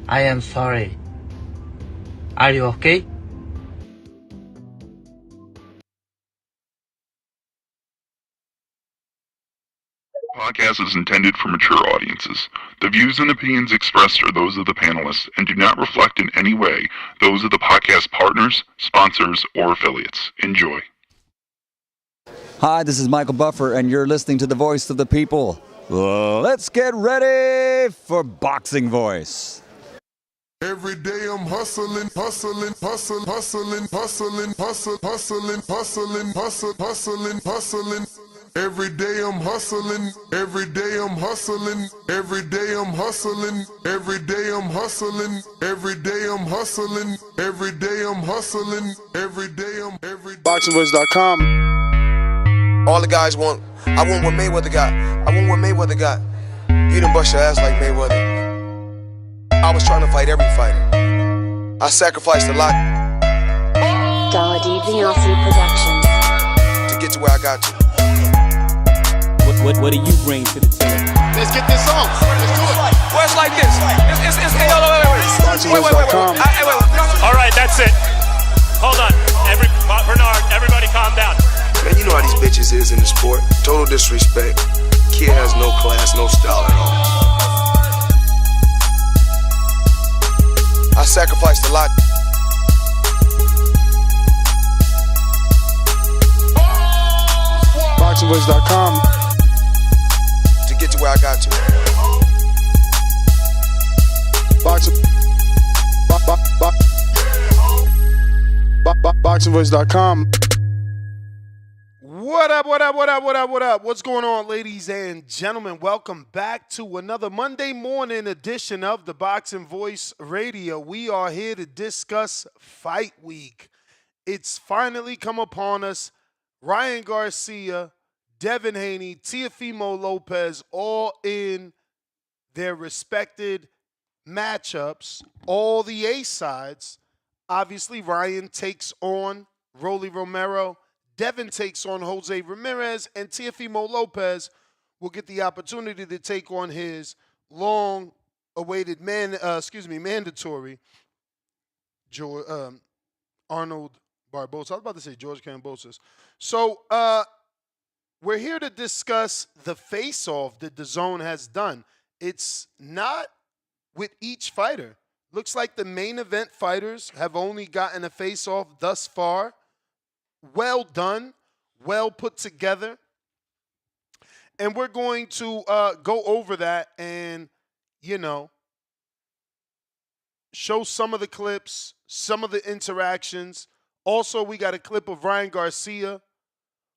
I am sorry. Are you okay? Podcast is intended for mature audiences. The views and opinions expressed are those of the panelists and do not reflect in any way those of the podcast partners, sponsors, or affiliates. Enjoy. Hi, this is Michael Buffer, and you're listening to the voice of the people. Let's get ready for Boxing Voice. Every day I'm hustling, hustling, hustling, hustling, hustling, hustling, hustling, hustling, hustling, hustling, hustling. Every day I'm hustling, every day I'm hustling, every day I'm hustling, every day I'm hustling, every day I'm hustling, every day I'm hustling, every day I'm every BoxingVoice.com. All the guys want, I want what Mayweather got. I want what Mayweather got. You done bust your ass like Mayweather. I was trying to fight every fighter. I sacrificed a lot Dollar Vinyasa Productions to get to where I got to. What do you bring to the table? Let's get this on. Let's do it. Well, it's like this. It's hey, wait. All right, that's it. Hold on. Bernard, everybody calm down. Man, you know how these bitches is in the sport. Total disrespect. Kid has no class, no style at all. I sacrificed a lot. BoxingVoice.com to get to where I got to. BoxingVoice.com. What up? What's going on, ladies and gentlemen? Welcome back to another Monday morning edition of the Boxing Voice Radio. We are here to discuss Fight Week. It's finally come upon us. Ryan Garcia, Devin Haney, Teofimo Lopez, all in their respected matchups, all the A sides. Obviously, Ryan takes on Rolly Romero. Devin takes on Jose Ramirez, and Teofimo Lopez will get the opportunity to take on his long-awaited mandatory Arnold Barboza. I was about to say George Kambosos. So we're here to discuss the face-off that DAZN has done. It's not with each fighter. Looks like the main event fighters have only gotten a face-off thus far. Well done, well put together. And we're going to go over that and, show some of the clips, some of the interactions. Also, we got a clip of Ryan Garcia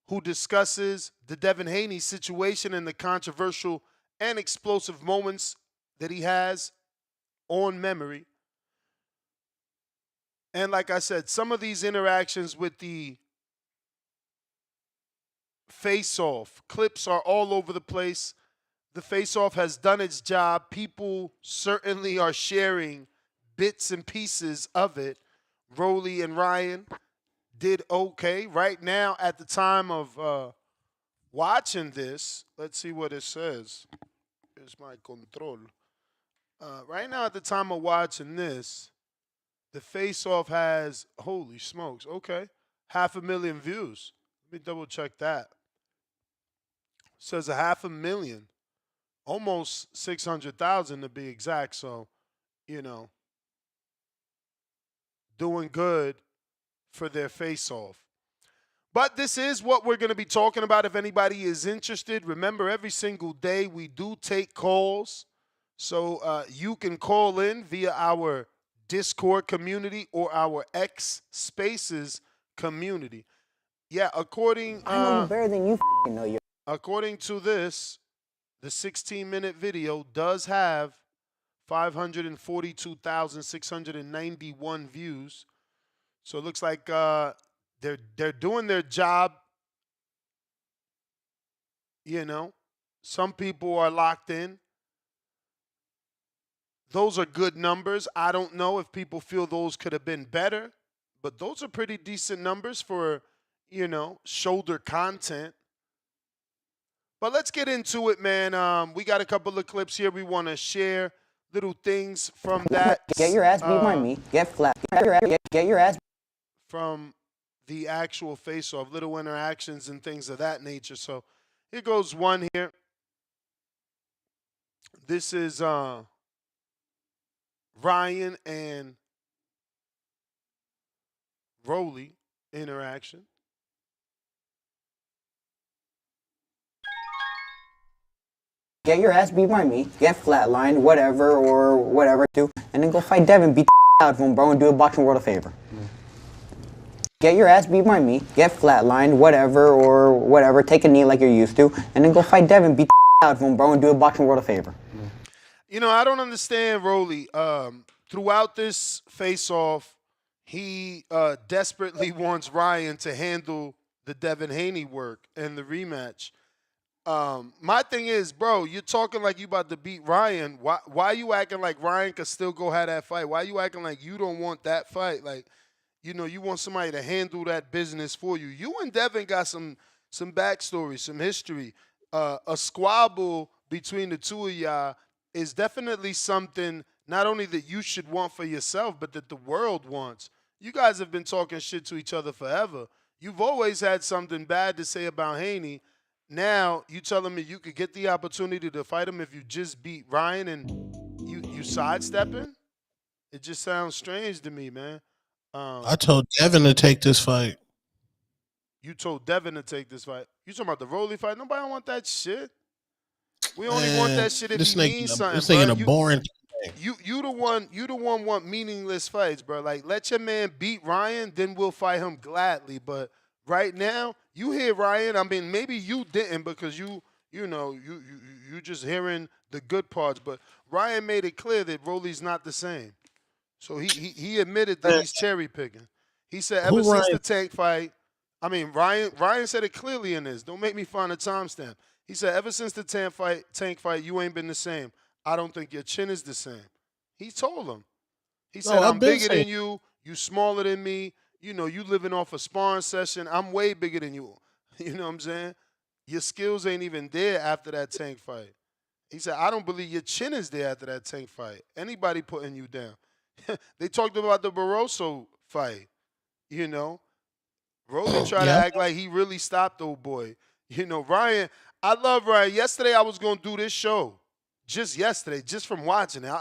who discusses the Devin Haney situation and the controversial and explosive moments that he has on memory. And like I said, some of these interactions with the face-off clips are all over the place. The face-off has done its job. People certainly are sharing bits and pieces of it. Rolly and Ryan did okay. Right now, at the time of watching this, let's see what it says. Here's my control. Right now, at the time of watching this, the face-off has, holy smokes, okay, 500,000 views. Let me double check that. Says 500,000, almost 600,000 to be exact. So, doing good for their face-off. But this is what we're going to be talking about if anybody is interested. Remember, every single day we do take calls. So you can call in via our Discord community or our X Spaces community. Yeah, according I know you better than you know you. According to this, the 16-minute video does have 542,691 views. So it looks like they're doing their job. Some people are locked in. Those are good numbers. I don't know if people feel those could have been better, but those are pretty decent numbers for, shoulder content. But let's get into it, man. We got a couple of clips here we want to share. little things from that. Get your ass beat by me. Get flat. Get your ass. From the actual face-off, little interactions and things of that nature. So here goes one here. This is Ryan and Rolly interaction. Get your ass beat by me. Get flatlined, whatever, or whatever, do, and then go fight Devin. Beat the out of him, bro, and do a boxing world a favor. Get your ass beat by me. Get flatlined, whatever, or whatever. Take a knee like you're used to, and then go fight Devin. Beat the out of him, bro, and do a boxing world a favor. You know, I don't understand Rolly. Throughout this face-off, he desperately wants Ryan to handle the Devin Haney work and the rematch. My thing is, bro, you're talking like you about to beat Ryan. Why you acting like Ryan could still go have that fight? Why you acting like you don't want that fight? Like, you know, you want somebody to handle that business for you. You and Devin got some backstory, some history. A squabble between the two of y'all is definitely something not only that you should want for yourself, but that the world wants. You guys have been talking shit to each other forever. You've always had something bad to say about Haney. Now you telling me you could get the opportunity to fight him if you just beat Ryan and you sidestepping? It just sounds strange to me, man. I told Devin to take this fight. You told Devin to take this fight. You talking about the Rolly fight? Nobody want that shit. We only want that shit if he means something. This nigga a boring. You the one want meaningless fights, bro. Like, let your man beat Ryan, then we'll fight him gladly. But right now, you hear Ryan. I mean, maybe you didn't because you just hearing the good parts. But Ryan made it clear that Rolly's not the same. So he admitted that he's cherry picking. He said ever since the Tank fight, I mean Ryan said it clearly in this. Don't make me find a timestamp. He said ever since the Tank fight, you ain't been the same. I don't think your chin is the same. He told him. He said I'm bigger than you. You smaller than me. You know, you living off a sparring session. I'm way bigger than you. You know what I'm saying? Your skills ain't even there after that Tank fight. He said, I don't believe your chin is there after that Tank fight. Anybody putting you down. They talked about the Barroso fight, you know. Rolly tried to act like he really stopped old boy. You know, Ryan, I love Ryan. Yesterday I was going to do this show. Just yesterday, just from watching it.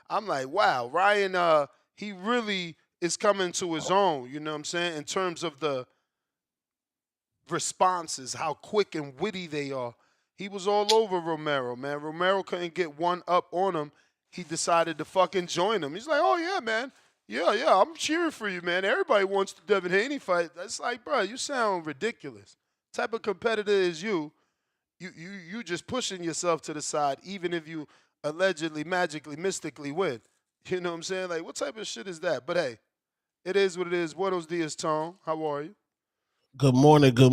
I'm like, wow, Ryan, he really is coming to his own, you know what I'm saying, in terms of the responses, how quick and witty they are. He was all over Romero, man. Romero couldn't get one up on him. He decided to fucking join him. He's like, oh, yeah, man. Yeah, I'm cheering for you, man. Everybody wants the Devin Haney fight. That's like, bro, you sound ridiculous. Type of competitor is you. You just pushing yourself to the side, even if you allegedly, magically, mystically win. You know what I'm saying? Like, what type of shit is that? But, hey, it is what it is. Buenos dias, Tone. How are you? Good morning. He's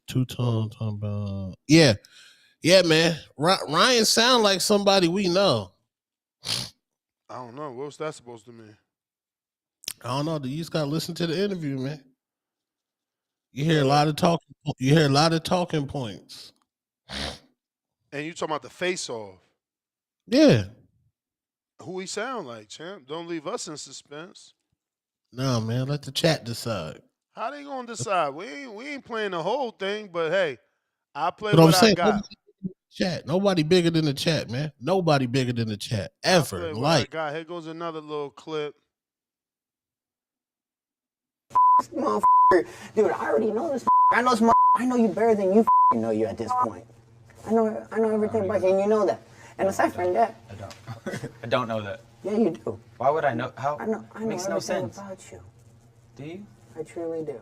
two-tone talking about. Yeah, man. Ryan sound like somebody we know. I don't know. What's that supposed to mean? I don't know. You just gotta listen to the interview, man. You hear a lot of talking. You hear a lot of talking points. And you talking about the face-off? Yeah. Who he sound like, champ? Don't leave us in suspense. No, man. Let the chat decide. How they gonna decide? We ain't playing the whole thing, but hey, I play But what I got. Chat. Nobody bigger than the chat, man. Nobody bigger than the chat ever. I play what I got. Here goes another little clip. Motherfucker, dude, I already know this. I know you better than you know you at this point. I know everything about you, and you know that. And aside from that, I don't. I don't know that. Yeah, you do. Why would I know? How? I know Makes no sense. about you. Do you? I truly do.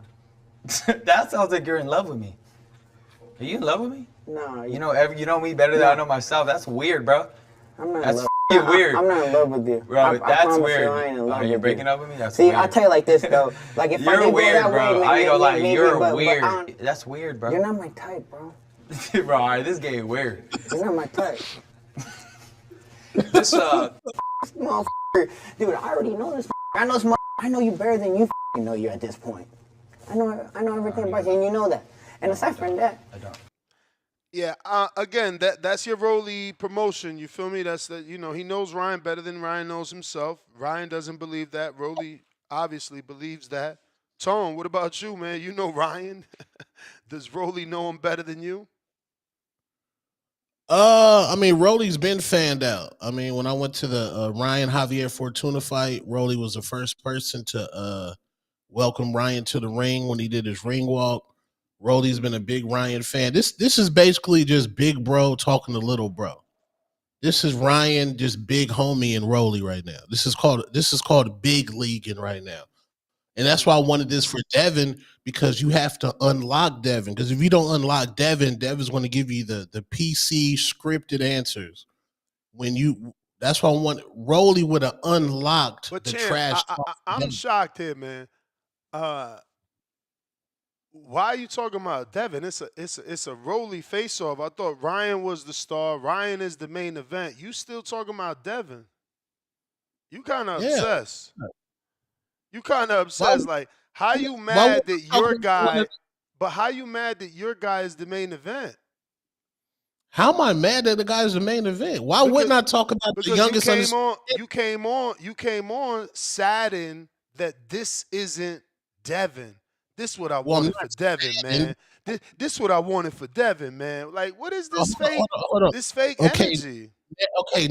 That sounds like you're in love with me. Are you in love with me? No. You know me better than I know myself. That's weird, bro. I'm not That's in love. Weird. I'm not in love with you. Bro, that's weird. I ain't in love Are you with breaking up with me? That's See, weird. I'll tell you like this, though. Like, if you're I didn't weird, go that bro. way, I ain't gonna lie. You're but weird. That's weird, bro. You're not my type, bro. Bro, all right, this getting weird. You're not my type. This, Motherfucker. Dude, I already know this. I know you better than you know you at this point. I know everything about you, and you know that. And aside from that, I don't. Yeah, again, that's your Rolly promotion. You feel me? That's the he knows Ryan better than Ryan knows himself. Ryan doesn't believe that. Rolly obviously believes that. Tone, what about you, man? You know Ryan. Does Rolly know him better than you? I mean, Rolly's been fanned out. I mean, when I went to the Ryan Javier Fortuna fight, Rolly was the first person to welcome Ryan to the ring when he did his ring walk. Rolly's been a big Ryan fan. This is basically just big bro talking to little bro. This is Ryan, just big homie and Rolly right now. This is called big leaguing right now. And that's why I wanted this for Devin, because you have to unlock Devin. Because if you don't unlock Devin, Devin's going to give you the PC scripted answers. That's why I want Rolly would have unlocked But the champ, trash. I'm shocked here, man. Why are you talking about Devin? It's a Rolly face off. I thought Ryan was the star. Ryan is the main event. You still talking about Devin? You kind of Yeah. obsessed. You kind of obsessed. Like, how you why mad would that I your talk guy? about- But how you mad that your guy is the main event? How am I mad that the guy's the main event? Why wouldn't I talk about the Because youngest on you came on saddened that this isn't Devin. This what I Well, I'm wanted not for Devin, saddened. man. This what I wanted for Devin, man. Like, what is this Hold on, fake? hold on. This fake Okay, energy. okay,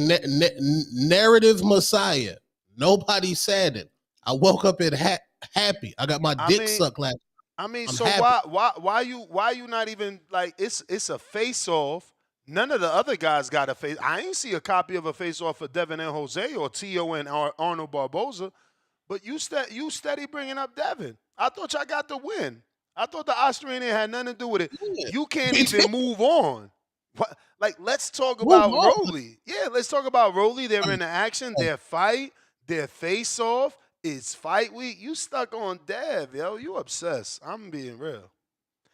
narrative Messiah. Nobody said it. I woke up and happy. I got my I dick mean, sucked last. I'm so happy. why you not even like it's a face off. None of the other guys got a face. I ain't see a copy of a face off for Devin and Jose or Tio and Arnold Barboza. But you steady bringing up Devin. I thought y'all got the win. I thought the Australian had nothing to do with it. Yeah. You can't even move on. What? Like, let's talk Move about on. Rolly. Yeah, let's talk about Rolly. They're in the action. Their fight. Their face off. It's fight week. You stuck on Dev, yo. You obsessed. I'm being real.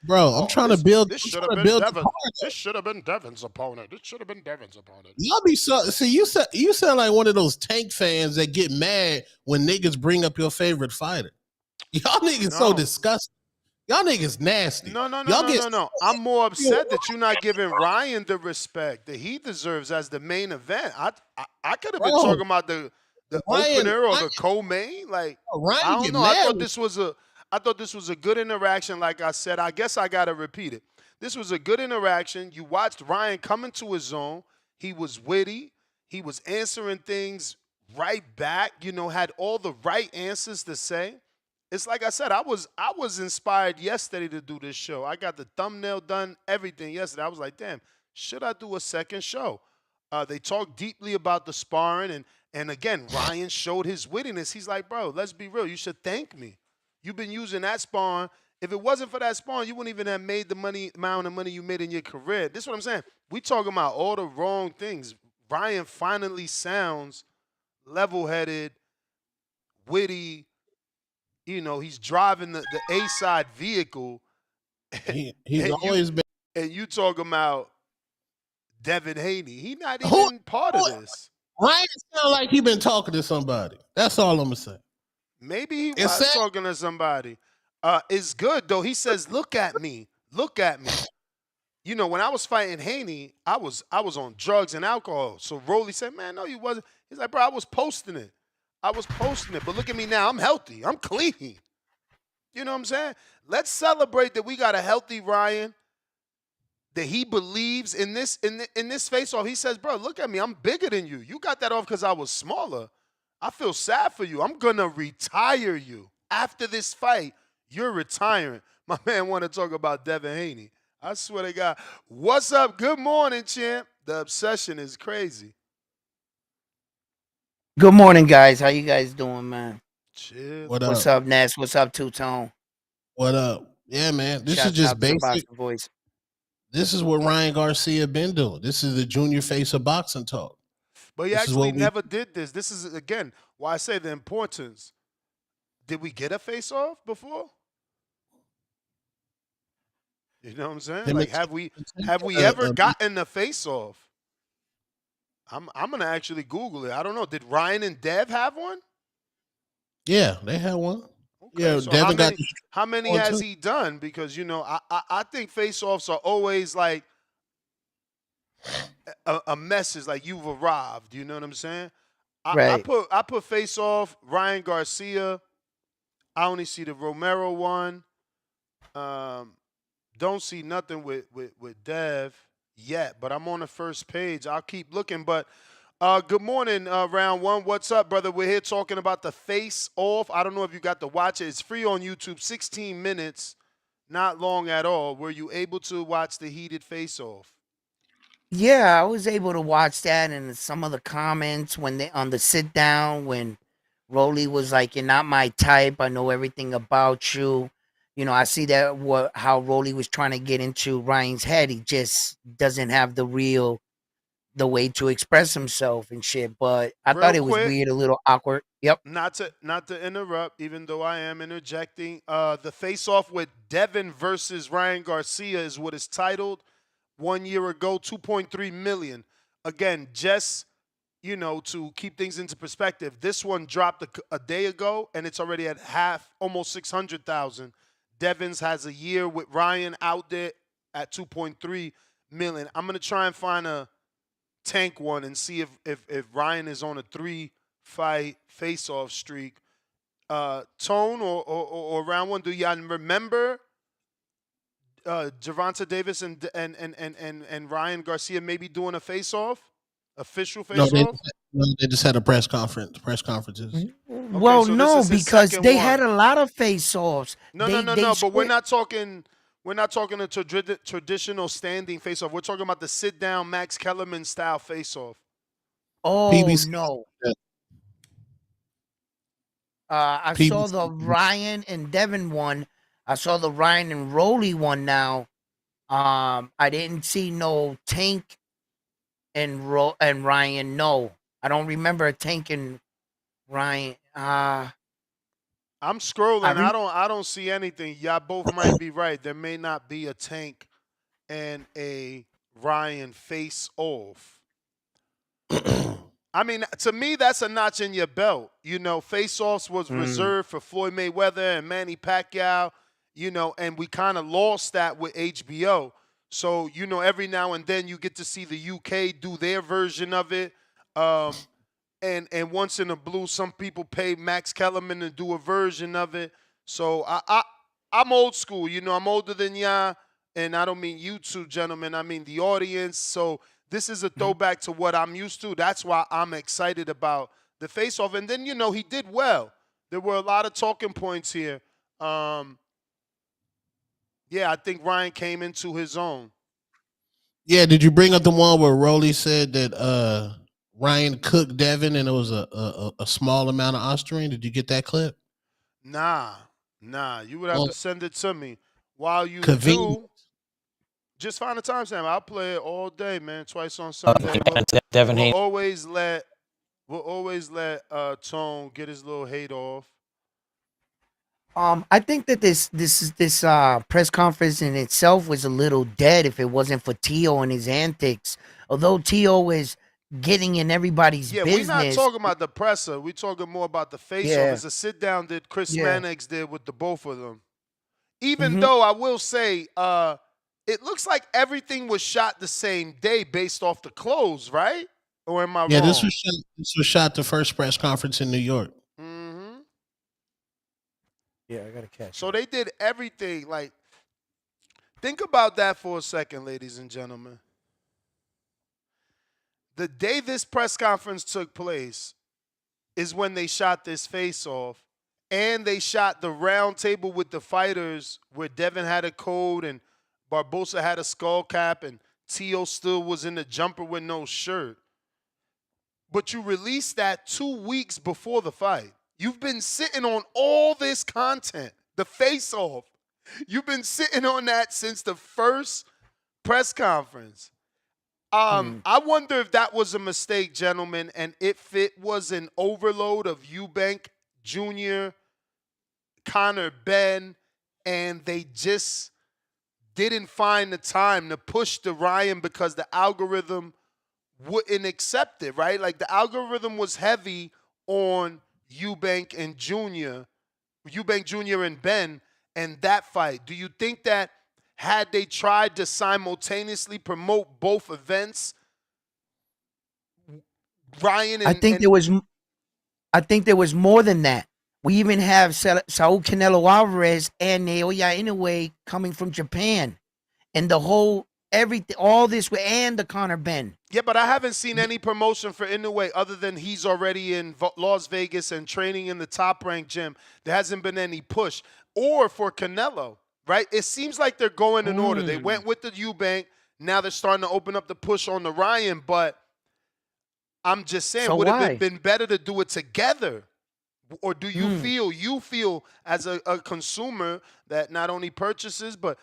Bro, I'm trying to build. This I'm should trying have to been build the Devin. card. This should have been Devin's opponent. This should have been Devin's opponent. Y'all be so see. You sound like one of those tank fans that get mad when niggas bring up your favorite fighter. Y'all niggas so No. disgusting. Y'all niggas nasty. No. Y'all get I'm more upset that you're not giving Ryan the respect that he deserves as the main event. I could have been Bro, talking about the Ryan- opener or Ryan- the co-main. Like, Ryan I don't get know. I mad thought with- this was a good interaction. Like I said, I guess I gotta repeat it. This was a good interaction. You watched Ryan come into his zone. He was witty. He was answering things right back. Had all the right answers to say. It's like I said, I was inspired yesterday to do this show. I got the thumbnail done, everything yesterday. I was like, damn, should I do a second show? They talked deeply about the sparring, and again, Ryan showed his wittiness. He's like, bro, let's be real. You should thank me. You've been using that sparring. If it wasn't for that sparring, you wouldn't even have made the amount of money you made in your career. This is what I'm saying. We talking about all the wrong things. Ryan finally sounds level-headed, witty. He's driving the A-side vehicle. He's always been. And you talking about Devin Haney. He not even part of this. Ryan sound like he been talking to somebody. That's all I'm gonna say. Maybe he It's was sad. talking to somebody. It's good, though. He says, look at me. Look at me. When I was fighting Haney, I was on drugs and alcohol. So Rolly said, man, no, you wasn't. He's like, bro, I was posting it. But look at me now. I'm healthy. I'm clean. You know what I'm saying? Let's celebrate that we got a healthy Ryan, that he believes in this face-off. He says, bro, look at me. I'm bigger than you. You got that off because I was smaller. I feel sad for you. I'm going to retire you. After this fight, you're retiring. My man want to talk about Devin Haney. I swear to God. What's up? Good morning, champ. The obsession is crazy. Good morning, guys. How you guys doing, man? Chill. What's up, Ness? What's up, Two-Tone? What up? Yeah, man. This Shout is just out to the basic. Boxing Voice. This is what Ryan Garcia been doing. This is the junior face of boxing talk. But he This is actually what we- never did this. This is, again, why I say the importance. Did we get a face-off before? You know what I'm saying? Him Like, and- have we ever gotten a face-off? I'm gonna actually Google it. I don't know. Did Ryan and Dev have one? Yeah, they had one. Okay, Yeah, so Devin got. how many one has too. he done? Because I think face-offs are always like a message like you've arrived. You know what I'm saying? I Right. put face off Ryan Garcia. I only see the Romero one. Um, don't see nothing with Dev yet, but I'm on the first page. I'll keep looking. But good morning, round one. What's up, brother? We're here talking about the face off. I don't know if you got to watch it. It's free on YouTube. 16 minutes, not long at all. Were you able to watch the heated face off? Yeah, I was able to watch that, and some of the comments when they on the sit down when Rolly was like, "You're not my type. I know everything about you." You know, I see that how Rolly was trying to get into Ryan's head. He just doesn't have the way to express himself and shit. But I Real thought it was quick, weird, a little awkward. Yep. not to interrupt, even though I am interjecting. The face off with Devin versus Ryan Garcia is what is titled. 1 year ago, 2.3 million. Again, just to keep things into perspective, this one dropped a day ago, and it's already at almost 600,000. Devins has a year with Ryan out there at 2.3 million. I'm gonna try and find a tank one and see if Ryan is on a 3-fight face-off streak. Tone or round one. Do y'all remember Gervonta Davis and Ryan Garcia maybe doing a face-off, official No, face-off? they just had a press conferences. Well, so this no, is his because second they one. had a lot of face-offs. No. But we're not talking. We're not talking a traditional standing face-off. We're talking about the sit-down Max Kellerman style face-off. Oh PBC. no. Yeah. I saw the Ryan and Devin one. I saw the Ryan and Rolly one now. I didn't see no Tank and Ryan. No, I don't remember a Tank and Ryan. I'm scrolling. I don't see anything. Y'all both might be right. There may not be a Tank and a Ryan face-off. I mean, to me, that's a notch in your belt. Face-offs was reserved for Floyd Mayweather and Manny Pacquiao, and we kind of lost that with HBO. So, every now and then you get to see the UK do their version of it. And once in a blue, some people pay Max Kellerman to do a version of it. So I'm old school. I'm older than y'all. And I don't mean you two gentlemen. I mean the audience. So this is a throwback to what I'm used to. That's why I'm excited about the face-off. And then, he did well. There were a lot of talking points here. Yeah, I think Ryan came into his own. Yeah, did you bring up the one where Rolly said that Ryan cooked Devin and it was a small amount of Austrian? Did you get that clip? Nah. You would have to send it to me. While you do, just find a timestamp. I'll play it all day, man. Twice on Sunday. We'll always let Tone get his little hate off. I think that this press conference in itself was a little dead if it wasn't for Tio and his antics. Although Tio is getting in everybody's business. We're not talking about the presser. We're talking more about the face-off. It's a sit-down that Chris Mannix did with the both of them. Even though I will say, it looks like everything was shot the same day based off the clothes, right? Or am I wrong? Yeah, this was shot the first press conference in New York. Mm-hmm. Yeah, I gotta catch. So they did everything. Like, think about that for a second, ladies and gentlemen. The day this press conference took place is when they shot this face-off, and they shot the round table with the fighters where Devin had a coat and Barbosa had a skull cap and Tio still was in the jumper with no shirt. But you released that 2 weeks before the fight. You've been sitting on all this content, the face-off. You've been sitting on that since the first press conference. I wonder if that was a mistake, gentlemen, and if it was an overload of Eubank Jr., Conor Ben, and they just didn't find the time to push the Ryan because the algorithm wouldn't accept it, right? Like the algorithm was heavy on Eubank Jr. and Ben and that fight. Do you think that had they tried to simultaneously promote both events, Ryan and I think there was more than that. We even have Saul Canelo Alvarez and Naoya Inoue coming from Japan, and the whole everything, all this, and the Conor Ben. Yeah, but I haven't seen any promotion for Inoue other than he's already in Las Vegas and training in the top-ranked gym. There hasn't been any push. Or for Canelo, right? It seems like they're going in order. They went with the Eubank. Now they're starting to open up the push on the Ryan, but I'm just saying, would it been better to do it together? Or do you feel as a consumer that not only purchases but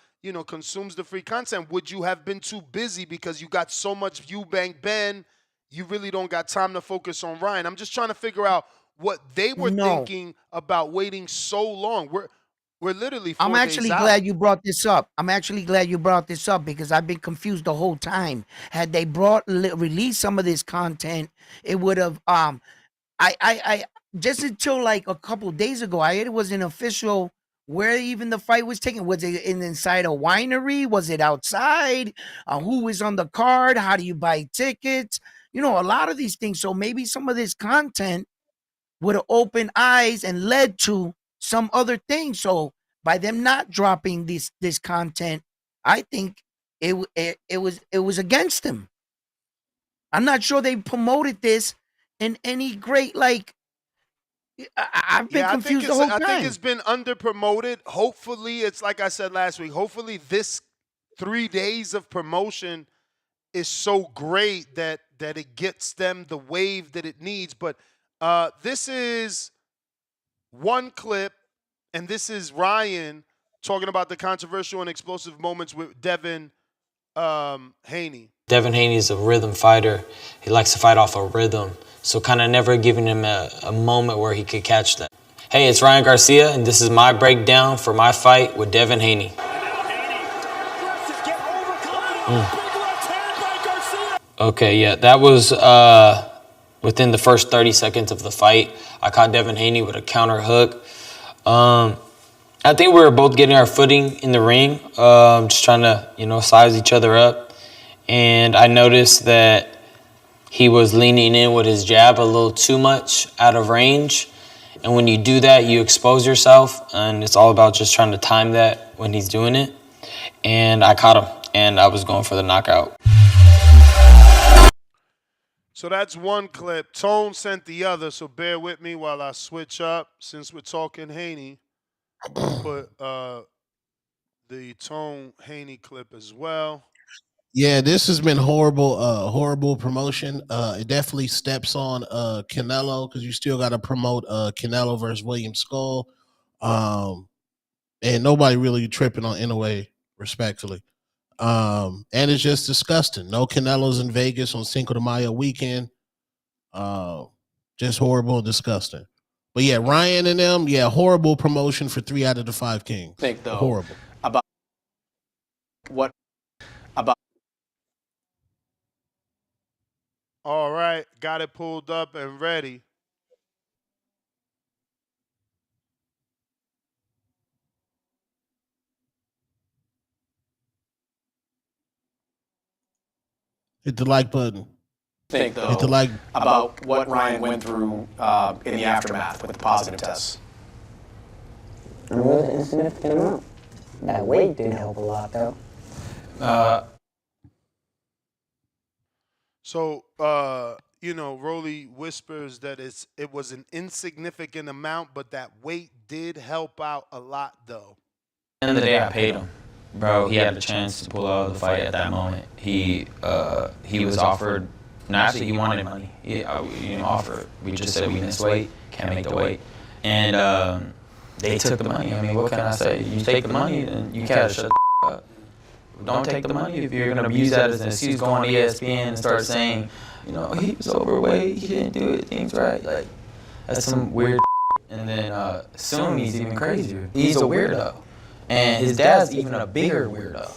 consumes the free content, would you have been too busy because you got so much Eubank Ben, you really don't got time to focus on Ryan? I'm just trying to figure out what they were thinking about waiting so long. We're literally 4 I'm actually days glad out. you brought this up. I'm actually glad you brought this up because I've been confused the whole time. Had they released some of this content, it would have I just until like a couple of days ago, it wasn't official where even the fight was taken. Was it inside a winery? Was it outside? Who was on the card? How do you buy tickets? A lot of these things. So maybe some of this content would have opened eyes and led to some other things. So by them not dropping this content, I think it was against them. I'm not sure they promoted this in any great I've been confused the whole time. I think it's been under promoted. Hopefully, it's like I said last week. Hopefully, this 3 days of promotion is so great that it gets them the wave that it needs. But this is one clip, and this is Ryan talking about the controversial and explosive moments with Devin Haney. Devin Haney is a rhythm fighter. He likes to fight off a rhythm. So kind of never giving him a moment where he could catch that. Hey, it's Ryan Garcia, and this is my breakdown for my fight with Devin Haney. Okay, yeah, that was within the first 30 seconds of the fight. I caught Devin Haney with a counter hook. I think we were both getting our footing in the ring, just trying to, size each other up. And I noticed that he was leaning in with his jab a little too much out of range. And when you do that, you expose yourself. And it's all about just trying to time that when he's doing it. And I caught him, and I was going for the knockout. So that's one clip. Tone sent the other, so bear with me while I switch up. Since we're talking Haney, put the Tone Haney clip as well. Yeah, this has been horrible promotion. It definitely steps on Canelo because you still got to promote Canelo versus William Skull. And nobody really tripping on Inoue, respectfully. And it's just disgusting. No Canelo's in Vegas on Cinco de Mayo weekend. Just horrible and disgusting. But yeah, Ryan and them, horrible promotion for 3 out of the 5 kings. Think though Horrible. about All right, got it pulled up and ready. Hit the like button. Think though Hit the like about what Ryan went through in the aftermath with the positive tests. It was an insignificant amount. That weight didn't help a lot, though. So, Rolly whispers that it was an insignificant amount, but that weight did help out a lot, though. At the end of the day, I paid him. Bro, he had a chance to pull out of the fight at that moment. He was offered, no, actually, he wanted money. He offered. We just said we missed weight, can't make the weight. And they took the money. I mean, what can I say? You take the money, and you gotta shut the up. Don't take the money if you're going to use that as an excuse. Go on ESPN and start saying, he was overweight, he didn't do it, things right. Like, that's some weird And then soon he's even crazier. He's a weirdo. And his dad's even a bigger weirdo.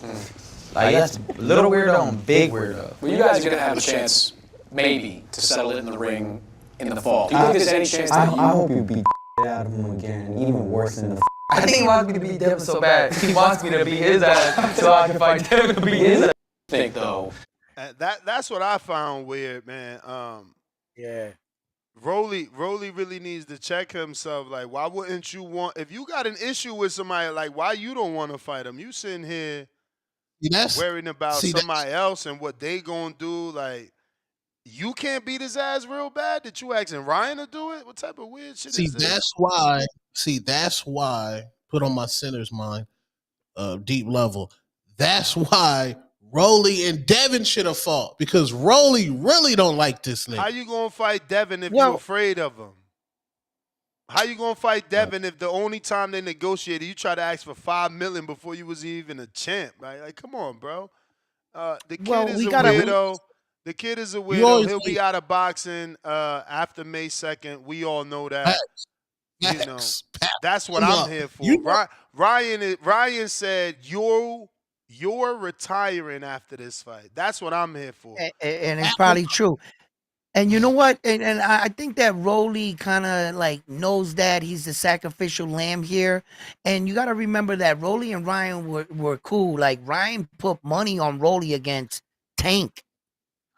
Like, that's little weirdo and big weirdo. Well, you guys are going to have a chance, maybe, to settle it in the ring in the fall. Do you think there's any chance that I hope you beat out of him again, even worse than the I think he wants me to beat Devin so bad. He wants me to beat his ass so I can fight Devin to beat his ass. think, though? That's what I found weird, man. Yeah. Rolly really needs to check himself. Like, why wouldn't you want? If you got an issue with somebody, like, why you don't want to fight him? You sitting here worrying about somebody else and what they gonna do. Like, you can't beat his ass real bad. That you asking Ryan to do it? What type of weird shit is this? That's why. Put on my center's mind, deep level. That's why Rolly and Devin should have fought, because Rolly really don't like this nigga. How you gonna fight Devin if you afraid of him? How you gonna fight Devin if the only time they negotiated, you try to ask for $5 million before you was even a champ? Right? Like, come on, bro. The kid is a weirdo. The kid is a weirdo. He'll be out of boxing after May 2nd. We all know that. You know, that's what I'm here for. Ryan said you're retiring after this fight. That's what I'm here for. And it's probably true. And you know what? And I think that Rolly kind of like knows that he's the sacrificial lamb here. And you got to remember that Rolly and Ryan were cool. Like, Ryan put money on Rolly against Tank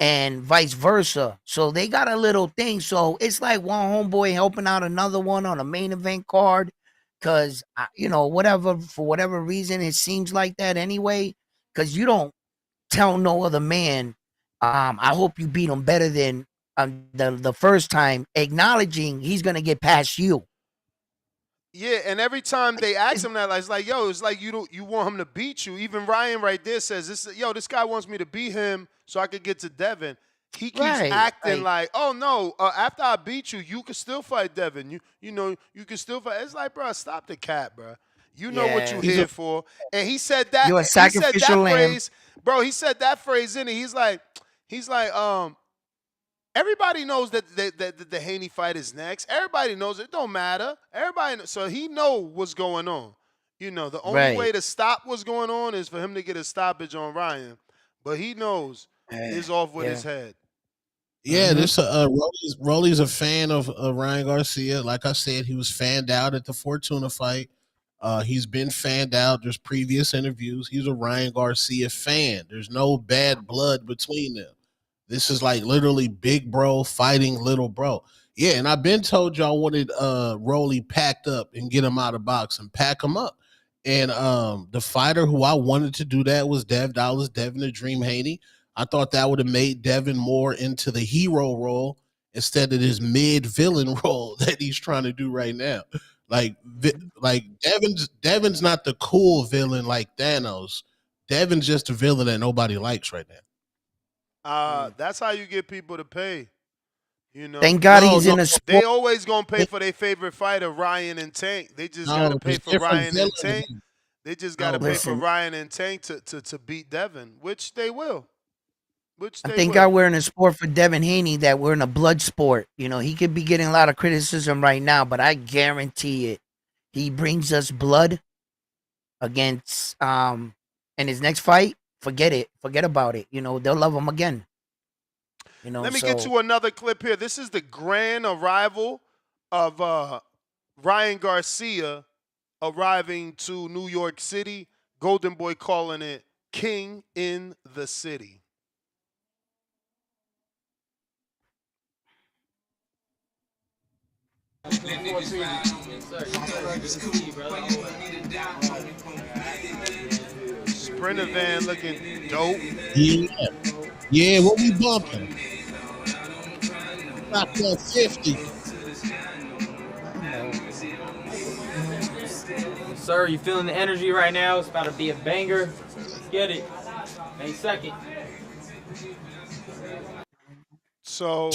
and vice versa. So they got a little thing. So it's like one homeboy helping out another one on a main event card. Because, you know, for whatever reason, it seems like that anyway. Because you don't tell no other man, I hope you beat him better than the first time, acknowledging he's going to get past you. Yeah, and every time they ask him that, it's like, yo, it's like you want him to beat you. Even Ryan right there says, this guy wants me to beat him so I could get to Devin. He keeps acting like, oh no, after I beat you, you can still fight Devin. You know, you can still fight. It's like, bro, stop the cat, bro. You know what you're here for. And he said that. You're a sacrificial lamb. Phrase, bro. He said that phrase in it. He's like, everybody knows that the Haney fight is next. Everybody knows it don't matter. So he know what's going on. You know, the only way to stop what's going on is for him to get a stoppage on Ryan. But he knows it's off with his head. Yeah, Rolly's a fan of Ryan Garcia. Like I said, he was fanned out at the Fortuna fight. He's been fanned out. There's previous interviews. He's a Ryan Garcia fan. There's no bad blood between them. This is like literally big bro fighting little bro. Yeah, and I've been told y'all wanted Rolly packed up and get him out of boxing, pack him up. And the fighter who I wanted to do that was Devin the Dream Haney. I thought that would have made Devin more into the hero role instead of this mid-villain role that he's trying to do right now. Like Devin's not the cool villain like Thanos. Devin's just a villain that nobody likes right now. That's how you get people to pay. You know, thank God he's in a sport. They always gonna pay for their favorite fighter, Ryan and Tank. They just gotta pay for Ryan and Tank. They just gotta pay for Ryan and Tank to beat Devin, which they will. I think God we're in a sport for Devin Haney that we're in a blood sport. You know, he could be getting a lot of criticism right now, but I guarantee it. He brings us blood against in his next fight. Forget it. Forget about it. You know, they'll love him again. You know, let me get to another clip here. This is the grand arrival of Ryan Garcia arriving to New York City. Golden Boy calling it King in the City. Sprinter van looking dope. Yeah, what we bumping? About 50. Sir, you feeling the energy right now? It's about to be a banger. Let's get it. May 2nd. So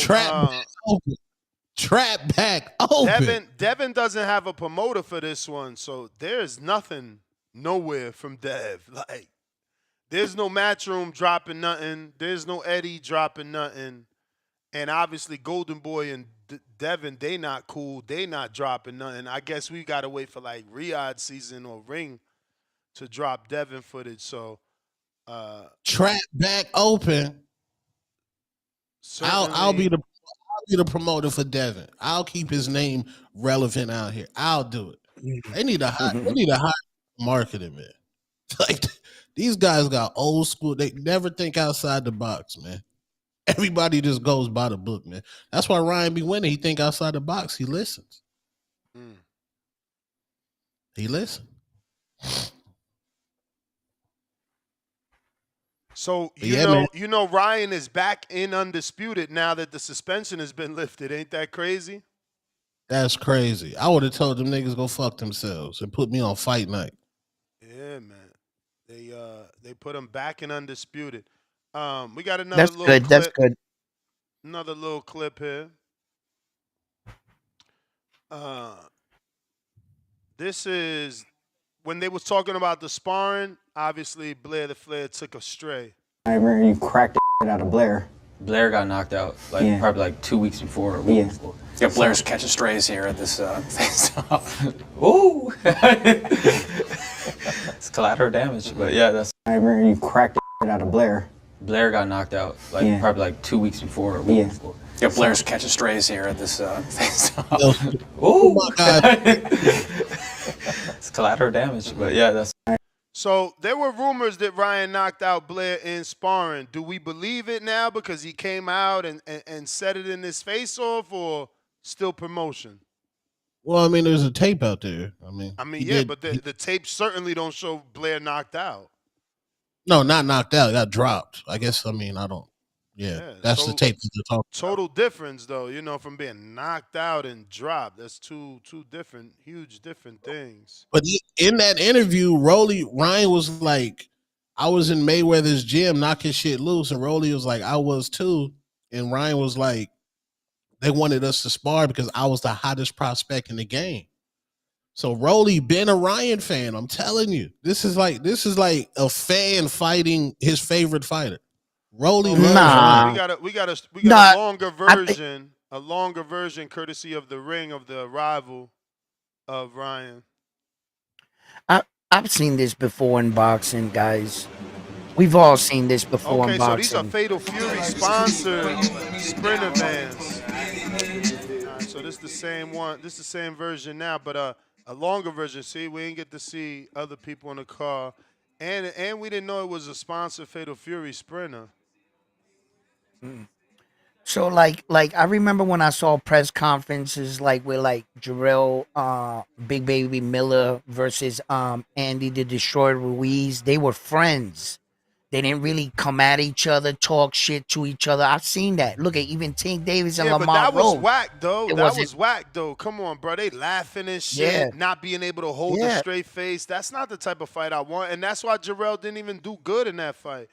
Trap back open. Devin doesn't have a promoter for this one, so there's nothing nowhere from Dev. Like, there's no Matchroom dropping nothing. There's no Eddie dropping nothing. And obviously Golden Boy and Devin, they not cool. They not dropping nothing. I guess we got to wait for like Riyadh season or Ring to drop Devin footage. So Trap back open. I'll be the promoter for Devin. I'll keep his name relevant out here. I'll do it. They need a high marketing, man. Like, these guys got old school. They never think outside the box, man. Everybody just goes by the book, man. That's why Ryan be winning. He think outside the box. He listens. He listens. So But yeah, man. you know Ryan is back in Undisputed now that the suspension has been lifted. Ain't that crazy? That's crazy. I would have told them niggas go fuck themselves and put me on fight night. Yeah, man. They put him back in Undisputed. We got another That's little good. clip. That's good. Another little clip here. This is when they was talking about the sparring. Obviously, Blair the Flair took a stray. I remember you cracked the shit out of Blair. Blair got knocked out Yeah. probably like 2 weeks before. Yeah. Yeah, Blair's catching strays here at this face-off. Ooh. It's collateral damage, but yeah, that's. I remember you cracked the shit out of Blair. Blair got knocked out Yeah. probably like 2 weeks before. Yeah. Yeah, Blair's catching strays here at this face-off. Ooh. my God. It's collateral damage, but yeah, that's. So there were rumors that Ryan knocked out Blair in sparring. Do we believe it now because he came out and said it in his face-off, or still promotion? Well, I mean, there's a tape out there. I mean, But the tapes certainly don't show Blair knocked out. No, not knocked out. Got dropped. I guess. I mean, I don't. Yeah, that's the tape that they're talking. Total difference, though. You know, from being knocked out and dropped. That's two different, huge different things. But in that interview, Ryan was like, I was in Mayweather's gym knocking shit loose, and Rolly was like, I was too. And Ryan was like, they wanted us to spar because I was the hottest prospect in the game. So Rolly been a Ryan fan. I'm telling you, this is like a fan fighting his favorite fighter. Rolly loves Ryan. We got a longer version, a longer version, courtesy of the Ring of the rival of Ryan. I've seen this before in boxing, guys. We've all seen this before in boxing. Okay, so these are Fatal Fury sponsored Sprinter vans. All right, so this is the same one. This is the same version now, but a longer version. See, we didn't get to see other people in the car, and we didn't know it was a sponsored Fatal Fury Sprinter. So like I remember when I saw press conferences like with like Jarrell Big Baby Miller versus Andy the Destroyer Ruiz. They were friends. They didn't really come at each other, talk shit to each other. I've seen that. Look at even Tank Davis and Lamont but that was Rhodes. whack, though. It That wasn't- was whack, though. Come on, bro. They laughing and shit, Yeah. not being able to hold a Yeah. straight face. That's not the type of fight I want, and that's why Jarrell didn't even do good in that fight.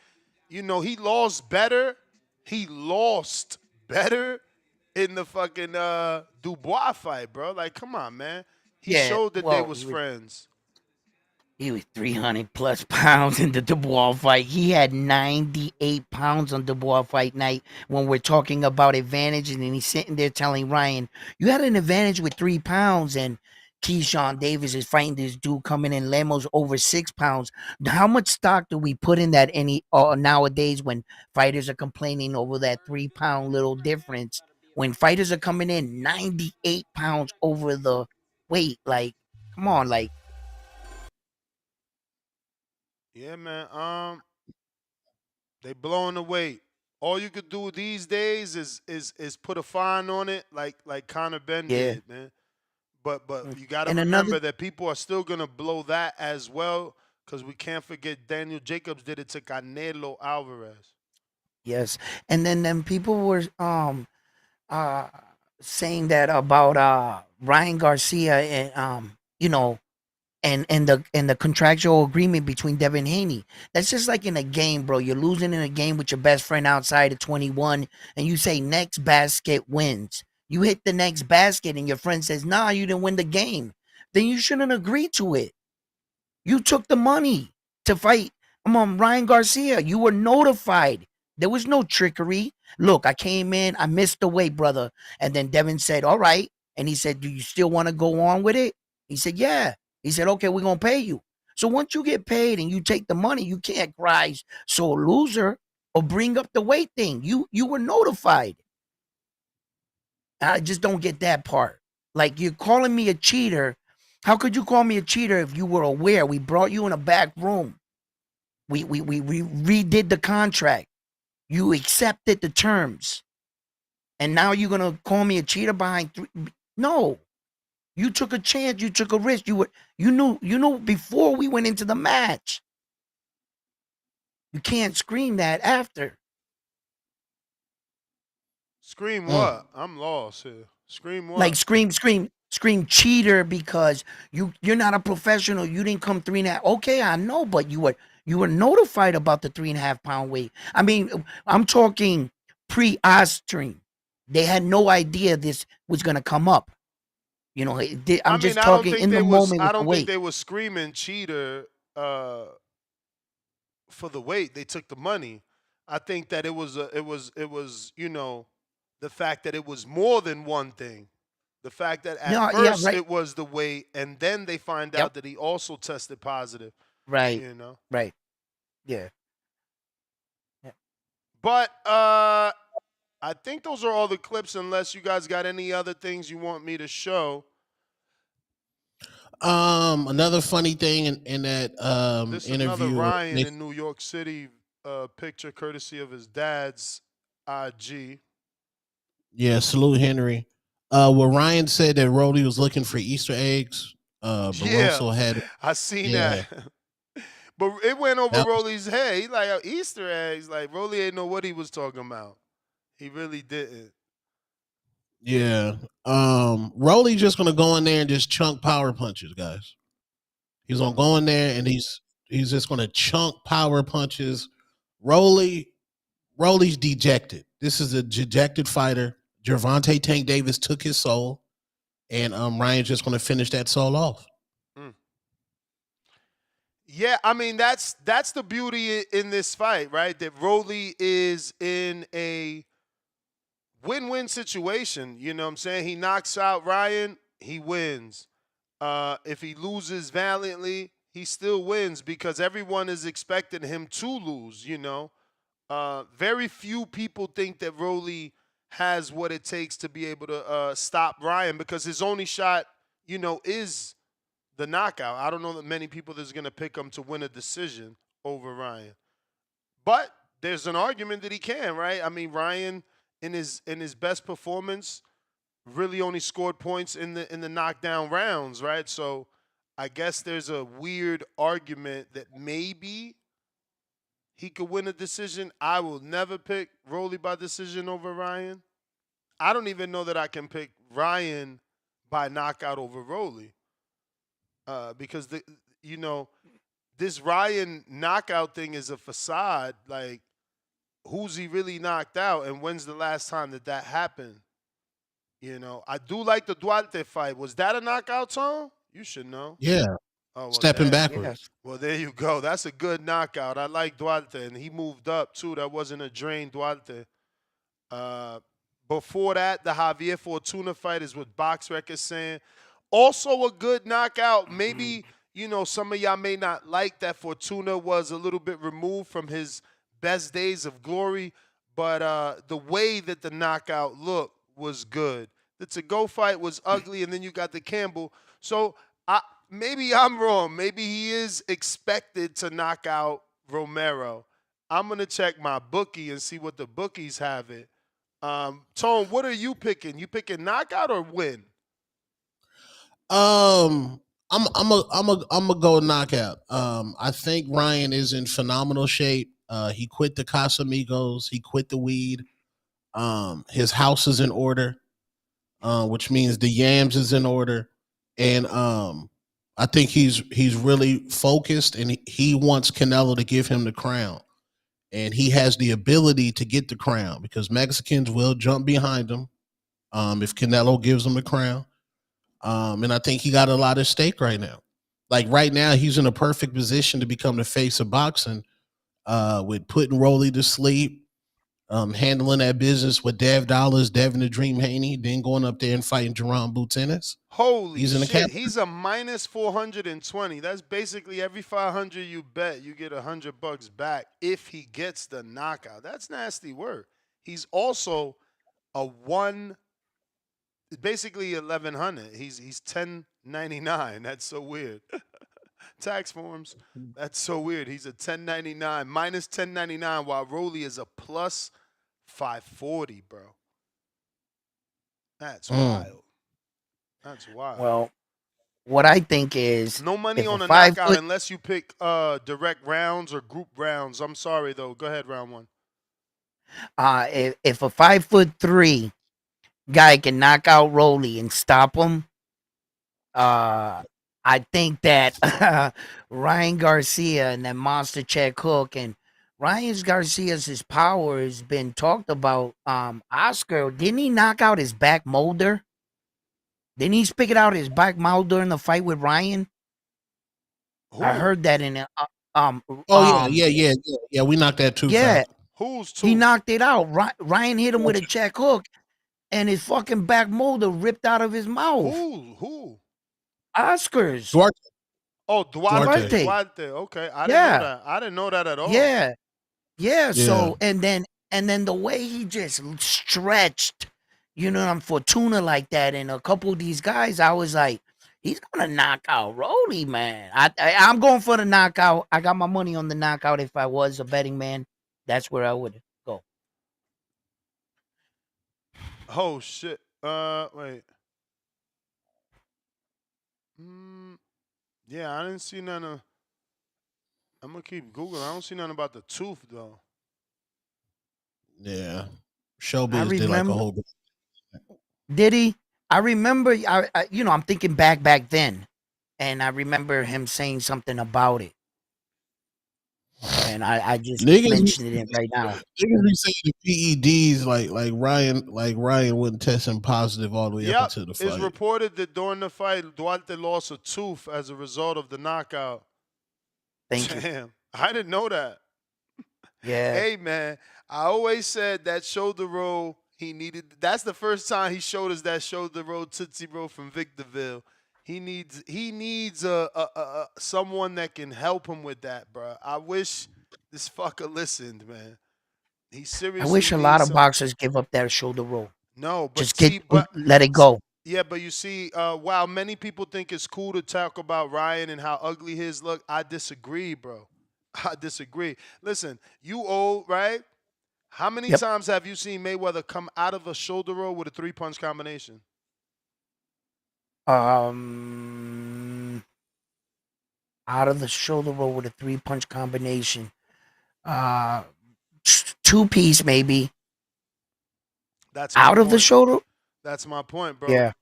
You know, he lost better. He lost better in the fucking Dubois fight, bro. Like, come on, man. He Yeah, showed that they well, was friends. He was 300 plus pounds in the Dubois fight. He had 98 pounds on Dubois fight night when we're talking about advantage. And then he's sitting there telling Ryan, you had an advantage with 3 pounds. And Keyshawn Davis is fighting this dude coming in Lemos over 6 pounds. How much stock do we put in that nowadays when fighters are complaining over that 3 pound little difference? When fighters are coming in 98 pounds over the weight, like, come on, like, Yeah, man. They blowing the weight. All you could do these days is put a fine on it, like Conor Ben did, man. But you got to And remember another- that people are still gonna blow that as well, because we can't forget Daniel Jacobs did it to Canelo Alvarez. Yes, and then people were saying that about Ryan Garcia and and the contractual agreement between Devin Haney. That's just like in a game, bro. You're losing in a game with your best friend outside of 21, and you say next basket wins. You hit the next basket, and your friend says, "Nah, you didn't win the game." Then you shouldn't agree to it. You took the money to fight. Come on, Ryan Garcia. You were notified. There was no trickery. Look, I came in, I missed the weight, brother. And then Devin said, all right. And he said, do you still want to go on with it? He said, yeah. He said, okay, we're going to pay you. So once you get paid and you take the money, you can't cry, so loser, or bring up the weight thing. You were notified. I just don't get that part. Like, you're calling me a cheater. How could you call me a cheater if you were aware? We brought you in a back room. We redid the contract. You accepted the terms. And now you're going to call me a cheater behind 3? No. You took a chance. You took a risk. You knew before we went into the match. You can't scream that after. Scream what? I'm lost here. Scream what? Like scream cheater because you're not a professional. You didn't come 3.5. Okay, I know, but you were notified about the 3.5 pound weight. I mean, I'm talking pre-stream. They had no idea this was gonna come up. You know, I'm just talking in the moment with the weight. I don't think they were screaming cheater for the weight. They took the money. I think that it was the fact that it was more than one thing. The fact that at first it was the weight, and then they find out that he also tested positive. Right. You know. Right. Yeah. But I think those are all the clips, unless you guys got any other things you want me to show. Another funny thing in that this interview. Another Ryan in New York City picture, courtesy of his dad's IG. Yeah, salute Henry. Where Ryan said that Rolly was looking for Easter eggs. Barroso had. I seen that. But it went over Rolly's head. He like Easter eggs. Like Rolly ain't know what he was talking about. He really didn't. Yeah. Rolly's just gonna go in there and just chunk power punches, guys. He's gonna go in there and he's just gonna chunk power punches. Rolly's dejected. This is a dejected fighter. Gervonta Tank Davis took his soul, and Ryan's just gonna finish that soul off. Yeah, I mean that's the beauty in this fight, right? That Rolly is in a win-win situation. You know what I'm saying? He knocks out Ryan, he wins. If he loses valiantly, he still wins because everyone is expecting him to lose, you know. Very few people think that Rolly has what it takes to be able to stop Ryan because his only shot, you know, is the knockout. I don't know that many people that's going to pick him to win a decision over Ryan. But there's an argument that he can, right? I mean, Ryan in his best performance really only scored points in the knockdown rounds, right? So I guess there's a weird argument that maybe he could win a decision. I will never pick Rolly by decision over Ryan. I don't even know that I can pick Ryan by knockout over Rolly. Because this Ryan knockout thing is a facade. Like, who's he really knocked out, and when's the last time that happened? You know, I do like the Duarte fight. Was that a knockout, Tom? You should know. Yeah. Oh, well, stepping backwards. Well, there you go. That's a good knockout. I like Duarte, and he moved up too. That wasn't a drain Duarte. Before that, the Javier Fortuna fight is what Box Record's saying. Also a good knockout. Maybe, you know, some of y'all may not like that Fortuna was a little bit removed from his best days of glory, but the way that the knockout looked was good. The to-go fight was ugly, and then you got the Campbell. So maybe I'm wrong. Maybe he is expected to knock out Romero. I'm going to check my bookie and see what the bookies have it. Tone, what are you picking? You picking knockout or win? I'm a go knockout. I think Ryan is in phenomenal shape. He quit the Casamigos. He quit the weed. His house is in order, which means the yams is in order, and I think he's really focused, and he wants Canelo to give him the crown, and he has the ability to get the crown because Mexicans will jump behind him if Canelo gives him the crown. And I think he got a lot at stake right now. Like right now, he's in a perfect position to become the face of boxing with putting Rolly to sleep, handling that business with Dev Dollars, Devin the Dream Haney, then going up there and fighting Jerome Butenis. Holy shit, he's a minus 420. That's basically every 500 you bet, you get $100 back if he gets the knockout. That's nasty work. He's also a basically 1,100. He's 1099. That's so weird. tax forms. That's so weird. He's a 1099, minus 1099, while Rolly is a plus 540, bro. That's wild. That's wild. Well, what I think is no money if on a a 5 knockout foot unless you pick direct rounds or group rounds. I'm sorry though. Go ahead, round one. if a 5'3" guy can knock out Rolly and stop him, I think that Ryan Garcia and that monster check hook and Ryan Garcia's his power has been talked about. Oscar, didn't he knock out his back molder? Didn't he spick it out his back molder in the fight with Ryan? Who? I heard that in a Yeah. We knocked that tooth yeah. out. Who's He tooth? knocked it out. Ryan hit him with a check hook, and his fucking back molder ripped out of his mouth. Who? Oscars. Duarte. Oh, Duarte. Duarte. Okay, I didn't know that. I didn't know that at all. Yeah. So and then the way he just stretched, Fortuna like that, and a couple of these guys, I was like, he's gonna knock out Rolly, man. I'm going for the knockout. I got my money on the knockout. If I was a betting man, that's where I would go. Oh shit. Wait. Yeah, I didn't see none of. I'm gonna keep Googling. I don't see nothing about the tooth though. Yeah. Showbiz did like a whole. Did he? I remember. I'm thinking back then, and I remember him saying something about it. And I just mentioned it right now. Niggas be saying the PEDs like Ryan wouldn't test him positive all the way up into the fight. It's reported that during the fight, Duarte lost a tooth as a result of the knockout. Thank you. Damn, I didn't know that. Yeah. Hey man, I always said that shoulder roll he needed. That's the first time he showed us that shoulder roll Tootsie Roll from Victorville. He needs a someone that can help him with that, bro. I wish this fucker listened, man. He seriously. I wish a lot of boxers give up their shoulder roll. No, but just let it go. Yeah, but you see, while many people think it's cool to talk about Ryan and how ugly his look, I disagree, bro. I disagree. Listen, you old, right? How many times have you seen Mayweather come out of a shoulder roll with a 3-punch combination? Out of the shoulder roll with a 3-punch combination. 2-piece maybe. That's out of the shoulder. That's my point, bro. Yeah.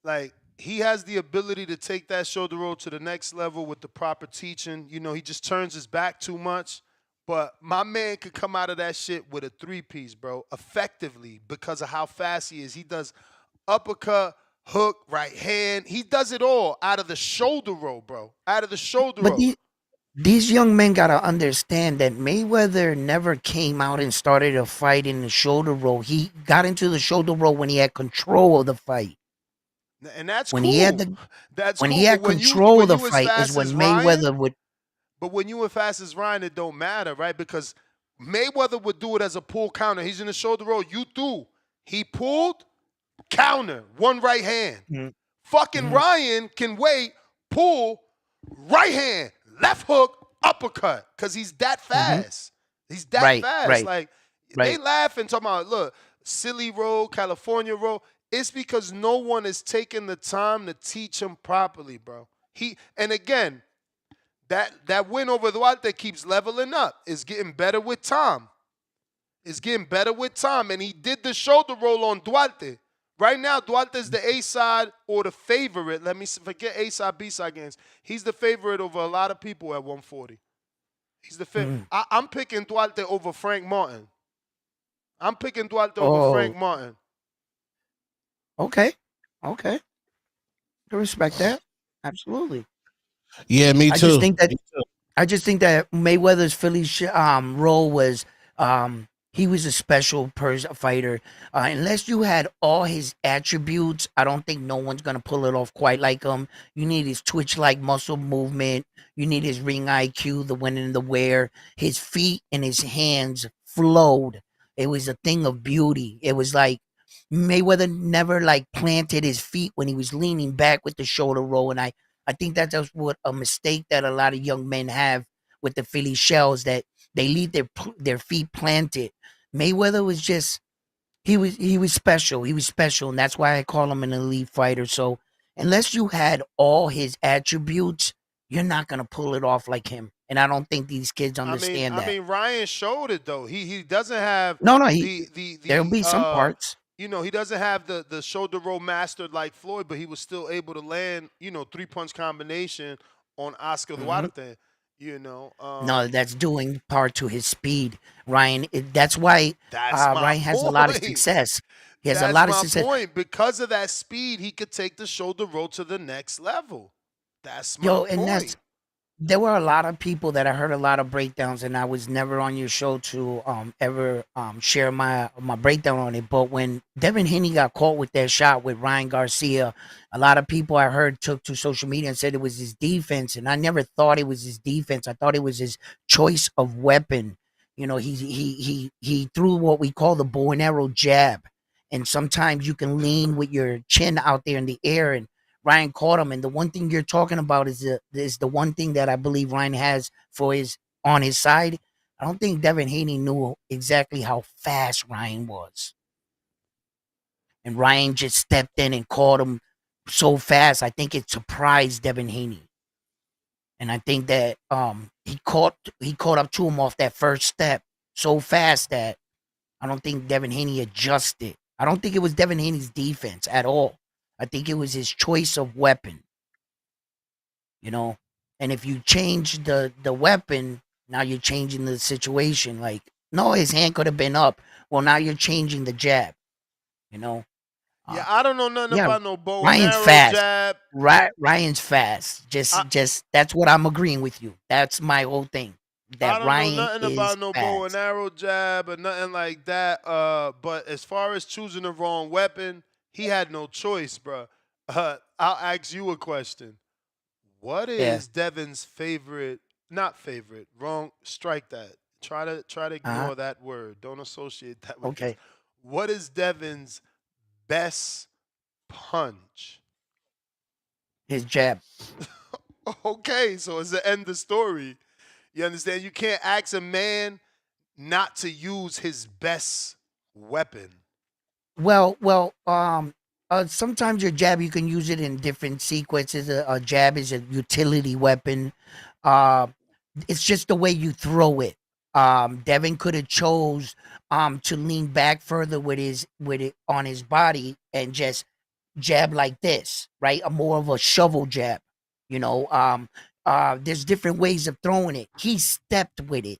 Like, he has the ability to take that shoulder roll to the next level with the proper teaching. You know, he just turns his back too much. But my man could come out of that shit with a 3-piece, bro, effectively because of how fast he is. He does uppercut, hook, right hand. He does it all out of the shoulder roll, bro. Out of the shoulder roll. These young men got to understand that Mayweather never came out and started a fight in the shoulder roll. He got into the shoulder roll when he had control of the fight. And that's when cool. He had that's when cool. he had But control of the you fight is when Mayweather would. But when you as fast as Ryan, it don't matter, right? Because Mayweather would do it as a pull counter. He's in the shoulder roll. You threw. He pulled, counter, one right hand. Mm-hmm. Fucking Ryan can wait, pull, right hand, left hook, uppercut. Because he's that fast. He's that fast. Right. Like, they laughing, talking about, look, silly roll, California roll. It's because no one is taking the time to teach him properly, bro. And again, that win over Duarte keeps leveling up. It's getting better with time. It's getting better with time. And he did the shoulder roll on Duarte. Right now, Duarte's the A-side or the favorite. Let me forget A-side, B-side games. He's the favorite over a lot of people at 140. He's the favorite. I'm picking Duarte over Frank Martin. I'm picking Duarte over Frank Martin. Okay. I respect that. Absolutely. Yeah, me too. I just think that Mayweather's Philly role was he was a special fighter. Unless you had all his attributes, I don't think no one's gonna pull it off quite like him. You need his twitch-like muscle movement. You need his ring IQ, the when and the where. His feet and his hands flowed. It was a thing of beauty. It was like Mayweather never like planted his feet when he was leaning back with the shoulder roll, and I I think that's just what a mistake that a lot of young men have with the Philly shells, that they leave their feet planted. Mayweather was just he was special. He was special, and that's why I call him an elite fighter. So unless you had all his attributes, you're not gonna pull it off like him. And I don't think these kids understand I that. mean, Ryan showed it though. He doesn't have No, there'll the be some parts. he doesn't have the shoulder roll mastered like Floyd, but he was still able to land 3-punch combination on Oscar Mhm. Duarte. No, that's doing part to his speed, Ryan. That's why That's my Ryan has a lot of point. success. He has a That's lot of my success. point. Because of that speed, he could take the shoulder roll to the next level. That's my Yo, and point. there were a lot of people that I heard a lot of breakdowns, and I was never on your show to ever share my breakdown on it. But when Devin Haney got caught with that shot with Ryan Garcia, a lot of people I heard took to social media and said it was his defense, and I never thought it was his defense. I thought it was his choice of weapon. He threw what we call the bow and arrow jab, and sometimes you can lean with your chin out there in the air, and Ryan caught him. And the one thing you're talking about is the one thing that I believe Ryan has on his side. I don't think Devin Haney knew exactly how fast Ryan was. And Ryan just stepped in and caught him so fast. I think it surprised Devin Haney. And I think that he caught up to him off that first step so fast that I don't think Devin Haney adjusted. I don't think it was Devin Haney's defense at all. I think it was his choice of weapon. And if you change the weapon, now you're changing the situation. Like, no, his hand could have been up. Well, now you're changing the jab. Yeah, I don't know nothing Yeah, about no bow and Ryan's arrow fast. jab. Ryan's fast. Just that's what I'm agreeing with you. That's my whole thing. I That don't know Ryan nothing is about no bow and fast. arrow jab or nothing like that. But as far as choosing the wrong weapon, he had no choice, bro. I'll ask you a question. What Yeah. is Devin's favorite? Not favorite. Wrong. Strike that. Try to Uh-huh. ignore that word. Don't associate that with this. Okay. What is Devin's best punch? His jab. Okay, so it's the end of story. You understand? You can't ask a man not to use his best weapon. Well, sometimes your jab, you can use it in different sequences. A jab is a utility weapon. Uh, it's just the way you throw it. Devin could have chose to lean back further with it on his body and just jab like this, right? A more of a shovel jab. There's different ways of throwing it. He stepped with it.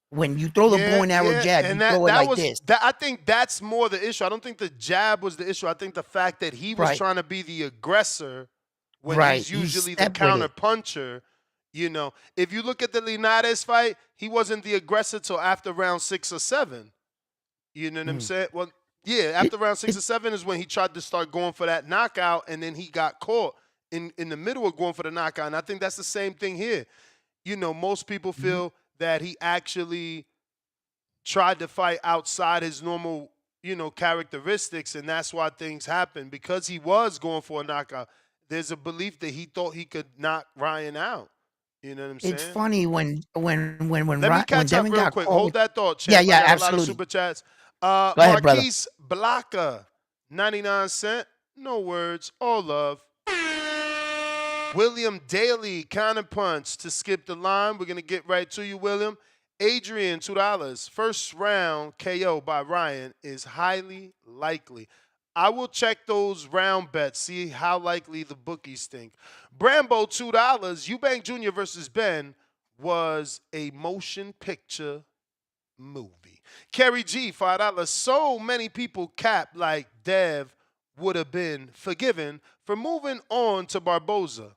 When you throw the bow and arrow jab, and you throw it that like was this. that. I think that's more the issue. I don't think the jab was the issue. I think the fact that he was Right. trying to be the aggressor when Right. he's He usually the stepped with counter it. puncher. If you look at the Linares fight, he wasn't the aggressor till after round 6 or 7. You know what I'm saying? Well, yeah, after round 6 or 7 is when he tried to start going for that knockout, and then he got caught in the middle of going for the knockout. And I think that's the same thing here. Most people feel that he actually tried to fight outside his normal, characteristics, and that's why things happen. Because he was going for a knockout, there's a belief that he thought he could knock Ryan out. You know what I'm saying? It's funny when Let me when catch up Devin real got quick. caught Hold with, that thought, yeah, champ. yeah, I got a lot of absolutely. super chats. Go ahead, brother. Marquise Blaka, 99 cent. No words, all love. William Daly, counterpunch to skip the line. We're going to get right to you, William. Adrian, $2. First round KO by Ryan is highly likely. I will check those round bets, see how likely the bookies think. Brambo, $2. Eubank Jr. versus Ben was a motion picture movie. Kerry G, $5. So many people cap like Dev would have been forgiven for moving on to Barboza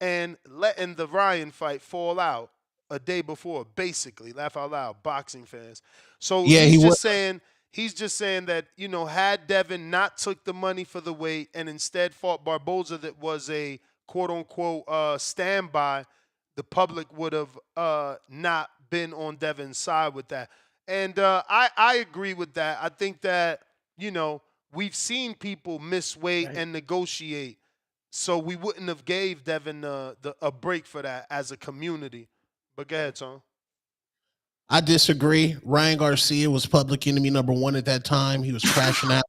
and letting the Ryan fight fall out a day before, basically. Laugh out loud, boxing fans. So Yeah, he's he just was. saying that, had Devin not took the money for the weight and instead fought Barboza, that was a quote unquote standby, the public would have not been on Devin's side with that. And I agree with that. I think that, we've seen people miss weight Right. and negotiate. So we wouldn't have gave Devin a break for that as a community. But go ahead, Tom. I disagree. Ryan Garcia was public enemy number one at that time. He was crashing out.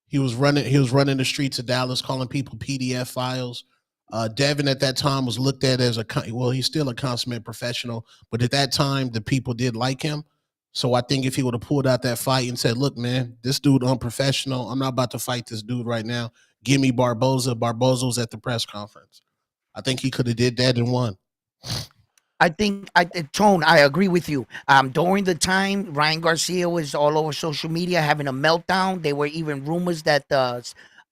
He was running the streets of Dallas, calling people PDF files. Devin at that time was looked at as he's still a consummate professional, but at that time the people did like him. So I think if he would have pulled out that fight and said, "Look, man, this dude unprofessional. I'm not about to fight this dude right now. Give me Barboza." Barboza was at the press conference. I think he could have did that and won. I think Tone, I agree with you. During the time Ryan Garcia was all over social media having a meltdown, there were even rumors that the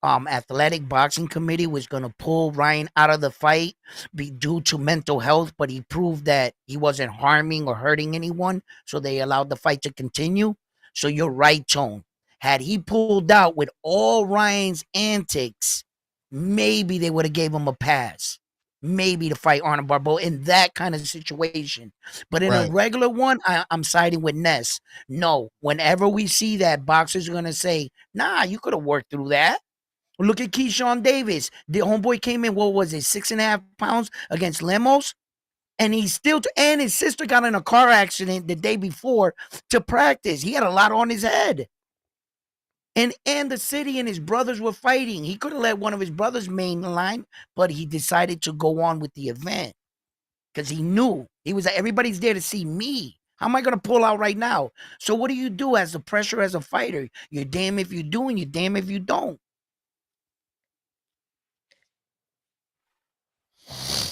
athletic boxing committee was going to pull Ryan out of the fight due to mental health, but he proved that he wasn't harming or hurting anyone, so they allowed the fight to continue. So you're right, Tone. Had he pulled out with all Ryan's antics, maybe they would have gave him a pass. Maybe to fight Arnold Barboza in that kind of situation. But in a regular one, I'm siding with Ness. No, whenever we see that, boxers are going to say, nah, you could have worked through that. Look at Keyshawn Davis. The homeboy came in, what was it, 6.5 pounds against Lemos? And he's still, and his sister got in a car accident the day before to practice. He had a lot on his head. And the city and his brothers were fighting. He could have let one of his brothers main line, but he decided to go on with the event because he knew he was like, everybody's there to see me. How am I going to pull out right now? So what do you do as the pressure as a fighter? You're damn if you do and you're damn if you don't.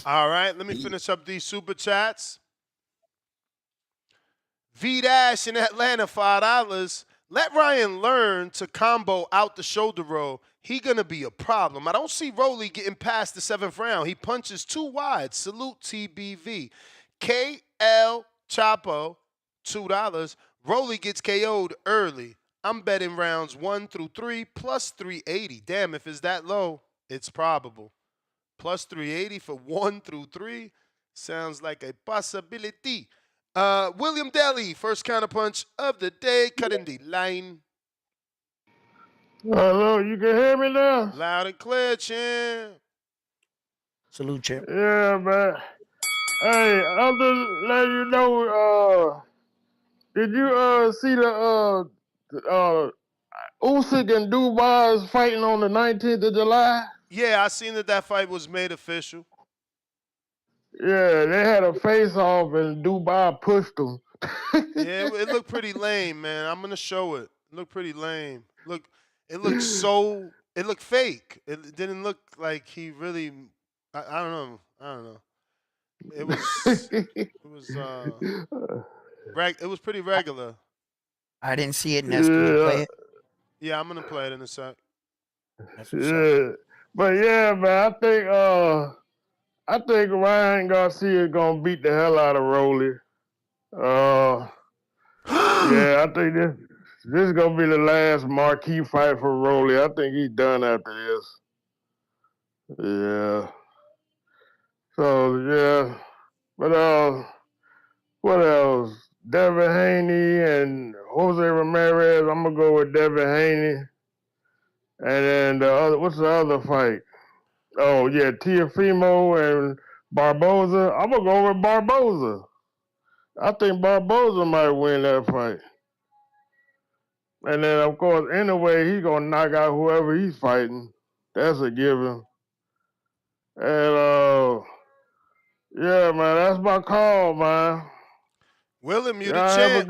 All right, let me finish up these super chats. V Dash in Atlanta, $5. Let Ryan learn to combo out the shoulder roll. He gonna be a problem. I don't see Rolly getting past the 7th round. He punches too wide. Salute TBV. KL Chapo, $2. Rolly gets KO'd early. I'm betting rounds 1 through 3 plus 380. Damn, if it's that low, it's probable. Plus 380 for 1 through 3 sounds like a possibility. William Daly, first counterpunch of the day, cutting the line. Hello, you can hear me now? Loud and clear, champ. Salute, champ. Yeah, man. Hey, I'm just letting you know, did you see the Usyk and Dubois fighting on the 19th of July? Yeah, I seen that fight was made official. Yeah, they had a face-off and Dubois pushed him. Yeah, it looked pretty lame, man. I'm gonna show it. It looked pretty lame. It looked fake. It didn't look like he really. I don't know. It was pretty regular. I didn't see it, Ness. Can you play it? Yeah, I'm gonna play it in a sec. Yeah, but yeah, man, I think Ryan Garcia is gonna beat the hell out of Rolly. Yeah, I think this is gonna be the last marquee fight for Rolly. I think he's done after this. Yeah. So yeah, but what else? Devin Haney and Jose Ramirez. I'm gonna go with Devin Haney. And then what's the other fight? Oh yeah, Teofimo and Barboza. I'm gonna go with Barboza. I think Barboza might win that fight. And then of course, anyway, he's gonna knock out whoever he's fighting. That's a given. And yeah, man, that's my call, man. Willem, you the Y'all champ.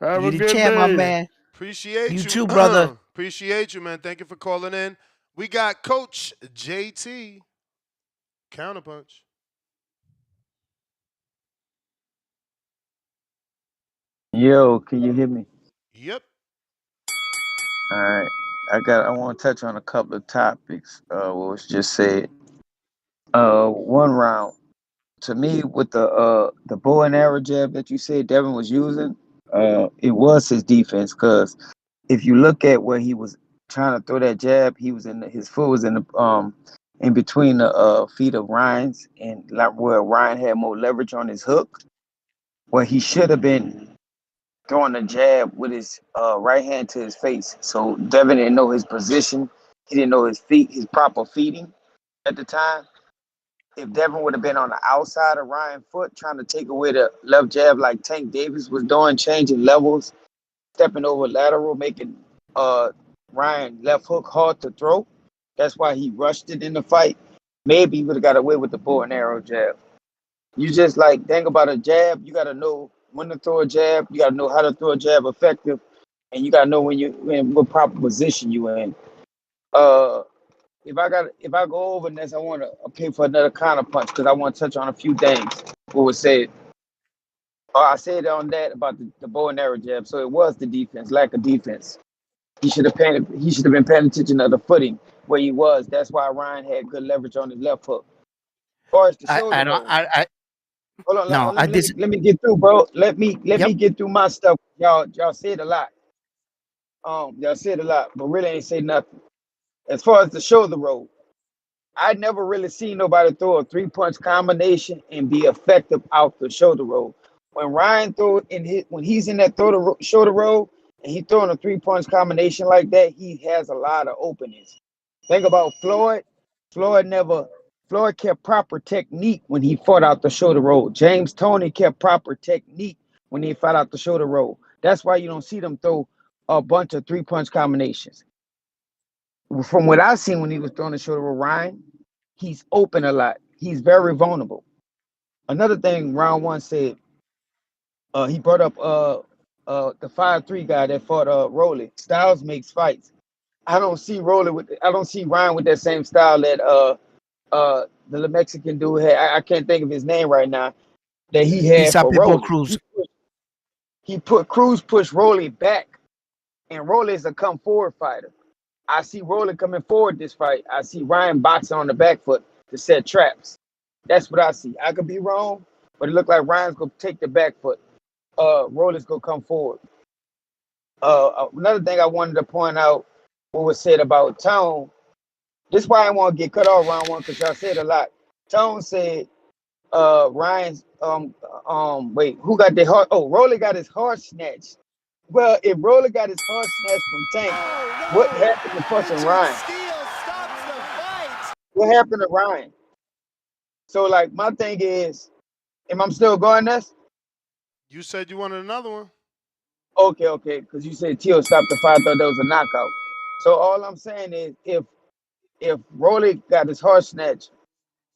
Have You a the good champ, day. my man. Appreciate you. You too, brother. Appreciate you, man. Thank you for calling in. We got Coach JT. Counterpunch. Yo, can you hear me? Yep. All right. I want to touch on a couple of topics. What was just said. One round. To me, with the bow and arrow jab that you said Devin was using, it was his defense. Because if you look at where he was trying to throw that jab, his foot was in between the feet of Ryan's, and like where Ryan had more leverage on his hook, where he should have been throwing a jab with his right hand to his face. So Devin didn't know his position. He didn't know his proper feeding at the time. If Devin would have been on the outside of Ryan's foot, trying to take away the left jab like Tank Davis was doing, changing levels, stepping over lateral, making Ryan left hook hard to throw. That's why he rushed it in the fight. Maybe he would have got away with the bow and arrow jab. You just like think about a jab. You got to know when to throw a jab. You got to know how to throw a jab effective, and you got to know when you in what proper position you in. Uh, if I go over this, I want to pay for another counter punch because I want to touch on a few things. What was said. I said on that about the bow and arrow jab. So it was the defense, lack of defense. He should have been paying attention to the footing where he was. That's why Ryan had good leverage on his left hook. As far as the shoulder roll. Hold on, let me get through, bro. Let me get through my stuff. Y'all said a lot. Y'all said a lot, but really ain't say nothing. As far as the shoulder roll, I never really seen nobody throw a 3-punch combination and be effective out the shoulder roll. When Ryan when he's in that shoulder roll and he throwing a 3-punch combination like that, he has a lot of openings. Think about Floyd. Floyd kept proper technique when he fought out the shoulder roll. James Toney kept proper technique when he fought out the shoulder roll. That's why you don't see them throw a bunch of 3-punch combinations. From what I've seen when he was throwing the shoulder roll, Ryan, he's open a lot. He's very vulnerable. Another thing round one said, he brought up the 5'3" guy that fought Rolly. Styles makes fights. I don't see Ryan with that same style that the Mexican dude had. I can't think of his name right now. That he had for Rolly. Cruz. Cruz pushed Rolly back, and Rolly is a come forward fighter. I see Rolly coming forward this fight. I see Ryan boxing on the back foot to set traps. That's what I see. I could be wrong, but it looked like Ryan's gonna take the back foot. Rolly's gonna come forward. Another thing I wanted to point out, what was said about Tone. This is why I want to get cut off round one because y'all said a lot. Tone said, Ryan's who got the heart? Oh, Rolly got his heart snatched. Well, if Rolly got his heart snatched from Tank, what happened to fucking Ryan? What happened to Ryan? So, like, my thing is, am I still going this? You said you wanted another one. Okay, because you said Tio stopped the fight. I thought that was a knockout. So all I'm saying is, if Rolly got his heart snatched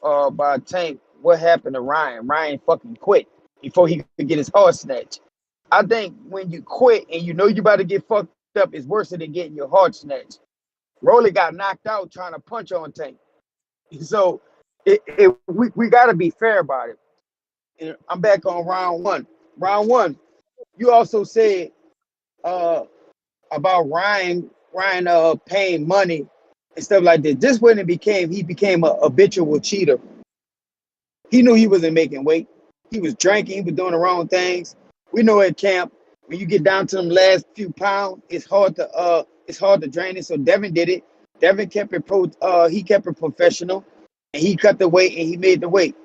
by Tank, what happened to Ryan? Ryan fucking quit before he could get his heart snatched. I think when you quit and you know you about to get fucked up, it's worse than getting your heart snatched. Rolly got knocked out trying to punch on Tank. So we got to be fair about it. And I'm back on round one. Round one, you also said about Ryan paying money and stuff like that. This when he became a habitual cheater. He knew he wasn't making weight. He was drinking. He was doing the wrong things. We know at camp when you get down to them last few pounds, it's hard to drain it. So Devin did it. Devin kept it he kept it professional, and he cut the weight and he made the weight.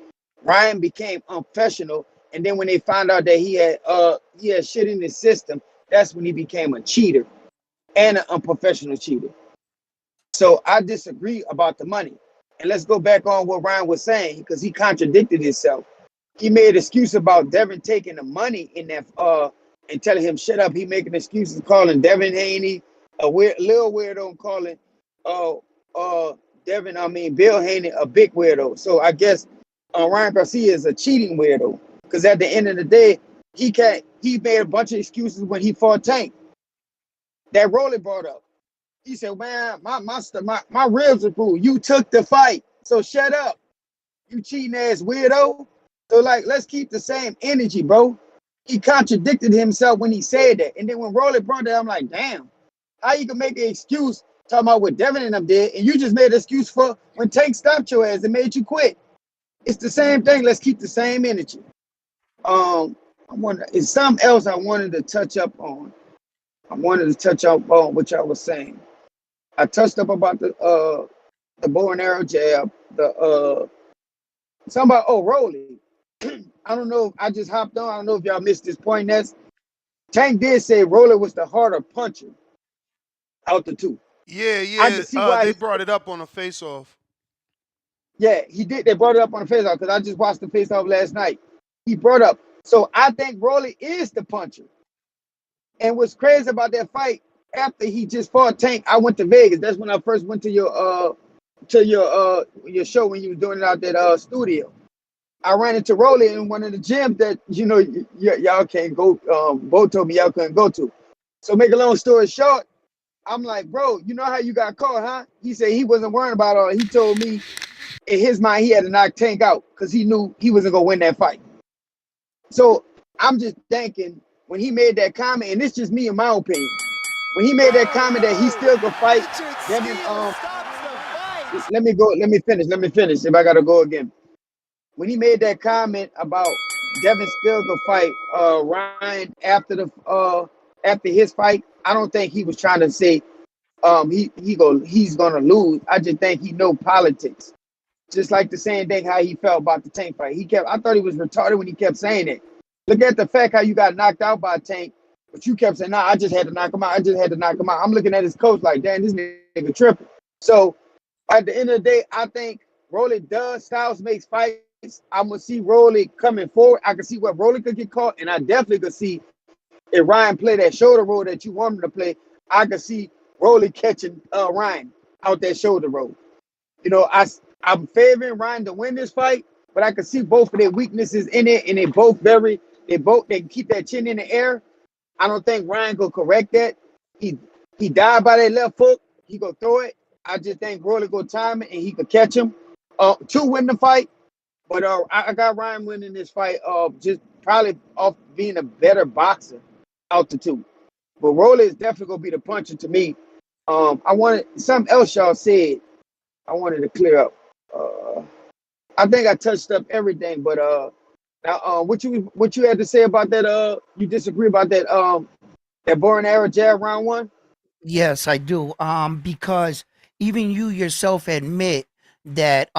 Ryan became unprofessional, and then when they found out that he had shit in his system, that's when he became a cheater and an unprofessional cheater. So I disagree about the money. And let's go back on what Ryan was saying because he contradicted himself. He made an excuse about Devin taking the money in that and telling him shut up. He making excuses calling Devin Haney a little weirdo and calling Bill Haney a big weirdo. So I guess Ryan Garcia is a cheating weirdo because at the end of the day, he made a bunch of excuses when he fought Tank. That Rolly brought up. He said, man, my ribs are cool. You took the fight. So shut up. You cheating ass weirdo. So like, let's keep the same energy, bro. He contradicted himself when he said that. And then when Rolly brought that, I'm like, damn, how you can make an excuse talking about what Devin and them did, and you just made an excuse for when Tank stopped your ass and made you quit. It's the same thing. Let's keep the same energy. It's something else I wanted to touch up on. I wanted to touch up on what y'all was saying. I touched up about the bow and arrow jab, something about Rolly. I don't know. I just hopped on. I don't know if y'all missed this point. Tank did say Rolly was the harder puncher out the two. Yeah, I yeah. can see why They he's brought it up on a face-off. yeah, he did. They brought it up on the face off because I just watched the face off last night. He brought up. So I think Rolly is the puncher. And what's crazy about that fight, after he just fought Tank, I went to Vegas. That's when I first went to your show when you were doing it out that studio. I ran into Rolly in one of the gyms that y'all can't go. Bo told me y'all couldn't go to. So make a long story short, I'm like, bro, you know how you got caught, huh? He said he wasn't worrying about all. He told me in his mind he had to knock Tank out because he knew he wasn't gonna win that fight. So I'm just thinking when he made that comment, and it's just me in my opinion. When he made that comment that he still could fight Devin, let me finish. If I gotta go again. When he made that comment about Devin still could fight Ryan after his fight, I don't think he was trying to say he's gonna lose. I just think he know politics. Just like the same thing how he felt about the Tank fight. I thought he was retarded when he kept saying it. Look at the fact how you got knocked out by Tank, but you kept saying, nah, I just had to knock him out. I just had to knock him out. I'm looking at his coach like, damn, this nigga tripping. So at the end of the day, I think Rolly does. Styles makes fights. I'm gonna see Rolly coming forward. I can see what Rolly could get caught, and I definitely could see if Ryan play that shoulder roll that you want him to play. I could see Rolly catching Ryan out that shoulder roll. You know, I'm favoring Ryan to win this fight, but I can see both of their weaknesses in it, and they can keep that chin in the air. I don't think Ryan could correct that. He died by that left foot. He go throw it. I just think Rolly go time it and he could catch him to win the fight. But I got Ryan winning this fight just probably off being a better boxer out the two. But Rolly is definitely gonna be the puncher to me. I wanted something else y'all said. I wanted to clear up. I think I touched up everything, but now what you had to say about that? You disagree about that boring arrow jab round one? Yes, I do. Because even you yourself admit that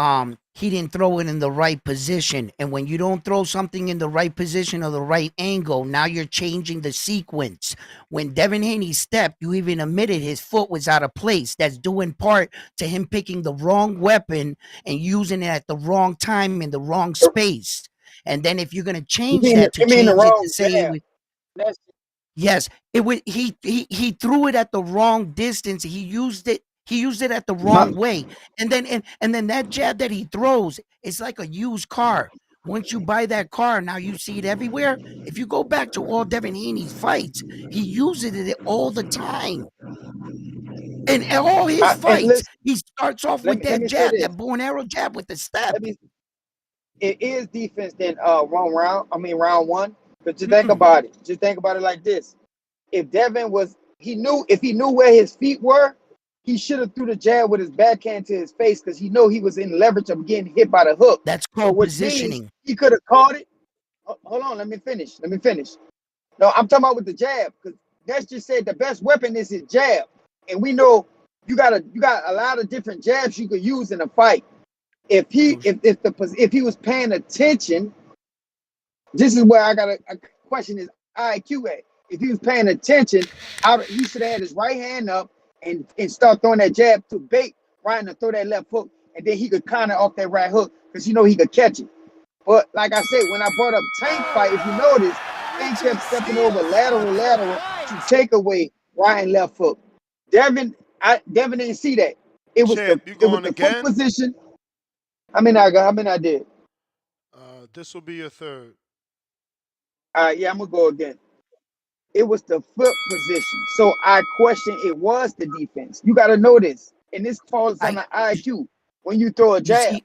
he didn't throw it in the right position. And when you don't throw something in the right position or the right angle, now you're changing the sequence. When Devin Haney stepped, you even admitted his foot was out of place. That's due in part to him picking the wrong weapon and using it at the wrong time in the wrong space. And then if you're gonna change that to You mean the change it to wrong say it jab? was That's yes, it was he threw it at the wrong distance. He used it at the my, wrong way. And then that jab that he throws, it's like a used car. Once you buy that car, now you see it everywhere. If you go back to all Devin Haney's fights, he uses it all the time. In all his and fights, listen. he starts off Let with me let that me say jab, this. that bow and arrow jab with the step. Let me. It is defense than one round. I mean round one. But just think Mm-mm. about it. Just think about it like this. If Devin was, if he knew where his feet were, he should have threw the jab with his backhand to his face because he know he was in leverage of getting hit by the hook. That's So called which means positioning. he could have caught it. Hold on, let me finish. No, I'm talking about with the jab because that's just said the best weapon is his jab, and we know you got a lot of different jabs you could use in a fight. If he was paying attention, this is where I got a question his IQ at. If he was paying attention, he should have had his right hand up and start throwing that jab to bait Ryan to throw that left hook, and then he could counter off that right hook because he could catch it. But like I said, when I brought up Tank fight, if you notice, Tank kept stepping over lateral to take away Ryan left hook. Devin didn't see that. It was Champ, you going the foot again? position. I did. This will be your third. Yeah, I'm gonna go again. It was the foot position. So I question it was the defense. You got to know this. And this falls on I the IQ. When you throw a you jab, see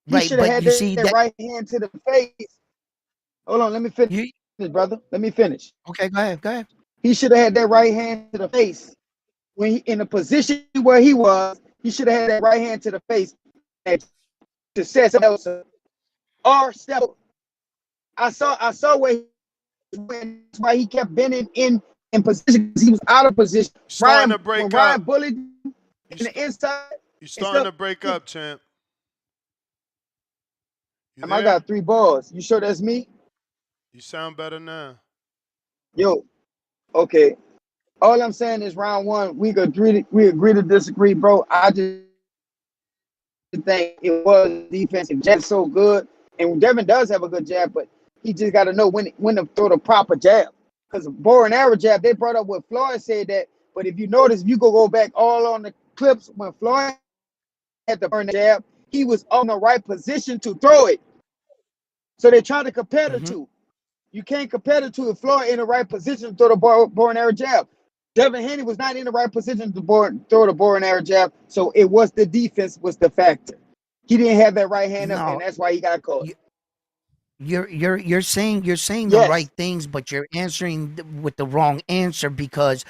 he right, should have but had you see that that right hand to the face. Hold on, let me finish, you brother. Let me finish. okay, go ahead, go ahead. He should have had that right hand to the face. When he in the position where he was, he should have had that right hand to the face and to set something else up. Or step. I saw where he went. That's why he kept bending in position because he was out of position. Starting to When break Ryan up. bullied You in the inside you and starting stuff. to break up, champ. You I there? got 3 balls. You sure that's me? You sound better now. Yo, okay. All I'm saying is round one, we agree to disagree, bro. I just think it was defensive. Jab's so good, and Devin does have a good jab, but he just got to know when to throw the proper jab. Because bow and arrow jab, they brought up what Floyd said that, but if you notice, if you go back all on the clips when Floyd had the burn jab, he was on the right position to throw it. So they're trying to compare the two. You can't compare the two if Floyd in the right position to throw the bow and arrow jab. Devin Haney was not in the right position to throw the bow and arrow jab, so it was the defense was the factor. He didn't have that right hand up, and No, that's why he got caught. you're saying the Yes. right things, but you're answering with the wrong answer because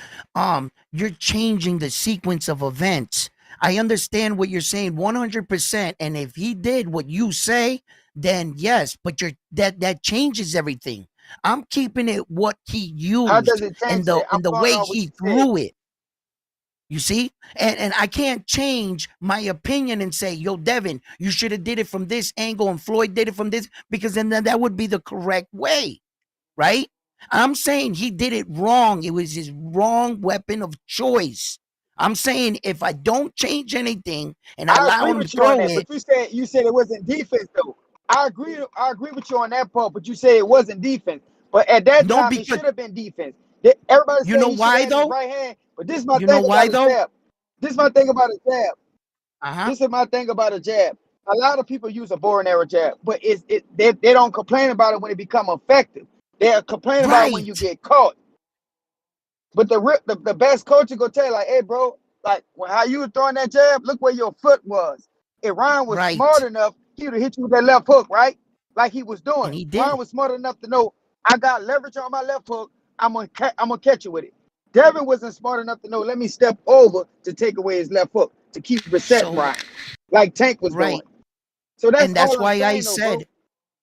you're changing the sequence of events. I understand what you're saying 100%, and if he did what you say, then yes, but that changes everything. I'm keeping it what he How does used it and change the it? I'm going way on what he you said. threw it. You see? And I can't change my opinion and say, yo, Devin, you should have did it from this angle and Floyd did it from this, because then that would be the correct way, right? I'm saying he did it wrong. It was his wrong weapon of choice. I'm saying if I don't change anything and I I allow agree him to with you on throw that, it, but you said it wasn't defense though. I agree with you on that part, but you said it wasn't defense. But at that no, time, it because should have been defense. Everybody you said know he should have why had his though? right hand, but this is my You know thing why about a though? jab. This is my thing about a jab. Uh-huh. This is my thing about a jab. A lot of people use a bow and arrow jab, but they don't complain about it when it become effective. They complain about it when you Right. get caught. But the best coach will go tell you, like, hey, bro, like how you were throwing that jab, look where your foot was. If Ryan was smart Right. enough, he would have hit you with that left hook, right? Like he was And doing. he Ryan did. was smart enough to know I got leverage on my left hook. I'm gonna catch you with it. Devin wasn't smart enough to know. Let me step over to take away his left hook to keep resetting So Ryan, like Tank was doing. right. So that's And that's all I'm why I saying, though, bro. said,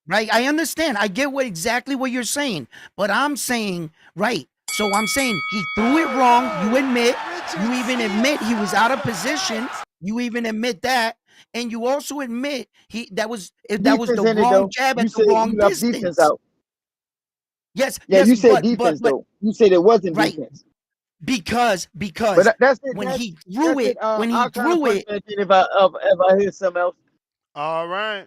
right? I understand. I get exactly what you're saying, but I'm saying, right. So I'm saying he threw it wrong. You admit, you even admit he was out of position. You even admit that. And you also admit that was Defense the in it wrong though. jab You at the said wrong you left defense distance. out. Yes, Yeah, yes, you said but defense though. You said it wasn't right. defense. Because But that's it. when he That's threw it. it, when he I'll kind of threw punch it, that in if I hear something else. All right.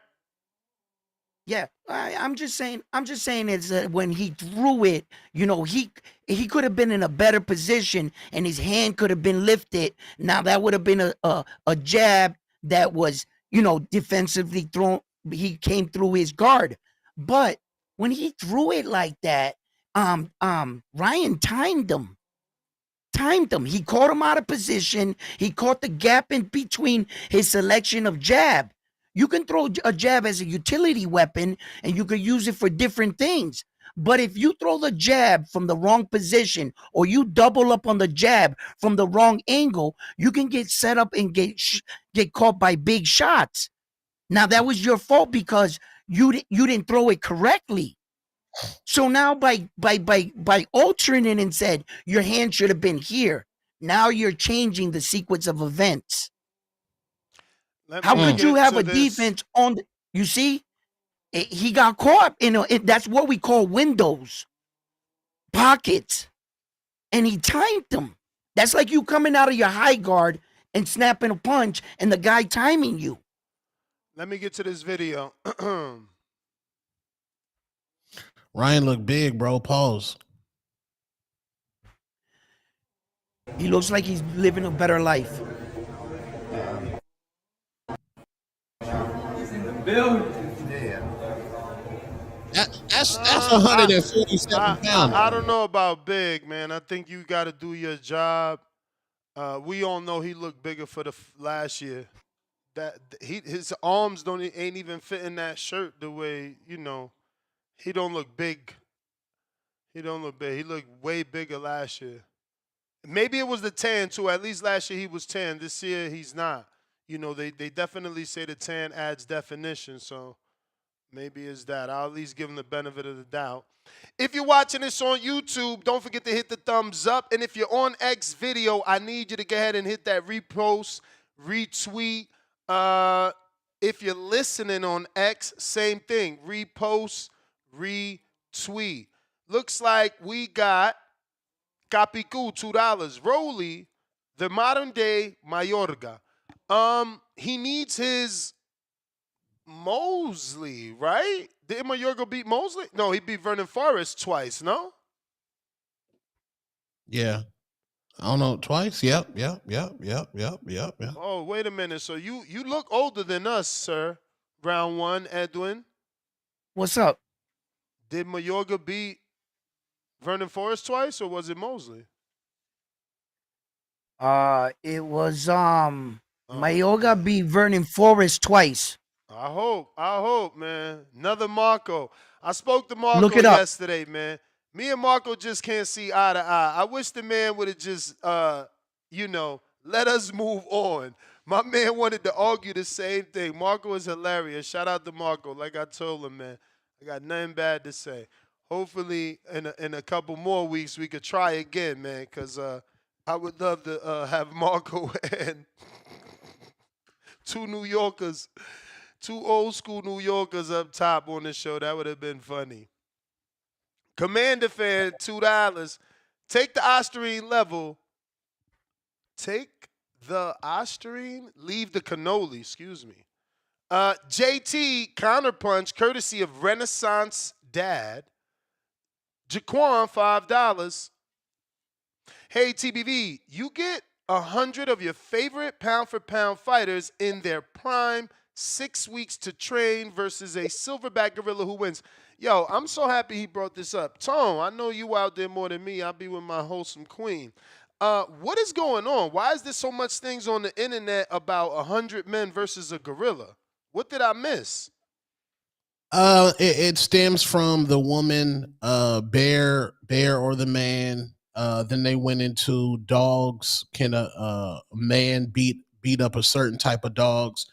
yeah, I'm just saying. I'm just saying is that when he threw it, he could have been in a better position, and his hand could have been lifted. Now that would have been a jab that was defensively thrown. He came through his guard, but when he threw it like that, Ryan timed him. He caught him out of position. He caught the gap in between his selection of jab. You can throw a jab as a utility weapon and you could use it for different things. But if you throw the jab from the wrong position or you double up on the jab from the wrong angle, you can get set up and get caught by big shots. Now that was your fault because you didn't throw it correctly. So now by altering it and said your hand should have been here. Now you're changing the sequence of events. Let How me could you get have to a this. defense on you see? He got caught that's what we call windows, pockets, and he timed them. That's like you coming out of your high guard and snapping a punch and the guy timing you. Let me get to this video. Ryan looked big, bro. Pause. He looks like he's living a better life. That's 147 pounds. I don't know about big, man. I think you got to do your job. We all know he looked bigger for the last year. His arms ain't even fitting that shirt the way he don't look big. He don't look big. He looked way bigger last year. Maybe it was the tan too. At least last year he was tan. This year he's not. They definitely say the tan adds definition. So maybe it's that. I'll at least give him the benefit of the doubt. If you're watching this on YouTube, don't forget to hit the thumbs up. And if you're on X video, I need you to go ahead and hit that repost, retweet. If you're listening on X, same thing. Repost, retweet. Looks like we got Capicu, $2. Rolly, the modern day Mayorga. He needs his Mosley, right? Did Mayorga beat Mosley? No, he beat Vernon Forrest twice, no? Yeah. I don't know, twice? Yep. Oh, wait a minute. So you look older than us, sir. Round one, Edwin. What's up? Did Mayorga beat Vernon Forrest twice, or was it Mosley? It was Mayoga beat Vernon Forrest twice. I hope, man. Another Marco. I spoke to Look Marco it up. yesterday, man. Me and Marco just can't see eye to eye. I wish the man would have just, let us move on. My man wanted to argue the same thing. Marco is hilarious. Shout out to Marco. Like I told him, man, I got nothing bad to say. Hopefully, in a couple more weeks, we could try again, man, because I would love to have Marco and two New Yorkers. Two old school New Yorkers up top on the show. That would have been funny. Commander fan, $2. Take the Osterine level. Take the Osterine. Leave the cannoli, excuse me. JT counterpunch, courtesy of Renaissance Dad. Jaquan, $5. Hey, TBV, you get 100 of your favorite pound-for-pound fighters in their prime, 6 weeks to train versus a silverback gorilla who wins. Yo, I'm so happy he brought this up. Tone, I know you out there more than me. I'll be with my wholesome queen. What is going on? Why is there so much things on the internet about 100 men versus a gorilla? What did I miss? It stems from the woman, bear or the man. Then they went into dogs. Can a man beat up a certain type of dogs?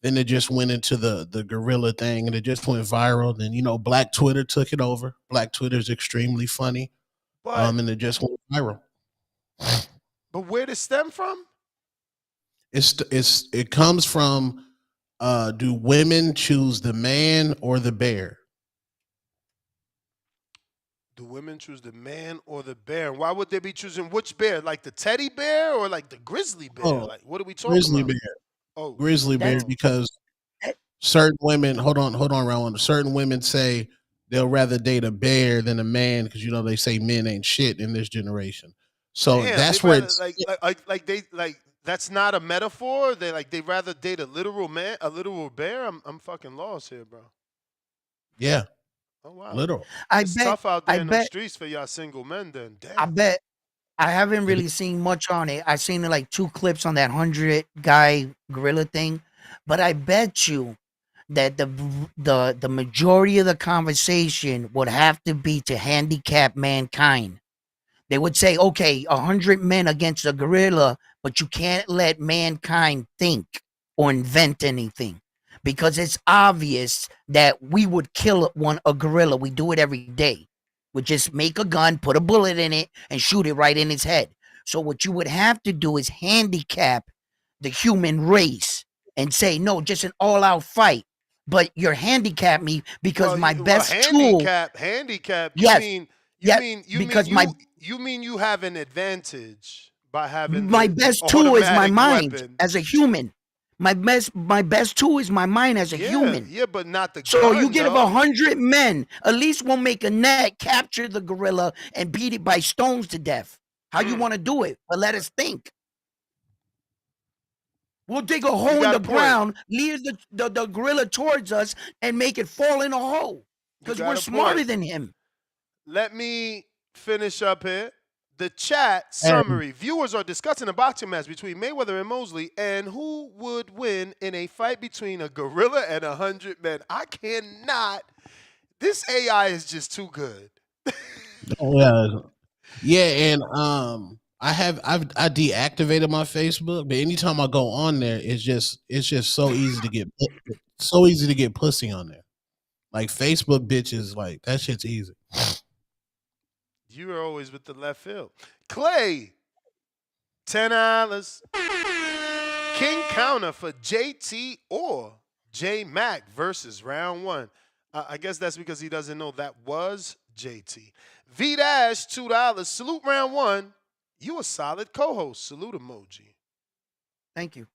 Then it just went into the gorilla thing, and it just went viral. Then Black Twitter took it over. Black Twitter is extremely funny, and it just went viral. But where did it stem from? It comes from do women choose the man or the bear? Do women choose the man or the bear? And why would they be choosing which bear? Like the teddy bear or like the grizzly bear? Like what are we talking Grizzly about? bear. Oh, Grizzly bear, because certain women, hold on, round one. Certain women say they'll rather date a bear than a man because they say men ain't shit in this generation. So damn, that's they where rather, like that's not a metaphor. They rather date a literal man, a literal bear. I'm fucking lost here, bro. Yeah. Oh wow. Literal. It's tough out there in the streets for y'all single men. Then damn. I bet. I haven't really seen much on it. I've seen like 2 clips on that 100 guy gorilla thing, but I bet you that the majority of the conversation would have to be to handicap mankind. They would say, okay, 100 men against a gorilla, but you can't let mankind think or invent anything, because it's obvious that we would kill a gorilla. We do it every day. We just make a gun, put a bullet in it, and shoot it right in its head. So what you would have to do is handicap the human race and say, no, just an all-out fight. But you're handicapped me because my best tool. Handicap. Yes. You mean you have an advantage by having my best tool is my mind weapon. as a human. My best tool is my mind as a human. Yeah, but not the So gun, you get though. 100 men, at least we'll make a net, capture the gorilla, and beat it by stones to death. How you want to do it? But let us think. We'll dig a hole in the ground, lead the gorilla towards us, and make it fall in a hole. Because we're smarter than him. Let me finish up here. The chat summary. Viewers are discussing a boxing match between Mayweather and Mosley and who would win in a fight between a gorilla and 100 men. I cannot. This AI is just too good. Yeah, and I deactivated my Facebook, but anytime I go on there, it's just so easy to get pussy on there. Like Facebook bitches, like that shit's easy. You are always with the left field. Clay, $10. King counter for JT or J Mac versus round one. I guess that's because he doesn't know that was JT. V-Dash, $2. Salute round one. You a solid co-host. Salute emoji. Thank you.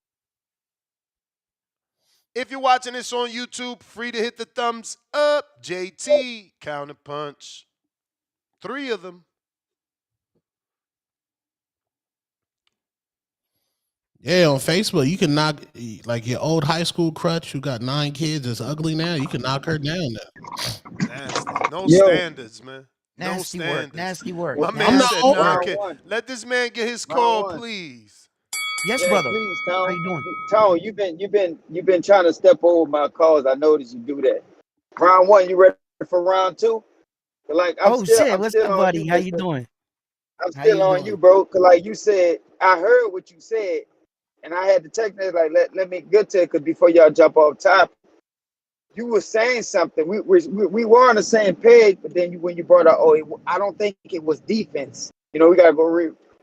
If you're watching this on YouTube, free to hit the thumbs up. JT, counter punch. 3 of them. Yeah, on Facebook, you can knock like your old high school crutch who got 9 kids that's ugly now. You can knock her down now. Nasty. No standards, man. Nasty no work. standards. Nasty work. My man I'm not said over no. it. Okay. Let this man get his Round call, one. please. Yes, Yeah, brother. please, How Tone. you doing? Tone, you've been trying to step over my calls. I noticed you do that. Round one, you ready for round two? Like Oh shit, I'm what's still up, on buddy? you, How you Mister. doing? I'm How still you on doing? you, bro. Cause like you said, I heard what you said, and I had to text me like let me get to it. Cause before y'all jump off top, you were saying something. We were on the same page, but then when you brought up, I don't think it was defense. You know, we gotta go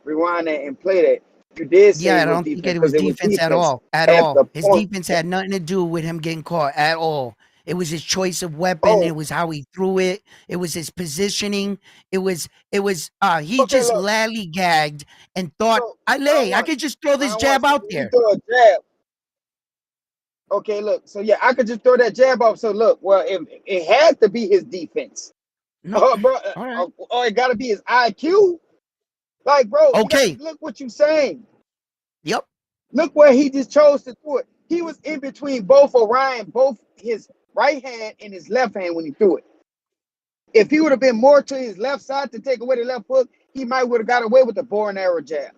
rewind that and play that. You did say Yeah, I it was don't think defense it was because it was defense at defense all. At at the all. His point. defense had nothing to do with him getting caught at all. It was his choice of weapon. Oh, It was how he threw it. It was his positioning. He okay, just look. lollygagged and thought, So I could just throw this jab so out you there. throw a jab. Okay, look. So yeah, I could just throw that jab off. So look, well, it has to be his defense. No, Bro, all right. it got to be his IQ. Like, bro, Okay. look what you saying. Yep. Look where he just chose to do it. He was in between both Orion, both his right hand and his left hand when he threw it. If he would have been more to his left side to take away the left hook, he might would have got away with the bow and arrow jab.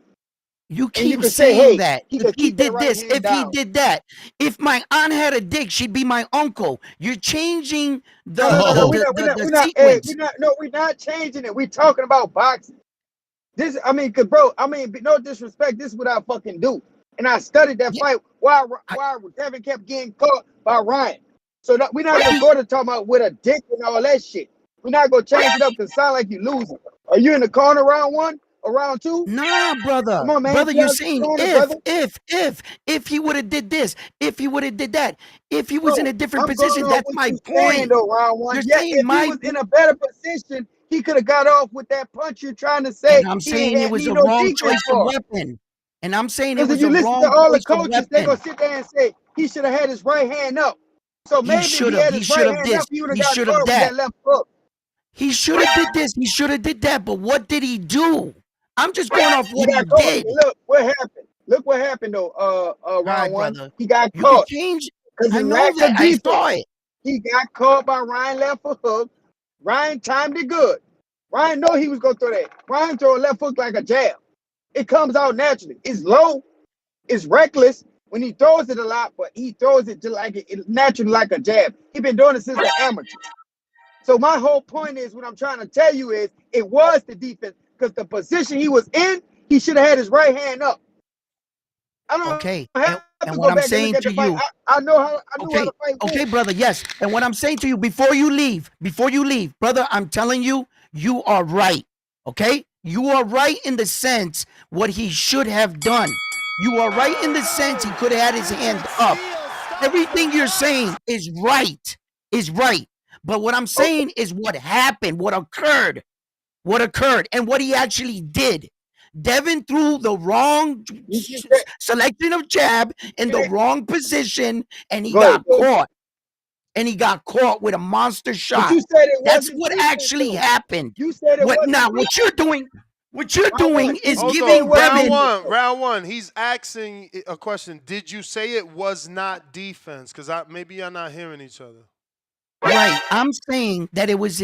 You And you keep could say, saying hey, that. he If could he keep that did right this, hand if he down. did that, if my aunt had a dick, she'd be my uncle. You're changing No, sequence. We're not changing it. We're talking about boxing. No disrespect, this is what I fucking do. And I studied that fight while Devin kept getting caught by Ryan. So we're not gonna go to talking about with a dick and all that shit. We're not gonna change it up to sound like you're losing. Are you in the corner round one or round two? Nah, brother. Come on, man. Brother, Get you're out the saying corner, brother. if he would have did this, if he would have did that, if he was in a different I'm going position, on that's what my you saying point. though, round one. You're Yeah, saying if he was in a better position, he could have got off with that punch you're trying to say. And I'm He saying it ain't was need a no wrong defense choice of for. weapon. And I'm saying it Because if was you a listen to wrong all the choice of coaches, they're gonna weapon. sit there and say he should have had his right hand up. So He maybe if should he have. had He his should right have hand this. up, he would have He got should have caught with that. that left hook. He should have did this. He should have did that. But what did he do? I'm just going off He what he got caught. did. Look what happened. Look what happened though. All right, Round one, brother. he got You could caught change. because I of know lack that. of I saw defense. it. He got caught by Ryan left hook. Ryan timed it good. Ryan know he was gonna throw that. Ryan throw a left hook like a jab. It comes out naturally. It's low. It's reckless when he throws it a lot, but he throws it to like it naturally like a jab. He been doing it since the amateurs. So my whole point is, what I'm trying to tell you is, it was the defense because the position he was in, he should have had his right hand up. I don't Okay. have And to what go I'm back and look saying at to the fight. you. I knew how Okay. the fight Okay, went. brother. Yes. And what I'm saying to you before you leave, brother, I'm telling you, you are right. Okay? You are right in the sense what he should have done. You are right in the sense he could have had his hand up. Everything you're saying is right. Is right. But what I'm saying is what happened, what occurred, and what he actually did. Devin threw the wrong selection of jab in the wrong position, and he got caught. And he got caught with a monster But shot. you said it That's wasn't what defense, actually though. happened. You said it wasn't What you're doing is Hold giving on. Devin. Round one. He's asking a question. Did you say it was not defense? Because maybe you're not hearing each other. Right. I'm saying that it was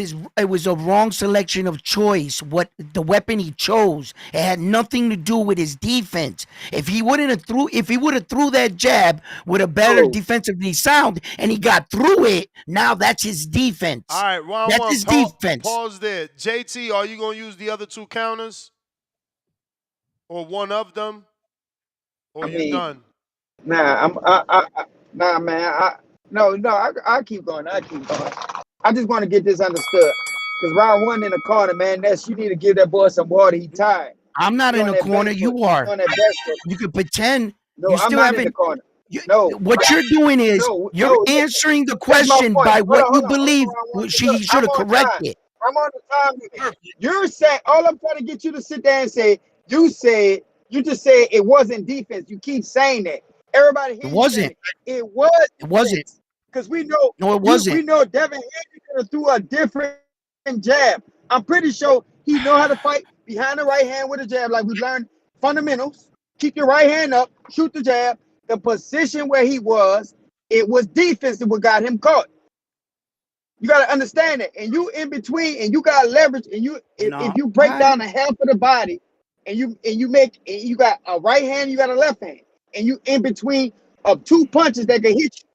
a wrong selection of choice. What the weapon he chose, it had nothing to do with his defense. If he would have threw that jab with a better defensively sound and he got through it, now that's his defense. All right, round that's one. his defense. Pause there. JT, are you gonna use the other 2 counters? Or one of them? Or you done? Nah, man. I keep going. I just want to get this understood. Because round one in the corner, man, you need to give that boy some water. He tired. I'm not in the corner. You are. You can pretend. No, you I'm still not haven't. in the corner. What you're doing is you're answering the question by what you believe he should have corrected. I'm on the time limit. You're saying all I'm trying to get you to sit there and say. You just said it wasn't defense. You keep saying that. Everybody It hear you saying wasn't. it. It was It wasn't. defense because we know No, it we wasn't. know Devin Haney could have threw a different jab. I'm pretty sure he know how to fight behind the right hand with a jab, like we learned fundamentals. Keep your right hand up, shoot the jab. The position where he was, it was defense that what got him caught. You got to understand it. And you in between, and you got leverage. And you, if No, you break down the half of the body, and you got a right hand, you got a left hand, and you in between of two punches that can hit you.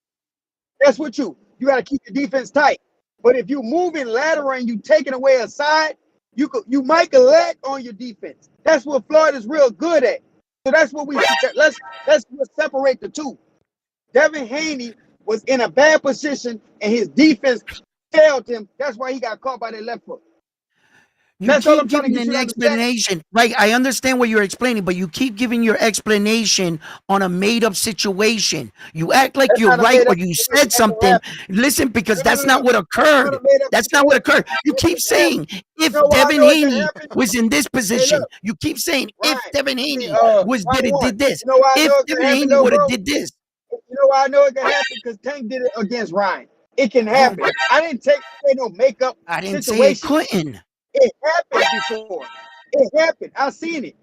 That's what you got to keep your defense tight. But if you moving lateral and you taking away a side, you might lag on your defense. That's what Floyd is real good at. So that's what let's separate the two. Devin Haney was in a bad position and his defense failed him. That's why he got caught by that left foot. You That's all keep I'm trying to giving get you an to understand. explanation. Right, I understand what you're explaining, but you keep giving your explanation on a made-up situation. You act like That's you're not a right made or up you situation. said That's what something. happened. Listen, because No, no, that's no, not no. what That's not occurred. a made up That's not what situation. occurred. You It keep can happen. saying, You if know why I Devin know it can Haney happen? was in this Hey, position, look, you keep saying, Ryan. if Devin I Haney mean, was Ryan one. did this, You know why I if know it Devin can happen Haney though, would have bro? did this. You know why I know it can happen? Because Tank did it against Ryan. It can Oh, happen. I didn't take away no makeup I didn't say it situation. couldn't. It happened before. It happened. I seen it.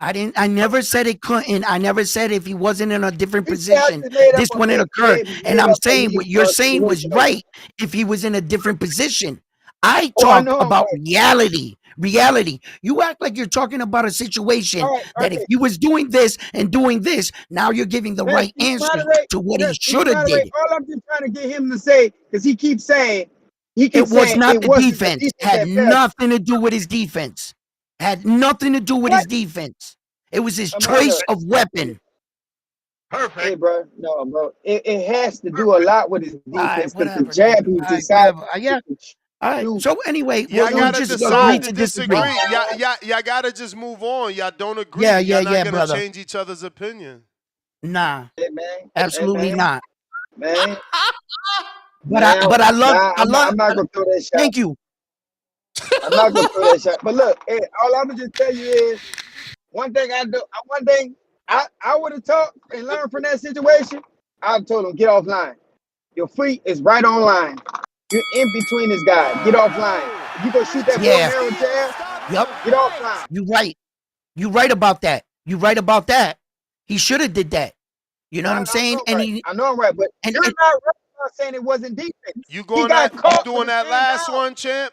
I never said it couldn't. I never said if he wasn't in a different You say I position, just made up this wouldn't occur. And made I'm up a saying what you're saying was situation though. right if he was in a different position. I Oh, I talked know I'm about right. reality. Reality. You act like you're talking about a situation All right, that if he was doing this and doing this, now you're giving the Ness, right can you answers moderate? to what he Ness, can you should have moderate? did. All I'm just trying to get him to say, because he keeps saying It was not it the wasn't the defense. defense Had that failed. nothing to do with his defense. Had nothing to do with his What? defense. It was his Amanda. choice of weapon. Hey, bro. No, bro. It has to do a lot with his All right, defense because the whatever, jab dude. he All right, decided whatever. Yeah. to All right. shoot, So anyway, Y'all we'll gotta just agree decide Ryan. to to disagree. disagree. Y'all gotta just move on. Y'all don't agree. Yeah, yeah, Y'all not yeah, gonna brother. change each other's opinion. Nah, Hey, man. Hey, absolutely man. not. Man. But I, Now, but I love, now I love. I'm not gonna throw that shot. Thank you. I'm not gonna throw that shot. But look, hey, all I'm gonna just tell you is one thing I would have talked and learned from that situation. I've told him get off line. Your feet is right on line. You're in between this guy. Get off line. If you go shoot that bow and Yeah. arrow jab, Yep. get off line. You right. You right about that. You right about that. He should have did that. You know what I'm saying? And he I know I'm right, but and, you're and not right about saying it wasn't defense. You He going got that? You caught with doing his that hand last down. one, champ?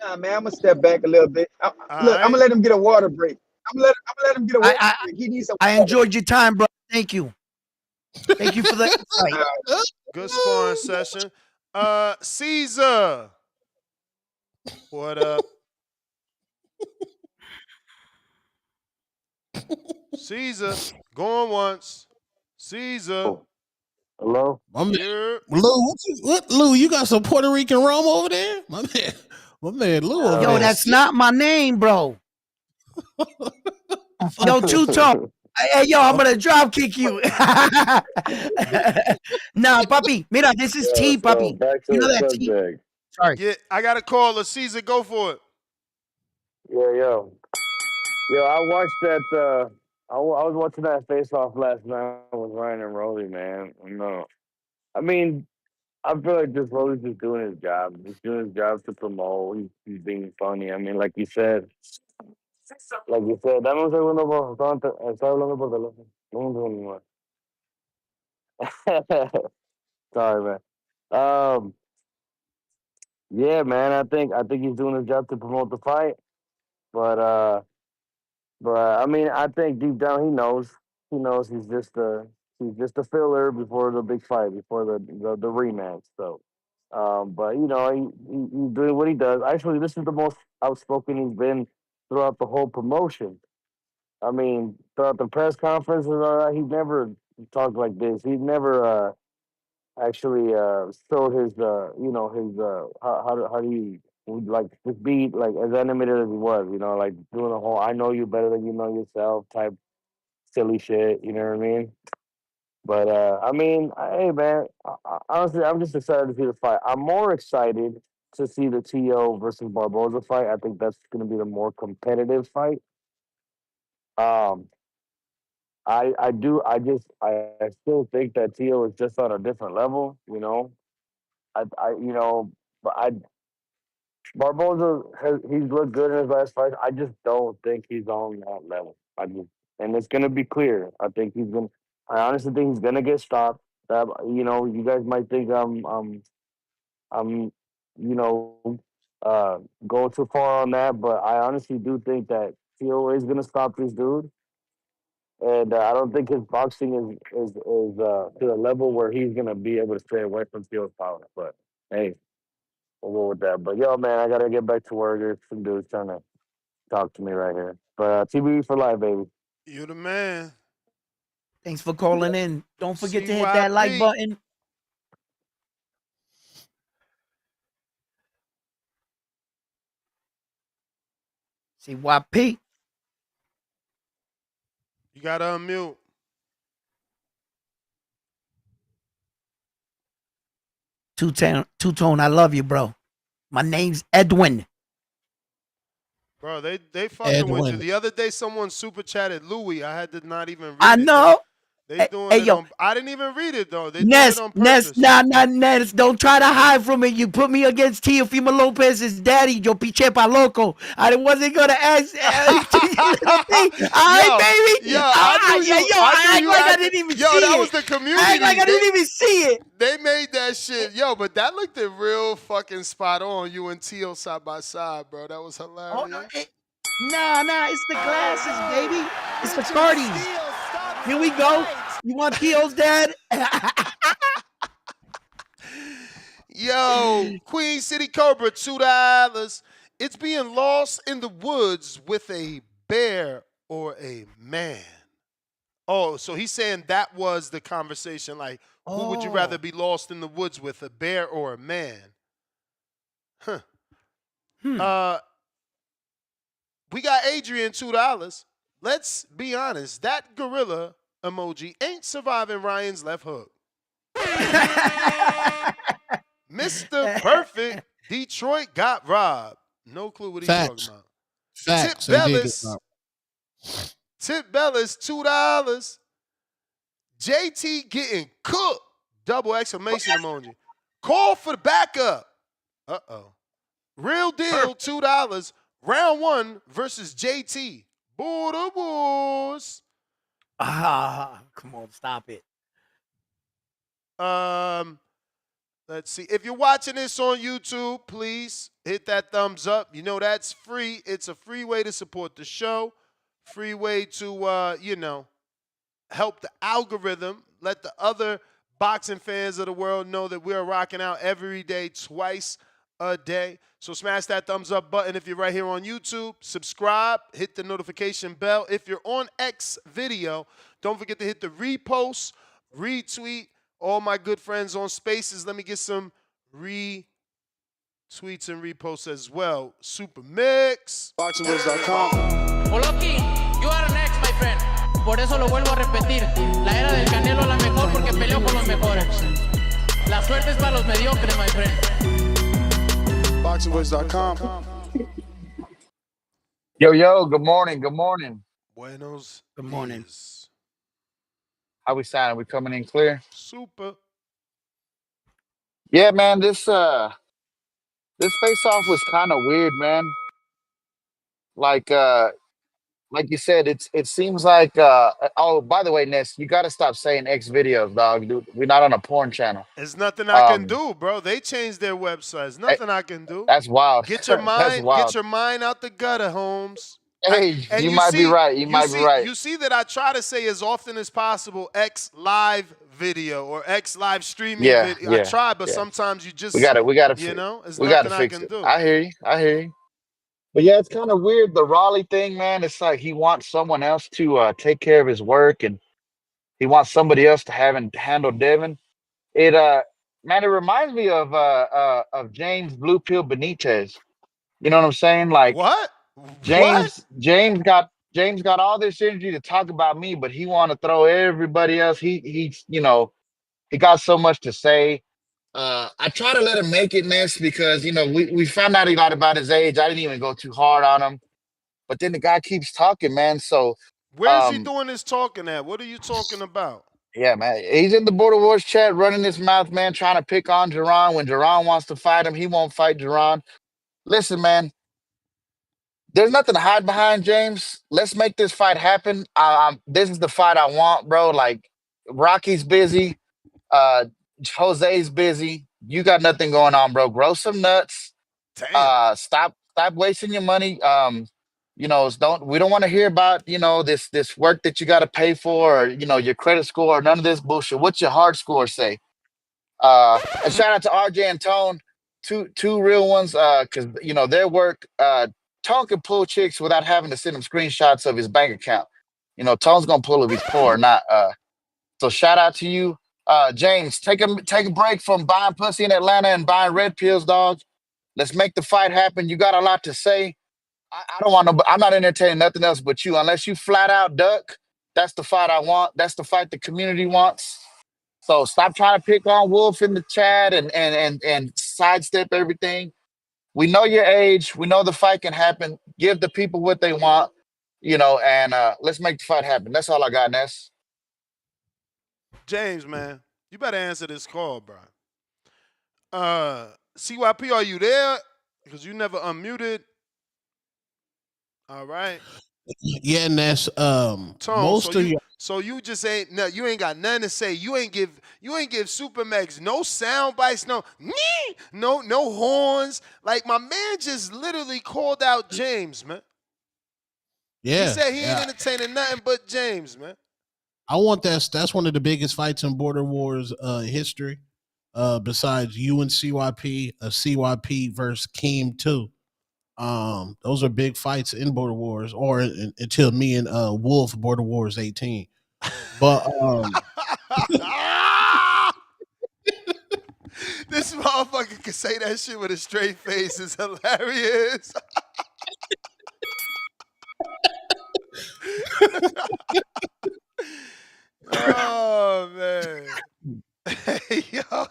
Nah, man, I'm gonna step back a little bit. All Look, I'm right. gonna let him get a water break. I'm gonna let him get a water I, break. He needs some I water. enjoyed your time, bro. Thank you. Thank you for the insight. Good sparring session. Caesar. What up? Caesar. Going once. Caesar. Hello? My man, Yeah. Lou, what Lou? You got some Puerto Rican rum over there? My man Lou over Yo, there. that's not my name, bro. Yo, Two Tone. Hey, yo, I'm gonna drop kick you. Nah, puppy. Mira, this is Yeah, T, so puppy. back to You know the that T? subject. Sorry. Yeah, I got a caller. Caesar, go for it. Yeah, yo, I watched that. I was watching that face off last night with Ryan and Rolly, man. No, I mean, I feel like this Rolly's just doing his job. He's doing his job to promote. He's being funny. I mean, dame un segundo, por favor. Estoy hablando por teléfono. Dame un segundo más. Sorry, man. Um, yeah, man. I think he's doing his job to promote the fight, but I mean, I think deep down he knows. He knows he's just a filler before the big fight, before the rematch. So, but he's doing what he does. Actually, this is the most outspoken he's been throughout the whole promotion. I mean, throughout the press conferences, he never talked like this. He never actually showed his how do you like just be like as animated as he was, like doing the whole "I know you better than you know yourself" type silly shit. You know what I mean? But I mean, hey man, honestly, I'm just excited to see the fight. I'm more excited to see the To versus Barboza fight. I think that's going to be the more competitive fight. Um, I still think that To is just on a different level. But he's looked good in his last fight. I just don't think he's on that level. And it's gonna be clear. I honestly think he's gonna get stopped. You guys might think I'm, you know, going too far on that, but I honestly do think that Theo is gonna stop this dude. And I don't think his boxing is to a level where he's gonna be able to stay away from Theo's power. But hey, we'll go with that. But yo, man, I gotta get back to work. There's some dudes trying to talk to me right here. But TBE for life, baby. You the man. Thanks for calling in. Don't forget to hit that like button. CYP. You gotta unmute. Two-tone, I love you, bro. My name's Edwin. Bro, they fucking with you. The other day, someone super chatted Louis. I had to not even read I it. know. They doing it yo. on. I didn't even read it though. They Ness, doing it on purpose. Ness, don't try to hide from it. You put me against Teofimo Lopez's daddy, yo piche pa loco. I wasn't gonna ask. All right, baby. Yo, I act like I didn't even see it. That was the community. I act like I didn't even see it. They made that shit. Yo, but that looked real fucking spot on. You and Teo side by side, bro. That was hilarious. Oh, no, it's the glasses, baby. It's the Cardis. Here we go. You want Teo's dad? Yo, Queen City Cobra, $2. It's being lost in the woods with a bear or a man. Oh, so he's saying that was the conversation. Like, who would you rather be lost in the woods with, a bear or a man? Huh. We got Adrian, $2. Let's be honest. That gorilla emoji ain't surviving Ryan's left hook. Mr. Perfect, Detroit got robbed. No clue what he's talking about. Facts. Tip Bellis, $2. JT getting cooked. Double exclamation emoji. Call for the backup. Uh-oh. Real deal, $2. Round 1 versus JT. Border Wars. Come on, stop it. Let's see. If you're watching this on YouTube, please hit that thumbs up. You know that's free. It's a free way to support the show. Free way to, help the algorithm. Let the other boxing fans of the world know that we're rocking out every day, twice a day. So smash that thumbs up button if you're right here on YouTube. Subscribe. Hit the notification bell. If you're on X video, don't forget to hit the repost, retweet. All my good friends on Spaces, let me get some retweets and reposts as well. Super Mix. BoxingWords.com. Oloki, you are next, my friend. Por eso lo vuelvo a repetir. La era del Canelo es la mejor porque peleó con los mejores. La suerte es para los mediocres, my friend. BoxingWords.com. Yo, good morning. Buenos Good morning. dias. How we sounding? We coming in clear? Super. Yeah, man, this face-off was kind of weird, man. Like you said, it seems like oh, by the way, Ness, you gotta stop saying X videos, dog. Dude, we're not on a porn channel. There's nothing I can do, bro. They changed their websites. Nothing I can do. That's wild. Get your mind, That's wild. get your mind out the gutter, Holmes. Hey, you might be right. You might be right. You see that I try to say as often as possible X live video or X live streaming video. I try, but sometimes you just we gotta it's nothing I can do. I hear you. But yeah, it's kind of weird. The Raleigh thing, man. It's like he wants someone else to take care of his work, and he wants somebody else to handle Devin. It reminds me of James Blue Pill Benitez. You know what I'm saying? Like what? James got James got all this energy to talk about me, but he want to throw everybody else. He's he got so much to say. I try to let him make it, Ness, because we found out a lot about his age. I didn't even go too hard on him, but then the guy keeps talking, man. So, Where's he doing this talking at? What are you talking about? yeah, man, he's in the Border Wars chat, running his mouth, man, trying to pick on Jerron. When Jerron wants to fight him, he won't fight Jerron. Listen, man, there's nothing to hide behind, James. Let's make this fight happen. This is the fight I want, bro. Like, Rocky's busy. Uh, Jose's busy. You got nothing going on, bro. Grow some nuts. Damn. Stop wasting your money. We don't want to hear about this work that you got to pay for, or your credit score, or none of this bullshit. What's your hard score say? And shout out to RJ and Tone, two real ones. Because their work. Tone can pull chicks without having to send him screenshots of his bank account. Tone's gonna pull if he's poor or not. So shout out to you, James. Take a break from buying pussy in Atlanta and buying red pills, dog. Let's make the fight happen. You got a lot to say. I don't want I'm not entertaining nothing else but you. Unless you flat out duck, that's the fight I want. That's the fight the community wants. So stop trying to pick on Wolf in the chat and sidestep everything. We know your age. We know the fight can happen. Give the people what they want, and let's make the fight happen. That's all I got, Ness. James, man, you better answer this call, bro. CYP, are you there? Because you never unmuted. All right. Yeah, and that's Tone, most of your. So you just ain't you ain't got nothing to say. You ain't give Supermax no sound bites, no horns. Like, my man just literally called out James, man. Yeah, he said he ain't entertaining nothing but James, man. I want that's one of the biggest fights in Border Wars history. Besides you and CYP, CYP versus Keem 2. Those are big fights in Border Wars, or until me and Wolf Border Wars 18. But this motherfucker can say that shit with a straight face. It's hilarious. Oh man. Yo.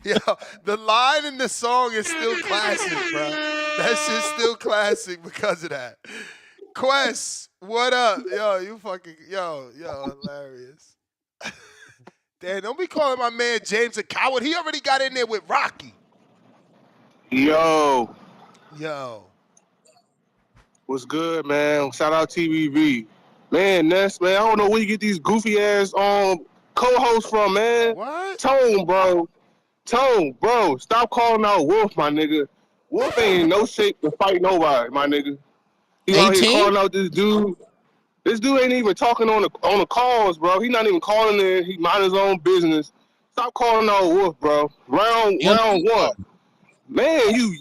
Yo, the line in the song is still classic, bro. That shit's still classic because of that. Quest, what up? Yo, you fucking, yo, hilarious. Damn, don't be calling my man James a coward. He already got in there with Rocky. Yo. What's good, man? Shout out TVB. Man, Ness, man, I don't know where you get these goofy ass co-hosts from, man. What? Tone, bro, stop calling out Wolf, my nigga. Wolf ain't in no shape to fight nobody, my nigga. He out here calling out this dude. This dude ain't even talking on the calls, bro. He not even calling in. He mind his own business. Stop calling out Wolf, bro. Round one. Man, you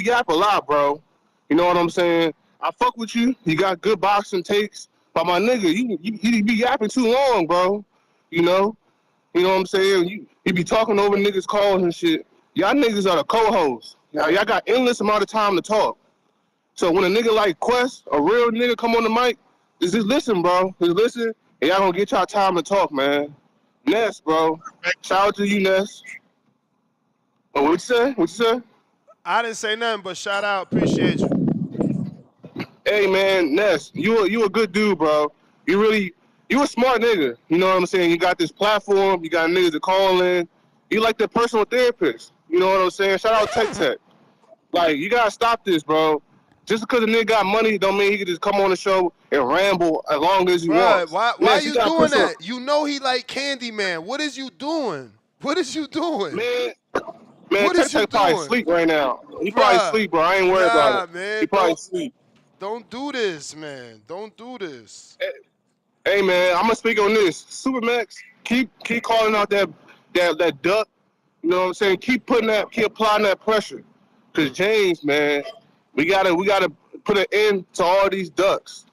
yap a lot, bro. You know what I'm saying? I fuck with you. You got good boxing takes. But my nigga, you be yapping too long, bro. You know what I'm saying? You be talking over niggas' calls and shit. Y'all niggas are the co-hosts. Y'all got endless amount of time to talk. So when a nigga like Quest, a real nigga, come on the mic, just listen, bro. Just listen, and y'all gonna get y'all time to talk, man. Ness, bro. Shout out to you, Ness. Oh, what you say? I didn't say nothing, but shout out. Appreciate you. Hey, man, Ness, you a good dude, bro. You a smart nigga. You know what I'm saying? You got this platform. You got niggas to call in. You like the personal therapist. You know what I'm saying? Shout out Tech. Like, you gotta stop this, bro. Just because a nigga got money don't mean he can just come on the show and ramble as long as he wants. Why are you doing that? You know he like Candyman. What is you doing? Man, Tech probably sleep right now. He probably sleep, bro. I ain't worried about it. Man, he probably sleep. Don't do this, man. Don't do this. Hey, man, I'm gonna speak on this. Supermax, keep calling out that duck. You know what I'm saying? Keep applying that pressure. Cause James, man, we gotta put an end to all these ducks.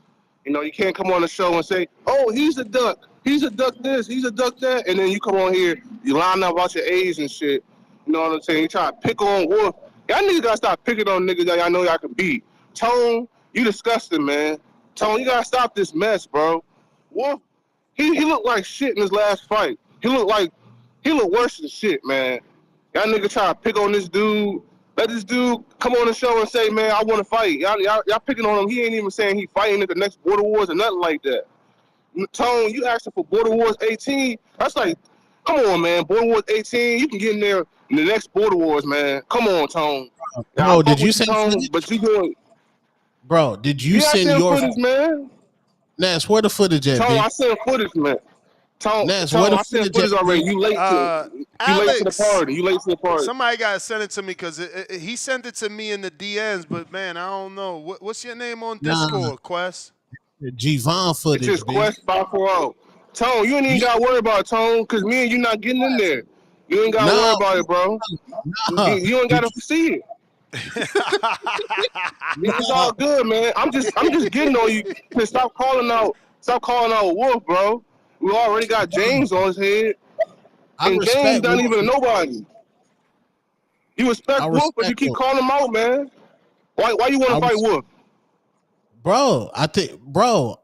You know, you can't come on the show and say, "Oh, he's a duck. He's a duck this. He's a duck that," and then you come on here, you line up about your age and shit. You know what I'm saying? You try to pick on Wolf. Y'all niggas gotta stop picking on niggas that y'all know y'all can beat. Tone, you disgusting, man. Tone, you gotta stop this mess, bro. Wolf, he looked like shit in his last fight. He looked worse than shit, man. Y'all nigga try to pick on this dude. Let this dude come on the show and say, man, I want to fight. Y'all picking on him. He ain't even saying he fighting at the next Border Wars or nothing like that. Tone, you asking for Border Wars 18? That's like, come on, man. Border Wars 18, you can get in there in the next Border Wars, man. Come on, Tone. Bro, did you send Tone, footage? but you doing? Bro, did you Yeah, I send sent your footage, man. Ness? Where the footage at, Tone, B? I sent footage, man. Tone, Ness, where the I sent footage at, footage already. B? You late to the Alex, party. You late to the party. somebody gotta send it to me because he sent it to me in the DMs. But man, I don't know. What's your name on Nah, Discord, Quest? G-Von It's footage, just B. Quest 540. Tone, you ain't even got to worry about it, Tone, because me and you not getting in there. You ain't got to worry No, about it, bro. nah. You ain't got to see it. It's all good, man. I'm just getting on you to stop calling out Wolf, bro. We already got James on his head, I and James respect not even a Wolf. nobody. You respect I Wolf, but you respect keep Wolf. calling him out, man. Why you want to I fight was, Wolf? bro.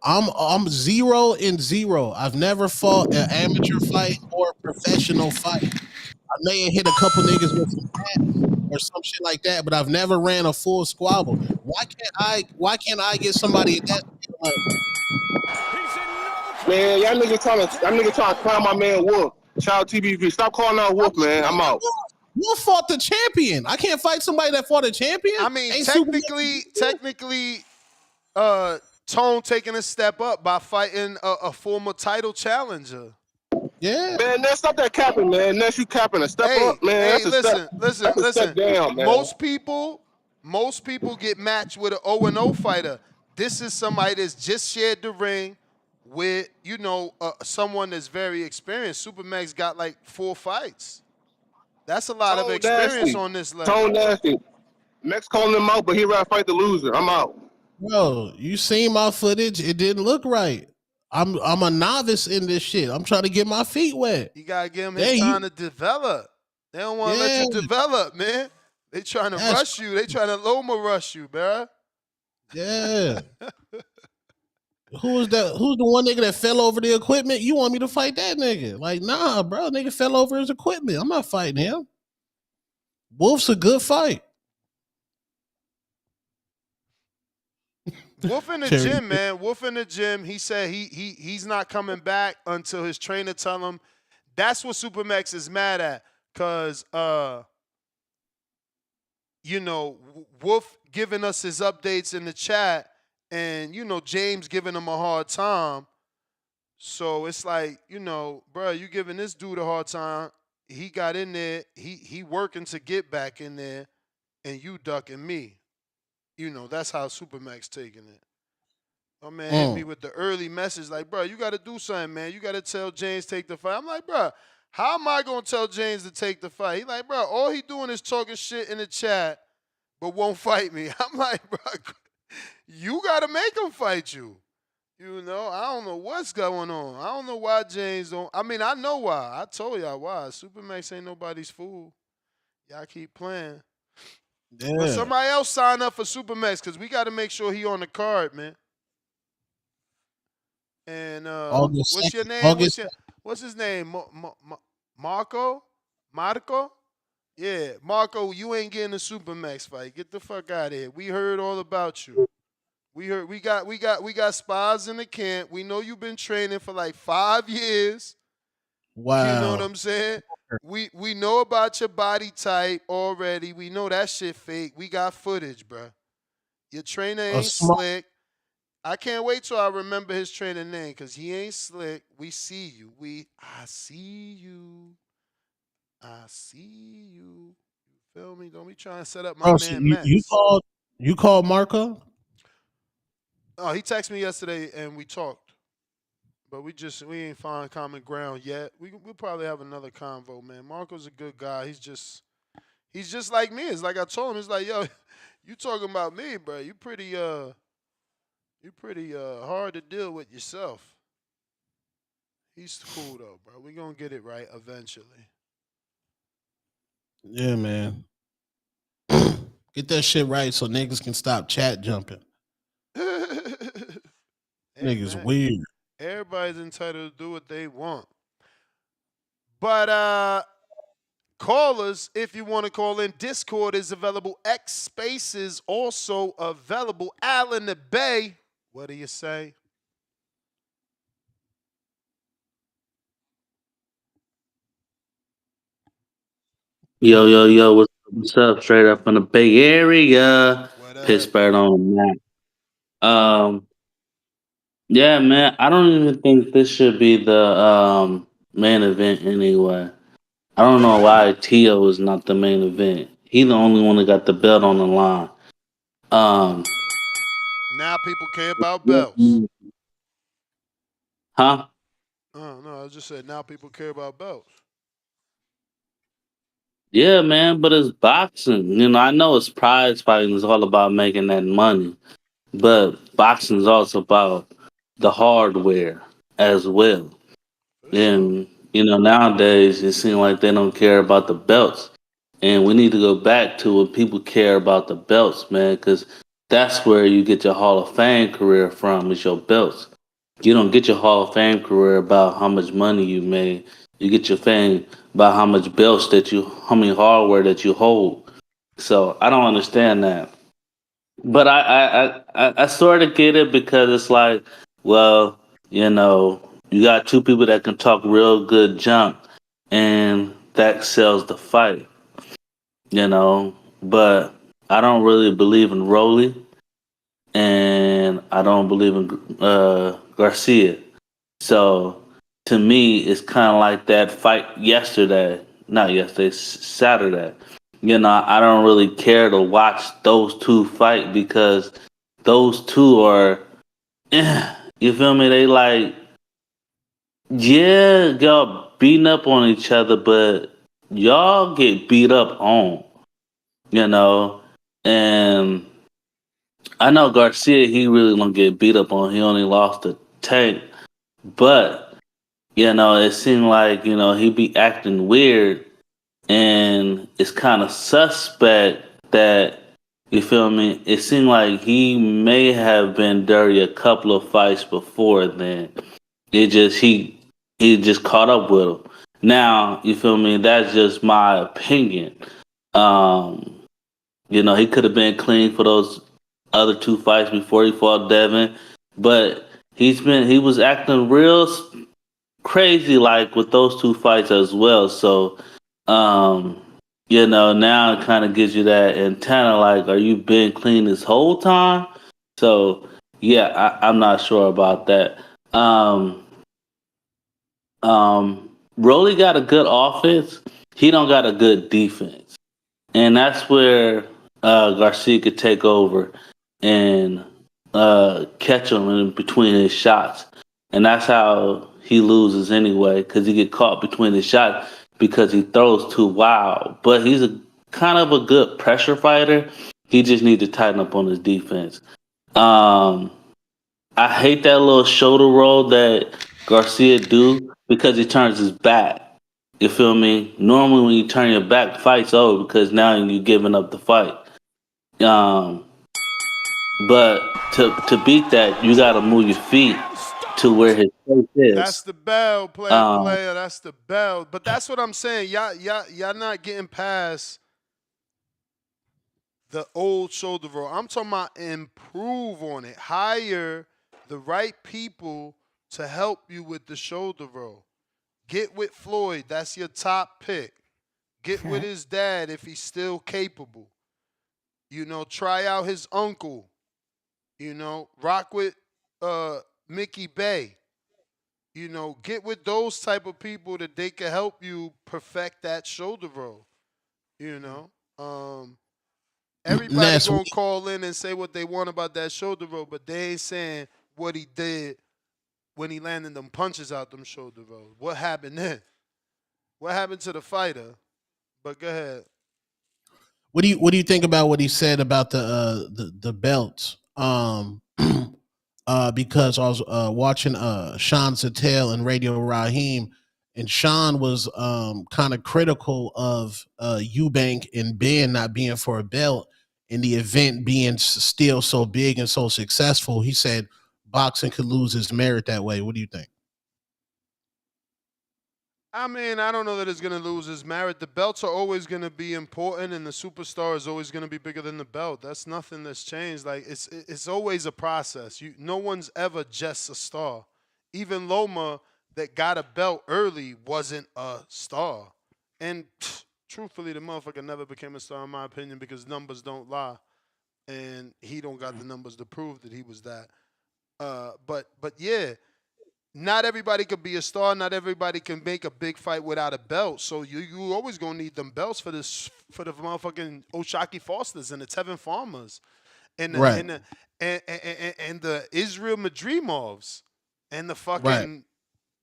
I'm 0-0. I've never fought an amateur fight or a professional fight. I may have hit a couple niggas with some bats or some shit like that, but I've never ran a full squabble. Why can't I get somebody at that level? Man, y'all niggas trying to clown my man Wolf. Child TBV. Stop calling out Wolf, man. I'm out. Wolf fought the champion. I can't fight somebody that fought a champion. I mean, Ain't technically, Tone taking a step up by fighting a former title challenger. Yeah. Man, that's not that capping, man. That's you capping. A step up, man. That's a step. That's a step down, man. Most people get matched with an 0-0 fighter. This is somebody that's just shared the ring with, someone that's very experienced. Supermax got like 4 fights. That's a lot of experience on this level. Tone nasty. Next calling him out, but he rather fight the loser. I'm out. Bro, you seen my footage? It didn't look right. I'm a novice in this shit. I'm trying to get my feet wet. You gotta give him his time to develop. They don't want to let you develop, man. They trying to rush you. They trying to Loma rush you, bro. Yeah. Who's that? Who's the one nigga that fell over the equipment? You want me to fight that nigga? Like, nah, bro. Nigga fell over his equipment. I'm not fighting him. Wolf's a good fight. Wolf in the gym, man. Wolf in the gym. He said he's not coming back until his trainer tell him. That's what Supermax is mad at, cause Wolf giving us his updates in the chat, and James giving him a hard time. So it's like, bro, you giving this dude a hard time. He got in there. He working to get back in there, and you ducking me. That's how Supermax taking it. My man hit me with the early message like, bro, you got to do something, man. You got to tell James take the fight. I'm like, bro, how am I going to tell James to take the fight? He like, bro, all he doing is talking shit in the chat, but won't fight me. I'm like, bro, you got to make him fight you. I don't know what's going on. I don't know why James don't. I mean, I know why. I told y'all why. Supermax ain't nobody's fool. Y'all keep playing. Yeah. But somebody else sign up for Supermax because we got to make sure he on the card, man. And what's your name? What's his name? Marco? Marco? Yeah, Marco, you ain't getting a Supermax fight. Get the fuck out of here. We heard all about you. We heard we got spies in the camp. We know you've been training for like 5 years. Wow. You know what I'm saying? We know about your body type already. We know that shit fake. We got footage, bro. Your trainer ain't slick. I can't wait till I remember his trainer name because he ain't slick. We see you. I see you. I see you. You feel me? Don't be trying to set up my man Max. You called Marco? Oh, he texted me yesterday and we talked. But we ain't found common ground yet. We'll probably have another convo, man. Marco's a good guy. He's just like me. It's like I told him, it's like, yo, you talking about me, bro. You pretty hard to deal with yourself. He's cool though, bro. We're gonna get it right eventually. Yeah, man. Get that shit right so niggas can stop chat jumping. Niggas man, weird. everybody's entitled to do what they want. But callers, if you want to call in, Discord is available. X Spaces also available. Al in the Bay, what do you say? Yo, what's up? Straight up from the Bay Area, Pittsburgh on the map. Yeah, man, I don't even think this should be the main event anyway. I don't know why Tio is not the main event. He the only one that got the belt on the line. Um, Now people care about belts. huh? Oh, no, I just said now people care about belts. Yeah, man, but it's boxing. You know, I know it's prize fighting is all about making that money, but boxing is also about the hardware as well. And you know, nowadays it seems like they don't care about the belts, and we need to go back to when people care about the belts, man, because that's where you get your Hall of Fame career from is your belts. You don't get your Hall of Fame career about how much money you made. You get your fame about how much belts that you, how many hardware that you hold. So I don't understand that. But I sort of get it because it's like, well, you know, you got two people that can talk real good junk, and that sells the fight, you know. But I don't really believe in Rolly, and I don't believe in Garcia. So to me, it's kind of like that fight yesterday, not yesterday, Saturday. You know, I don't really care to watch those two fight because those two are, you feel me? They like, yeah, y'all beating up on each other, but y'all get beat up on, you know? And I know Garcia, he really don't get beat up on. He only lost to Tank. But, you know, it seemed like, you know, he be acting weird and it's kind of suspect that, you feel me? It seemed like he may have been dirty a couple of fights before then. He just caught up with him. Now, you feel me? That's just my opinion. Um, you know, he could have been clean for those other two fights before he fought Devin, but he was acting real crazy like with those two fights as well. So, um, you know, now it kind of gives you that antenna like, are you been clean this whole time? So, yeah, I'm not sure about that. Rolly got a good offense. He don't got a good defense, and that's where Garcia could take over and catch him in between his shots, and that's how he loses anyway because he get caught between his shots because he throws too wild. But he's a kind of a good pressure fighter. He just needs to tighten up on his defense. Um, I hate that little shoulder roll that Garcia do because he turns his back. You feel me? Normally, when you turn your back, fight's over because now you're giving up the fight. Um, but to beat that, you got to move your feet to where his face That's is. the bell, player. That's the bell. But that's what I'm saying. Y'all not getting past the old shoulder roll. I'm talking about improve on it. Hire the right people to help you with the shoulder roll. Get with Floyd. That's your top pick. Get with his dad if he's still capable. You know, try out his uncle. You know, rock with Mickey Bay. You know, get with those type of people that they can help you perfect that shoulder roll. You know, everybody Ness, gonna call in and say what they want about that shoulder roll, but they ain't saying what he did when he landed them punches out them shoulder rolls. What happened then? What happened to the fighter? But go ahead. what do you think about what he said about the belts? Because I was watching Sean Sattel and Radio Raheem, and Sean was kind of critical of Eubank and Ben not being for a belt, in the event being still so big and so successful, he said boxing could lose its merit that way. What do you think? I mean, I don't know that it's going to lose its merit. The belts are always going to be important, and the superstar is always going to be bigger than the belt. That's nothing that's changed. Like it's always a process. No one's ever just a star. Even Loma, that got a belt early, wasn't a star. And truthfully, the motherfucker never became a star, in my opinion, because numbers don't lie, and he don't got the numbers to prove that he was that. But yeah. Not everybody could be a star. Not everybody can make a big fight without a belt. So you always gonna need them belts for the motherfucking Oshaki Fosters and the Tevin Farmers, and and the Israel Madrimovs, and the fucking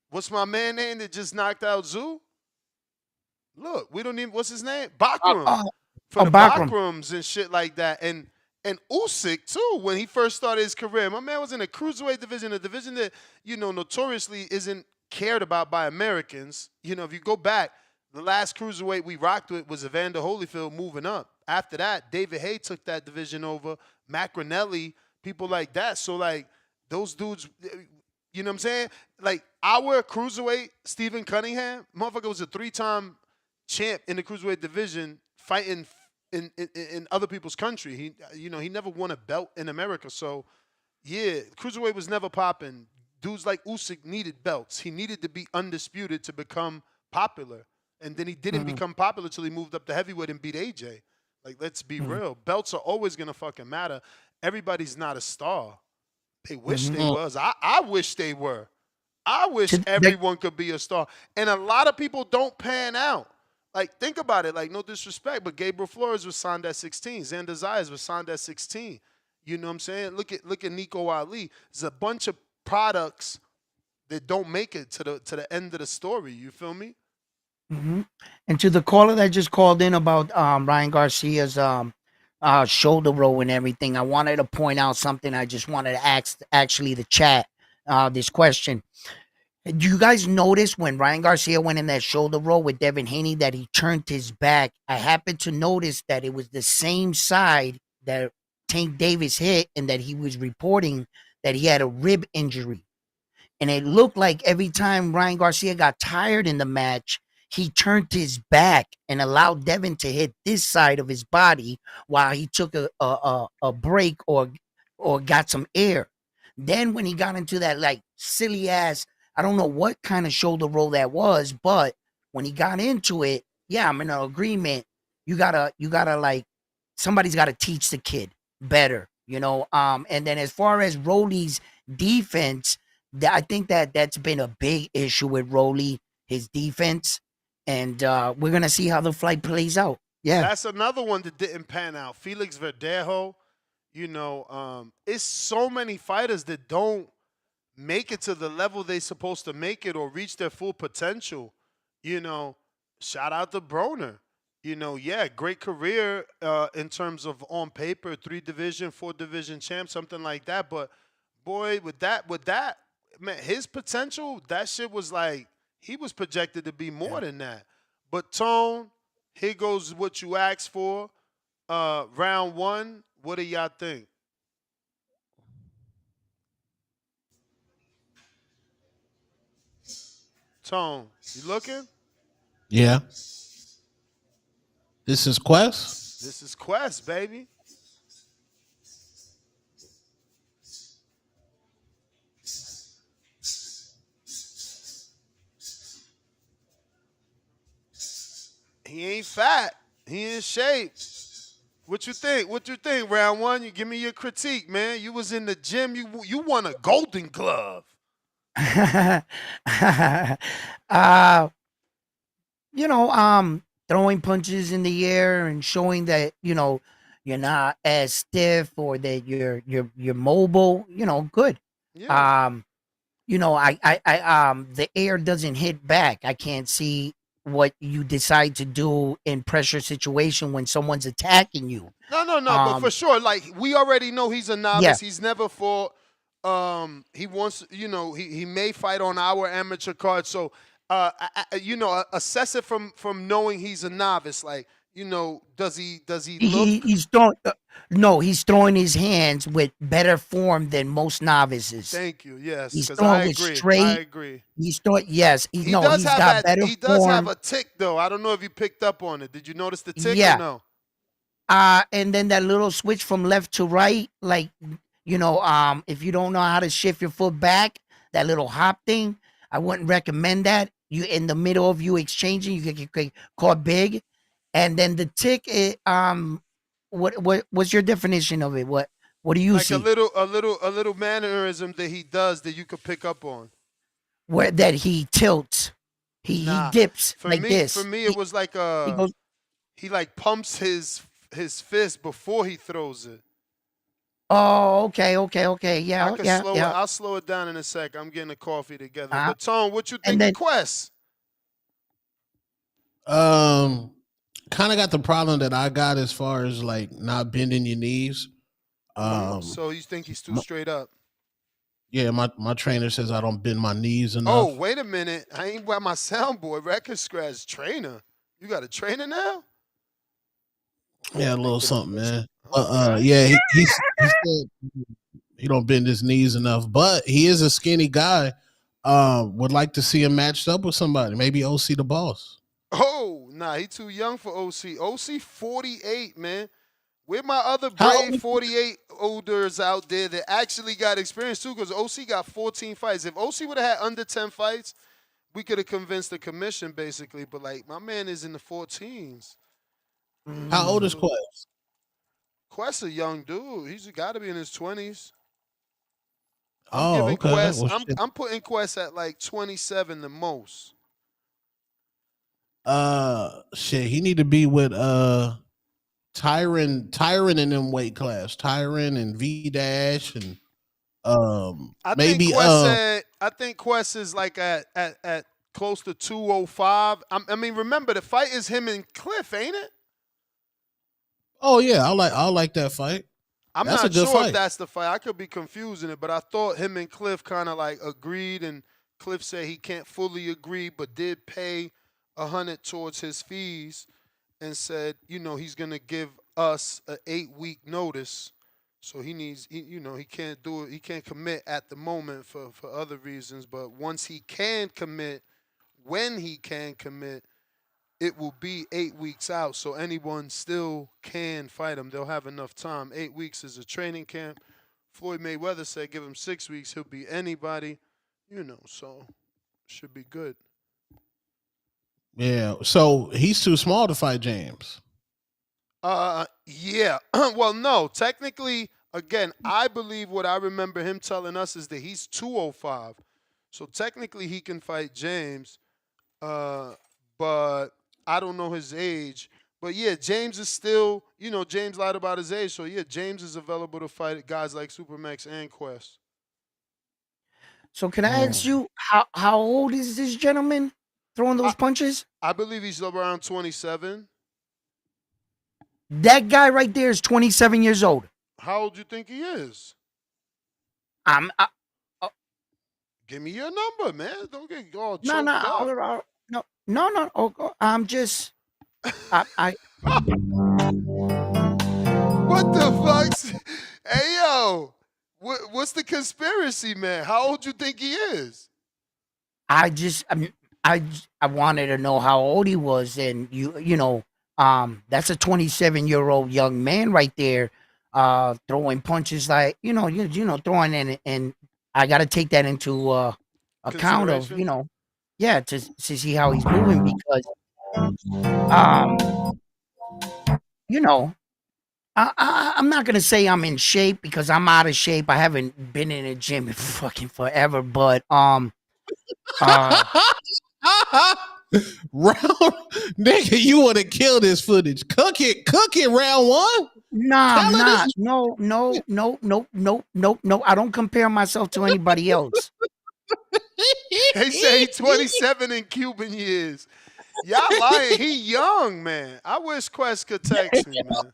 what's my man name that just knocked out Zoo? Look, we don't even what's his name? Bakram. For the Bakrams and shit like that, and Usyk too, when he first started his career. My man was in the cruiserweight division, a division that, notoriously isn't cared about by Americans. If you go back, the last cruiserweight we rocked with was Evander Holyfield moving up. After that, David Haye took that division over, Macronelli, people like that. So, like, those dudes, you know what I'm saying? Like, our cruiserweight, Stephen Cunningham, motherfucker was a 3-time champ in the cruiserweight division, fighting in other people's country. He never won a belt in America. So, yeah, cruiserweight was never popping. Dudes like Usyk needed belts. He needed to be undisputed to become popular. And then he didn't become popular until he moved up to heavyweight and beat AJ. Like, let's be real. Belts are always going to fucking matter. Everybody's not a star. They wish they was. I wish they were. I wish everyone could be a star. And a lot of people don't pan out. Like, think about it. Like, no disrespect, but Gabriel Flores was signed at 16. Xander Zayas was signed at 16. You know what I'm saying? Look at Nico Ali. There's a bunch of products that don't make it to the end of the story. You feel me? Mm-hmm. And to the caller that just called in about Ryan Garcia's shoulder roll and everything, I wanted to point out something. I just wanted to ask actually the chat this question. Do you guys notice when Ryan Garcia went in that shoulder roll with Devin Haney that he turned his back? I happened to notice that it was the same side that Tank Davis hit, and that he was reporting that he had a rib injury. And it looked like every time Ryan Garcia got tired in the match, he turned his back and allowed Devin to hit this side of his body while he took a break or got some air. Then when he got into that like silly ass, I don't know what kind of shoulder roll that was, but when he got into it, yeah, I'm in an agreement. You gotta like, somebody's gotta teach the kid better, and then as far as Rolly's defense, I think that's been a big issue with Rolly, his defense, and we're gonna see how the fight plays out. Yeah, that's another one that didn't pan out. Felix Verdejo, it's so many fighters that don't make it to the level they're supposed to make it or reach their full potential. Shout out to Broner. Yeah, great career in terms of on paper, 3-division, 4-division champ, something like that. But boy, with that, man, his potential, that shit was like, he was projected to be more than that. But Tone, here goes what you asked for. Round 1, what do y'all think? Tone, you looking? Yeah. This is Quest? This is Quest, baby. He ain't fat. He in shape. What you think? Round 1, you give me your critique, man. You was in the gym. You won a Golden Glove. Throwing punches in the air and showing that, you're not as stiff or that you're mobile, good. Yeah. The air doesn't hit back. I can't see what you decide to do in pressure situation when someone's attacking you. No, but for sure, like, we already know he's a novice. Yeah. He's never fought. He wants, he may fight on our amateur card. So, assess it from knowing he's a novice. Like, does he look? He's throwing. No, he's throwing his hands with better form than most novices. Thank you. Yes, He's because throwing I with agree. I straight. agree. He's throwing. Yes, He he's got better he does have form. a tick though. I don't know if you picked up on it. Did you notice the tick or Yeah. no? And then that little switch from left to right, like, if you don't know how to shift your foot back, that little hop thing, I wouldn't recommend that. You in the middle of you exchanging, you could get caught big. And then the tick, what's your definition of it? What do you Like see? a little mannerism that he does that you could pick up on. Where that he tilts, he dips For like me, this. for me, it was like He goes. he like pumps his fist before he throws it. Oh, okay. Yeah, I could yeah, slow it. yeah. I'll slow it down in a sec. I'm getting a coffee together. Uh-huh. But Tone, what you And think then- of Quest? Kind of got the problem that I got as far as like not bending your knees. So you think he's too straight up? Yeah, my trainer says I don't bend my knees enough. Oh, wait a minute. I ain't got my soundboard. Record scratch trainer. You got a trainer now? Yeah, a little something, man. Yeah, he said he don't bend his knees enough, but he is a skinny guy. Would like to see him matched up with somebody, maybe OC the Boss. Oh, nah, he too young for OC. OC 48, man. Where my other How brave old- 48 olders out there that actually got experience too? Because OC got 14 fights. If OC would have had under 10 fights, we could have convinced the commission basically. But like my man is in the 14s. How old is Quest? Quest a young dude. He's got to be in his 20s. Oh, Giving okay. Quest, Well, shit. I'm putting Quest at like 27 the most. Shit, he need to be with Tyron in them weight class. Tyron and V Dash and I maybe think Quest is like at close to 205. I mean, remember the fight is him and Cliff, ain't it? oh yeah, I like that fight. I'm That's not a good sure fight. if that's the fight. I could be confusing it, but I thought him and Cliff kind of like agreed, and Cliff said he can't fully agree, but did pay 100 towards his fees, and said, he's gonna give us an 8-week notice. So he needs, he can't do it. He can't commit at the moment for other reasons. But once he can commit, when he can commit, it will be 8 weeks out. So anyone still can fight him. They'll have enough time. 8 weeks is a training camp. Floyd Mayweather said give him 6 weeks. He'll be anybody, so should be good. Yeah, so he's too small to fight James. Yeah. Well, no. Technically, again, I believe what I remember him telling us is that he's 205. So technically, he can fight James. But I don't know his age. But yeah, James is still, James lied about his age. So yeah, James is available to fight guys like Supermax and Quest. So can I ask you how old is this gentleman throwing those punches? I believe he's around 27. That guy right there is 27 years old. How old do you think he is? Give me your number, man. Don't get all choked up. No. I'm just, I. What the fuck? Hey, yo. What's the conspiracy, man? How old you think he is? I wanted to know how old he was, and that's a 27-year-old young man right there, throwing punches like throwing in, and I got to take that into account of to see how he's moving because I'm not gonna say I'm in shape because I'm out of shape. I haven't been in a gym in fucking forever, but Round nigga, you want to kill this footage? Cook it. Round one. Nah, no. I don't compare myself to anybody else. They say he's 27 in Cuban years. Y'all lying. He young, man. I wish Quest could text me, man.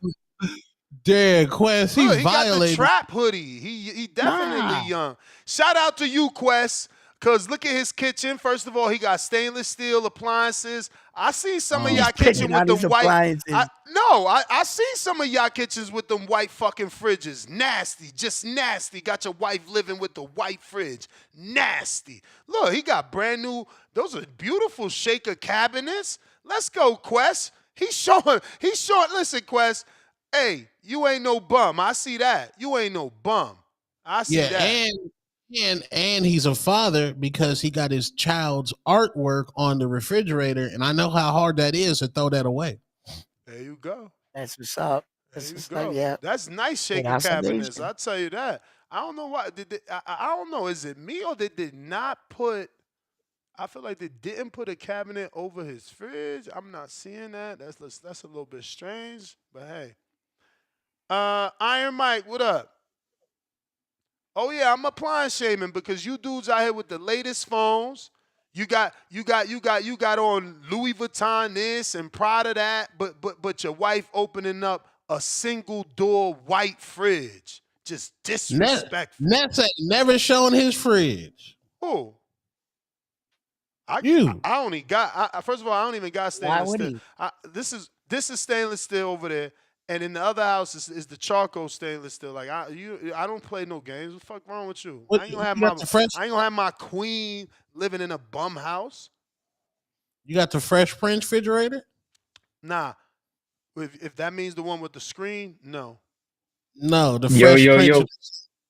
Damn, Quest, he Look, he got the violated. trap hoodie. He definitely young. Shout out to you, Quest. Because look at his kitchen. First of all, he got stainless steel appliances. I see some of y'all kitchen with them white. I see some of y'all kitchens with them white fucking fridges. Nasty, just nasty. Got your wife living with the white fridge. Nasty. Look, he got brand new. Those are beautiful shaker cabinets. Let's go, Quest. He's showing. Listen, Quest. Hey, you ain't no bum. I see that. You ain't no bum. I see that. And he's a father because he got his child's artwork on the refrigerator, and I know how hard that is to throw that away. There you go. That's what's up. That's what's up. Yeah. That's nice shaker cabinets. I'll tell you that. I don't know why. I don't know. Is it me or they did not put? I feel like they didn't put a cabinet over his fridge. I'm not seeing that. That's a little bit strange. But hey, Iron Mike, what up? Oh yeah, I'm appliance shaming because you dudes out here with the latest phones. You got on Louis Vuitton this and Prada that, but your wife opening up a single door white fridge. Just disrespectful. Ness ain't never shown his fridge. Who? I only got. First of all, I don't even got stainless steel. This is stainless steel over there. And in the other house is the charcoal stainless steel. Like I don't play no games. What the fuck wrong with you? I ain't gonna have my queen living in a bum house. You got the Fresh Prince refrigerator? Nah. If that means the one with the screen, no. No, the Fresh Prince. Yo.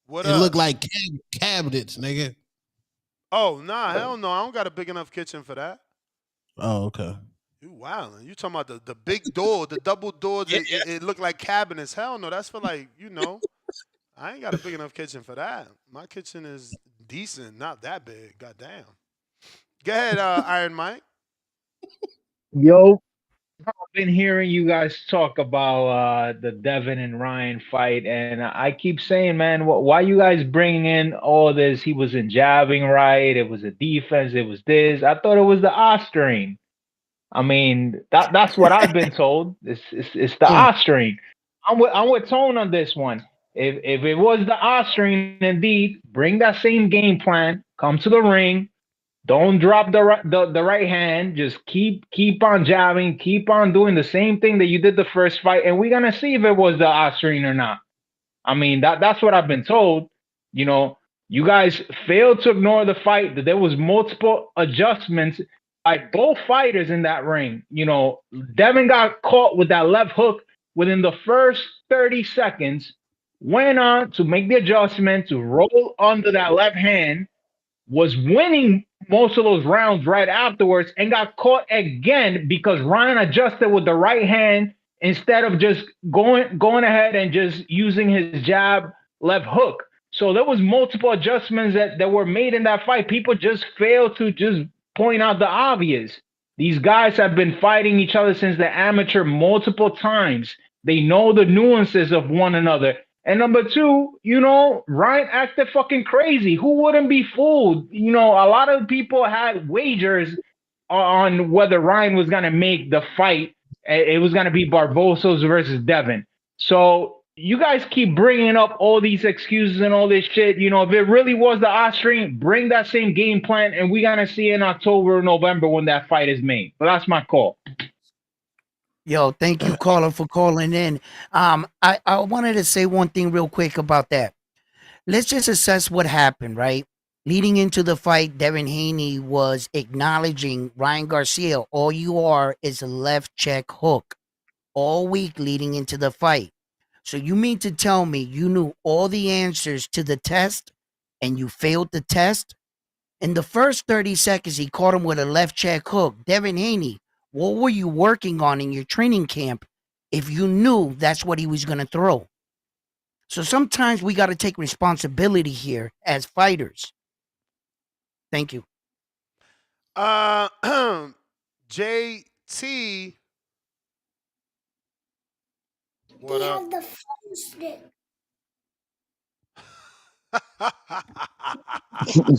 What it look like cabinets, nigga. Oh nah, hell no. I don't got a big enough kitchen for that. Oh, okay. You wildin'. You talking about the big door, the double doors, it look like cabinets. Hell no, that's for like, I ain't got a big enough kitchen for that. My kitchen is decent, not that big. Goddamn. Go ahead, Iron Mike. Yo, I've been hearing you guys talk about the Devin and Ryan fight, and I keep saying, man, why you guys bringing in all this? He wasn't jabbing right. It was a defense. It was this. I thought it was the Austrian. I mean, that's what I've been told. It's the Austrian. I'm with Tone on this one. If it was the Austrian, indeed, bring that same game plan. Come to the ring. Don't drop the right hand. Just keep on jabbing. Keep on doing the same thing that you did the first fight, and we're gonna see if it was the Austrian or not. I mean, that's what I've been told. You guys failed to ignore the fight. That there was multiple adjustments by both fighters in that ring. Devin got caught with that left hook within the first 30 seconds. Went on to make the adjustment to roll under that left hand. Was winning most of those rounds right afterwards and got caught again because Ryan adjusted with the right hand instead of just going ahead and just using his jab left hook. So there was multiple adjustments that were made in that fight. People just failed to just point out the obvious. These guys have been fighting each other since the amateur multiple times. They know the nuances of one another. And number two, Ryan acted fucking crazy. Who wouldn't be fooled? A lot of people had wagers on whether Ryan was going to make the fight. It was going to be Barbosa's versus Devin. So you guys keep bringing up all these excuses and all this shit. If it really was the Austrian, bring that same game plan, and we're going to see in October or November when that fight is made. But that's my call. Yo, thank you, caller, for calling in. I wanted to say one thing real quick about that. Let's just assess what happened, right? Leading into the fight, Devin Haney was acknowledging Ryan Garcia. All you are is a left check hook all week leading into the fight. So you mean to tell me you knew all the answers to the test and you failed the test? In the first 30 seconds, he caught him with a left check hook. Devin Haney, what were you working on in your training camp if you knew that's what he was going to throw? So sometimes we got to take responsibility here as fighters. Thank you. JT. What up? Have the phone stick.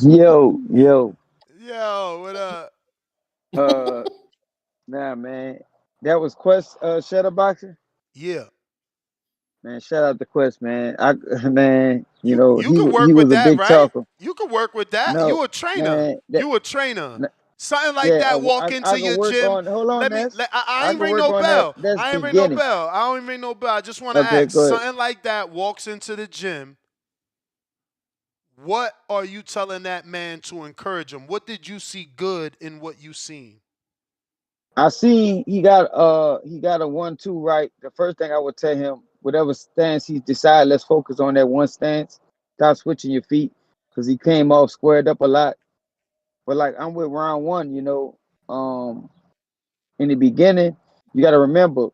Yo, Yo, what up? Nah, man. That was Quest Shadowboxer? Yeah. Man, shout out to Quest, man. Man, You could he work with was a that, big right? talker. You could work with that. No, You a trainer. man, You a trainer. n- Something like yeah, that. Walk I into can your work gym. on. Hold on, Ness. I I ain't can ring work no on that. bell. That's I ain't ring no beginning. bell. I don't even ring no bell. I just want to Okay, ask. good. Something like that walks into the gym. What are you telling that man to encourage him? What did you see good in what you seen? I seen he got a 1-2 right. The first thing I would tell him, whatever stance he's decided, let's focus on that one stance. Stop switching your feet because he came off squared up a lot. But like I'm with round one, in the beginning, you got to remember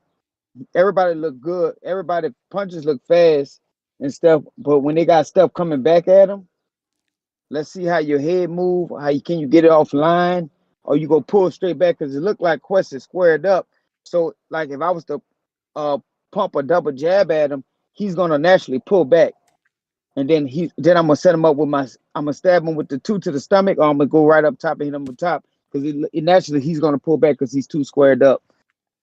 everybody look good. Everybody punches look fast and stuff. But when they got stuff coming back at them, let's see how your head move. Can you get it offline, or you go pull straight back because it looked like Quest is squared up. So like if I was to pump a double jab at him, he's gonna naturally pull back. And then I'm gonna set him up with I'm gonna stab him with the two to the stomach, or I'm gonna go right up top and hit him on top because naturally he's gonna pull back because he's too squared up.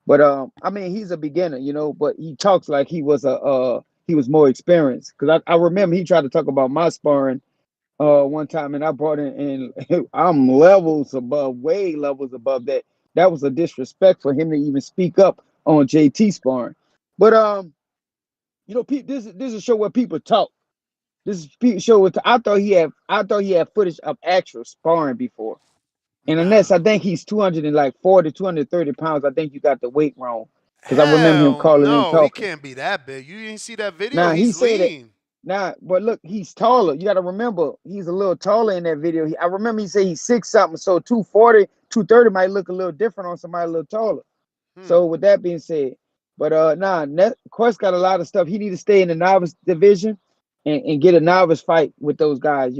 But I mean, he's a beginner, but he talks like he was he was more experienced. Because I remember he tried to talk about my sparring one time, and I brought in, and I'm way levels above that. That was a disrespect for him to even speak up on JT sparring. But this is a show where people talk. This is a show where I thought he had footage of actual sparring before. And unless I think he's 240, 230 pounds, I think you got the weight wrong. Because I remember him Hell calling in no, he talking. can't be that big. You didn't see that video? Now he He's said it. lean. Now, but look, he's taller. You got to remember, he's a little taller in that video. I remember he said he's 6 something, so 240, 230 might look a little different on somebody a little taller. So with that being said, but Quest got a lot of stuff. He need to stay in the novice division and get a novice fight with those guys,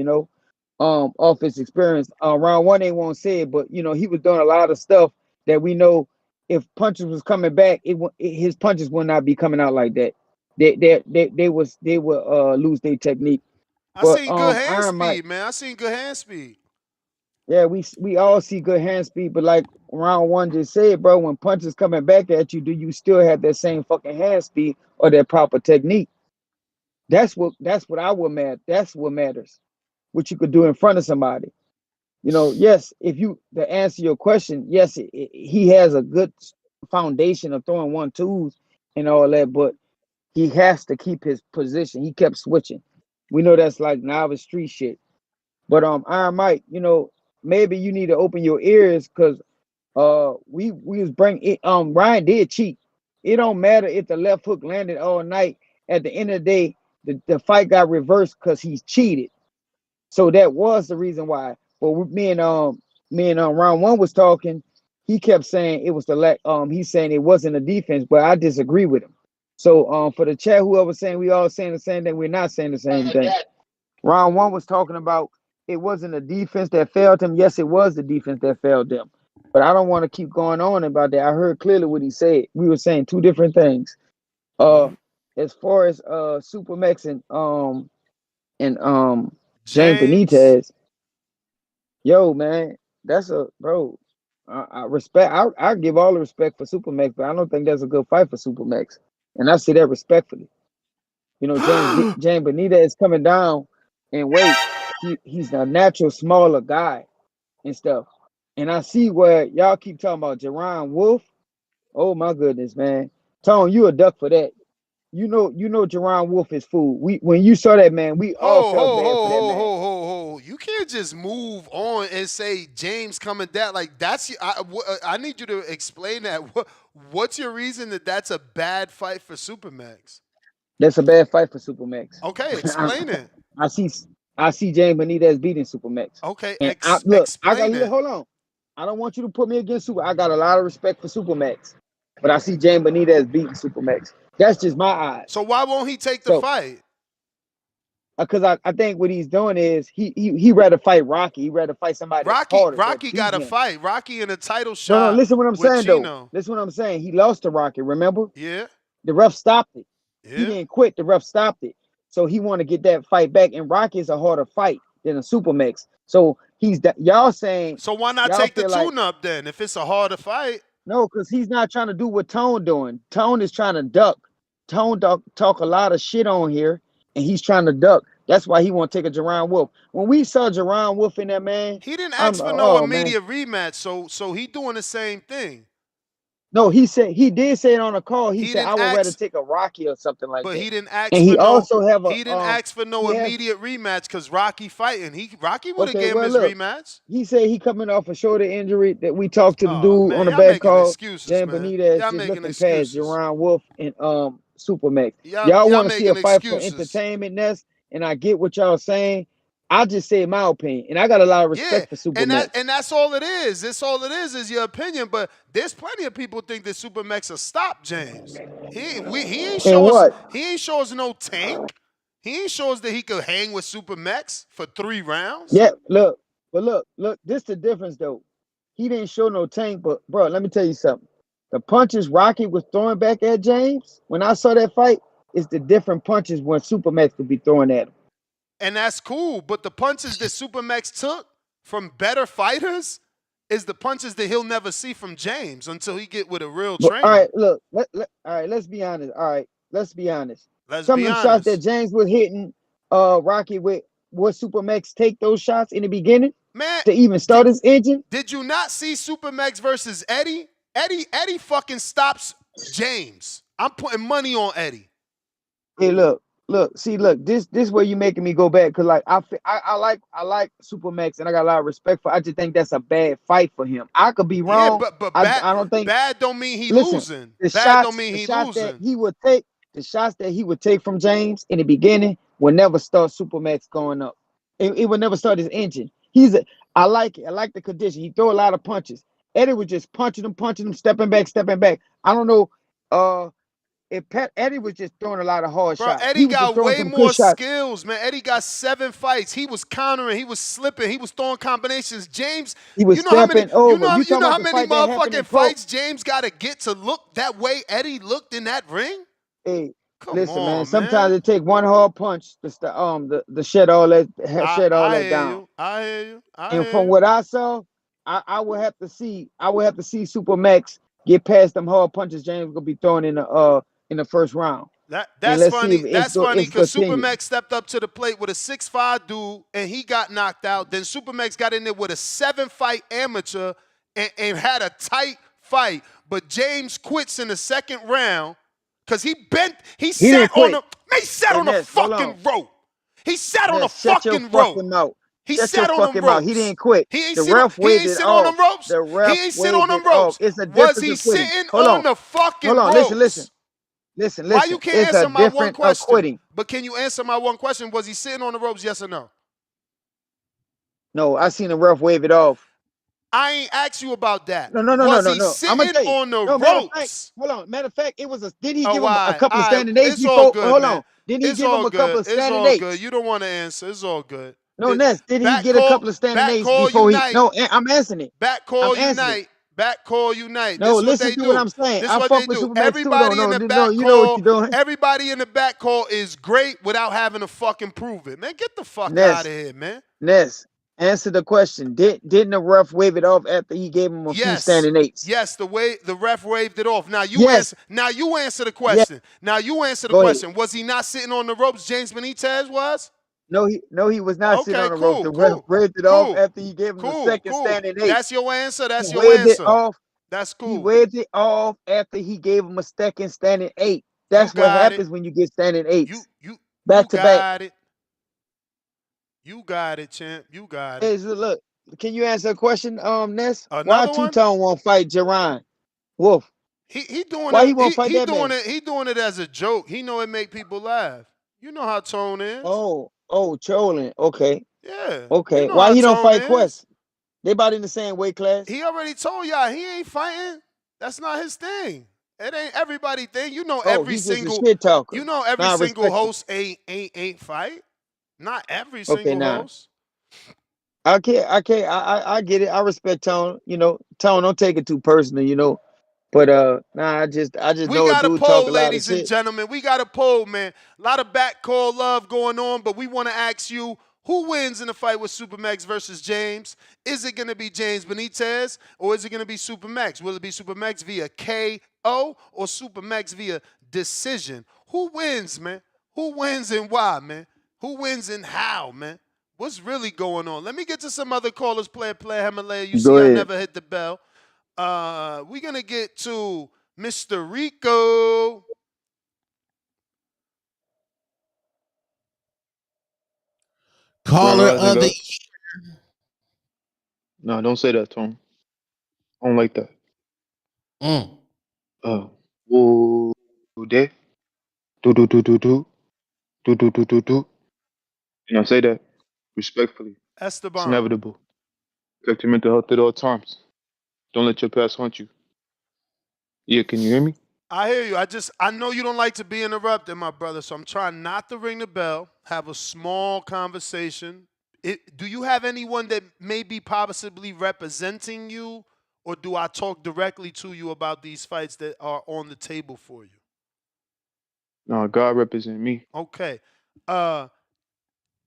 off his experience. Round one, they won't say it, but he was doing a lot of stuff that we know if punches was coming back, his punches will not be coming out like that. They would lose their technique. I But seen good hand Iron Mike, speed, man. I seen good hand speed. yeah, we all see good hand speed, but like round one just said, bro, when punches coming back at you, do you still have that same fucking hand speed or that proper technique? That's what I would matter. That's what matters. What you could do in front of somebody. Yes, to answer your question, yes, he has a good foundation of throwing 1-2s and all that, but he has to keep his position. He kept switching. We know that's like novice street shit. But Iron Mike, maybe you need to open your ears because we was bringing it. Ryan did cheat. It don't matter if the left hook landed all night. At the end of the day, the fight got reversed because he's cheated. So that was the reason why. Well, me and round one was talking. He kept saying it was he's saying it wasn't a defense, but I disagree with him. So for the chat, whoever saying we all saying the same thing, we're not saying the same thing. Round one was talking about it wasn't a defense that failed him. Yes, it was the defense that failed them. But I don't want to keep going on about that. I heard clearly what he said. We were saying two different things. As far as Supermax and James James. Benitez, yo, man, that's a bro. I respect. I give all the respect for Supermax, but I don't think that's a good fight for Supermax, and I say that respectfully. James Benitez is coming down in weight. He's a natural smaller guy and stuff. And I see where y'all keep talking about Jerron Wolf. Oh my goodness, man. Tone, you a duck for that. Jerron Wolf is food. When you saw that man, we all felt bad for that man. You can't just move on and say James coming down. Like that's I need you to explain that. What's your reason that that's a bad fight for Supermax? That's a bad fight for Supermax. Okay, explain it. I see James Benitez beating Supermax. Okay, And explain it. hold on. I don't want you to put me against Super. I got a lot of respect for Supermax, but I see James Benitez beating Supermax. That's just my eyes. So why won't he take the fight? Because I think what he's doing is he rather fight Rocky. He rather fight somebody that's harder. Rocky got a fight. Rocky in a title shot. No, listen what I'm saying Chino. though. Listen what I'm saying. He lost to Rocky. Remember? Yeah. The ref stopped it. Yeah. He didn't quit. The ref stopped it. So he want to get that fight back. And Rocky is a harder fight than a Supermax. So y'all saying. So why not take the tune-up then? If it's a harder fight. No, because he's not trying to do what Tone doing. Tone is trying to duck. Tone talk a lot of shit on here, and he's trying to duck. That's why he want to take a Jerron Wolf. When we saw Jerron Wolf in that, man, He didn't I'm ask for no oh man. immediate rematch, so he doing the same thing. No, he did say it on a call. He said didn't I would rather ask, take a Rocky or something like but that. he didn't ask And for he no. also have a He didn't ask for no immediate rematch because Rocky fighting. Rocky would have Okay, gave him well his look, rematch. he said he coming off a shoulder injury that we talked to the Oh dude man, on the y'all back making call. excuses, Jan man. Benitez Y'all just making looking past excuses. Jerron Wolf and Supermax. Y'all Y'all want to see a making fight for excuses. entertainmentness, and I get what y'all saying. I just say my opinion, and I got a lot of respect for Supermax. And that's all it is. That's all it is your opinion. But there's plenty of people think that Supermax will stop James. He ain't And show us no tank. He ain't show us that he could hang with Supermax for 3 rounds. Yeah, look, this the difference though. He didn't show no tank, but bro, let me tell you something. The punches Rocky was throwing back at James when I saw that fight is the different punches when Supermax would be throwing at him. And that's cool. But the punches that Supermax took from better fighters is the punches that he'll never see from James until he get with a real But, trainer. all right, look, all right, let's be honest. All right, let's be honest. Let's Some be of them honest. shots that James was hitting Rocky with, would Supermax take those shots in the beginning? Man, to even start his engine? Did you not see Supermax versus Eddie? Eddie fucking stops James. I'm putting money on Eddie. Hey, look, this where you making me go back because like I like Supermax and I got a lot of respect for. I just think that's a bad fight for him. I could be wrong. Yeah, but I bad, don't think bad don't mean he listen, losing. the Bad shots, don't mean he that losing. he would take, the shots that he would take from James in the beginning would never start Supermax going up. It would never start his engine. I like it. I like the condition. He throw a lot of punches. Eddie was just punching him, stepping back. I don't know. Eddie was just throwing a lot of hard Bro, shots. Eddie He was just got throwing way some more good shots. skills, man. Eddie got 7 fights. He was countering. He was slipping. He was throwing combinations. James, He was stepping over. You know how many motherfucking fights James got to get to look that way Eddie looked in that ring? Hey, Come listen, on, man. Sometimes it take one hard punch to shut all that down. I hear you. And from what I saw, I would have to see Supermax get past them hard punches James gonna be throwing in the first round. That's funny. That's funny because continued. Supermax stepped up to the plate with a 6'5" dude and he got knocked out. Then Supermax got in there with a 7-fight amateur and had a tight fight. But James quits in the second round because he sat on the fucking rope. He sat on the fucking rope. He sat on them ropes. He didn't quit. He ain't the sit, ref he ain't sit on them ropes. The ref he ain't sit on them waved it off. ropes. It's a Was difference he of quitting. sitting Hold on the fucking ropes? Listen. Why you can't It's answer a my one difference of question? quitting. But can you answer my one question? Was he sitting on the ropes, yes or no? No, I seen the ref wave it off. I ain't asked you about that. No. Was he sitting on the ropes? Matter of fact, it was did he Oh, give him a couple of right. standing eights It's before? all good, Hold man. on. Didn't he It's give all him a good. couple of It's standing all eights? good. You don't want to answer. It's all good. No, Ness, did he get a couple of standing eights call before unite. he? No, I'm answering it. Back call I'm answering unite. Back call unite. No, This is what listen they to do. what I'm saying. This I is what fuck they with do. Supermax too, Everybody though. in the No, back you know what call. you're doing. Everybody in the back call is great without having to fucking prove it. Man, get the fuck out of here, man. Ness, answer the question. Didn't the ref wave it off after he gave him a few standing eights? Yes, the ref waved it off. Now you Yes. answer. Now you answer the question. Now you answer the Go ahead. question. Was he not sitting on the ropes? James Benitez was. No, he was not sitting Okay, on the cool, rope. The cool, ref waved it off after he gave him the second cool. standing eight. That's your answer. That's He your waved answer. it off. That's cool. He waved it off after he gave him a second standing eight. That's what happens when you get standing eights. Back to back. You got it, champ. You got it. Hey, so look, can you answer a question, Ness? Why Another one? Two-Tone won't fight Jerron Wolf? He doing Why it. he won't fight that doing man? it. He doing it as a joke. He know it make people laugh. You know how Tone is. Trolling. Okay. Yeah. Okay. You know Why how he don't Tone fight is. Quest? They about in the same weight class. He already told y'all he ain't fighting. That's not his thing. It ain't everybody thing. You know He's just a shit talker. You know every Nah, single respect host ain't fight. Not every Okay, single nah. host. I get it. I respect Tone. You know, Tone don't take it too personal. You know, but I just We know a got a dude poll, talk a lot of ladies and shit. gentlemen. We got a poll, man. A lot of back call love going on, but we want to ask you, Who wins in the fight with Supermax versus James? Is it going to be James Benitez or is it going to be Supermax? Will it be Supermax via KO or Supermax via decision? Who wins, man? Who wins and why, man? Who wins and how, man? What's really going on? Let me get to some other callers. Player Himalaya. You Go see, I ahead. never hit the bell. We're going to get to Mr. Rico. Caller Grand Rising, of the God. No, don't say that to him. I don't like that. Whoa, there. Do. Do. You know, say that respectfully. It's Esteban. inevitable. Protect your mental health at all times. Don't let your past haunt you. Yeah, can you hear me? I hear you. I know you don't like to be interrupted, my brother, so I'm trying not to ring the bell, have a small conversation. Do you have anyone that may be possibly representing you, or do I talk directly to you about these fights that are on the table for you? No, God represent me. Okay.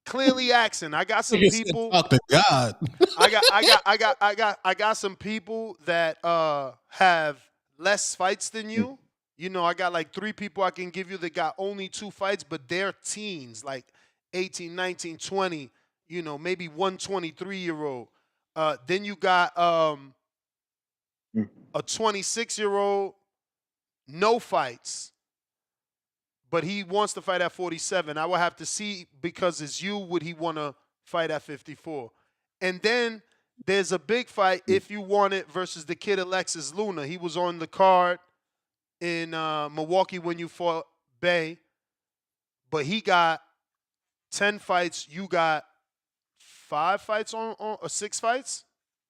Clearly accent. I got some Nigga said people. talk to God. I got some people that have less fights than you. You know, I got like 3 people I can give you that got only 2 fights, but they're teens, like 18, 19, 20, you know, maybe 123-year-old. Then you got a 26-year-old, no fights, but he wants to fight at 47. I will have to see, because it's you, would he want to fight at 54? And then there's a big fight, if you want it, versus the kid Alexis Luna. He was on the card in Milwaukee when you fought Bay, but he got 10 fights. You got 5 fights on or 6 fights,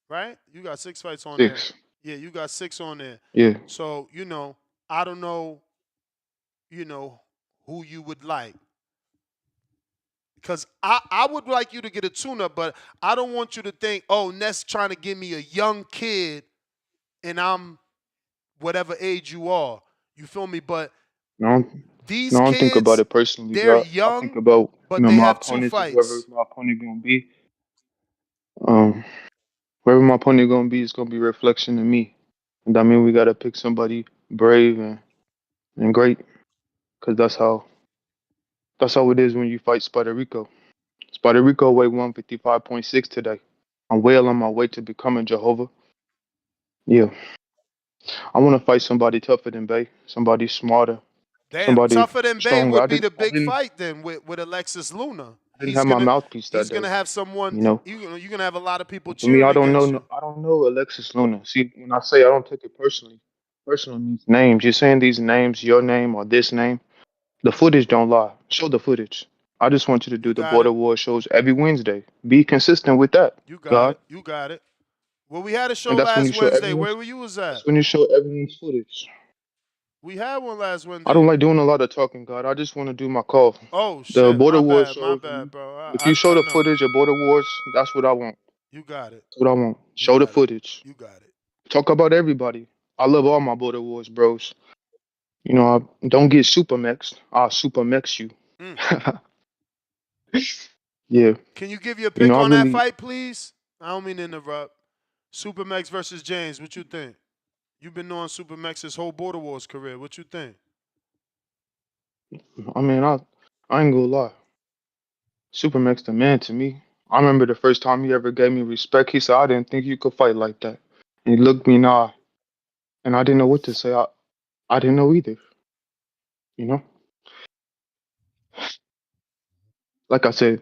right? You got 6 fights on there. 6. Yeah, you got 6 on there. Yeah. So, you know, I don't know, who you would like. Because I would like you to get a tune-up, but I don't want you to think, oh, Ness trying to give me a young kid and I'm whatever age you are. You feel me? But No, these I don't think about kids, it personally, they're God. I think young, about, but they my have 2 opponents, whoever fights. my opponent gonna be. Whoever my opponent gonna be is gonna be a reflection of me. And I mean, we gotta pick somebody brave and great, cause that's how it is when you fight Spider Rico. Spider Rico weighed 155.6 today. I'm well on my way to becoming Jehovah. Yeah, I want to fight somebody tougher than Bay, somebody smarter, Damn, somebody tougher than Bay stronger. would be the big fight then with Alexis Luna. I didn't have my mouthpiece that He's gonna day. have someone. You know, You're gonna have a lot of people for me, cheering I don't against know. you. I don't know Alexis Luna. See, when I say I don't take it personally, personal means names. You're saying these names, your name or this name. The footage don't lie. Show the footage. I just want you to You do the got border it. war shows every Wednesday. Be consistent with that, You got God. it. You got it. Well, we had a show And that's when last you show Wednesday. everyone's. Where were you was at? That's when you show everyone's footage. We had one last I don't Wednesday. like doing a lot of talking, God. I just want to do my call. Oh The shit, border war my shows. bad, bro. If you show I the know. footage of border wars, that's what I want. You got it. That's what I want. You Show the got it. footage. You got it. Talk about everybody. I love all my border wars, bros. You know, I don't get super mexed. I'll super mex you. Mm. Yeah. Can you give your You pick know, I on that really. fight, please? I don't mean to interrupt. Supermax versus James. What you think? You've been knowing Supermax's whole Border Wars career. What you think? I mean, I ain't gonna lie. Super Max the man to me. I remember the first time he ever gave me respect. He said, "I didn't think you could fight like that." And he looked me in the eye, and I didn't know what to say. I didn't know either. You know, like I said,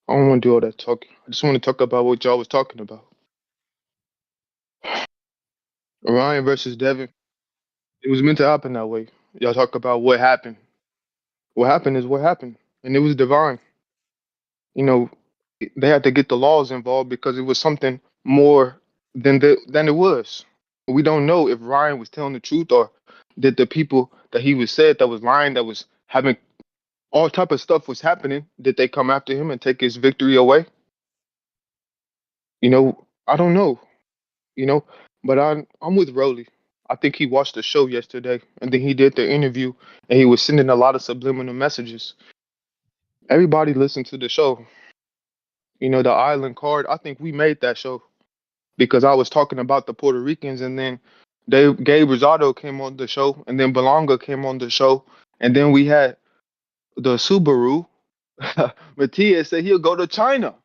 I don't want to do all that talking. I just want to talk about what y'all was talking about. Ryan versus Devin. It was meant to happen that way. Y'all talk about what happened. What happened is what happened, and it was divine. You know, they had to get the laws involved because it was something more than it was. We don't know if Ryan was telling the truth or did the people that he was said that was lying, that was having all type of stuff was happening, did they come after him and take his victory away? You know, I don't know. You know, but I'm with Rolly. I think he watched the show yesterday and then he did the interview and he was sending a lot of subliminal messages. Everybody listened to the show. You know, the island card. I think we made that show because I was talking about the Puerto Ricans, and then Gabe Rosado came on the show, and then Belonga came on the show, and then we had the Subaru. Matias said he'll go to China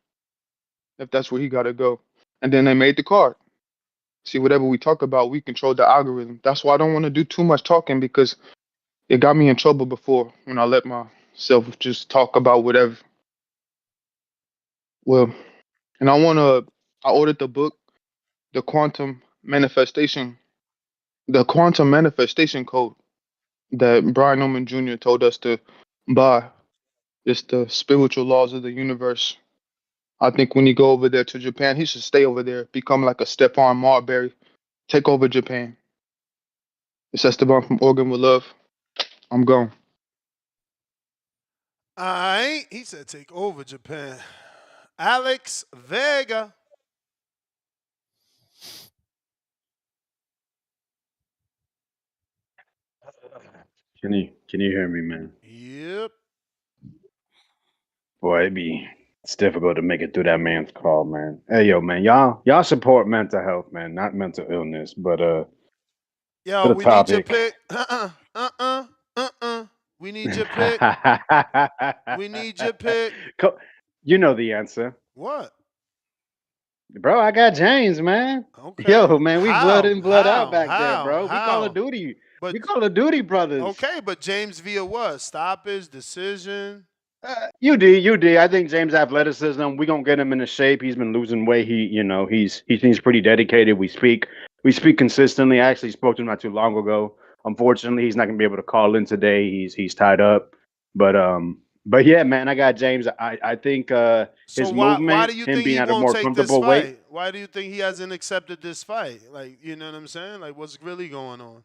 if that's where he got to go, and then they made the card. See, whatever we talk about, we control the algorithm. That's why I don't want to do too much talking because it got me in trouble before when I let myself just talk about whatever. Well, and I ordered the book, the Quantum Manifestation Code that Brian Norman Jr. told us to buy. It's the spiritual laws of the universe. I think when you go over there to Japan, he should stay over there, become like a Stephon Marbury, take over Japan. It's Esteban from Oregon with Love. I'm gone. All right. He said take over Japan. Alex Vega. Can you hear me, man? Yep. Boy, it's difficult to make it through that man's call, man. Hey, yo, man, y'all support mental health, man, not mental illness. But Yo, to the we need your topic. pick. We need your pick. We need your pick. You know the answer. What? Bro, I got James, man. Okay. Yo, man, we blood in, blood out back there, How? bro. We Call of Duty. But, we Call of Duty brothers. Okay, but James via what? Stoppage, decision? You did. I think James' athleticism, we gonna get him into shape. He's been losing weight. He seems pretty dedicated. We speak consistently. I actually spoke to him not too long ago. Unfortunately, he's not gonna be able to call in today. He's tied up. But yeah, man, I got James. I think his movement, why do you him think being he at a won't more take comfortable this weight. fight? Why do you think he hasn't accepted this fight? Like, you know what I'm saying? Like, what's really going on?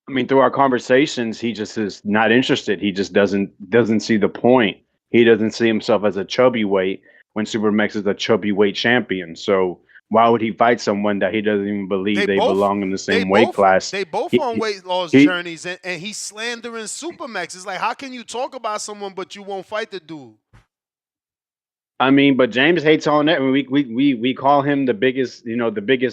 I mean, through our conversations, he just is not interested. He just doesn't see the point. He doesn't see himself as a chubby weight when Supermax is a chubby weight champion. So why would he fight someone that he doesn't even believe they belong in the same weight class? They both on weight loss journeys, and he's slandering Supermax. It's like, how can you talk about someone but you won't fight the dude? I mean, but James hates on that. I mean, we call him the biggest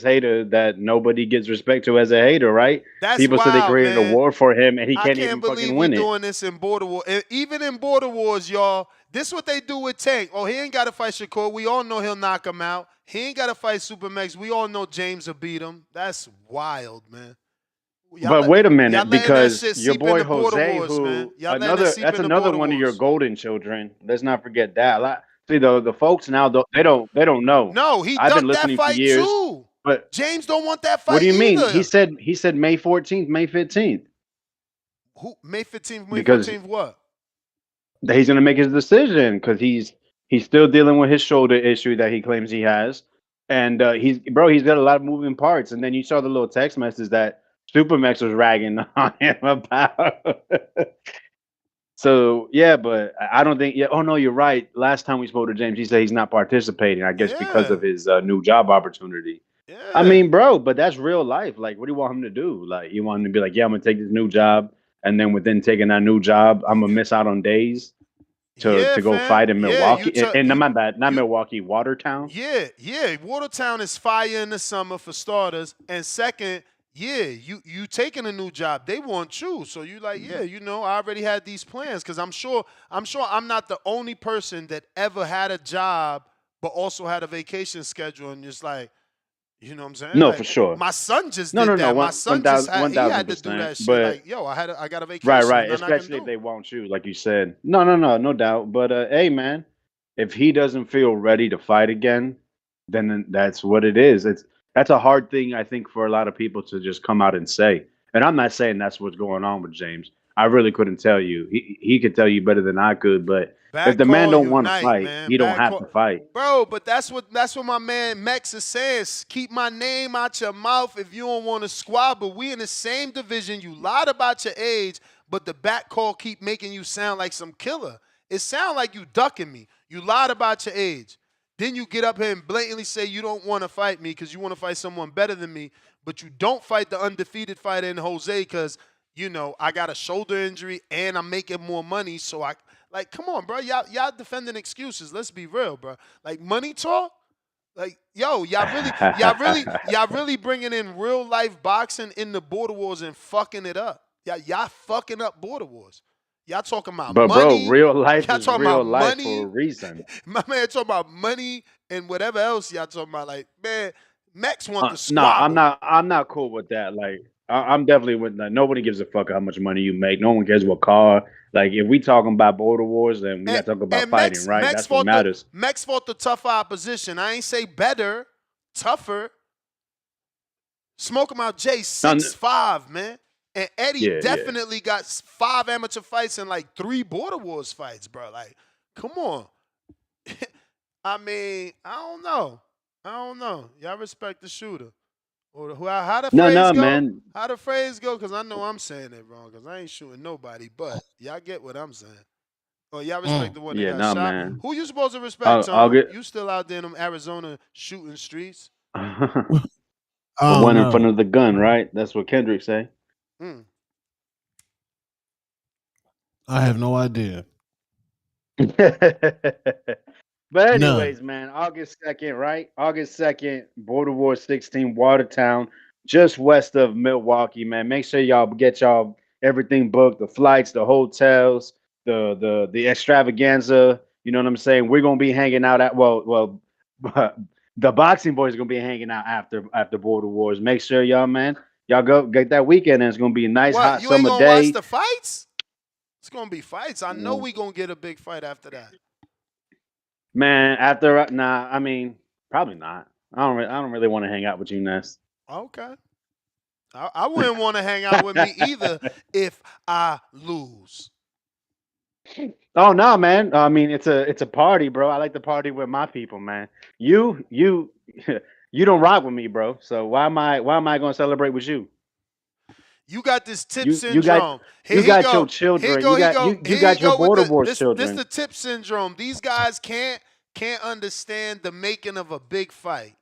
hater that nobody gives respect to as a hater, right? That's People say they created man. a war for him, and he I can't can't even believe fucking we're win it. doing this in Border War. Even in Border Wars, y'all, this is what they do with Tank. Oh, he ain't got to fight Shakur. We all know he'll knock him out. He ain't got to fight Supermax. We all know James will beat him. That's wild, man. But wait a minute, because your boy Jose, wars, that's another one of your golden children. Let's not forget that. See, the folks now, they don't know. No, he I've been ducked that listening for fight years, too. but James don't want that fight. What do you mean? either. He said May 14th, May 15th. Who? May 15th, May Because 14th, what? That he's gonna make his decision because he's still dealing with his shoulder issue that he claims he has, and he's got a lot of moving parts. And then you saw the little text message that Supermax was ragging on him about. So yeah, but I don't think. Yeah, oh no, you're right. Last time we spoke to James, he said he's not participating. I guess because of his new job opportunity. Yeah. I mean, bro, but that's real life. Like, what do you want him to do? Like, you want him to be like, yeah, I'm gonna take this new job, and then within taking that new job, I'm gonna miss out on days to go fight in Milwaukee. And my bad, not Milwaukee, Watertown. Yeah. Watertown is fire in the summer for starters, and second. Yeah, you taking a new job. They want you. So you like, yeah, I already had these plans because I'm sure I'm not the only person that ever had a job but also had a vacation schedule and just like, you know what I'm saying? No, like, for sure. My son just did that. My son just had to do that shit. But, like, yo, I got a vacation. Right. Especially if they want you, like you said. No doubt. But hey, man, if he doesn't feel ready to fight again, then that's what it is. That's a hard thing, I think, for a lot of people to just come out and say. And I'm not saying that's what's going on with James. I really couldn't tell you. He could tell you better than I could. But if the man don't want to fight, he don't have to fight. Bro, but that's what my man Mex is saying. Keep my name out your mouth if you don't want to squabble. We in the same division. You lied about your age, but the back call keep making you sound like some killer. It sound like you ducking me. You lied about your age. Then you get up here and blatantly say you don't want to fight me because you want to fight someone better than me, but you don't fight the undefeated fighter in Jose because, I got a shoulder injury and I'm making more money, so Like, come on, bro. Y'all defending excuses. Let's be real, bro. Like money talk. Like, yo, y'all really bringing in real life boxing in the border wars and fucking it up. Y'all fucking up border wars. Y'all talking about But bro, money. real life Y'all is talking real about life for a money. reason. My man talking about money and whatever else y'all talking about. Like, man, Max want the No, I'm squabble. not. I'm not cool with that. Like, I'm definitely with that. Nobody gives a fuck how much money you make. No one cares what car. Like, if we talking about border wars, then we got to talk about And fighting, right? That's what matters. Max fought the tougher opposition. I ain't say better, tougher. Smoke him out, Jay, 6'5", man. And Eddie Yeah. definitely got 5 amateur fights and like 3 border wars fights, bro. Like, come on. I mean, I don't know. Y'all respect the shooter. Or how the phrase No, go? man. How the phrase go? Because I know I'm saying it wrong. Because I ain't shooting nobody. But y'all get what I'm saying. Oh, y'all respect the one that Yeah, got no, shot. man. Who you supposed to respect, I'll Tone? get You still out there in them Arizona shooting streets? the Oh one in front no. of the gun, right? That's what Kendrick say. Mm. I have no idea. But None. anyways, man, August 2nd, right? August 2nd, Border War 16, Watertown, just west of Milwaukee, man. Make sure y'all get y'all everything booked, the flights, the hotels, the extravaganza. You know what I'm saying? We're gonna be hanging out at the boxing boys are gonna be hanging out after Border Wars. Make sure y'all go get that weekend, and it's gonna be a nice What? hot You ain't summer gonna watch day. the fights? It's gonna be fights. I know we gonna get a big fight after that. Man, I mean, probably not. I don't really want to hang out with you, Ness. Okay. I wouldn't want to hang out with me either if I lose. Oh no, man. I mean, it's a party, bro. I like to party with my people, man. You you don't rock with me, bro. So why am I going to celebrate with you? You got this tip You got syndrome. Here you he got your go. Here he children. go. He go. You Here he got your go with border the wars this children. the tip syndrome. These guys can't understand the making of a big fight.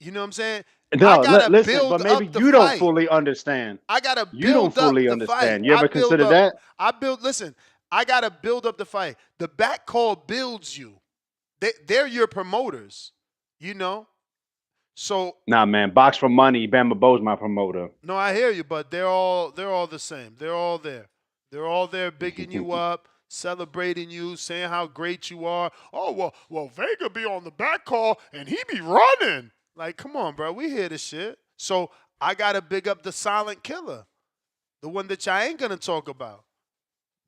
You know what I'm saying? I No, gotta listen, build but maybe up the you don't fight. fully understand. I gotta You don't build up fully the fight. understand. You ever consider that? Listen, I gotta build up the fight. The back call builds you. They're your promoters, you know? So Nah, man. Box for money. Bama Bo's my promoter. no, I hear you, but they're all the same. They're all there. They're all there bigging you up, celebrating you, saying how great you are. Oh well, Vega be on the back call and he be running. Like, come on, bro. We hear this shit. So I gotta big up the silent killer, the one that y'all ain't gonna talk about.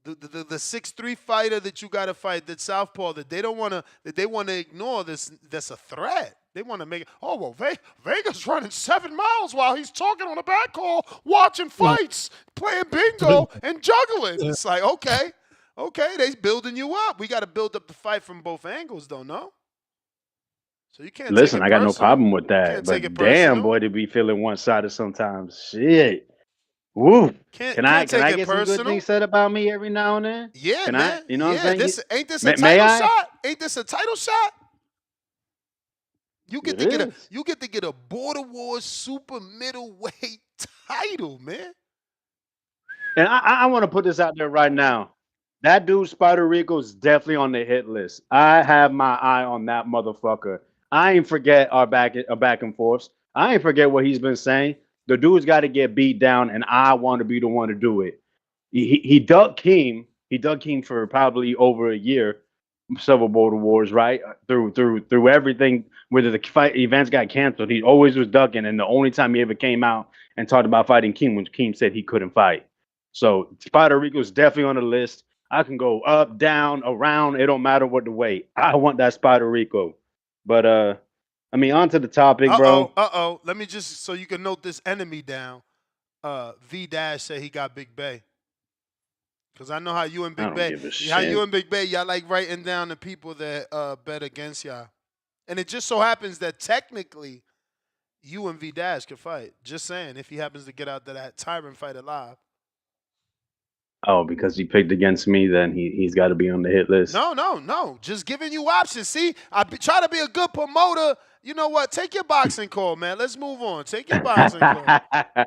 The 6'3" fighter that you gotta fight, that southpaw that they wanna ignore this. That's a threat. They want to make it. Oh well, Vega's running 7 miles while he's talking on a back call, watching fights, playing bingo, and juggling. It's like okay, they building you up. We got to build up the fight from both angles, though. No, so you can't take Listen, it I got no personal. problem with You that. can't take But it damn, personal. boy, to be feeling one sided sometimes. Shit. Woo. Can't Can take I it get some good personal. things said about me every now and then? Yeah, Can I? man. You know what I'm Yeah, saying? this ain't this a May title I? shot? Ain't this a title shot? You get It to is. get a Border Wars super middleweight title, man. And I want to put this out there right now. That dude, Spider Rico, is definitely on the hit list. I have my eye on that motherfucker. I ain't forget our back and forths. I ain't forget what he's been saying. The dude's got to get beat down, and I want to be the one to do it. He ducked Keem. He ducked Keem for probably over a year, several border wars, right? Through everything. Whether the fight events got canceled, he always was ducking. And the only time he ever came out and talked about fighting Keem when Keem said he couldn't fight. So Spider Rico's definitely on the list. I can go up, down, around. It don't matter what the way. I want that Spider Rico. But I mean, on to the topic, bro. Let me just so you can note this enemy down. V Dash said he got Big Bay. Cause I know how you and I Big don't Bay, give a how you shit. and Big Bay, y'all like writing down the people that bet against y'all. And it just so happens that technically you and V Dash could fight. Just saying, if he happens to get out to that Tyrant fight alive. Oh, because he picked against me, then he's got to be on the hit list. No. Just giving you options. See, try to be a good promoter. You know what? Take your boxing call, man. Let's move on. Take your boxing call.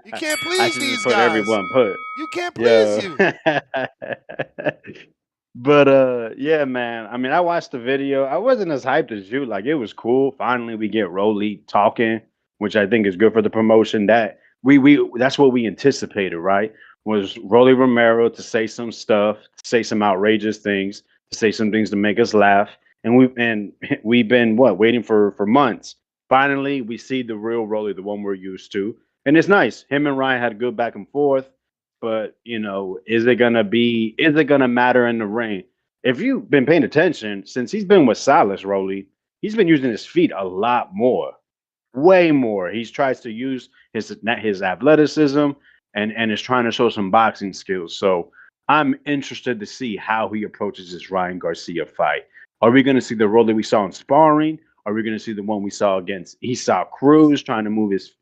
You can't I please should just these put guys. everyone put. You can't please Yo. you. But yeah, man. I mean, I watched the video. I wasn't as hyped as you. Like, it was cool. Finally, we get Rolly talking, which I think is good for the promotion. That we that's what we anticipated, right? Was Rolly Romero to say some stuff, to say some outrageous things, to say some things to make us laugh, and we've been what waiting for months. Finally, we see the real Rolly, the one we're used to, and it's nice. Him and Ryan had a good back and forth. But is it gonna matter in the ring? If you've been paying attention, since he's been with Silas Rowley, he's been using his feet a lot more, way more. He's tries to use his athleticism and is trying to show some boxing skills. So I'm interested to see how he approaches this Ryan Garcia fight. Are we going to see the Rowley we saw in sparring? Are we going to see the one we saw against Esau Cruz trying to move his,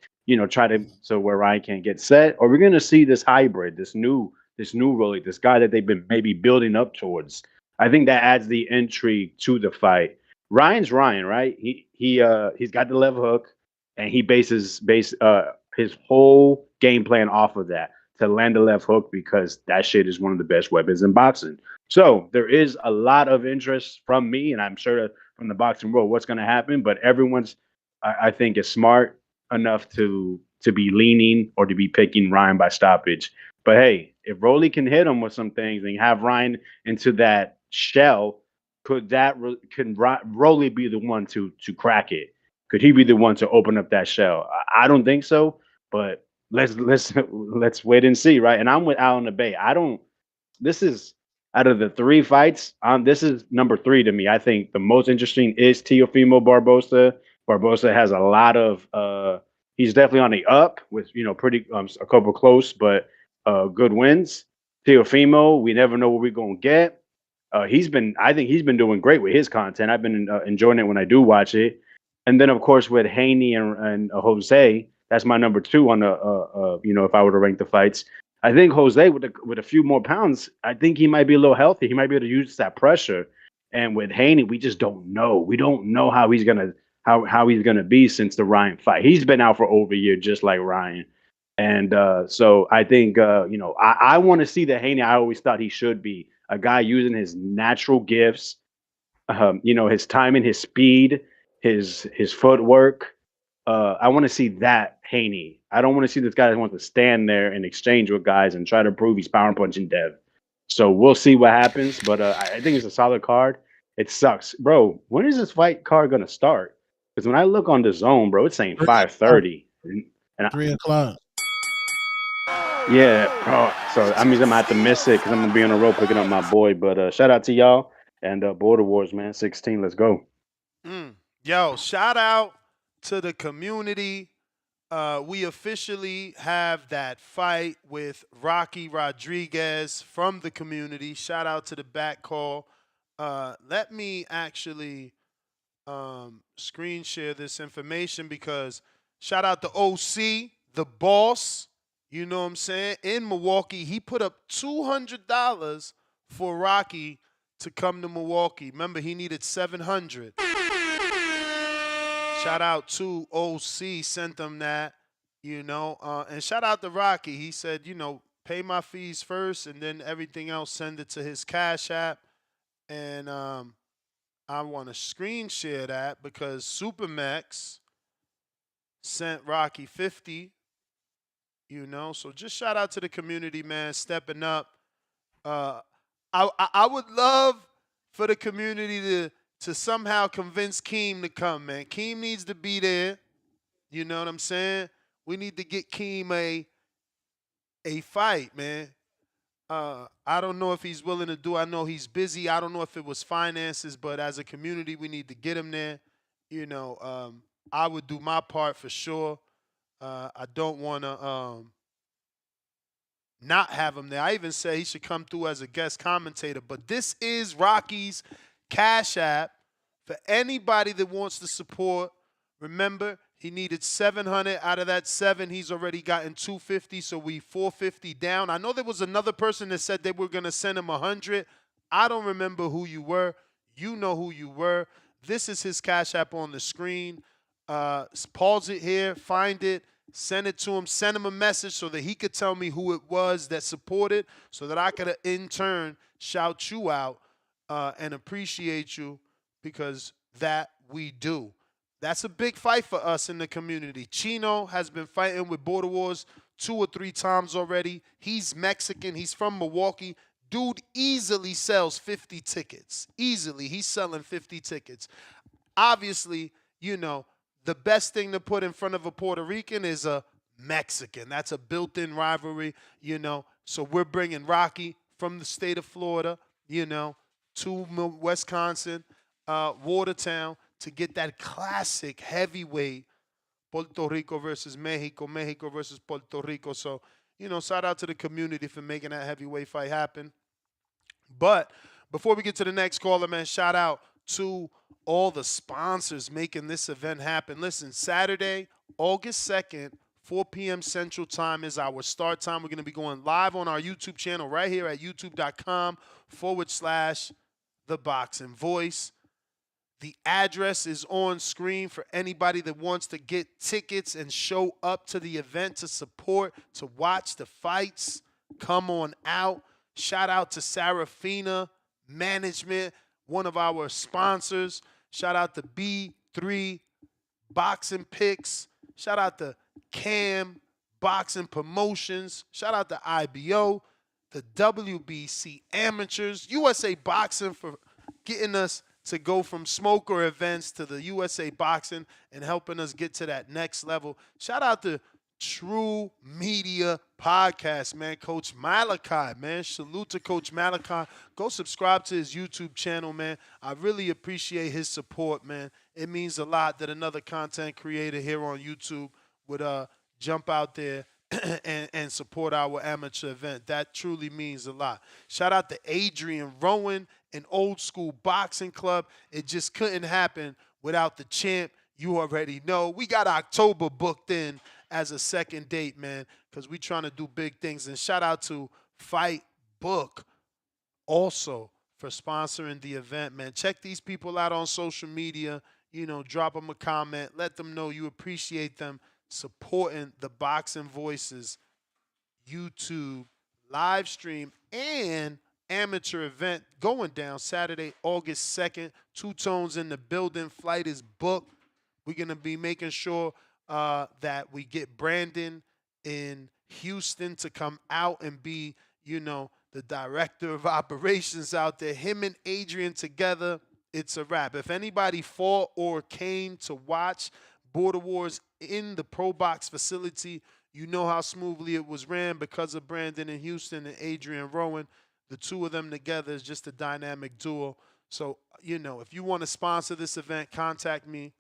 try to so where Ryan can't get set? Or are we going to see this hybrid, this new Rowley, this guy that they've been maybe building up towards? I think that adds the intrigue to the fight. Ryan's Ryan, right? He's got the left hook, and he bases his whole game plan off of that to land the left hook because that shit is one of the best weapons in boxing. So there is a lot of interest from me, and I'm sure that from the boxing world what's going to happen. But everyone's, I think, is smart enough to be leaning or to be picking Ryan by stoppage. But hey, if Rolly can hit him with some things and have Ryan into that shell, can Rolly be the one to crack it? Could he be the one to open up that shell? I don't think so, but let's wait and see, right? And I'm with Al in the Bay. I don't. This is out of the three fights. This is number three to me. I think the most interesting is Teofimo Barbosa. Barbosa has a lot of. He's definitely on the up with pretty a couple close, but good wins. Teofimo, we never know what we're gonna get. I think he's been doing great with his content. I've been enjoying it when I do watch it. And then of course with Haney and Jose, that's my number two on the if I were to rank the fights. I think Jose with a few more pounds, I think he might be a little healthy. He might be able to use that pressure. And with Haney, we just don't know. We don't know how he's gonna be since the Ryan fight. He's been out for over a year, just like Ryan. And so I think I want to see the Haney I always thought he should be a guy using his natural gifts, his timing, his speed, his footwork. I want to see that Haney. I don't want to see this guy that wants to stand there and exchange with guys and try to prove he's power punching Dev. So we'll see what happens, but I think it's a solid card. It sucks, bro. When is this fight card gonna start? Because when I look on the zone, bro, it's saying 5:30, and 3 o'clock. yeah, bro. So that means I'm gonna have to miss it because I'm gonna be on the road picking up my boy. But shout out to y'all and Border Wars, man. 16, let's go. Yo, shout out to the community. We officially have that fight with Rocky Rodriguez from the community. Shout out to the back call. Let me actually screen share this information because shout out to OC, the boss. You know what I'm saying? In Milwaukee, he put up $200 for Rocky to come to Milwaukee. Remember, he needed $700. Shout out to OC, sent them that, and shout out to Rocky. He said, pay my fees first and then everything else, send it to his Cash App. And I want to screen share that because Supermax sent Rocky 50. So just shout out to the community, man, stepping up. I would love for the community to somehow convince Keem to come, man. Keem needs to be there. You know what I'm saying? We need to get Keem a fight, man. I don't know if he's willing to do. I know he's busy. I don't know if it was finances, but as a community, we need to get him there. I would do my part for sure. I don't want to not have him there. I even say he should come through as a guest commentator. But this is Rocky's Cash App for anybody that wants to support. Remember, he needed 700. Out of that 7, he's already gotten 250, so we 450 down. I know there was another person that said they were going to send him 100. I don't remember who you were. You know who you were. This is his Cash App on the screen. Pause it here, find it, Send it to him. Send him a message so that he could tell me who it was that supported, so that I could in turn shout you out and appreciate you, because that we do. That's a big fight for us in the community. Chino has been fighting with Border Wars 2 or 3 times already. He's Mexican. He's from Milwaukee. Dude easily sells 50 tickets. Easily. He's selling 50 tickets. Obviously, you know, the best thing to put in front of a Puerto Rican is a Mexican. That's a built-in rivalry, you know. So we're bringing Rocky from the state of Florida, you know, to Wisconsin, Watertown, to get that classic heavyweight Puerto Rico versus Mexico, Mexico versus Puerto Rico. So, you know, shout out to the community for making that heavyweight fight happen. But before we get to the next caller, man, shout out to all the sponsors making this event happen. Listen, Saturday, August 2nd, 4 p.m. Central Time is our start time. We're going to be going live on our YouTube channel right here at youtube.com/The Boxing Voice. The address is on screen for anybody that wants to get tickets and show up to the event to support, to watch the fights. Come on out. Shout out to Sarafina Management, one of our sponsors. Shout out to B3 Boxing Picks. Shout out to Cam Boxing Promotions. Shout out to IBO, the WBC Amateurs, USA Boxing for getting us to go from smoker events to the USA Boxing and helping us get to that next level. Shout out to True Media Podcast, man. Coach Malachi, man. Salute to Coach Malachi. Go subscribe to his YouTube channel, man. I really appreciate his support, man. It means a lot that another content creator here on YouTube would jump out there and support our amateur event. That truly means a lot. Shout out to Adrian Rowan and Old School Boxing Club. It just couldn't happen without the champ. You already know. We got October booked in as a second date, man, because we trying to do big things. And shout out to Fight Book also for sponsoring the event, man. Check these people out on social media. You know, drop them a comment. Let them know you appreciate them supporting the Boxing Voices YouTube live stream and amateur event going down Saturday, August 2nd. Two Tones in the building. Flight is booked. We're going to be making sure that we get Brandon in Houston to come out and be, you know, the director of operations out there. Him and Adrian together, it's a wrap. If anybody fought or came to watch Border Wars in the Pro Box facility, you know how smoothly it was ran because of Brandon in Houston and Adrian Rowan. The two of them together is just a dynamic duo. So, you know, if you want to sponsor this event, contact me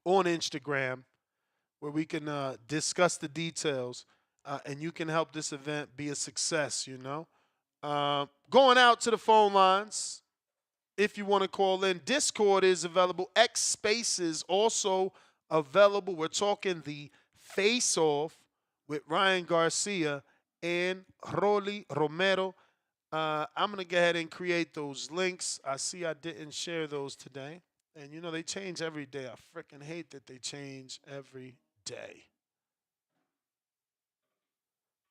on Instagram, where we can discuss the details, and you can help this event be a success, you know. Going out to the phone lines, if you want to call in. Discord is available. X Spaces also available. We're talking the face-off with Ryan Garcia and Romero. I'm going to go ahead and create those links. I see I didn't share those today. And, you know, they change every day. I freaking hate that they change every day.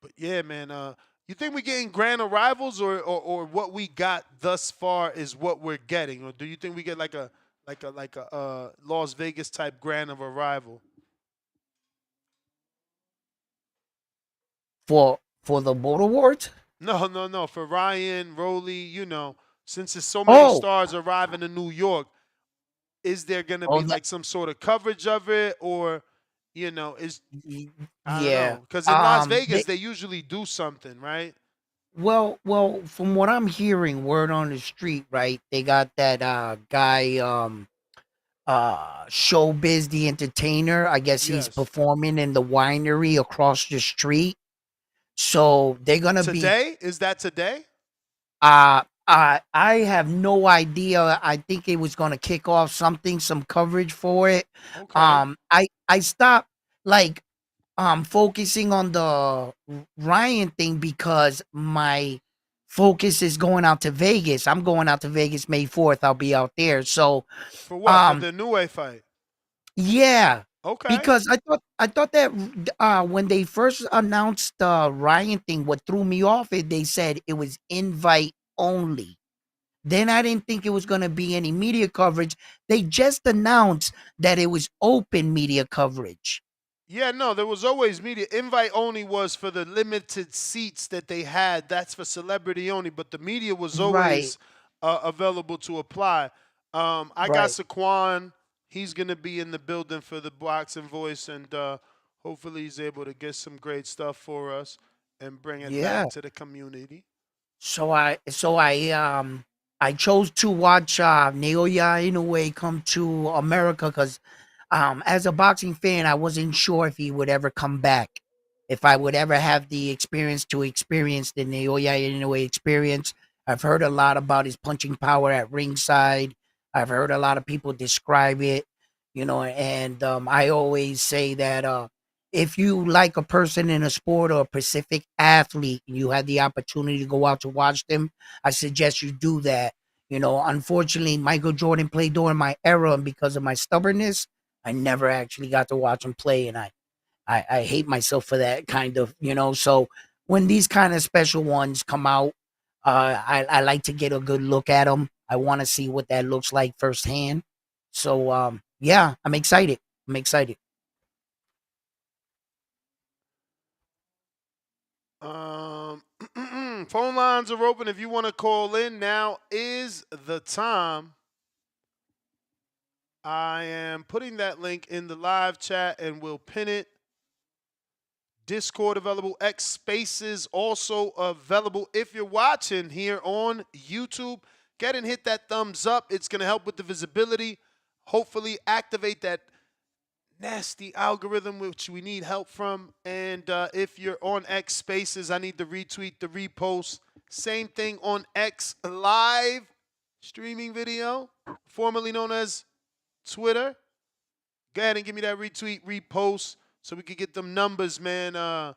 But, yeah, man, you think we're getting grand arrivals or what we got thus far is what we're getting? Or do you think we get like a Las Vegas type grand of arrival? For the Border Wars? No. For Ryan, Rolly, you know, since there's so many stars arriving in New York, is there going to be like some sort of coverage of it, or, you know, I don't know. Because in Las Vegas, they usually do something, right? Well, from what I'm hearing, word on the street, right? They got that guy, Showbiz the Entertainer. I guess he's performing in the winery across the street. So they're gonna be today. Is that today? I have no idea. I think it was gonna kick off some coverage for it. Okay. I stopped focusing on the Ryan thing because my focus is going out to Vegas. I'm going out to Vegas May 4th. I'll be out there. So for what? For the New Way fight? Yeah. Okay. Because I thought that when they first announced the Ryan thing, what threw me off is they said it was invite only. Then I didn't think it was going to be any media coverage. They just announced that it was open media coverage. Yeah, no, there was always media. Invite only was for the limited seats that they had. That's for celebrity only, but the media was Right, always available to apply. I got right. Saquon. He's going to be in the building for the Boxing Voice, and hopefully he's able to get some great stuff for us and bring it Yeah. back to the community. So I chose to watch Naoya Inoue come to America because as a boxing fan, I wasn't sure if he would ever come back, if I would ever have the experience to experience the Naoya Inoue experience. I've heard a lot about his punching power at ringside. I've heard a lot of people describe it, and I always say that if you like a person in a sport or a specific athlete and you had the opportunity to go out to watch them, I suggest you do that. Unfortunately, Michael Jordan played during my era, and because of my stubbornness, I never actually got to watch him play, and I hate myself for that kind of. So when these kind of special ones come out, I like to get a good look at them. I want to see what that looks like firsthand. So yeah, I'm excited. I'm excited. Phone lines are open if you want to call in. Now is the time. I am putting that link in the live chat and we'll pin it. Discord available. X Spaces also available. If you're watching here on YouTube, get and hit that thumbs up. It's going to help with the visibility. Hopefully activate that nasty algorithm which we need help from. And if you're on X Spaces, I need to retweet, the repost. Same thing on X Live streaming video, formerly known as Twitter. Go ahead and give me that retweet, repost, so we could get them numbers, man.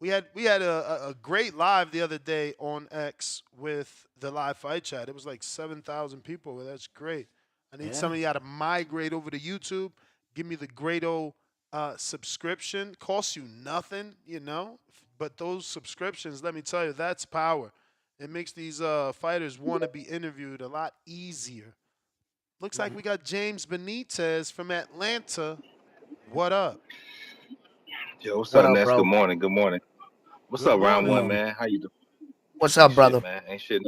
We had a great live the other day on X with the live fight chat. It was like 7,000 people. Well, that's great. I need some of y'all to migrate over to YouTube. Give me the great old subscription. Costs you nothing, But those subscriptions, let me tell you, that's power. It makes these fighters want to be interviewed a lot easier. Looks like we got James Benitez from Atlanta. What up? Yo, what's What up, up, Ness? Good bro? morning. Good morning. What's Good up, round one, morning. man? How you doing? What's Ain't up, shit, brother? man. Ain't shit.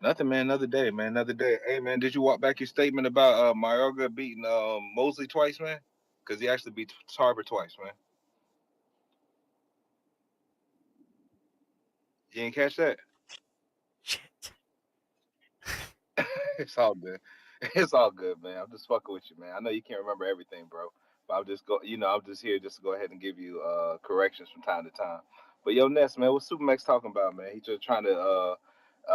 Nothing, man. Another day, man. Another day. Hey, man, did you walk back your statement about Mayorga beating Mosley twice, man? Because he actually beat Tarver twice, man. You didn't catch that? It's all good. It's all good, man. I'm just fucking with you, man. I know you can't remember everything, bro. But I'm just here just to go ahead and give you corrections from time to time. But yo, Ness, man, what's Supermax talking about, man? He just trying to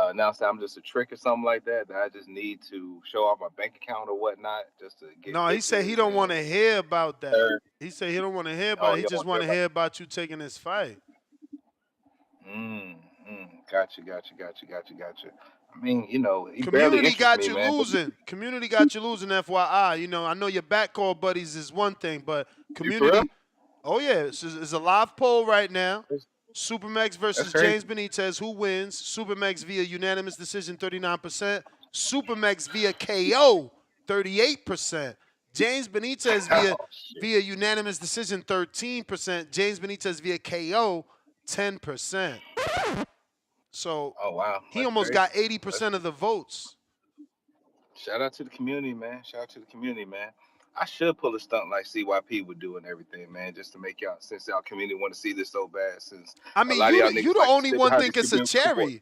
announce that I'm just a trick or something like that. That I just need to show off my bank account or whatnot, just to get No, he said he bitches don't want and to hear about that. third. He said he don't want to hear about Oh, it. He you don't just want to want hear to about hear about you taking this fight. Gotcha. I mean, he barely Community interests got me, you man. losing. Community got you losing, FYI. I know your backcall buddies is one thing, but You for real? community, oh yeah, it's a live poll right now. Supermax That's versus crazy. James Benitez. Who wins? Supermax via unanimous decision, 39%. Supermax via KO, 38%. James Benitez via Oh shit. via unanimous decision, 13%. James Benitez via KO, 10%. So Oh wow, he that's almost crazy. got 80% of the votes. Shout out to the community, man. Shout out to the community, man. I should pull a stunt like CYP would do and everything, man, just to make y'all, since y'all community want to see this so bad, since I a mean, lot of you y'all the, you niggas the like to only sit one behind think these it's a keyboard. cherry.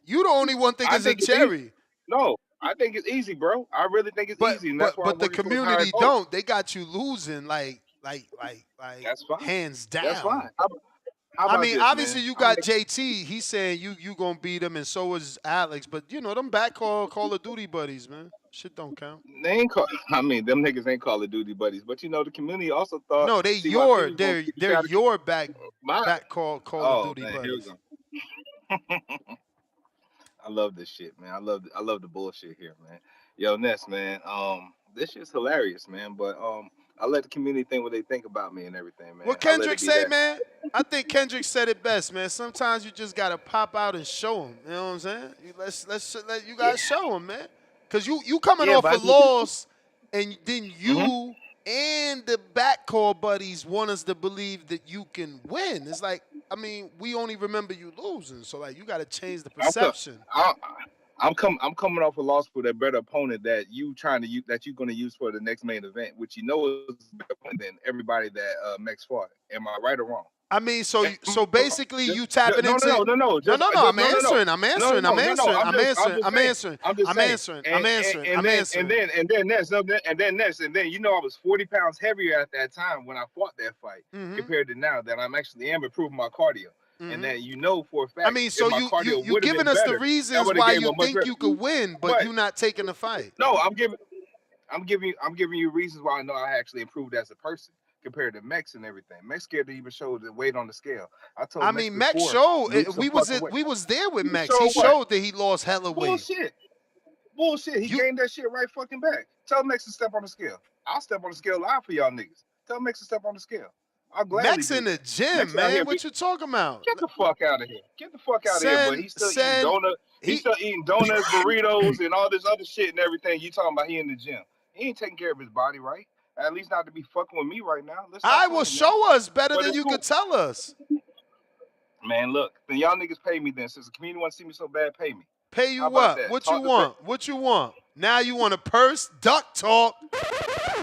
You the only one think I it's a think it's easy. cherry. No, I think it's easy, bro. I really think it's But easy, and that's but why I'm but the working towards higher community goals. don't. They got you losing like That's fine. hands That's down. fine. How I about mean, this, obviously man? you I'm got make, JT. He's saying you gonna beat him, and so is Alex. But them back Call of Duty buddies, man. Shit don't count. they ain't call. I mean, them niggas ain't Call of Duty buddies, but the community also thought No, CYP was gonna beat the they're shot. your My, Call of oh Duty man, here we buddies. go. I love this shit, man. I love the bullshit here, man. Yo, Ness, man. This shit's hilarious, man. But I let the community think what they think about me and everything, man. What I let Kendrick it be say, that. man? I think Kendrick said it best, man. Sometimes you just gotta pop out and show them. You know what I'm saying? You Yeah, gotta show them, man. Cause you coming yeah, off but a I think. loss, and then Hmm. you and the backcourt buddies want us to believe that you can win. It's like, I mean, we only remember you losing, so like you gotta change the I'm co- perception. I, I'm coming off a loss with a better opponent that you trying to use that you're going to use for the next main event, which you know is better than everybody that Max fought. Am I right or wrong? I mean, so Am I wrong? basically you tapping No, no, into no, no, no. no, Just no, no. I'm no, no, no, answering. I'm no, answering. no, I'm no, no. answering. I'm I'm just saying. answering. I'm just I'm saying. answering. I'm And answering. and I'm then answering. you know I was 40 pounds heavier at that time when I fought that fight Mm-hmm. compared to now that I'm actually am improving my cardio. And Mm-hmm. then you know for a I fact mean, if so my you cardio you would have been giving us the better, that reasons would have why gave you a much think better. you could win, but But you not taking the fight. no, I'm giving you reasons why I know I actually improved as a person compared to Mex and everything. Mex scared to even show the weight on the scale. I I told Mex mean, Max before, showed lose some fucking weight. we was there with You Max. He showed what? showed that he lost hella weight. Bullshit. Bullshit. He You gained that shit right fucking back. Tell Mex to step on the scale. I'll step on the scale live for y'all niggas. Tell Mex to step on the scale. I'll gladly Max do in the that. gym, Mex out here man. be What you talking about? get the fuck out of here. Get the fuck out of here, but Send he's still eating send donuts. He's he. still eating donuts, burritos, and all this other shit and everything. You talking about he in the gym. He ain't taking care of his body right. At least not to be fucking with me right now. Let's stop I will playing, man. show us better But than it's you cool. could tell us. Man, look, then y'all niggas pay me then. Since the community want to see me so bad, pay me. Pay you How about what? that? What you Talk to Vic. want? What you want? Now you want a purse? Duck talk.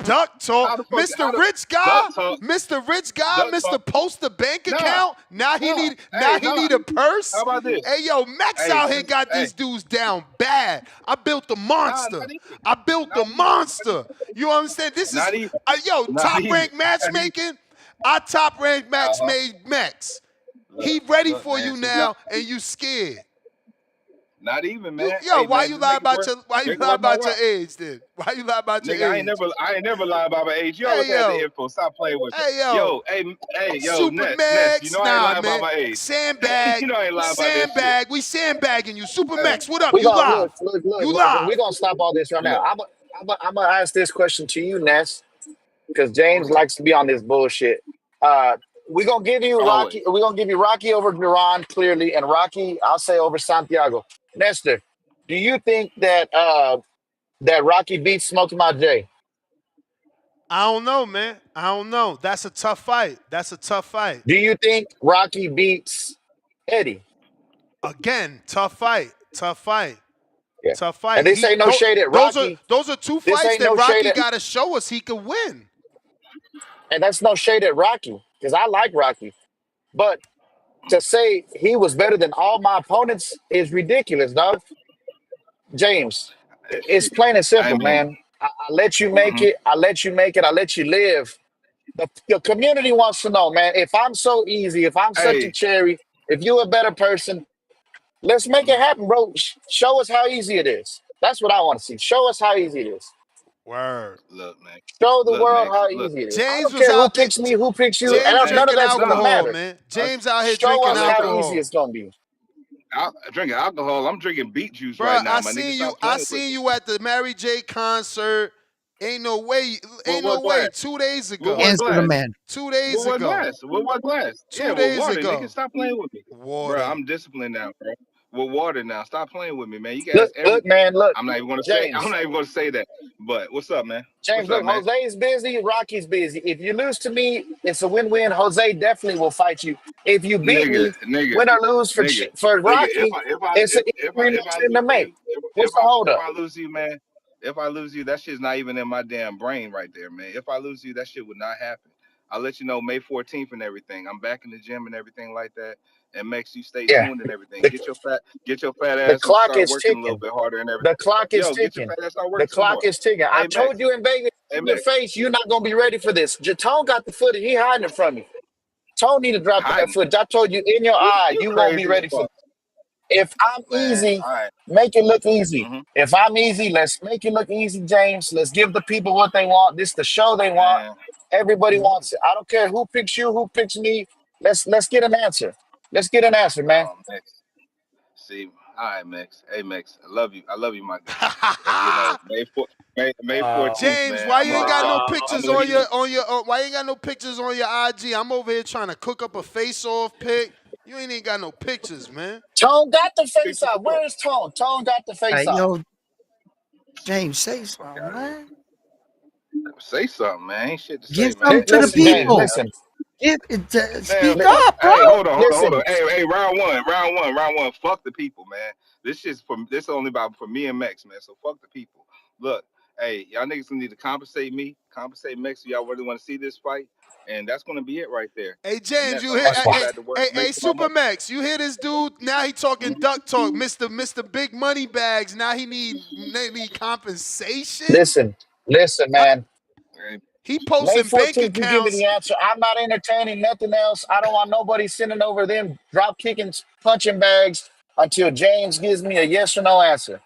Duck talk. How the fuck? How Mr. the Rich guy? duck talk? Mr. Rich guy? Duck Mr. talk? Post bank Nah, account? Now he nah. need Hey, nah. a purse? How about this? Hey yo, Max Hey, out here since got hey, these dudes down bad. I built a nah, monster. not even, I built a not even, monster. You understand? This is not even, yo, not top even, rank not even. matchmaking. I top rank Uh match huh. made Max. Look, He ready look, for man. you Since y'all, now, and you scared. not even, You man. yo, Hey, why man, you just lie make it about work. your Make it work my route. age then? Why you lie about your Nigga, age? I ain't never lied about my age. You always Hey had the yo, info. Stop playing with me. hey yo, Yo, yo, Super Ness. You Max, know I ain't nah lying about man, my age. sandbag, You know I ain't lying about that shit. sandbag. We sandbagging you, Super Hey, Max. What up? We You gonna live? You look. live? We gonna stop all this right now. look, I'm gonna ask this question to you, Ness, because James likes to be on this bullshit. Uh, we gonna give you always. Rocky. We're gonna give you Rocky over Duran clearly, and Rocky, I'll say over Santiago. Nestor, do you think that that Rocky beats Smoky Mouth J? I don't know, man. I don't know. That's a tough fight. That's a tough fight. Do you think Rocky beats Eddie? Again, tough fight. Tough fight. Yeah. Tough And fight. this ain't no shade at Rocky. Those are two This fights ain't that no shade Rocky at, got to show us he could win. and that's no shade at Rocky because I like Rocky. But to say he was better than all my opponents is ridiculous, dog. James, it's plain and I simple, mean, man. I let you make hmm it. I let you make it. I let you live. The community wants to know, man. If I'm so easy, if I'm such a hey, cherry, if you're a better person, let's make it happen, bro. Show us how easy it is. That's what I want to see. Show us how easy it is. Word. look, Max. Show the Look, world Max. how Look, easy it is. I James don't was care who out there. picks me, who picks you, look, James and Max. none of drinking that's gonna alcohol, matter. man. Uh, James out here Show drinking us how look, easy alcohol. it's gonna be. drinking alcohol. I'm drinking beet juice Bruh, right now, my nigga. Stop I playing with seen me. you at the Mary J concert. With Ain't what no way. glass? 2 days With ago. what Answer the glass? 2 days With what ago. glass? With what glass? Yeah, two with days water, nigga. ago. Stop playing with me. Bro, Water. I'm disciplined now, bro. With water now. Stop playing with me, man. You can Look, ask look, every man, look, I'm not even gonna say I'm James. not even gonna say that. But what's up, man? James, What's up, look, man? Jose's busy, Rocky's busy. If you lose to me, it's a win-win. Jose definitely will fight you. If you beat Nigga, me, nigga, win or lose nigga, for nigga. Rocky, it's an easy decision to make. What's the If holdup? I lose you, man, if I lose you, that shit's not even in my damn brain right there, man. If I lose you, that shit would not happen. I'll let you know May 14th and everything. I'm back in the gym and everything like that. And makes you stay Yeah, tuned and everything. the, Get your fat the ass and clock start is working a little ticking. bit harder and The everything. clock is Yo, get your ticking. fat ass start The working some clock more. is ticking. I Hey Max, told you in Vegas hey to your Max, face, you're not gonna be ready for this. Jatone got the footage. He hiding it from you. Tone need to drop that hiding. footage. I told you in your eye, You you won't be crazy as ready for fuck, this. If I'm man. easy, All right. make it look easy. Mm-hmm. If I'm easy, let's make it look easy, James. Let's give the people what they want. This the show they want. Man. Everybody Mm-hmm. wants it. I don't care who picks you, who picks me. Let's get an answer. Let's get an answer, man. Oh, Max. See, All right, Max. Hey, Max. I love you. I love you, my guy. And you know, May 14th, James, man. why I'm you gonna ain't let got no y'all. I'm pictures gonna let on you. why you ain't got no pictures on your IG? I'm over here trying to cook up a face-off pic. You ain't even got no pictures, man. Tone got the face Pictures off. for Where is Tone? Tone got the face Hey, off. yo, James, say fuck something, out of here. man. Say something, man. Ain't shit to Give say, something man. to the Listen, James, people. listen. Give it. Man, Speak fuck. up, bro. Hey, hold on. Listen. Hey, round one. Fuck the people, man. This only about for me and Max, man. So fuck the people. Look, hey, y'all niggas need to compensate me, compensate Max. If y'all really want to see this fight, and that's gonna be it right there. Hey And James, that's you I'm hear? about to get back to work, Hey, make some more money. Supermax, you hear this dude? Now he talking duck talk, Mister Big Money Bags. Now he need compensation. Listen, Uh, man. he May posting bank 14th, you give me accounts. the answer. I'm not entertaining nothing else. I don't want nobody sending over them drop kicking punching bags until James gives me a yes or no answer.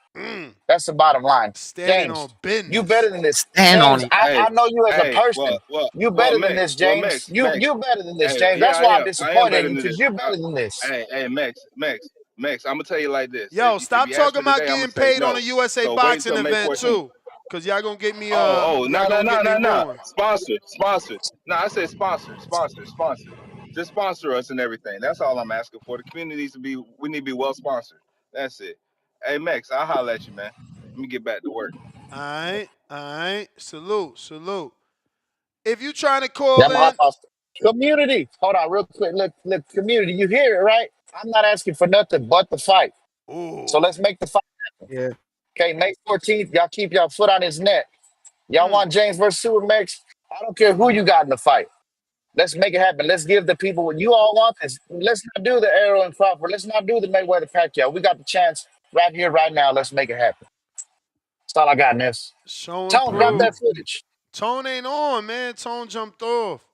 That's the bottom line. Standing James, on you business. better than this. Stand on James, it. I know you as a person. You better than Max, this, James. Max. You better than this, Hey, James. yeah, That's why I'm I am disappointed better in you than because this. you're better than this. Max. I'm gonna tell you like this. Yo, If stop you ask talking me about today, I'm gonna getting say paid on a no. USA So wait boxing until May event 14th. too, cause y'all gonna get me No, y'all gonna get me no. ruined. Sponsor. No, I said sponsor. Just sponsor us and everything. That's all I'm asking for. The community needs to be. We need to be well sponsored. That's it. Hey Max, I'll holler at you, man. Let me get back to work. All right. Salute. If you trying to call Yeah, my in, community. Hold on, real quick. Look, community. You hear it, right? I'm not asking for nothing but the fight. So let's make the fight happen. Yeah. Okay, May 14th, y'all keep y'all foot on his neck. Y'all want James versus Supermax? I don't care who you got in the fight. Let's make it happen. Let's give the people what you all want. Let's not do the Arrow and Crawford. Let's not do the Mayweather Pacquiao. We got the chance right here, right now. Let's make it happen. That's all I got in this. show and Tone, drop that prove. footage. Tone ain't on, man. Tone jumped off.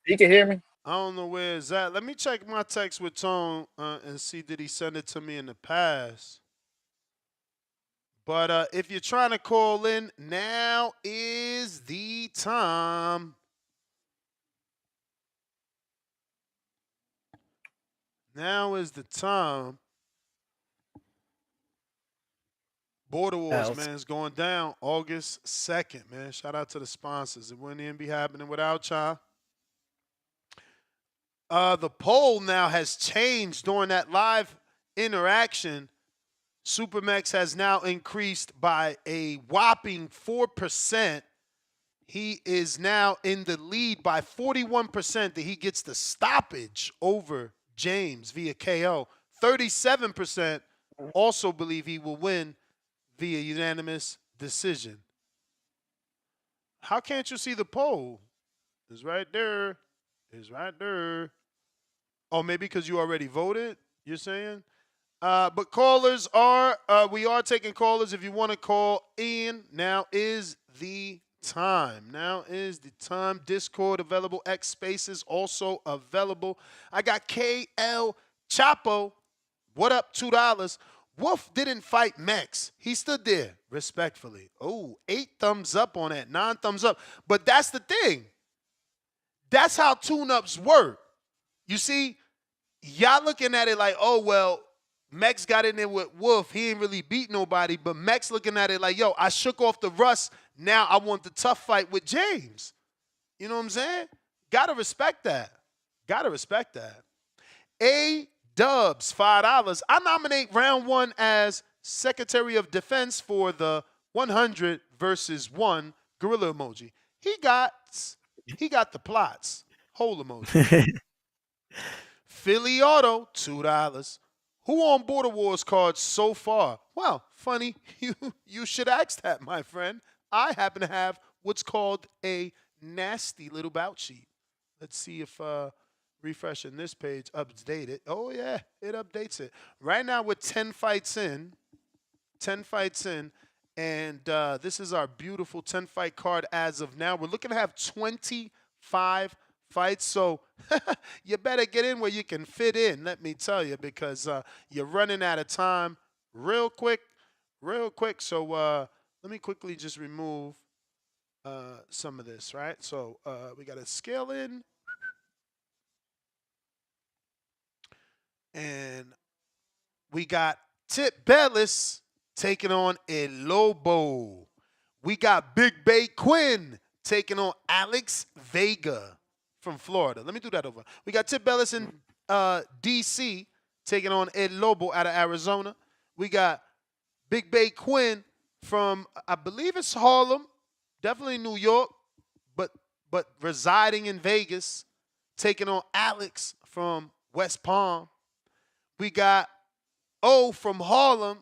You can hear me? I don't know where it's at. Let me check my text with Tone and see did he send it to me in the past. But if you're trying to call in, now is the time. Now is the time. Border Wars, man, is going down August 2nd, man. Shout out to the sponsors. It wouldn't even be happening without y'all. The poll now has changed during that live interaction. Supermax has now increased by a whopping 4%. He is now in the lead by 41% that he gets the stoppage over James via KO. 37% also believe he will win via unanimous decision. How can't you see the poll? It's right there. It's right there. Oh, maybe because you already voted, you're saying? But callers are, we are taking callers. If you want to call in, now is the time. Now is the time. Discord available. X Spaces also available. I got KL Chapo. What up? $2. Wolf didn't fight Max. He stood there respectfully. Oh, 8 thumbs up on that. 9 thumbs up. But that's the thing. That's how tune-ups work. You see, y'all looking at it like, oh, well, Max got in there with Wolf. He ain't really beat nobody. But Max looking at it like, yo, I shook off the rust. Now I want the tough fight with James. You know what I'm saying? Gotta respect that. A Dubs, $5. I nominate round 1 as Secretary of Defense for the 100 versus 1 gorilla emoji. He got the plots. Whole emoji. Philly Auto, $2. Who on Border Wars cards so far? Well, funny, you should ask that, my friend. I happen to have what's called a nasty little bout sheet. Let's see if refreshing this page updates it. Oh, yeah, it updates it. Right now, we're 10 fights in. And this is our beautiful 10-fight card as of now. We're looking to have 25 fights, so you better get in where you can fit in, let me tell you, because you're running out of time real quick. So let me quickly just remove some of this, right? So we got to scale in. And we got Tip Bellis taking on El Lobo. We got Big Bay Quinn taking on Alex Vega from Florida. Let me do that over. We got Tip Bellis in D.C. taking on El Lobo out of Arizona. We got Big Bay Quinn from, I believe it's Harlem, definitely New York, but residing in Vegas, taking on Alex from West Palm. We got O from Harlem,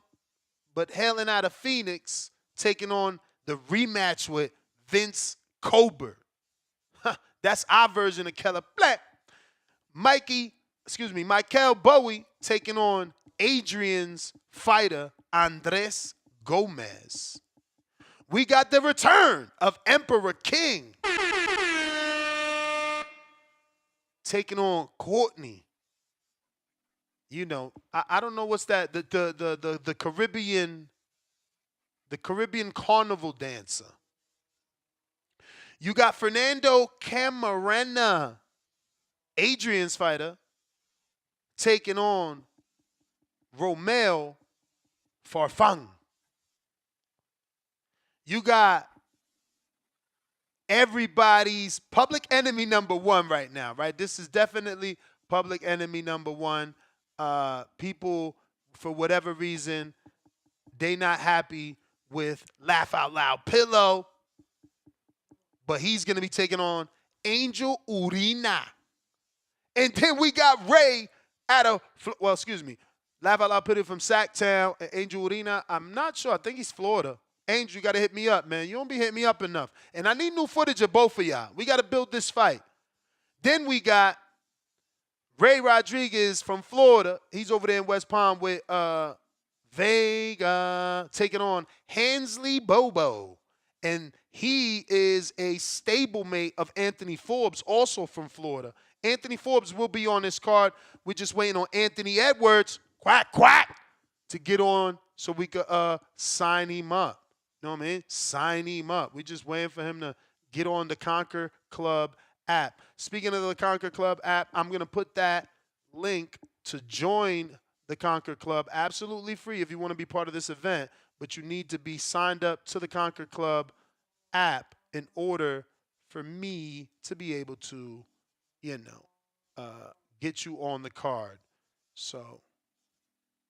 but hailing out of Phoenix, taking on the rematch with Vince Colbert. That's our version of Keller Black. Michael Bowie taking on Adrian's fighter, Andres Gomez. We got the return of Emperor King taking on Courtney. You know, I don't know what's that, the Caribbean carnival dancer. You got Fernando Camarena, Adrian's fighter, taking on Romero Farfang. You got everybody's public enemy number one right now, right? This is definitely public enemy number one. People, for whatever reason, they not happy with Laugh Out Loud Pillow, but he's going to be taking on Angel Urina. And then we got Ray Laugh Out Loud Pillow from Sacktown and Angel Urina. I'm not sure. I think he's Florida. Angel, you got to hit me up, man. You don't be hitting me up enough. And I need new footage of both of y'all. We got to build this fight. Then we got Ray Rodriguez from Florida. He's over there in West Palm with Vega taking on Hansley Bobo. And he is a stablemate of Anthony Forbes, also from Florida. Anthony Forbes will be on this card. We're just waiting on Anthony Edwards, quack, quack, to get on so we could sign him up. You know what I mean? Sign him up. We're just waiting for him to get on the Conquer Club app. Speaking of the Conquer Club app, I'm going to put that link to join the Conquer Club absolutely free if you want to be part of this event, but you need to be signed up to the Conquer Club app in order for me to be able to, get you on the card. So,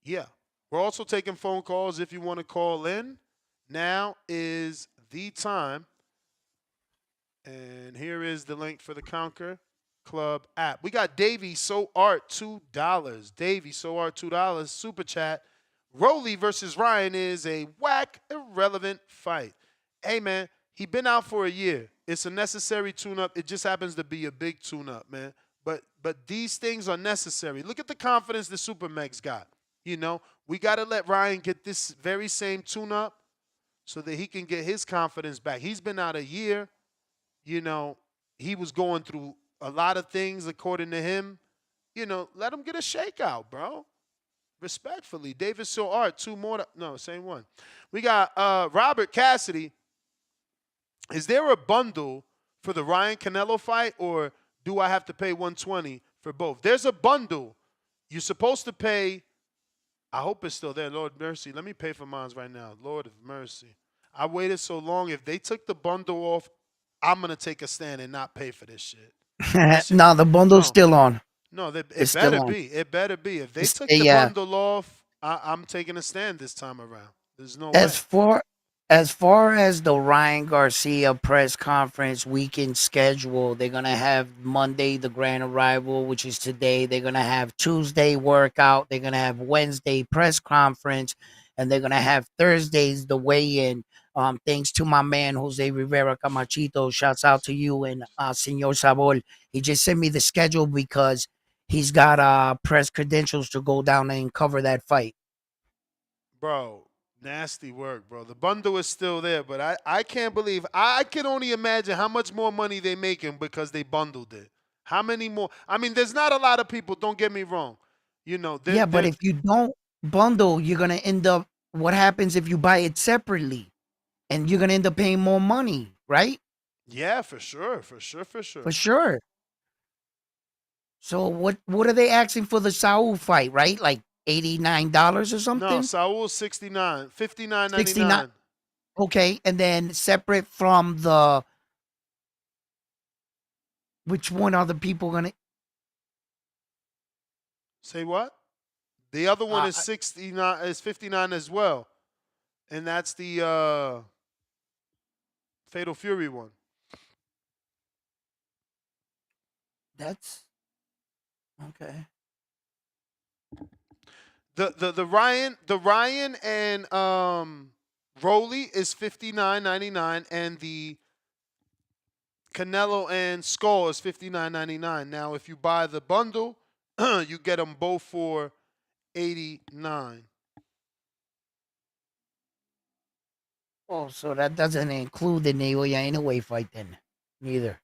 yeah. We're also taking phone calls if you want to call in. Now is the time. And here is the link for the Conquer Club app. We got Davey So Art, $2. Davey So Art, $2. Super chat. Rolly versus Ryan is a whack, irrelevant fight. Hey, man, he been out for a year. It's a necessary tune-up. It just happens to be a big tune-up, man. But these things are necessary. Look at the confidence the Super Megs got. We got to let Ryan get this very same tune-up so that he can get his confidence back. He's been out a year. He was going through a lot of things according to him. Let him get a shakeout, bro. Respectfully. David So Art, two more. No, same one. We got Robert Cassidy. Is there a bundle for the Ryan Canelo fight, or do I have to pay $120 for both? There's a bundle. You're supposed to pay. I hope it's still there. Lord mercy. Let me pay for mine right now. Lord of mercy. I waited so long. If they took the bundle off, I'm going to take a stand and not pay for this shit. No, the bundle's still on. No, it It's better still on. be. It better be. If they It's- took the yeah. bundle off, I'm taking a stand this time around. There's no way. As far as the Ryan Garcia press conference weekend schedule, they're gonna have Monday the grand arrival, which is today. They're gonna have Tuesday workout. They're gonna have Wednesday press conference, and they're gonna have Thursdays the weigh-in. Thanks to my man Jose Rivera Camachito. Shouts out to you and Senor Sabol. He just sent me the schedule because he's got press credentials to go down and cover that fight. Bro, nasty work, bro. The bundle is still there, but I can't believe. I can only imagine how much more money they making because they bundled it. How many more? I mean, there's not a lot of people, don't get me wrong. Yeah, but if you don't bundle, you're gonna end up. What happens if you buy it separately, and you're gonna end up paying more money, right? Yeah, for sure. For sure. So what are they asking for the Saul fight, right? Like $89 or No, something. Saul 69, 59.99. 69. Okay, and then separate from the. Which one are the people gonna? Say what? The other one is 69, is 59 as well, and that's the Fatal Fury one. That's okay. The Ryan and Rolly is $59.99, and the Canelo and Skull is $59.99. Now, if you buy the bundle, you get them both for $89. Oh, so that doesn't include the Naoya Inoue fight then, neither.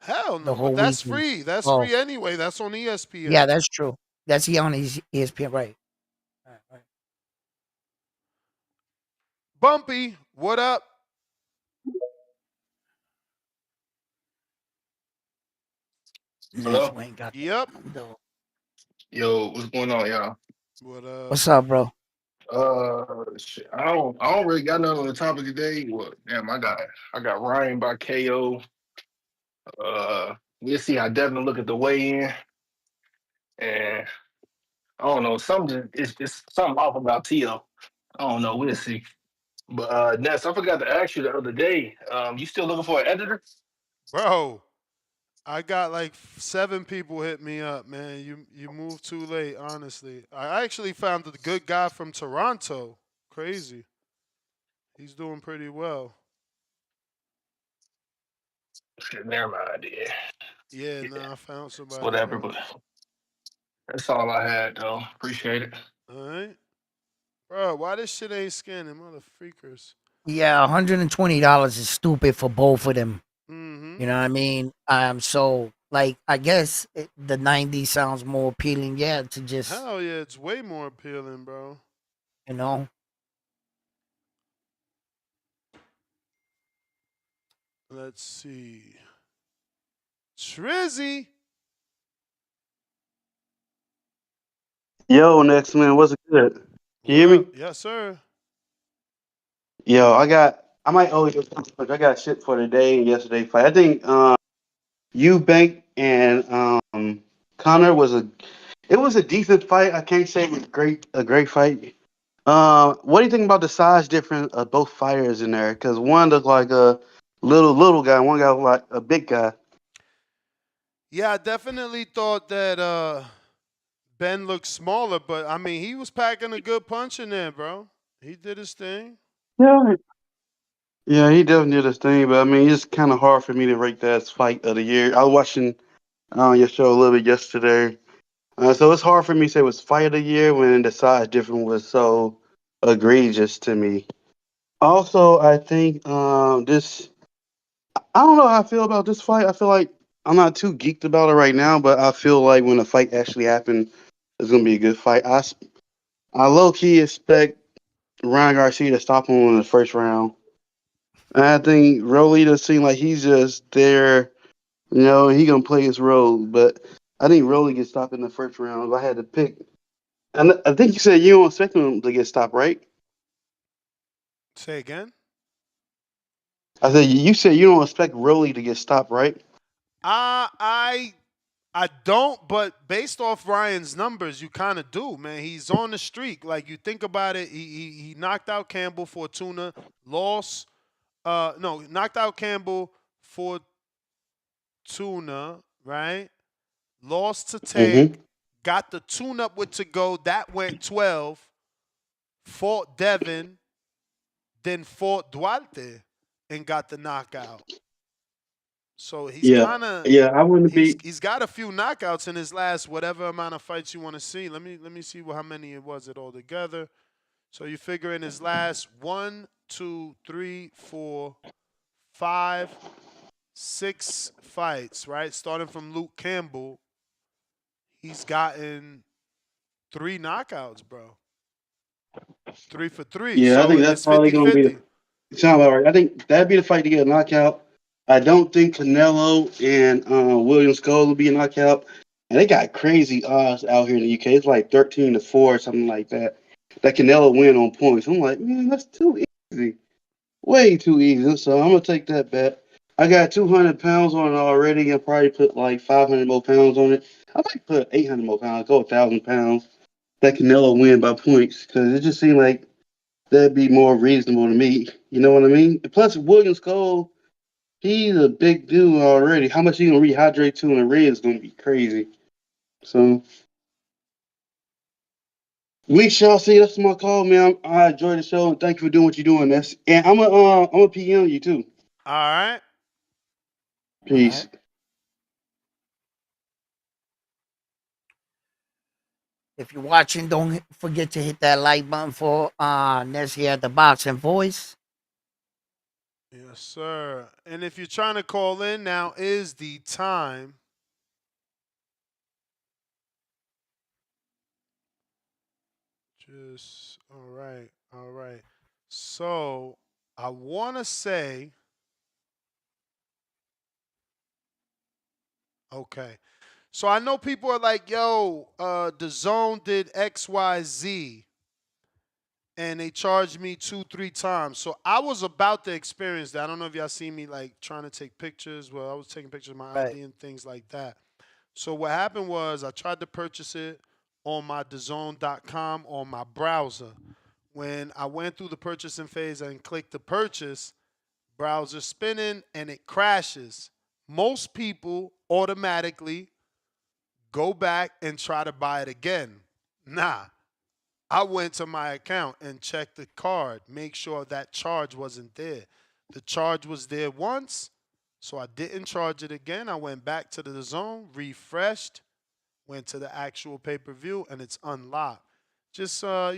Hell The no, whole but that's weekend. free. That's Oh, free anyway. That's on ESPN. yeah, that's true. That's on ESPN, right? Right. Bumpy, what up? Hello? Wayne got Yep. Yo, what's going on, y'all? What up? What's up, bro? Shit, I don't really got nothing on the topic today. What? Damn, I got Ryan by KO. We'll see how Devin look at the weigh-in, and I don't know. It's something off about Tio. I don't know. We'll see. But Ness, I forgot to ask you the other day. You still looking for an editor? Bro, I got like 7 people hit me up, man. You moved too late, honestly. I actually found a good guy from Toronto. Crazy. He's doing pretty well. Shit, never mind. Yeah, Yeah, nah, I found somebody, whatever. bro. But that's all I had, though. Appreciate it. All right. Bro, why this shit ain't scanning, mother freakers? Yeah, $120 is stupid for both of them. Mm-hmm. You know what I mean? So like, I guess the 90 sounds more appealing. Yeah, to just Hell yeah, it's way more appealing, bro. you know. Let's see. Trizzy. Yo, next man, what's good? Can you What hear me? up? Yes, sir. Yo, I might owe you, but I got shit for today and yesterday fight. I think Eubank and Connor it was a decent fight. I can't say it was a great fight. What do you think about the size difference of both fighters in there? Because one looked like a little guy, one guy looked like a big guy. Yeah, I definitely thought that Ben looked smaller, but I mean, he was packing a good punch in there, bro. He did his thing. Yeah, yeah, he definitely did his thing, but I mean, it's kind of hard for me to rate that as fight of the year. I was watching your show a little bit yesterday. So it's hard for me to say it was fight of the year when the size difference was so egregious to me. Also, I think I don't know how I feel about this fight. I feel like I'm not too geeked about it right now, but I feel like when the fight actually happened, it's gonna be a good fight. I low key expect Ryan Garcia to stop him in the first round. And I think Rolly does seem like he's just there, he gonna play his role, but I think Rolly gets stopped in the first round. If I had to pick. And I think you said you don't expect him to get stopped, right? Say again. I said you said you don't expect Rolly to get stopped, right? I don't, but based off Ryan's numbers, you kind of do, man. He's on the streak. Like you think about it, he knocked out Campbell, Fortuna, lost. No, knocked out Campbell, Fortuna, right? Lost to Tank, Mm-hmm. got the tune-up with to go. That went 12. Fought Devin, then fought Duarte, and got the knockout. So he's Yeah, kind of yeah. I wouldn't be. he's got a few knockouts in his last whatever amount of fights you want to see. Let me see how many it was it all together. So you figure in his last 1, 2, 3, 4, 5, 6 fights, right? Starting from Luke Campbell, he's gotten 3 knockouts, bro. 3 for 3. Yeah, I So think that's it's probably gonna be 50-50. the. Sound about right. I think that'd be the fight to get a knockout. I don't think Canelo and William Skull will be a knockout. And they got crazy odds out here in the UK. It's like 13-4, something like that. That Canelo win on points. I'm like, man, that's too easy. Way too easy. So I'm gonna take that bet. I got 200 pounds on it already. I'll probably put like 500 more pounds on it. I might put 800 more pounds, go 1,000 pounds. That Canelo win by points because it just seemed like that'd be more reasonable to me. You know what I mean? Plus, Williams Cole, he's a big dude already. How much he gonna rehydrate to in the ring is gonna be crazy. So we shall see. That's my call, man. I enjoy the show and thank you for doing what you're doing. And I'm a PM you too. All right. Peace. If you're watching, don't forget to hit that like button for Nez here at the Boxing Voice. Yes, sir. And if you're trying to call in, now is the time. All right, all right. So I want to say, okay. So I know people are like, yo, the zone did XYZ and they charged me 2-3 times. So I was about to experience that. I don't know if y'all see me like trying to take pictures. Well, I was taking pictures of my ID and things like that. So what happened was I tried to purchase it on my DAZN.com on my browser. When I went through the purchasing phase and clicked the purchase, browser spinning and it crashes. Most people automatically go back and try to buy it again. Nah, I went to my account and checked the card, make sure that charge wasn't there. The charge was there once, so I didn't charge it again. I went back to the zone, refreshed, went to the actual pay-per-view, and it's unlocked. Just, I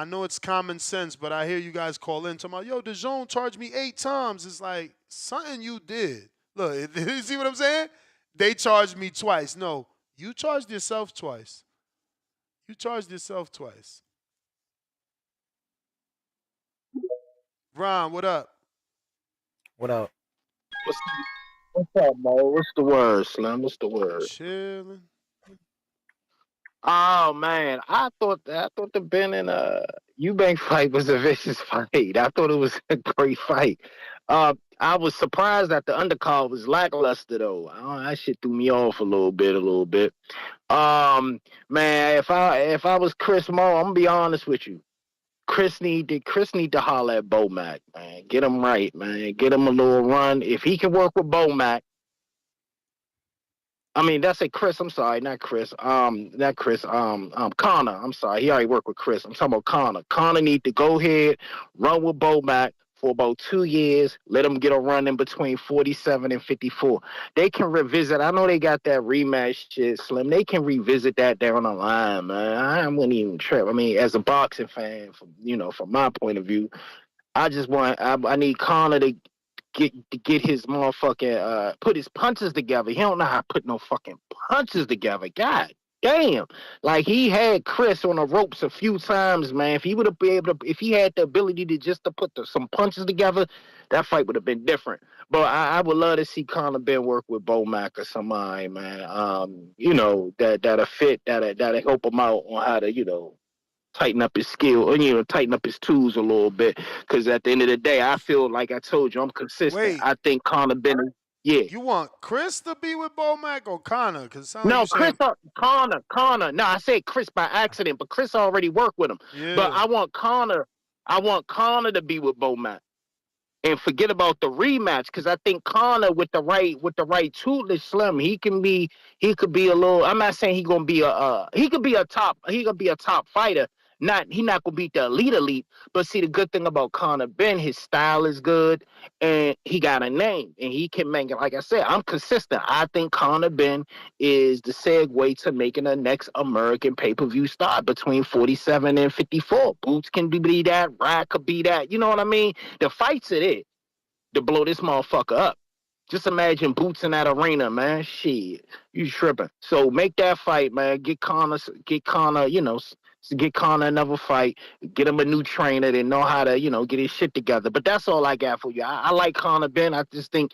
know it's common sense, but I hear you guys call in talking about, yo, the zone charged me 8 times. It's like, something you did. Look, you see what I'm saying? They charged me twice. No, you charged yourself twice. You charged yourself twice. Ron, what up? What up? What's up, Mo? What's the word, Slim? What's the word? Chilling. Oh man, I thought the Ben and Eubank fight was a vicious fight. I thought it was a great fight. I was surprised that the undercard was lackluster though. That shit threw me off a little bit. Man, if I was Chris Mo, I'm gonna be honest with you. Chris need to holler at Bomac, man. Get him right, man. Get him a little run. If he can work with Bomac, I mean, that's a Chris. I'm sorry, not Chris. Not Chris. Connor. I'm sorry. He already worked with Chris. I'm talking about Connor. Connor need to go ahead, run with Bomac for about 2 years. Let him get a run in between 47 and 54. They can revisit. I know they got that rematch shit, Slim. They can revisit that down the line, man. I wouldn't even trip. I mean, as a boxing fan, from my point of view, I need Connor to get his motherfucking put his punches together. He don't know how to put no fucking punches together. God damn. Like he had Chris on the ropes a few times, man. If he would have been able to, if he had the ability to just to put some punches together, that fight would have been different. But I would love to see Conor Ben work with Bomac or somebody, man. That'll fit, that'll help him out on how to, tighten up his skill, or tighten up his tools a little bit. Because at the end of the day, I feel like I told you, I'm consistent. Wait. I think Conor Bennett, yeah. You want Chris to be with Bomac or Connor? Because it sounds like No, you Chris, saying Connor. No, I said Chris by accident, but Chris already worked with him. Yeah. But I want Connor to be with Bomac. And forget about the rematch, because I think Connor with the right tool, Slim, he could be a little. I'm not saying he could be a top fighter. He not gonna beat the elite. But see, the good thing about Conor Ben, his style is good, and he got a name, and he can make it. Like I said, I'm consistent. I think Conor Ben is the segue to making the next American pay-per-view star between 47 and 54. Boots can be that, Rad could be that. You know what I mean? The fight's it is to blow this motherfucker up. Just imagine Boots in that arena, man. Shit, you tripping. So make that fight, man. Get Connor, get Conor another fight, get him a new trainer that know how to, get his shit together. But that's all I got for you. I like Conor Ben. I think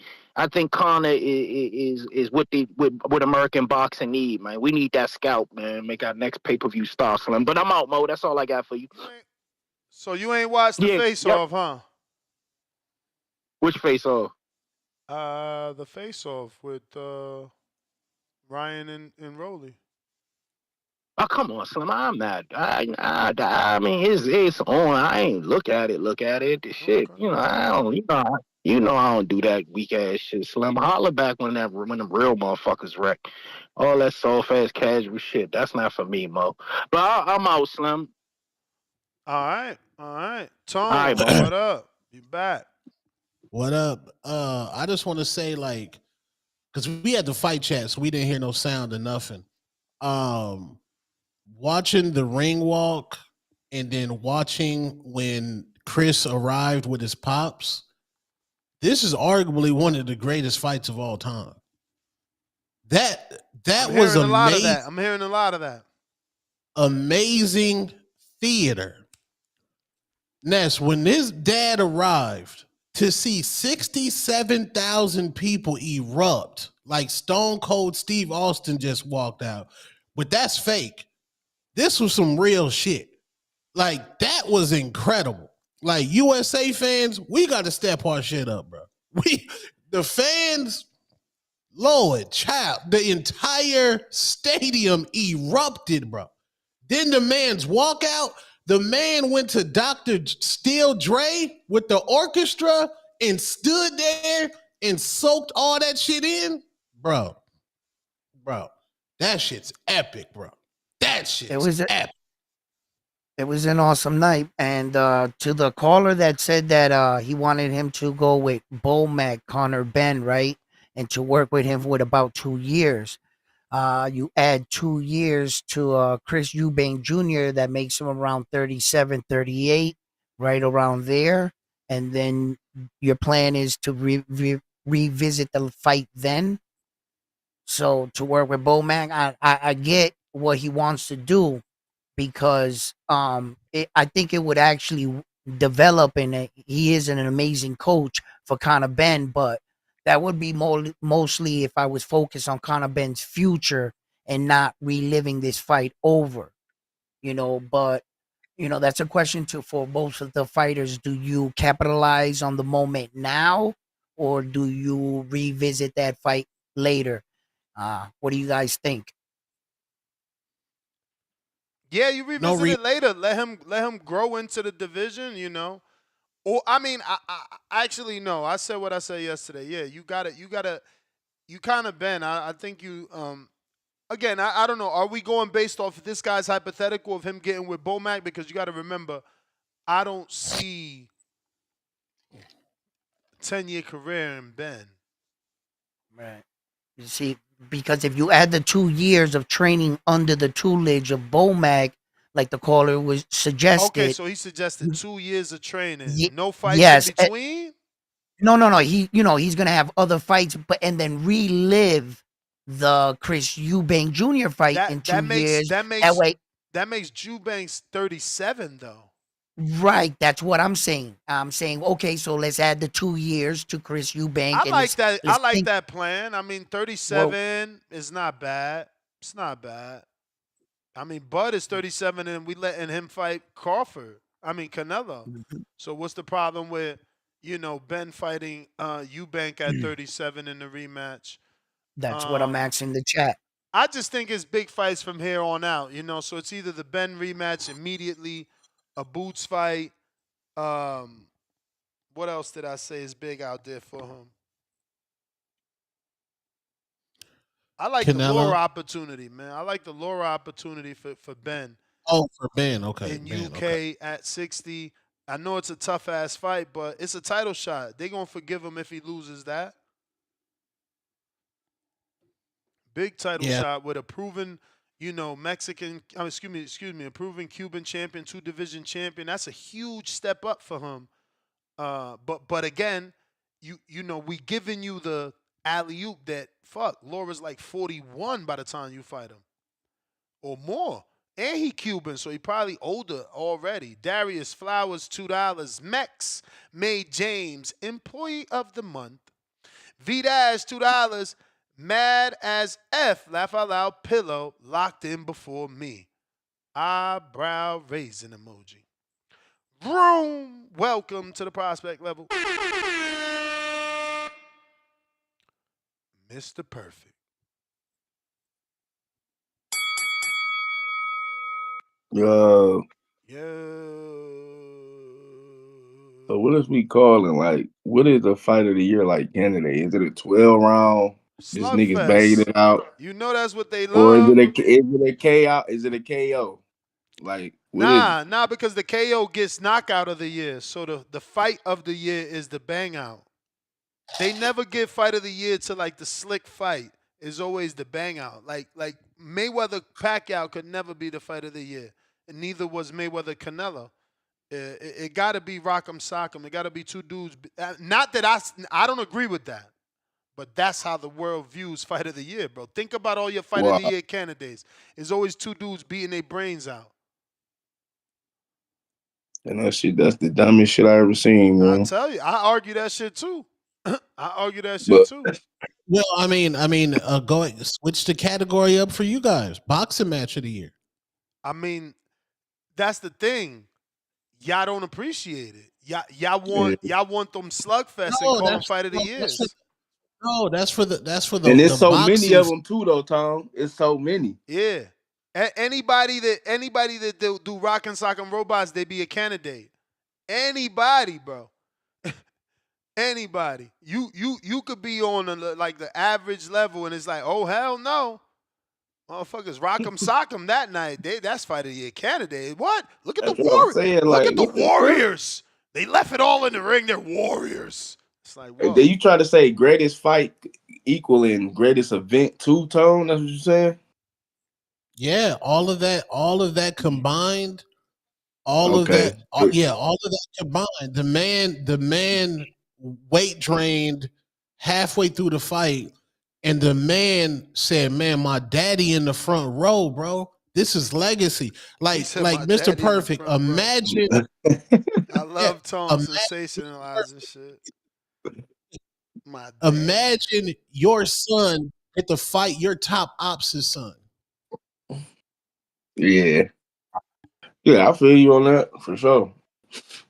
Conor is what American boxing need, man. We need that scalp, man. Make our next pay-per-view star slim. But I'm out, Mo. That's all I got for you. So you ain't watched the Yeah, Face yep. Off, huh? Which face off? The Face Off with Ryan and Rolly. Oh, come on, Slim. I'm not. I mean, it's on. I ain't look at it. The shit. I don't. I don't do that weak ass shit, Slim. Holler back when the real motherfuckers wreck. All that soft ass casual shit. That's not for me, Mo. But I'm out, Slim. All right. All Tone, right, Mo. what up? You back? What up? I just want to say, because we had the fight chat, so we didn't hear no sound or nothing. Watching the ring walk and then watching when Chris arrived with his pops, this is arguably one of the greatest fights of all time. That was amazing. I'm hearing a lot of that. Amazing theater. Ness, when this dad arrived, to see 67,000 people erupt like Stone Cold Steve Austin just walked out, but that's fake. This was some real shit. Like, that was incredible. Like, USA fans, we got to step our shit up, bro. The fans, Lord, child, the entire stadium erupted, bro. Then the man's walkout, the man went to Dr. Steel Dre with the orchestra and stood there and soaked all that shit in. Bro, that shit's epic, bro. That shit's epic. It was an awesome night. And to the caller that said that he wanted him to go with Bomac, Conor Ben, right? And to work with him for about 2 years. You add 2 years to Chris Eubank Jr., that makes him around 37, 38, right around there. And then your plan is to revisit the fight then. So to work with Bomac, I get what he wants to do, because I think it would actually develop, and he is an amazing coach for Conor Ben, but that would be mostly if I was focused on Conor Ben's future and not reliving this fight over, but that's a question for both of the fighters. Do you capitalize on the moment now, or do you revisit that fight later? What do you guys think? Yeah, you revisit it later. Let him grow into the division, Or I mean, I actually no. I said what I said yesterday. Yeah, you got it. You kind of been. I think you. Again, I don't know. Are we going based off this guy's hypothetical of him getting with Bomac? Because you got to remember, I don't see 10-year career in Ben. Right. You see, because if you add the 2 years of training under the tutelage of Bomac, like the caller was suggested. Okay, so he suggested 2 years of training, no fights in between. No. He's gonna have other fights, and then relive the Chris Eubank Jr. fight in 2 years. That makes Eubanks 37 though. Right, that's what I'm saying. I'm saying, okay, so let's add the 2 years to Chris Eubank. I like that. I like that plan. I mean, 37 is not bad. It's not bad. I mean, Bud is 37, and we letting him fight Crawford. I mean, Canelo. So what's the problem with Ben fighting Eubank at 37 in the rematch? That's what I'm asking the chat. I just think it's big fights from here on out. So it's either the Ben rematch immediately, a Boots fight. What else did I say is big out there for him? I like the Laura opportunity, man. I like the Laura opportunity for Ben. Oh, for Ben, okay. In UK at 60. I know it's a tough ass fight, but it's a title shot. They're gonna forgive him if he loses that. Big title shot with a proven, Mexican. A proven Cuban champion, 2-division champion. That's a huge step up for him. But again, we giving you the alley oop that Laura's like 41 by the time you fight him, or more. And he Cuban, so he probably older already. Darius Flowers, $2. Mex made James Employee of the Month. V-Dash, $2. Mad as F, laugh out loud, pillow, locked in before me. Eyebrow raising emoji. Vroom, welcome to the prospect level. Mr. Perfect. Yo. Yo. So what is we calling, like, what is the fight of the year like candidate? Is it a 12 round? Just niggas banging Slugfest. it out? You know that's what they Or love. is it a KO? Is it a KO? Like, what is it? Nah, because the KO gets knockout of the year. So the fight of the year is the bang out. They never give fight of the year to like the slick fight. It's always the bang out. Like Mayweather Pacquiao could never be the fight of the year. And neither was Mayweather Canelo. It got to be Rock'em Sock'em. It got to be two dudes. Not that I don't agree with that. But that's how the world views fight of the year, bro. Think about all your fight of Wow. the year candidates. It's always two dudes beating their brains out. And that's the dumbest shit I ever seen, I man. tell you, I argue that shit too. I argue that shit But too. Well, go ahead, switch the category up for you guys. Boxing match of the year. I mean, that's the thing. Y'all don't appreciate it. Y'all want them slugfest and No, call them fight of the years. that's for the and there's so many boxing. of them too, though, Tom. It's so many. Yeah. Anybody that do rock and sock and robots, they be a candidate. Anybody, bro. Anybody. You could be on like the average level, and it's like, oh hell no. Motherfuckers rock 'em, sock 'em that night. That's fight of the year candidate. What? Look at the That's what I'm saying. Look Like, at the what the fuck? Warriors. They left it all in the ring. They're warriors. It's like, whoa. Then you try to say greatest fight equaling greatest event too, Tone? That's what you're saying? Yeah, all of that combined, all of that combined. The man weight drained halfway through the fight, and the man said, "Man, my daddy in the front row, bro. This is legacy." Like Mr. Perfect. Imagine. I love Tone sensationalizing shit. My dad. Imagine your son get to fight your top ops' son. Yeah. Yeah, I feel you on that for sure.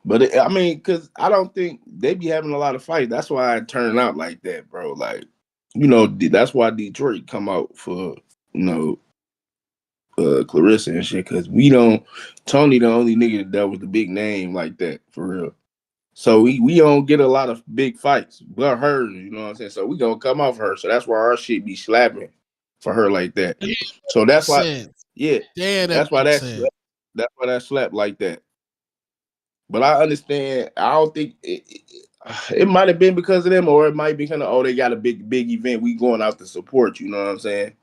But because I don't think they be having a lot of fights. That's why I turn out like that, bro. Like, that's why Detroit come out for, Clarissa and shit. Because Tony the only nigga that was the big name like that, for real. So we don't get a lot of big fights. But her, you know what I'm saying? So we gonna come off her. So that's why our shit be slapping for her like that. So that's why, that's why that slapped like that. But I understand. I don't think it might have been because of them, or it might be kind of, they got a big event. We going out to support. You know what I'm saying?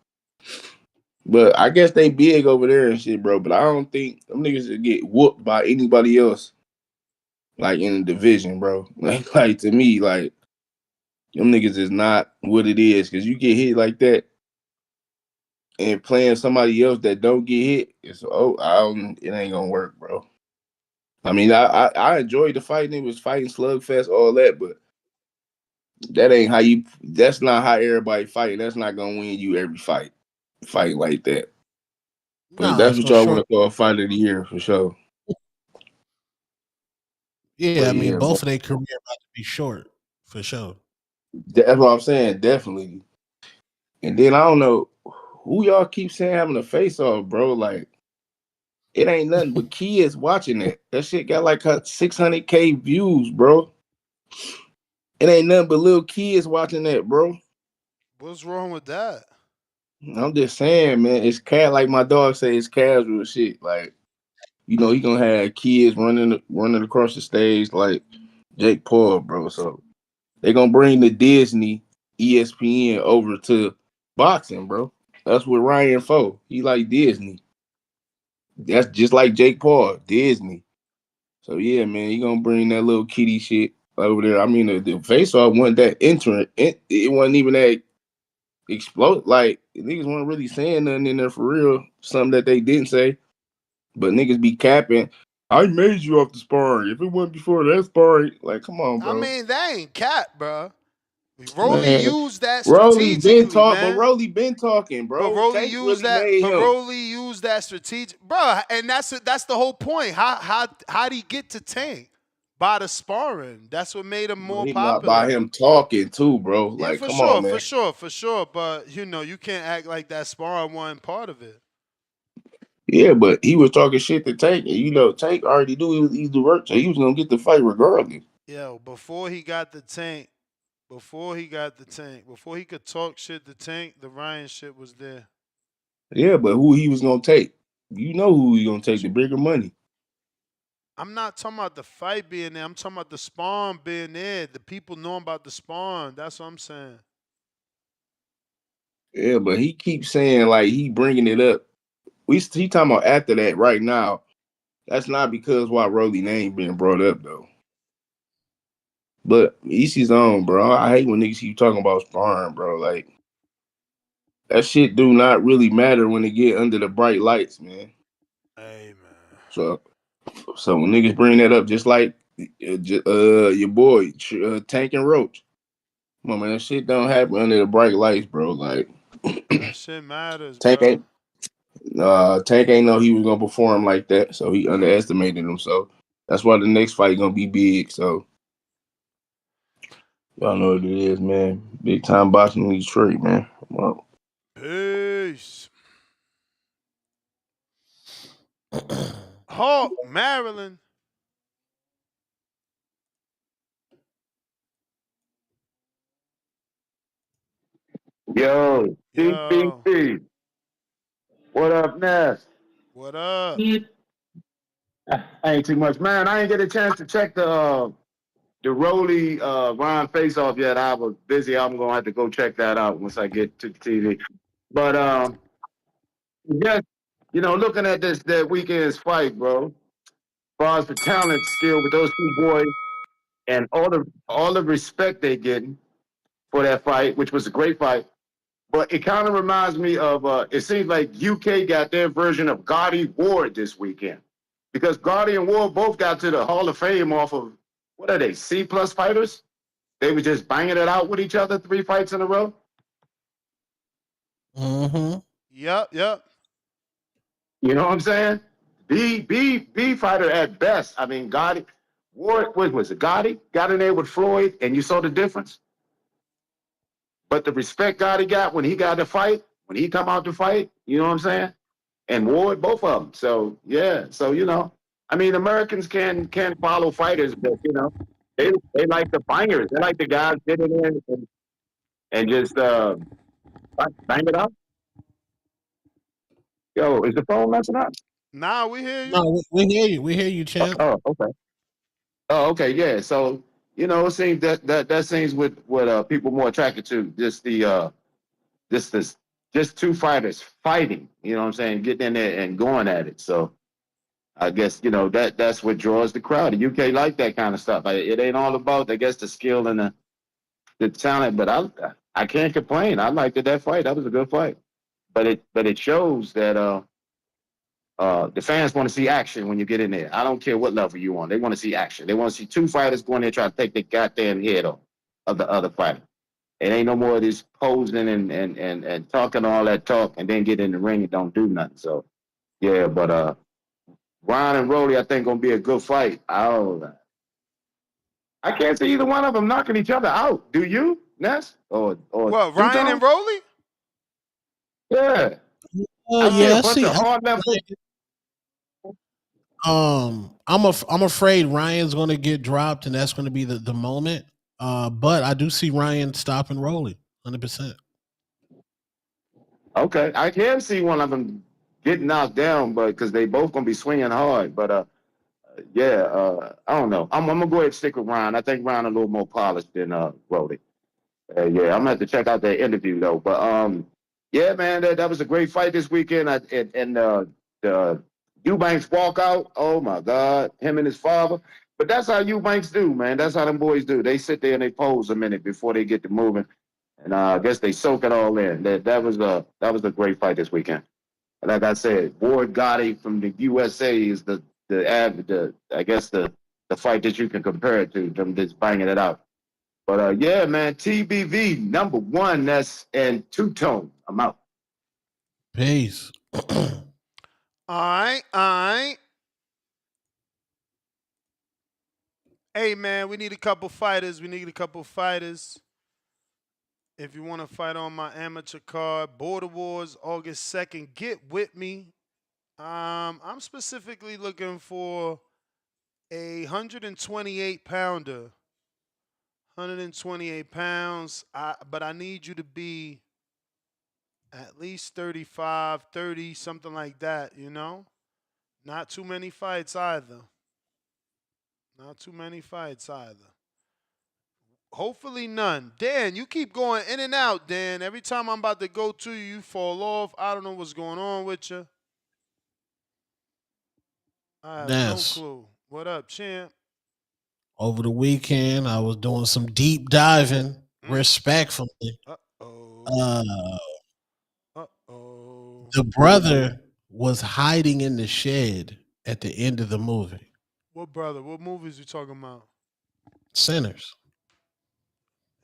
But I guess they big over there and shit, bro. But I don't think them niggas should get whooped by anybody else, like in the division, bro. Like to me, like them niggas is not what it is, because you get hit like that and playing somebody else that don't get hit, it ain't gonna work, bro. I mean, I enjoyed the fighting. It was fighting slugfest, all that, but that's not how everybody fight. That's not gonna win you every fight like that. But that's what y'all want to call fight of the year for sure. Yeah, both of their career about to be short for sure. That's what I'm saying, definitely. And then I don't know who y'all keep saying having a face off, bro. Like, it ain't nothing but kids watching that. That shit got like 600K views, bro. It ain't nothing but little kids watching that, bro. What's wrong with that? I'm just saying, man. It's like my dog say, it's casual shit. Like, he gonna have kids running across the stage like Jake Paul, bro. So they gonna bring the Disney ESPN over to boxing, bro. That's what Ryan for. He like Disney. That's just like Jake Paul, Disney. So yeah, man, you gonna bring that little kitty shit over there. I mean, the face off wasn't that entrant. It wasn't even that explode. Like, niggas weren't really saying nothing in there for real. Something that they didn't say. But niggas be capping. I made you off the sparring. If it wasn't before that sparring, like, come on, I bro. mean, that ain't cap, bro. Rolly Man, used that Rolly been strategically, talk, but man. Rolly been talking, But bro. Rolly Tank used really that. made But him. Rolly used that strategic, bro. And that's the whole point. How'd he get to Tank? By the sparring. That's what made him more He not by popular. him talking too, bro. Yeah, Like, for come on, sure, man. for sure. But you can't act like that sparring wasn't part of it. Yeah, but he was talking shit to Tank, and Tank already knew he was easy to work, so he was gonna get the fight regardless. Yo, before he got the Tank, before he could talk shit to Tank, the Ryan shit was there. Yeah, but who he was gonna take? You know who he gonna take, the bigger money. I'm not talking about the fight being there. I'm talking about the spawn being there. The people knowing about the spawn. That's what I'm saying. Yeah, but he keeps saying like he bringing it up. He talking about after that right now. That's not because why Rolly name being brought up though. But each his own, bro. I hate when niggas keep talking about sparring, bro. Like that shit do not really matter when they get under the bright lights, man. Hey, man. So when niggas bring that up, just like your boy Tank and Roach, come on, man, that shit don't happen under the bright lights, bro. Like That shit matters, Tank bro. ain't know he was gonna perform like that, so he underestimated him. So that's why the next fight gonna be big. So y'all know what it is, man. Big time boxing in Detroit, man. Well, Peace. Hawk, Maryland. Yo, Yo, TPP. What up, Ness? what up? Ain't too much, man. I ain't get a chance to check the Rolly Ron face off yet. I was busy. I'm gonna have to go check that out once I get to the TV. But yes, looking at that weekend's fight, bro. As far as the talent skill with those two boys and all the respect they getting for that fight, which was a great fight. But it kind of reminds me of it seems like UK got their version of Gotti Ward this weekend. Because Gotti and Ward both got to the Hall of Fame off of what are they, C plus fighters? They were just banging it out with each other 3 fights in a row. Mm-hmm. Yep. You know what I'm saying? B fighter at best. I mean, Gotti, Ward, what was it? Gotti got in there with Floyd, and you saw the difference. But the respect Gotti got when he got to fight, when he come out to fight, you know what I'm saying? And Ward, both of them. So yeah, so I mean, Americans can follow fighters, but they like the bangers. They like the guys get in there and just bang it up. Yo, is the phone messing up? Nah, we hear you. No, we hear you. We hear you, champ. Oh, okay. Oh, okay, yeah. So it seems that seems what people more attracted to. Just this just two fighters fighting. You know what I'm saying? Getting in there and going at it. So I guess that's what draws the crowd. The UK like that kind of stuff. It ain't all about, I guess, the skill and the talent, but I can't complain. I liked that fight. That was a good fight. But it shows that the fans want to see action when you get in there. I don't care what level you on. They want to see action. They want to see two fighters going there trying to take the goddamn head off of the other fighter. It ain't no more of this posing and talking all that talk and then get in the ring and don't do nothing. So yeah, but Ron and Rolly, I think, gonna be a good fight. I can't see either one of them knocking each other out. Do you, Ness? Or What, Two Ryan and Tone? Rolly? Yeah. I see a Yeah, I bunch see. of hard left. I'm afraid Ryan's going to get dropped, and that's going to be the moment. But I do see Ryan stopping Rolly, 100%. Okay, I can see one of them getting knocked down, but because they both gonna be swinging hard. But yeah, I don't know. I'm gonna go ahead and stick with Ryan. I think Ryan a little more polished than Rolly. Yeah, I'm gonna have to check out that interview though. But yeah, man, that was a great fight this weekend. And the Eubanks walkout. Oh my God, him and his father. But that's how Eubanks do, man. That's how them boys do. They sit there and they pose a minute before they get to moving. And I guess they soak it all in. That was a great fight this weekend. like I said, Ward Gotti from the USA is the I guess the fight that you can compare it to. Them just banging it out. But yeah, man, TBV #1. That's and Two Tone. I'm out. Peace. All right, all right. Hey, man, we need a couple fighters. We need a couple fighters. If you want to fight on my amateur card, Border Wars, August 2nd, get with me. I'm specifically looking for a 128 pounder. 128 pounds. But I need you to be at least 35, 30, something like that, you know? Not too many fights either. Not too many fights either. Hopefully none. Dan, you keep going in and out, Dan. Every time I'm about to go to you, you fall off. I don't know what's going on with you. I have no Yes. clue. What up, champ? Over the weekend, I was doing some deep diving, respectfully. Uh-oh. The brother was hiding in the shed at the end of the movie. What brother? What movies you talking about? Sinners.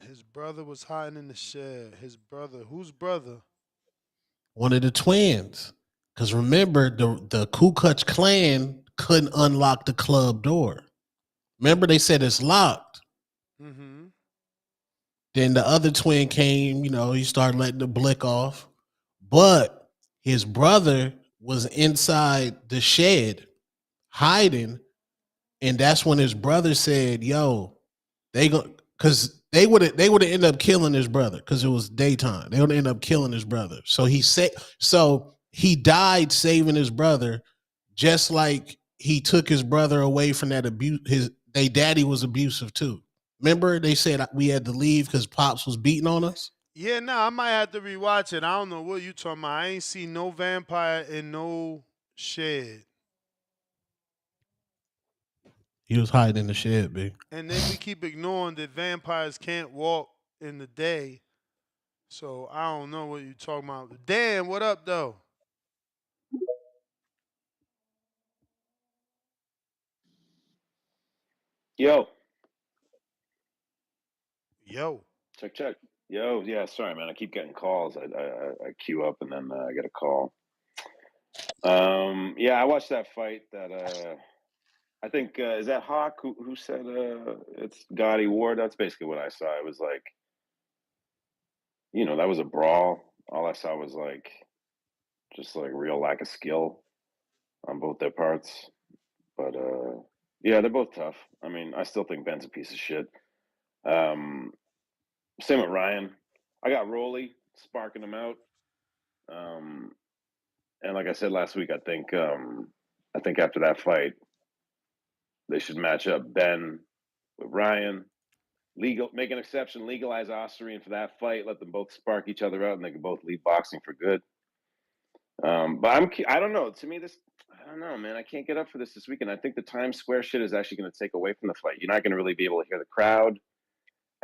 His brother was hiding in the shed. His brother. Whose brother? One of the twins. Because remember, the Ku Klux Klan couldn't unlock the club door. Remember, they said it's locked. Mm-hmm. Then the other twin came, he started letting the blick off. But his brother was inside the shed hiding. And that's when his brother said, yo, because they would have ended up killing his brother because it was daytime. They would end up killing his brother. So he died saving his brother, just like he took his brother away from that abuse. They daddy was abusive too. Remember, they said we had to leave because Pops was beating on us? Yeah, I might have to rewatch it. I don't know what you talking about. I ain't seen no vampire in no shed. He was hiding in the shed, big. And then we keep ignoring that vampires can't walk in the day. So I don't know what you talking about. Dan, what up though? Yo. Yo. Check. Yo, yeah, sorry, man. I keep getting calls. I queue up and then I get a call. Yeah, I watched that fight. That I think is that Hawk who said it's Gotti Ward. That's basically what I saw. It was like, that was a brawl. All I saw was like just like real lack of skill on both their parts. But yeah, they're both tough. I mean, I still think Ben's a piece of shit. Same with Ryan. I got Rolly sparking him out. And like I said last week, I think after that fight, they should match up Ben with Ryan. Make an exception, legalize Austrian for that fight. Let them both spark each other out, and they can both leave boxing for good. But I don't know. To me, I don't know, man. I can't get up for this weekend. I think the Times Square shit is actually going to take away from the fight. You're not going to really be able to hear the crowd.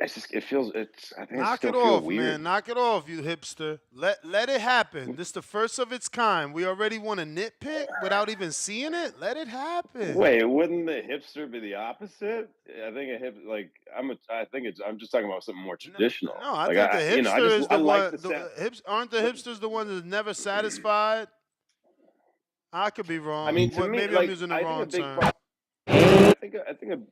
I think it still feels weird. Man. Knock it off, you hipster. Let it happen. This is the first of its kind. We already want to nitpick without even seeing it. Let it happen. Wait, wouldn't the hipster be the opposite? I think I'm just talking about something more traditional. No, I think the hipster is the one. Aren't the hipsters the ones that's never satisfied? I could be wrong. I mean, to me, maybe I'm using the wrong term. I think a big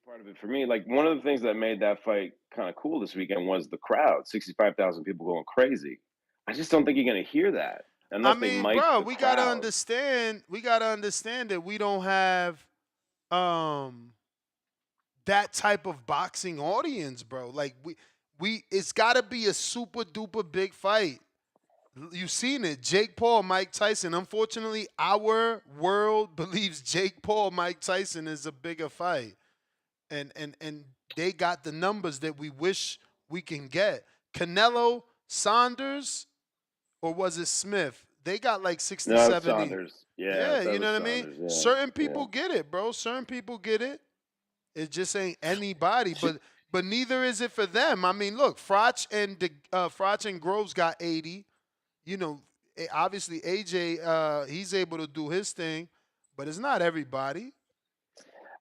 part of it for me, like one of the things that made that fight kind of cool this weekend was the crowd. 65,000 people going crazy. I just don't think you're going to hear that unless they mic bro, the we crowd. gotta understand. We gotta understand that we don't have that type of boxing audience, bro. Like it's gotta be a super duper big fight. You've seen it. Jake Paul, Mike Tyson. Unfortunately, our world believes Jake Paul, Mike Tyson is a bigger fight. And they got the numbers that we wish we can get. Canelo, Saunders, or was it Smith? They got like 60, no, 70. Saunders. Yeah, you know what I mean? Saunders, yeah. Certain people get it, bro. Certain people get it. It just ain't anybody. But neither is it for them. I mean, look, Froch and Groves got 80. You know, obviously AJ, he's able to do his thing, but it's not everybody.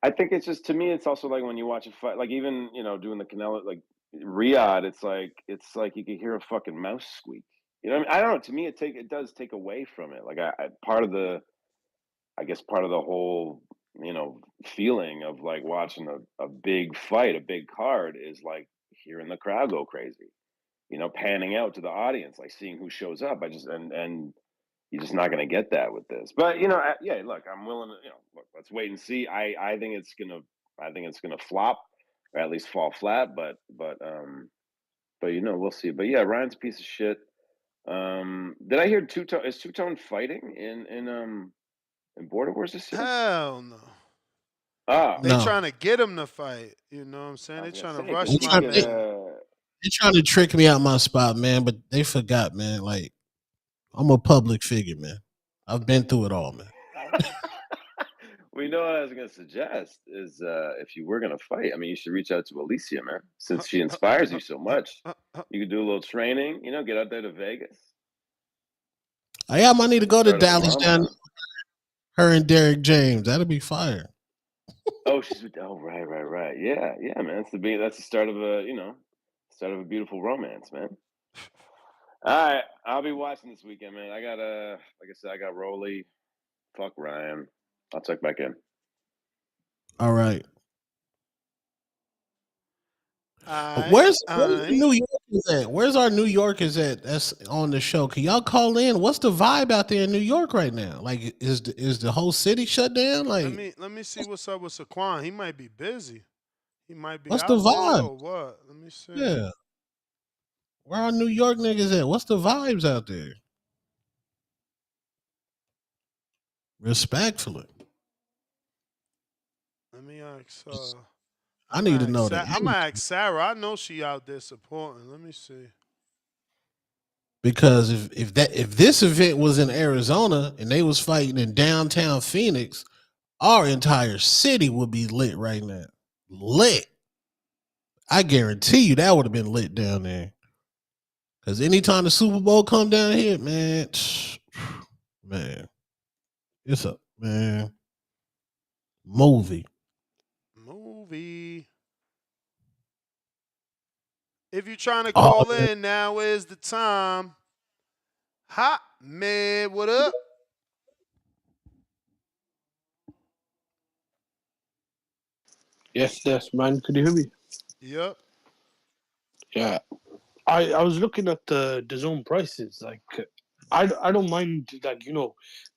I think it's just, to me, it's also like when you watch a fight, like even doing the Canelo, like Riyadh, it's like you can hear a fucking mouse squeak. You know what I mean? I don't know. To me, it does take away from it. Like part of the, I guess part of the whole feeling of like watching a big fight, a big card, is like hearing the crowd go crazy. Panning out to the audience, like seeing who shows up. I just and you're just not going to get that with this. But yeah, look, I'm willing to, look, let's wait and see. I think it's gonna flop, or at least fall flat. But we'll see. But yeah, Ryan's a piece of shit. Did I hear Two Tone fighting in Border Wars this year? Hell no. Ah, They No. trying to get him to fight. You know what I'm saying? I They was gonna trying to say rush because They my trying, they, man. they trying to trick me out my spot, man, but they forgot, man. Like, I'm a public figure, man. I've been through it all, man. we know what I was gonna suggest is if you were gonna fight, I mean, you should reach out to Alicia, man, since she inspires you so much. You could do a little training, get out there to Vegas, I might need to go to start up a Dallas down Ramadan. her and Derek James. That'll be fire. Oh, right. Yeah, man. That's the start of a beautiful romance, man. All right, I'll be watching this weekend, man. I got like I said, I got Rolly. Fuck Ryan. I'll check back in. All right. I Where's the New Yorkers at? Where's our New Yorkers at? That's on the show. Can y'all call in? What's the vibe out there in New York right now? Like, is the whole city shut down? Like, let me see what's up with Saquon. He might be busy. He might be what's the out there vibe? or what? Let me see. Yeah, where our New York niggas at? What's the vibes out there? Respectfully, Let me ask. I need to know that I'm gonna ask Sarah. I know she out there supporting. Let me see. because if this event was in Arizona and they was fighting in downtown Phoenix, our entire city would be lit right now. Lit. I guarantee you that would have been lit down there. Cause anytime the Super Bowl come down here, man, man, it's a man movie. Movie. If you're trying to Oh, call in, now is the time. Hot man, what up? Yes, man. Could you hear me? Yep. Yeah. I was looking at the zone prices. Like, I don't mind, like,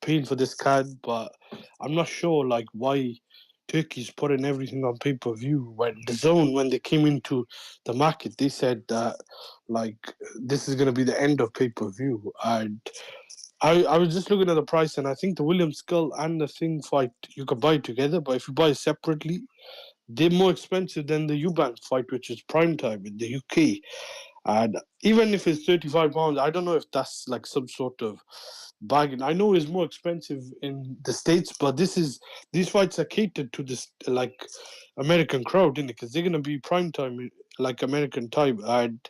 paying for this card, but I'm not sure like why Turkey's putting everything on pay per view. When the zone, when they came into the market, they said that like this is gonna be the end of pay per view. And I was just looking at the price, and I think the William Skull and the Thing fight you could buy together, but if you buy separately, they're more expensive than the Eubank fight, which is prime time in the UK. And even if it's £35, I don't know if that's like some sort of bargain. I know it's more expensive in the States, but these fights are catered to this like American crowd, innit? Because they're gonna be prime time, like American time, and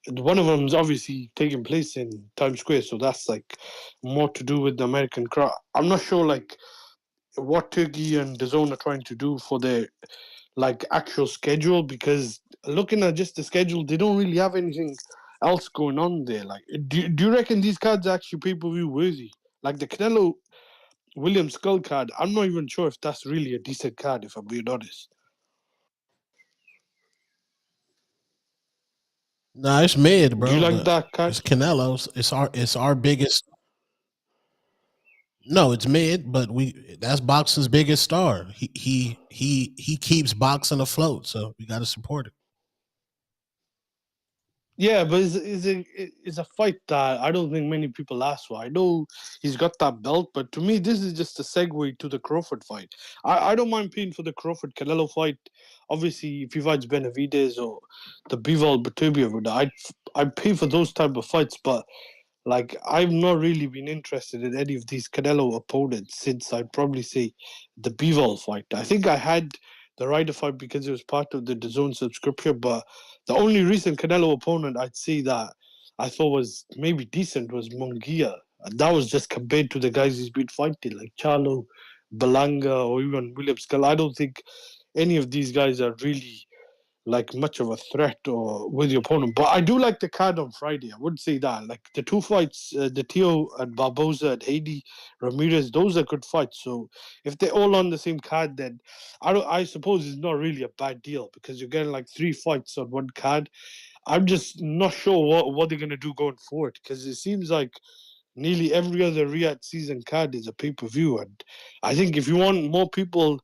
one of them is obviously taking place in Times Square, so that's like more to do with the American crowd. I'm not sure like what Turkey and the Zone are trying to do for their like actual schedule, because looking at just the schedule, they don't really have anything else going on there. Like, do you reckon these cards are actually pay per view worthy? Like the Canelo Williams Skull card, I'm not even sure if that's really a decent card, if I'm being honest. no, it's mid, Do you bro. like that card? It's Canelo's. It's our biggest. No, it's mid, but that's boxing's biggest star. He keeps boxing afloat, so we got to support it. Yeah, but it's a fight that I don't think many people ask for. I know he's got that belt, but to me, this is just a segue to the Crawford fight. I don't mind paying for the Crawford Canelo fight. Obviously, if he fights Benavides or the Bivol Beterbiev, I'd pay for those type of fights. But like, I've not really been interested in any of these Canelo opponents since I'd probably say the Bivol fight. I think I had the Ryder fight because it was part of the DAZN subscription, but the only recent Canelo opponent I'd say that I thought was maybe decent was Mungia. And that was just compared to the guys he's been fighting, like Charlo, Balanga, or even William Skull. I don't think any of these guys are really like much of a threat or with your opponent. But I do like the card on Friday. I would say that. Like the two fights, the Tio and Barboza and Haiti Ramirez, those are good fights. So if they're all on the same card, then I suppose it's not really a bad deal because you're getting like 3 fights on one card. I'm just not sure what they're gonna do going forward because it seems like nearly every other Riyadh season card is a pay-per-view, and I think if you want more people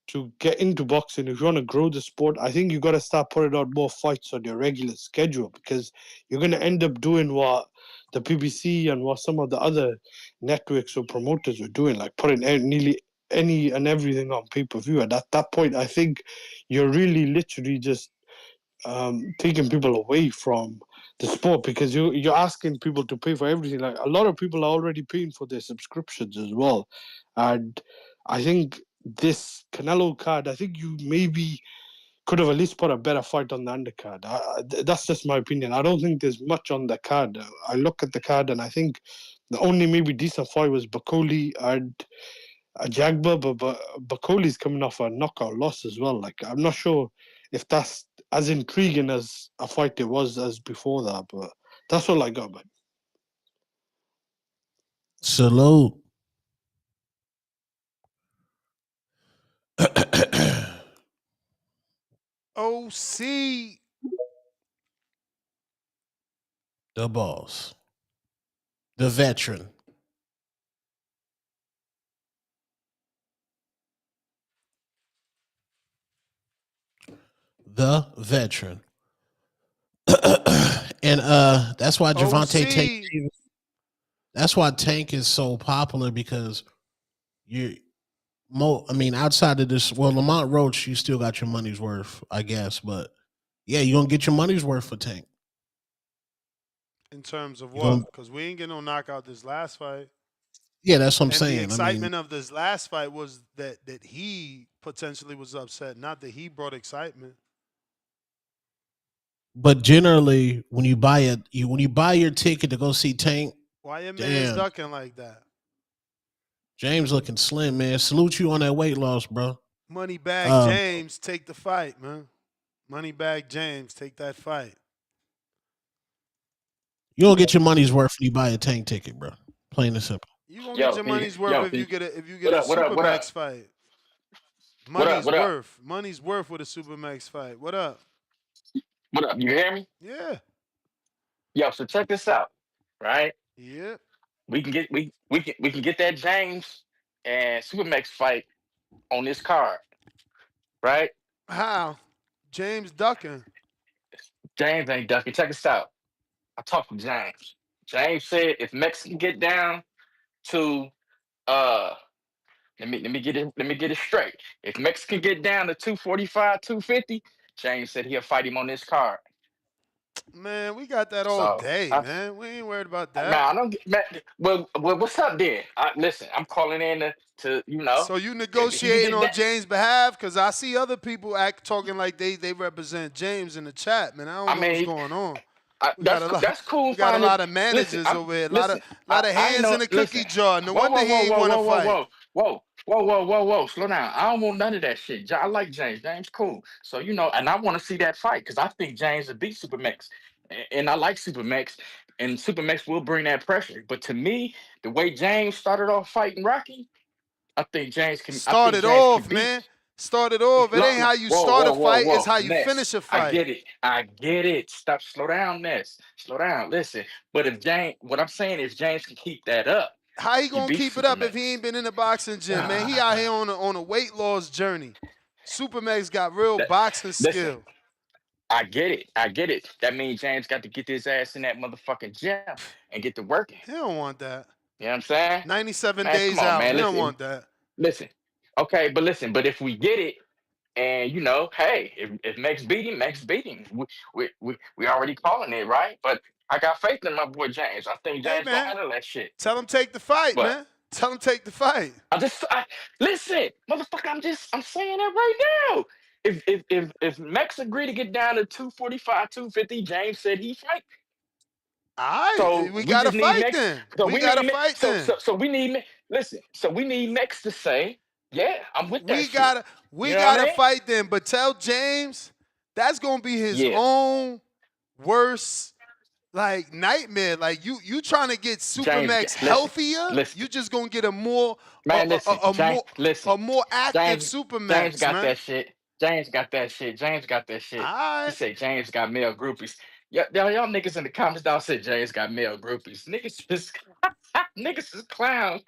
to get into boxing, if you want to grow the sport, I think you got to start putting out more fights on your regular schedule because you're going to end up doing what the PBC and what some of the other networks or promoters are doing, like putting nearly any and everything on pay-per-view. And at that point, I think you're really literally just taking people away from the sport because you're asking people to pay for everything. Like a lot of people are already paying for their subscriptions as well, and I think this Canelo card, I think you maybe could have at least put a better fight on the undercard. That's just my opinion. I don't think there's much on the card. I look at the card and I think the only maybe decent fight was Bakoli and Jagba, but Bakoli's coming off a knockout loss as well. Like I'm not sure if that's as intriguing as a fight it was as before that, but that's all I got, man. Salute. OC. The boss. The veteran. The veteran. And that's why Javante Tank. OC. That's why Tank is so popular because you I mean, outside of this, well, Lamont Roach, you still got your money's worth, I guess. But yeah, you're gonna get your money's worth for Tank. In terms of You gonna, what? Because we ain't get no knockout this last fight. yeah, that's what I'm And the saying. I mean, excitement of this last fight was that he potentially was upset, not that he brought excitement. but generally, when you buy it, when you buy your ticket to go see Tank, Why your man's damn, ducking like that? James looking slim, man. Salute you on that weight loss, bro. Moneybag Um, James, take the fight, man. Moneybag James, take that fight. you'll get your money's worth when you buy a Tank ticket, bro. Plain and simple. You gonna get Yo, your can you? money's worth Yo, if can you you? get a What up? What up? What Supermax up? fight. What up? Money's What up? worth. Money's worth with a Supermax fight. What up? What up? You hear me? Yeah. Yo, so check this out, right? Yep. We can get that James and Supermax fight on this card, right? How? James ducking. James ain't ducking. Check this out. I talked to James. James said if Mexican get down to uh let me get it straight. If Mexican get down to 245, 250, James said he'll fight him on this card. Man, we got that all So day, man. We ain't worried about man, that. I don't get man, well, what's up then? Listen, I'm calling in to So you if he can negotiating get on that. James' behalf? Because I see other people act talking like they represent James in the chat, man. I don't I know what's mean, going on. We got that's a lot. that's cool. We got a Fine. lot of Listen, managers I'm over here. A lot of listen. lot of I ain't hands no in the listen. cookie jar. No Whoa, wonder whoa, he whoa, ain't whoa, want to whoa, whoa, fight. whoa, whoa. Slow down. I don't want none of that shit. I like James. James cool. So and I want to see that fight because I think James will beat Supermax, and I like Supermax, and Supermax will bring that pressure. But to me, the way James started off fighting Rocky, I think James can. I think Started James can off, beat. man. Started off. It No, ain't no. how you Whoa, start whoa, a whoa, fight. It's whoa. how you Ness. finish a I fight. get it. I get it. Stop. Slow down, Ness. Slow down. Listen. But if James, what I'm saying is James can keep that up. How he He gonna beats keep it up if he Supermax. ain't been in the boxing gym, man? He out Ah, here on a weight loss journey. Supermax got real that, boxing listen. skill. I get it. I get it. That means James got to get his ass in that motherfucking gym and get to working. He don't want that. You know what I'm saying? 97 Man, come days on, out. He man. don't Listen. want that. Listen. Okay, but listen. But if we get it, and hey, if Max beat him, Max beat him. We already calling it, right? But I got faith in my boy James. I think Hey, James gonna man, handle that shit. tell him take the fight, But man. Tell him take the fight. listen, motherfucker. I'm saying that right now. If Max agreed to get down to 245, 250, James said he fight. All right, So we we got to just need fight Mex. then. So We we got to need fight so then. so so we need listen. So we need Mex to say, yeah, I'm with that We shit. gotta You we know what I gotta mean? fight them. But tell James that's gonna be his Yeah, own worst like nightmare. Like you trying to get James. Supermax Listen, healthier, listen, you just gonna get a more man. Listen, James. Listen, a more active James. James Supermax, got man. that shit. James got that shit. James got that All shit. He right, said James got male groupies. Yeah, y'all niggas in the comments down said James got male groupies. Niggas just niggas is clowns.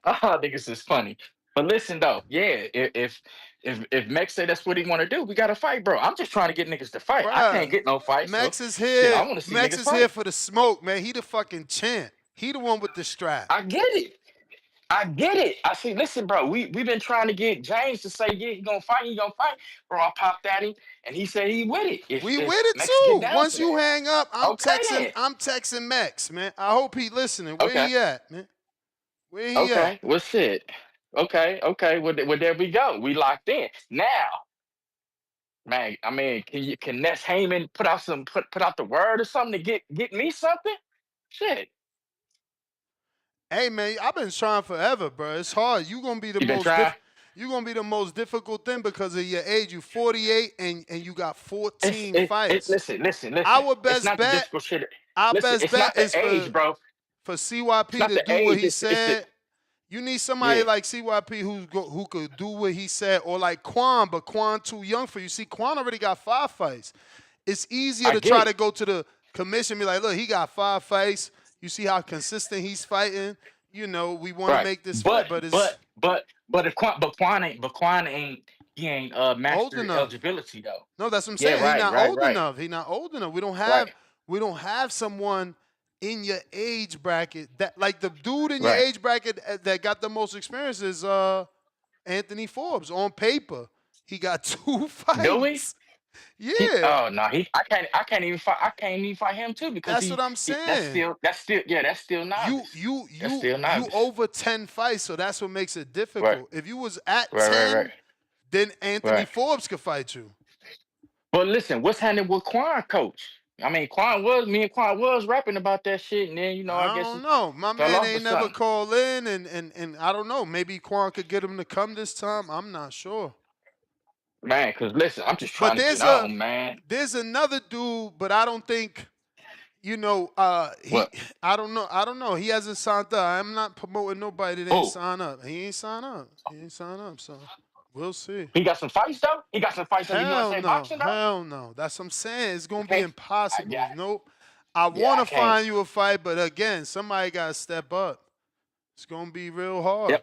Oh, niggas is funny. But listen though, yeah, if Mex say that's what he want to do, we gotta fight, bro. I'm just trying to get niggas to fight. I can't bruh. get no fight, so Max is shit. I here. want to see Max niggas is here fight. for the smoke, man. He the fucking champ. He the one with the strap. I get it. I get it. I see. Listen, bro. We been trying to get James to say, yeah, he gonna fight. He gonna fight. Bro, I popped at him, and he said he with it. We with If it Mex get too. down for Once you that, hang up, okay then. I'm texting Max, man. I hope he listening. Where Okay. he at, man? Where he at? Okay. Well, shit. Okay. Okay. Well, there we go. We locked in now. Man, I mean, can Ness Heyman put out the word or something to get me something? Shit, Hey man, I've been trying forever, bro. It's hard. you been trying. You gonna be the most difficult thing because of your age. You 48 and you got 14 It fights. listen. Our It's best not the bet, difficult shit. our Listen, best it's bet not the is age, bro. for It's CYP not to the do what age. he It's the said. You need somebody yeah. like CYP who could do what he said, or like Quan, but Quan too young for you. See, Quan already got 5 fights. It's easier I to get try it. to go to the commission and be like, look, he got 5 fights. You see how consistent he's fighting. You know, we want to Right. make this fight, But but it's but if Quan ain't he ain't old master enough. eligibility though. No, that's what I'm Yeah. saying. He Right. not Right. old Right. enough. He not old enough. Right. We don't have someone in your age bracket that like the dude in your Right. age bracket that got the most experience is Anthony Forbes on paper. He got 2 Do we? fights. Yeah, Oh no, I can't even fight. I can't even fight him too because that's what I'm saying. that's still You novice. you That's you still you novice. over 10 fights, so that's what makes it Right. difficult. If you was at Right. Right. Right. 10, then Anthony Right. Forbes could fight you. But listen, what's happening with Quan, coach? I mean, me and Quan was rapping about that shit, and then I I guess don't he know. My fell man off or ain't never something. called in, and I don't know. Maybe Quan could get him to come this time. I'm not sure. Man, cause listen, I'm just But trying to get on, man. there's another dude, but I don't think you know. What? I don't know. He hasn't signed up. I'm not promoting nobody that ain't Oh, signed up. He ain't signed up. He ain't signed up. So we'll see. he got some fights though. He got some fights in the Hell USA no. boxing though. Hell no. That's what I'm saying. It's gonna be Okay, I impossible. got it. Nope. I Yeah, want I to can't. find you a fight, but again, somebody gotta step up. It's gonna be real Yeah, hard.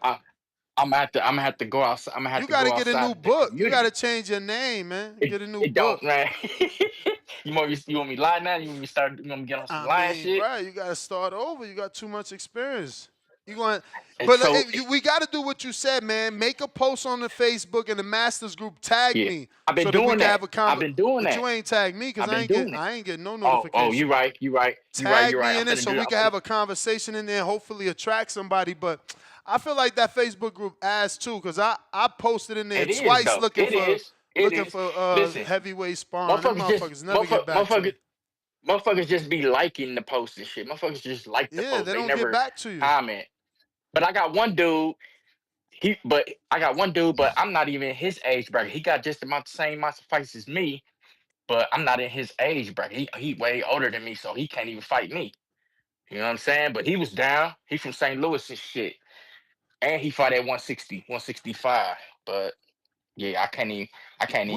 I'm gonna have to go outside. I'm gonna have You to got go to get a outside new of the book. You got to community. change your name, man. Get a new It don't, book. man. You want me lie now? You want me start? You want me get on some I lying mean, shit? bro, you got to start over. You got too much experience. You going, And but so, we got to do what you said, man. Make a post on the Facebook and the Masters group. Tag yeah, me I've been so that we doing can that. have a I've convo. been doing But you that. ain't tagged me because I've been doing that. I ain't getting no Oh, you notification. right. You right. You right. Tag You right. me I'm in it finna so do we that. can have a conversation in there. Hopefully attract somebody. But I feel like that Facebook group ass too because I posted in there It is twice though. It is. It looking is. for Listen, heavyweight sparring. Them motherfuckers just motherfuckers never get back to me. motherfuckers just be liking the post and shit. Motherfuckers just like the Yeah, post. they They don't get never back to you. comment. But I got one dude. I got one dude, but I'm not even his age bracket. He got just about the same amount of fights as me, but I'm not in his age bracket. He way older than me, so he can't even fight me. You know what I'm saying? But he was down. He from St. Louis and shit. And he fought at 160, 165. But yeah, I can't even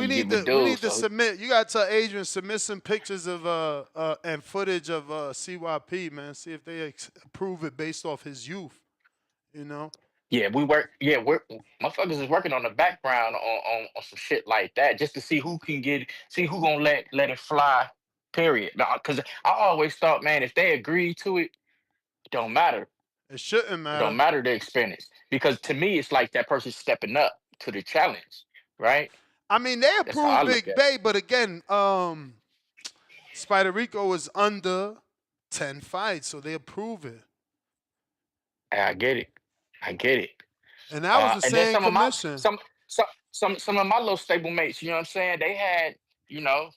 get with We dude. need to So submit. You gotta tell Adrian submit some pictures of and footage of CYP, man. See if they approve it based off his youth. You know. yeah, we're motherfuckers is working on the background on some shit like that just to see see who gonna let it fly. Period. Because I always thought, man, if they agree to it, it don't matter. It shouldn't It don't matter. matter the experience. Because to me, it's like that person stepping up to the challenge, right? I mean, they That's how I approved look Big at it. Bay, but again, Spider Rico is under 10 fights, so they approve it. And I get it. I get it. And that was the And then same commission. some of my little stable mates, you know what I'm saying? They had, you know,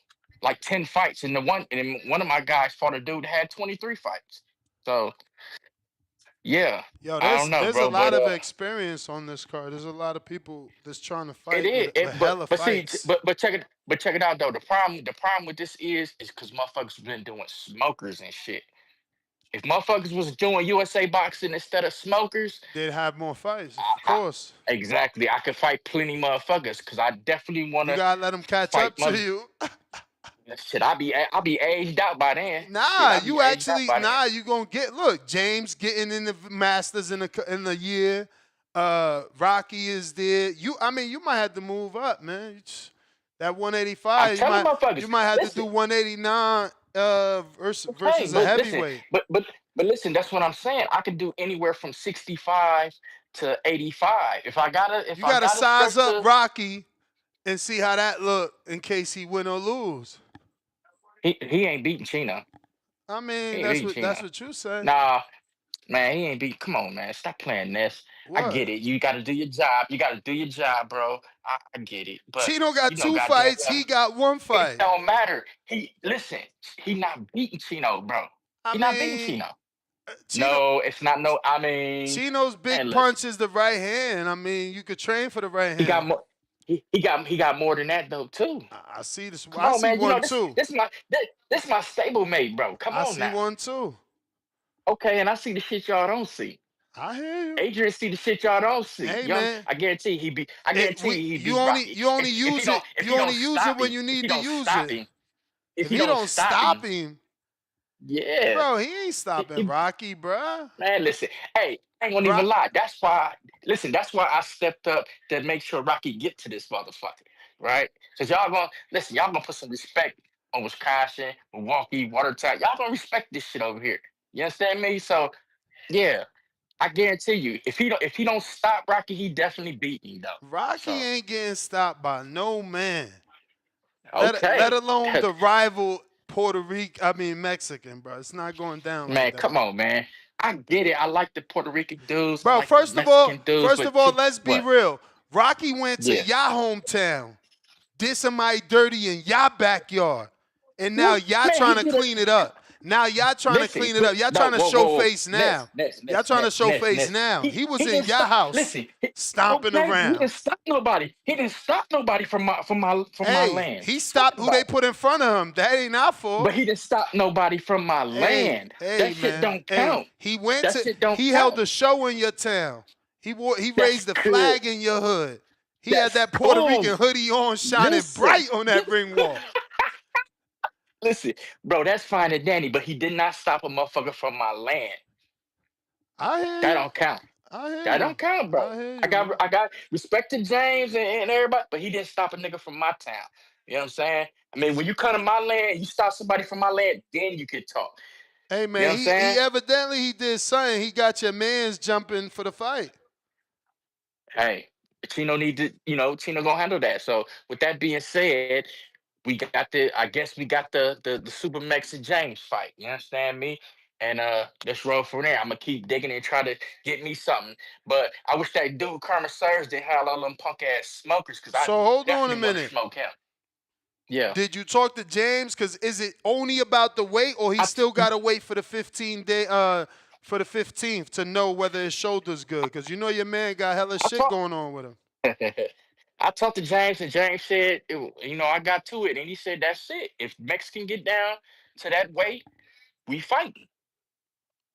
like 10 fights, and one of my guys fought a dude that had 23 fights. So yeah, Yo, I don't know, there's a bro, lot but of experience on this card. There's a lot of people that's trying to it fight is. with hella But see, fights. but check it out though. The problem with this is because motherfuckers been doing smokers and shit. If motherfuckers was doing USA boxing instead of smokers, They'd have more fights, I, of I, course. exactly, I could fight plenty motherfuckers because I definitely want You to gotta let them catch fight up to mother. you. Shit, I'll be aged out by then. Shit, Nah, I'll be you aged out actually by then. nah. You gonna get look. James getting in the Masters in the year. Rocky is there. I mean, you might have to move up, man. That I'm 185, telling you motherfuckers, might have to do listen, 189 okay, versus a but listen, heavyweight. but listen, that's what I'm saying. I could do anywhere from 65 to 85. If You I gotta gotta size stretch up the Rocky and see how that look in case he win or lose. he ain't beating Chino. I He mean, ain't beating that's Chino. what you say. Nah, man, he ain't beat. Come on, man, stop playing this. I What? get it. You got to do your job. You got to do your job, bro. I get it. But Chino got you know, two goddamn fights. well, He got one it fight. don't matter. He listen. He not beating Chino, bro. I He not beating mean, Chino. Chino No, it's not. No, I mean, Chino's man, big listen. punch is the right hand. I mean, you could train for the right He got hand. more. He got more than that though too. I see this. Come I on, see man. You one know too. this my stable mate, bro. Come I on see now. one too. Okay, and I see the shit y'all don't see. I hear you. Adrian see the shit y'all don't see. Hey man, I guarantee he beat. I guarantee he you beat only Rocky. you only If he use don't it. if You he only don't use it stop when him, you if need he to don't use stop it. him, if If he he don't don't stop stop him, him, yeah. bro, he ain't stopping He, Rocky, bro. man, listen. Hey, I ain't gonna even Rock, lie. That's why. Listen, that's why I stepped up to make sure Rocky get to this motherfucker, right? Cause y'all gonna listen. Y'all gonna put some respect on Wisconsin, Milwaukee, Watertown. Y'all gonna respect this shit over here. You understand me? So yeah, I guarantee you, if he don't stop Rocky, he definitely beat me though. Rocky So ain't getting stopped by no man. Let okay, alone the rival Puerto Rican. I mean Mexican, bro. It's not going down like man, that. come on, man. I get it. I like the Puerto Rican dudes. I Bro, like the Mexican dudes, first but of all, let's be what? real. Rocky went to Yeah. y'all hometown, did somebody dirty in y'all backyard, and now What? y'all Man, trying he to did it. clean it up. Now y'all trying to Listen, clean it up. Y'all no, trying to whoa, show whoa, whoa. face now. Y'all trying to show face now. He was He in didn't y'all stop. house, Listen, stomping okay, he around. didn't stop nobody. He didn't stop nobody from my Hey, land. he Talk stopped who they about it. put in front of him. That ain't our But fault. he didn't stop nobody from my land. Hey, That shit man. don't Hey, count. That shit don't he held count. a show in your town. He That's raised the good. flag in your hood. He had That's that Puerto cool. Rican hoodie on, shining Listen, bright on that ring walk. listen, bro. That's fine and dandy, but he did not stop a motherfucker from my land. I hear That you. don't count. I hear That you. don't count, bro. I hear you, man. I got respect to James and everybody, but he didn't stop a nigga from my town. You know what I'm saying? I mean, when you come to my land, you stop somebody from my land, then you can talk. Hey, You know man, what I'm he saying? evidently he did something. He got your mans jumping for the fight. Hey, Chino need to, Chino gonna handle that. So with that being said, I guess we got the Super Mex and James fight. You understand me? And let's roll from there. I'm gonna keep digging and try to get me something. But I wish that dude Kermit Surge didn't have all them punk ass smokers because I So hold on a definitely want to minute. smoke him. Yeah. Did you talk to James? Cause is it only about the weight, or he I still gotta wait for the 15 day for the 15th to know whether his shoulder's good? Cause you know your man got hella I shit talked going on with him. I talked to James and James said, I got to it and he said that's it. If Mex can get down to that weight, we fighting.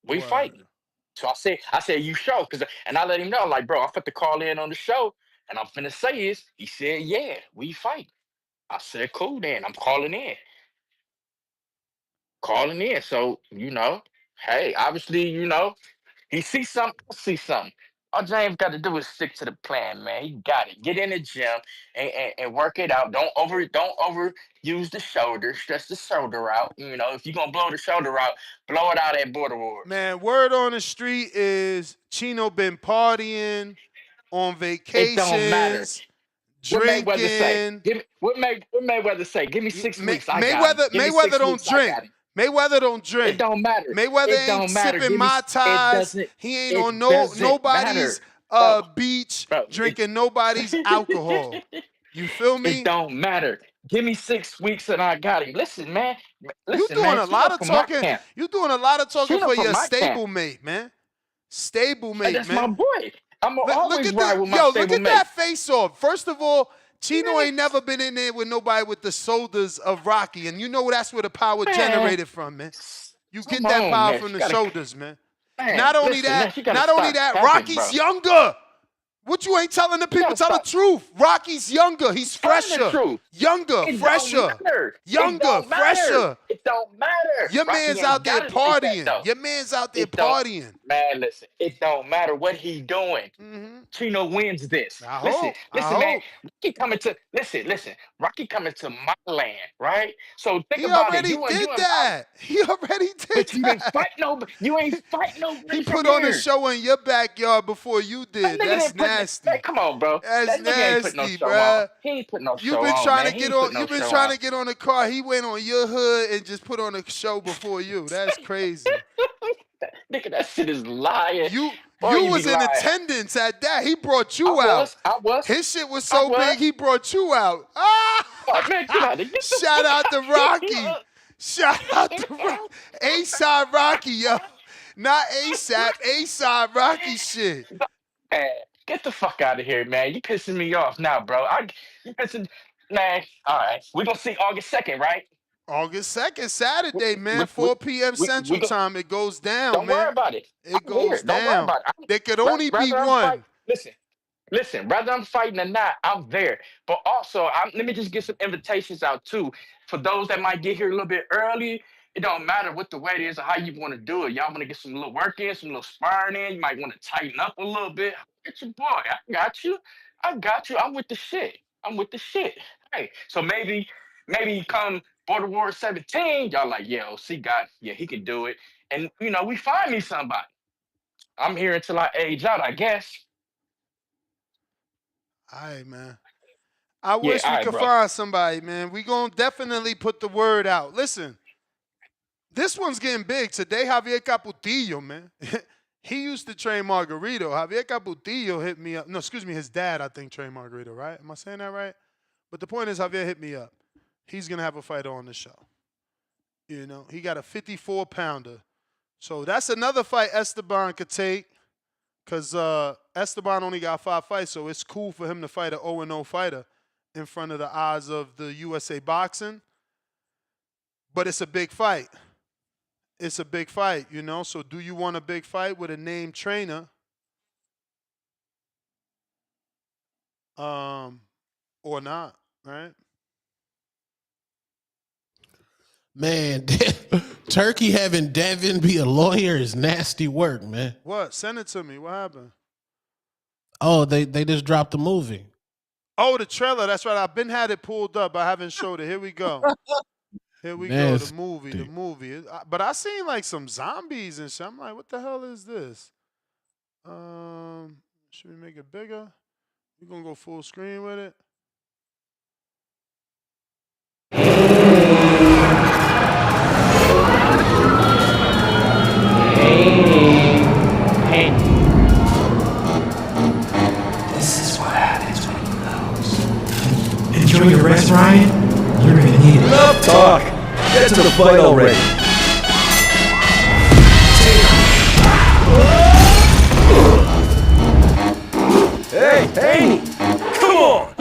We Word. fighting. So I said, you show, and I let him know, like, bro, I'm fit to call in on the show, and I'm finna say is, he said, yeah, we fight. I said, cool, then I'm calling in. So hey, obviously, he sees something, I see something. All James got to do is stick to the plan, man. He got it. Get in the gym and work it out. Don't over use the shoulder. Stretch the shoulder out. If you're gonna blow the shoulder out, blow it out at Border Wars. Man, word on the street is Chino been partying, on It don't matter. vacations, What Mayweather say? drinking. What Mayweather say? Give me 6 weeks. I got him. Give me Mayweather 6 don't weeks. I drink. got him. Mayweather don't It drink. don't matter. It Mayweather ain't don't matter. sipping Give me. mai It tais. doesn't. He ain't on It doesn't nobody's matter, bro. beach Bro, drinking nobody's alcohol. You feel it me? don't matter. Give me 6 weeks and I got him. Listen, man. You Listen, doing man. a Cena lot of from my talking. camp. You doing a lot of talking Cena for from your my camp. stablemate, man. Stablemate, That's my man. boy. I'm gonna Look always at ride the with my look at stablemate. that face off. First of all, Chino ain't never been in there with nobody with the shoulders of Rocky, and you know that's where the power Man, generated from, man. You come get that on, power man. from She the gotta, shoulders, man. man, Not only listen, that, man. She gotta stop capping, bro. Rocky's younger. What you ain't telling the You people? gotta Tell the stop truth. Rocky's younger. He's telling the fresher. truth. Younger, It don't fresher. matter. It Younger, don't matter. fresher. It don't matter. Your Rocky man's ain't out there got it like that partying. though. Your man's out there It don't, partying. man. Listen, it don't matter what he doing. Mm-hmm. Chino wins this. I Listen, hope. I listen, man. hope. Rocky coming to listen. Rocky coming to my land, right? So think He about it. already You and did you and I, that. He already did but you ain't that. fight no. You ain't fight He nobody from put on a here. show in your backyard before you That did. nigga That's didn't put. Man, nasty. come on, bro. That's That nigga ain't put no nasty, show on. bruh. He ain't put no You've show been on, trying to man. He get ain't put on. no You've been show trying on. to get on the car. He went on your hood and just put on a show before you. That's crazy. Nigga, that shit is lying. Boy, You you be was in lying. attendance at that. He brought I you out. was. I was. His shit was I so big. was. He brought you out. Ah! Oh, man, get out of here. Get the Shout fuck out to out of Rocky. Shout out to Rocky. A-side Rocky, yo. Not ASAP. A-side Rocky shit. Man, get the fuck out of here, man. You pissing me off now, bro. You pissing, man. All right, we gonna see August 2nd, right? August 2nd, Saturday, man, We, 4 p.m. we Central go. Time. It goes down, Don't worry man. about it. It I'm here. goes Don't worry down. about it. There could only be Rather I'm fight. one. Listen. Whether I'm fighting or not, I'm there. But also, let me just get some invitations out too for those that might get here a little bit early. It don't matter what the weight is or how you want to do it. Y'all want to get some little work in, some little sparring in. You might want to tighten up a little bit. It's your boy. I got you. I'm with the shit. Hey, so maybe come Border War 17. Y'all like, yeah, OC got, yeah, he can do it. And we find me somebody. I'm here until I age out, I guess. All right, man. I Yeah, wish all we right, could bro. find somebody, man. We gonna definitely put the word out. Listen, this one's getting big today. Javier Caputillo, man. He used to train Margarito. Javier Caputillo hit me up. No, excuse me, his dad, I think, trained Margarito, right? Am I saying that right? But the point is, Javier hit me up. He's gonna have a fighter on the show. He got a 54-pounder. So that's another fight Esteban could take. Because Esteban only got 5 fights, so it's cool for him to fight an 0-0 fighter in front of the eyes of the USA Boxing. But it's a big fight. So do you want a big fight with a named trainer? Or not, right? Man, Turkey having Devin be a lawyer is nasty work, man. What? Send it to me. What happened? Oh, they just dropped the movie. Oh, the trailer. That's right. I've been had it pulled up. I haven't showed it. Here we go. Here we go. The movie. But I seen like some zombies and shit. I'm like, what the hell is this? Should we make it bigger? We're gonna go full screen with it. Hey. This is what happens when you lose. Enjoy your rest, Ryan. You're gonna need it. Enough talk. Get to the fight already. Hey! Come on!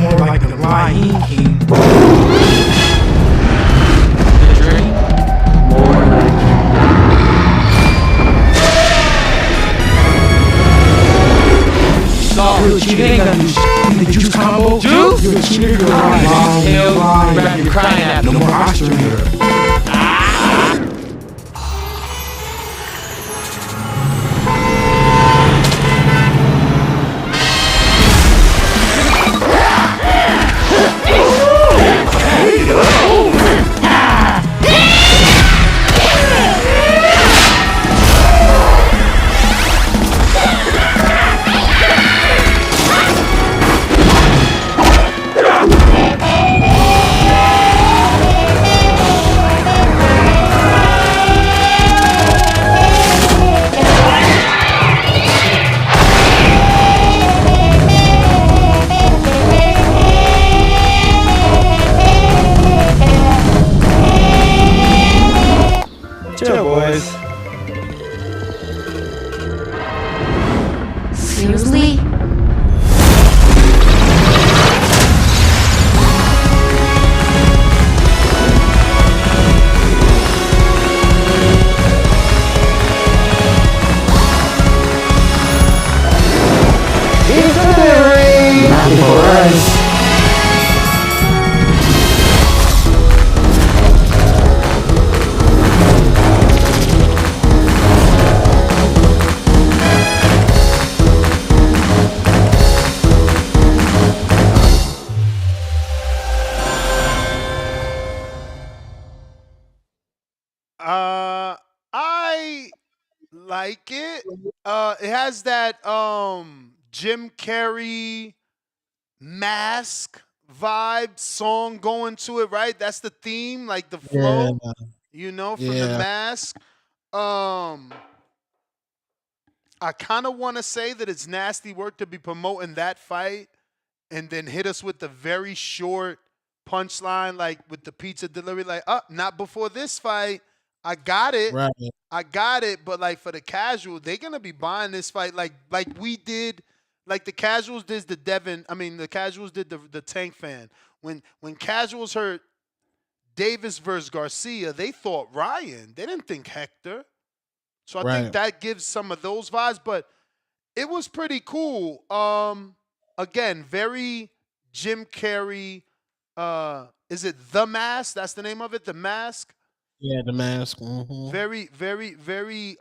More like the Lion King. The dream. More like Real cheater ain't gonna do shit. The juice combo. Juice? You're a cheater, you're lying. Hell, lying. You're crying at no more oxygen here. Seriously? Into the ring! Not before us. I like it. It has that Jim Carrey mask vibe song going to it, right? That's the theme, like the Yeah, flow, from the yeah, mask. Um, I kind of want to say that it's nasty work to be promoting that fight and then hit us with the very short punchline, like with the pizza delivery, like, not before this fight. I got it. right, I got it. But like for the casual, they're gonna be buying this fight like we did, like the casuals did the Devin. I mean, the casuals did the Tank fan. When casuals heard Davis versus Garcia, they thought Ryan. They didn't think Hector. So I think right. that gives some of those vibes. But it was pretty cool. Again, very Jim Carrey. Is it The Mask? That's the name of it. The Mask. Yeah, the mask. Hmm. Very, very, very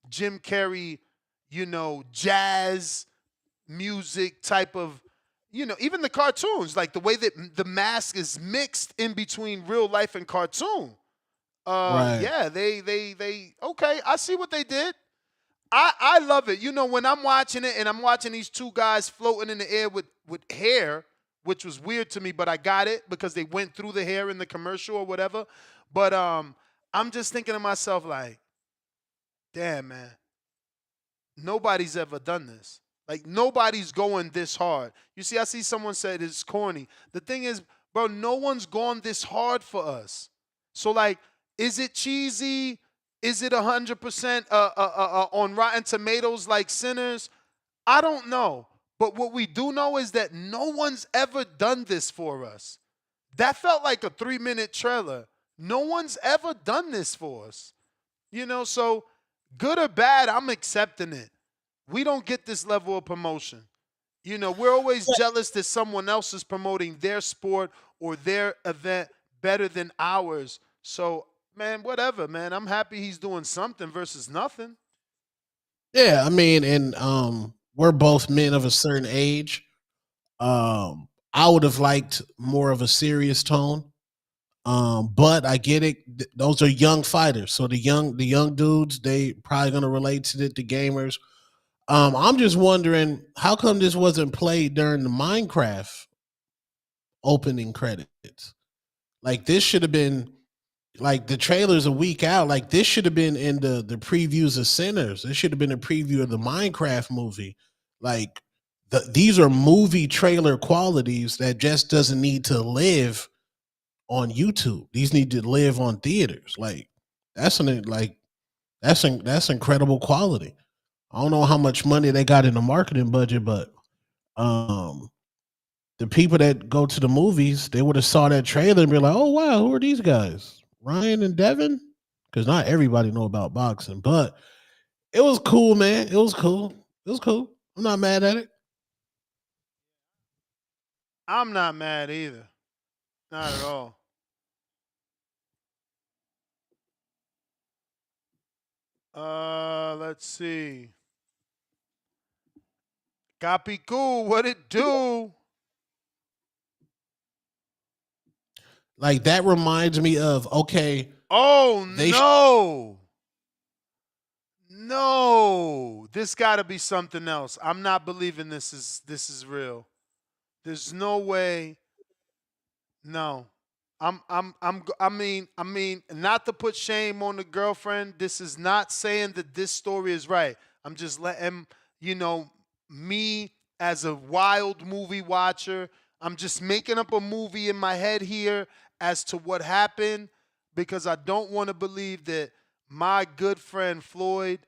Jim Carrey. Jazz music type of. Even the cartoons, like the way that the mask is mixed in between real life and cartoon. Right, Yeah, they okay. I see what they did. I love it. When I'm watching it and I'm watching these two guys floating in the air with hair, which was weird to me, but I got it because they went through the hair in the commercial or whatever. But I'm just thinking to myself like, damn man, nobody's ever done this. Like nobody's going this hard. You see, I see someone said it's corny. The thing is, bro, no one's gone this hard for us. So like, is it cheesy? Is it 100% on Rotten Tomatoes like Sinners? I don't know. But what we do know is that no one's ever done this for us. That felt like a 3-minute trailer. No one's ever done this for us. So good or bad, I'm accepting it. We don't get this level of promotion. We're always jealous that someone else is promoting their sport or their event better than ours. So, man, whatever, man. I'm happy he's doing something versus nothing. yeah. I mean, and we're both men of a certain age. I would have liked more of a serious tone. But I get it. Those are young fighters, so the young dudes, they probably gonna relate to it. The gamers. I'm just wondering how come this wasn't played during the Minecraft opening credits. Like this should have been like the trailer's a week out. Like this should have been in the previews of Sinners. It should have been a preview of the Minecraft movie. Like these are movie trailer qualities that just doesn't need to live on YouTube. These need to live on theaters. Like that's incredible quality. I don't know how much money they got in the marketing budget, but um the people that go to the movies, they would have saw that trailer and be like, "Oh wow, who are these guys? Ryan and Devin?" Because not everybody know about boxing, but it was cool, man. It was cool. It was cool. I'm not mad at it. I'm not mad either. Not at all. Let's see. Capicu, what it do? Like that reminds me of okay, Oh they no. No. This gotta be something else. I'm not believing this is real. There's no way. No. I mean, not to put shame on the girlfriend. This is not saying that this story is right. I'm just letting, you know, me as a wild movie watcher, I'm just making up a movie in my head here as to what happened because I don't want to believe that my good friend Floyd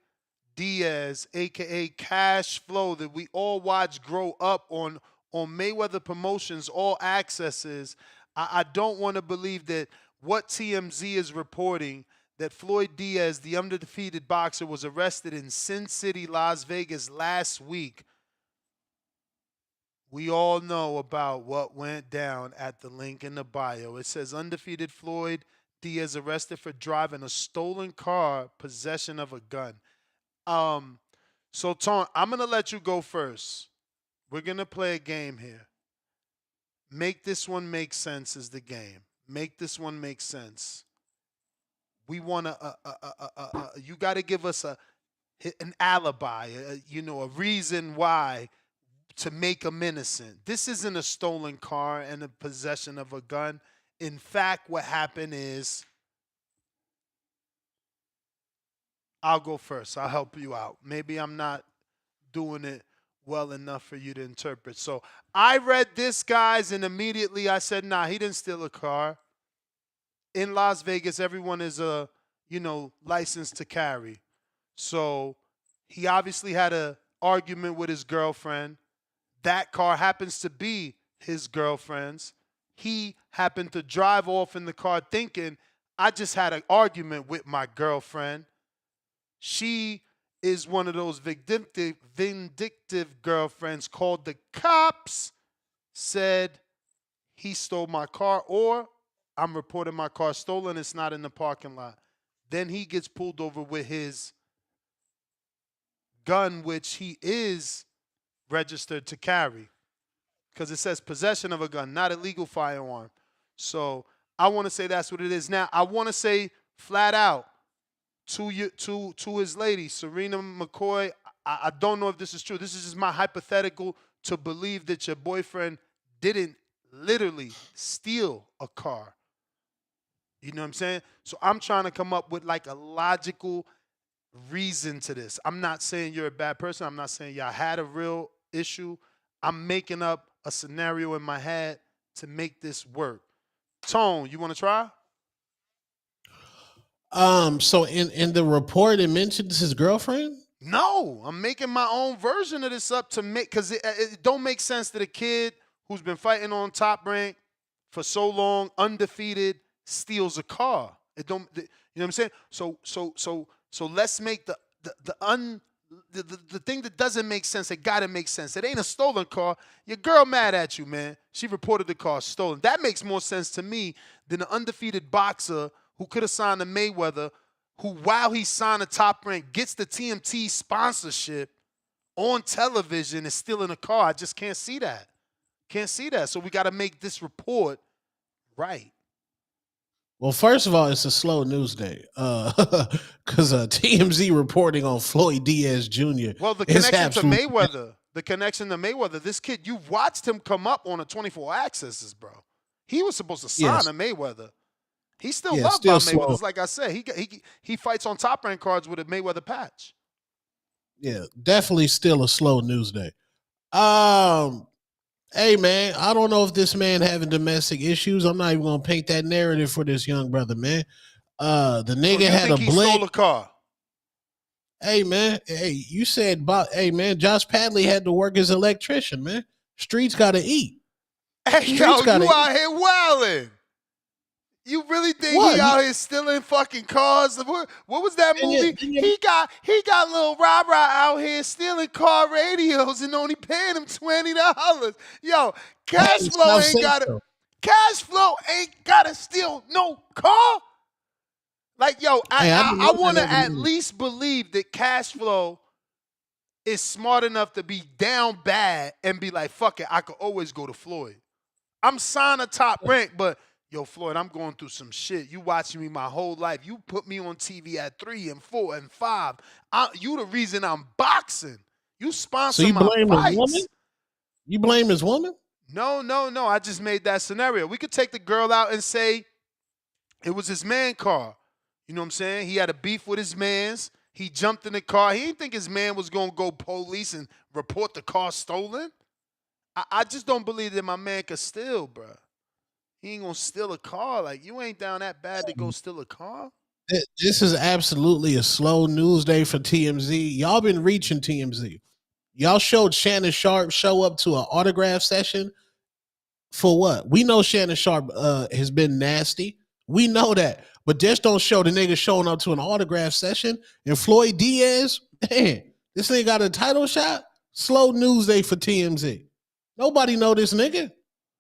Diaz, aka Cash Flow, that we all watched grow up on Mayweather Promotions, all accesses. I don't want to believe that what TMZ is reporting, that Floyd Diaz, the undefeated boxer, was arrested in Sin City, Las Vegas last week. We all know about what went down at the link in the bio. It says undefeated Floyd Diaz arrested for driving a stolen car, possession of a gun. So Tone, I'm gonna let you go first. We're gonna play a game here. Make this one make sense is the game. Make this one make sense. We want to. You got to give us an alibi. A reason why to make him innocent. This isn't a stolen car and a possession of a gun. In fact, what happened is, I'll go first. I'll help you out. Maybe I'm not doing it well enough for you to interpret. So I read this, guys, and immediately I said, nah, he didn't steal a car. In Las Vegas, everyone is licensed to carry. So he obviously had an argument with his girlfriend. That car happens to be his girlfriend's. He happened to drive off in the car thinking, I just had an argument with my girlfriend. She is one of those vindictive girlfriends, called the cops, said he stole my car, or I'm reporting my car stolen, it's not in the parking lot. Then he gets pulled over with his gun, which he is registered to carry, because it says possession of a gun, not a legal firearm. So I want to say that's what it is. Now, I want to say flat out to his lady, Serena McCoy, I don't know if this is true. This is just my hypothetical to believe that your boyfriend didn't literally steal a car. You know what I'm saying? So I'm trying to come up with like a logical reason to this. I'm not saying you're a bad person. I'm not saying y'all had a real issue. I'm making up a scenario in my head to make this work. Tone, you want to try? So in the report, it mentions his girlfriend. No, I'm making my own version of this up to make, because it don't make sense that a kid who's been fighting on Top Rank for so long, undefeated, steals a car. It don't, you know what I'm saying? So let's make the thing that doesn't make sense. It gotta make sense. It ain't a stolen car. Your girl mad at you, man. She reported the car stolen. That makes more sense to me than an undefeated boxer who could have signed to Mayweather, who, while he signed a Top Rank, gets the TMT sponsorship on television, is still in a car. I just can't see that. Can't see that. So we got to make this report right. Well, first of all, it's a slow news day because TMZ reporting on Floyd Diaz Jr. Well, the is connection to absolutely Mayweather, this kid, you watched him come up on a 24 accesses, bro. He was supposed to sign yes, to Mayweather. He's still yeah, loved by still Mayweather. slow. It's like I said, he fights on Top Rank cards with a Mayweather patch. Yeah, definitely still a slow news day. Hey man, I don't know if this man having domestic issues. I'm not even gonna paint that narrative for this young brother, man. The So nigga you had a think he blink. stole a car? Hey man, hey, you said about hey man, Josh Padley had to work as an electrician, man. Streets gotta eat. Hey, Streets yo, gotta you eat. out here wilding. You really think he What? out here stealing fucking cars? What was that Then you, movie? then you, He got little rah out here stealing car radios and only paying him $20. Yo, hey, stop saying so. Cash Flow ain't gotta steal no car. Like, yo, Hey, I didn't I know that want to other at nigga. least believe that Cash Flow is smart enough to be down bad and be like, fuck it, I could always go to Floyd. I'm signed a Top Rank, but yo, Floyd, I'm going through some shit. You watching me my whole life. You put me on TV at 3 and 4 and 5. You the reason I'm boxing. You So sponsor you my blame his woman? fights. You blame his woman? No. I just made that scenario. We could take the girl out and say it was his man car. You know what I'm saying? He had a beef with his mans. He jumped in the car. He didn't think his man was going to go police and report the car stolen. I just don't believe that my man could steal, bro. He ain't going to steal a car. Like, you ain't down that bad to go steal a car. This is absolutely a slow news day for TMZ. Y'all been reaching TMZ. Y'all showed Shannon Sharp show up to an autograph session for what? We know Shannon Sharp has been nasty. We know that. But just don't show the nigga showing up to an autograph session. And Floyd Diaz, man, this nigga got a title shot. Slow news day for TMZ. Nobody know this nigga.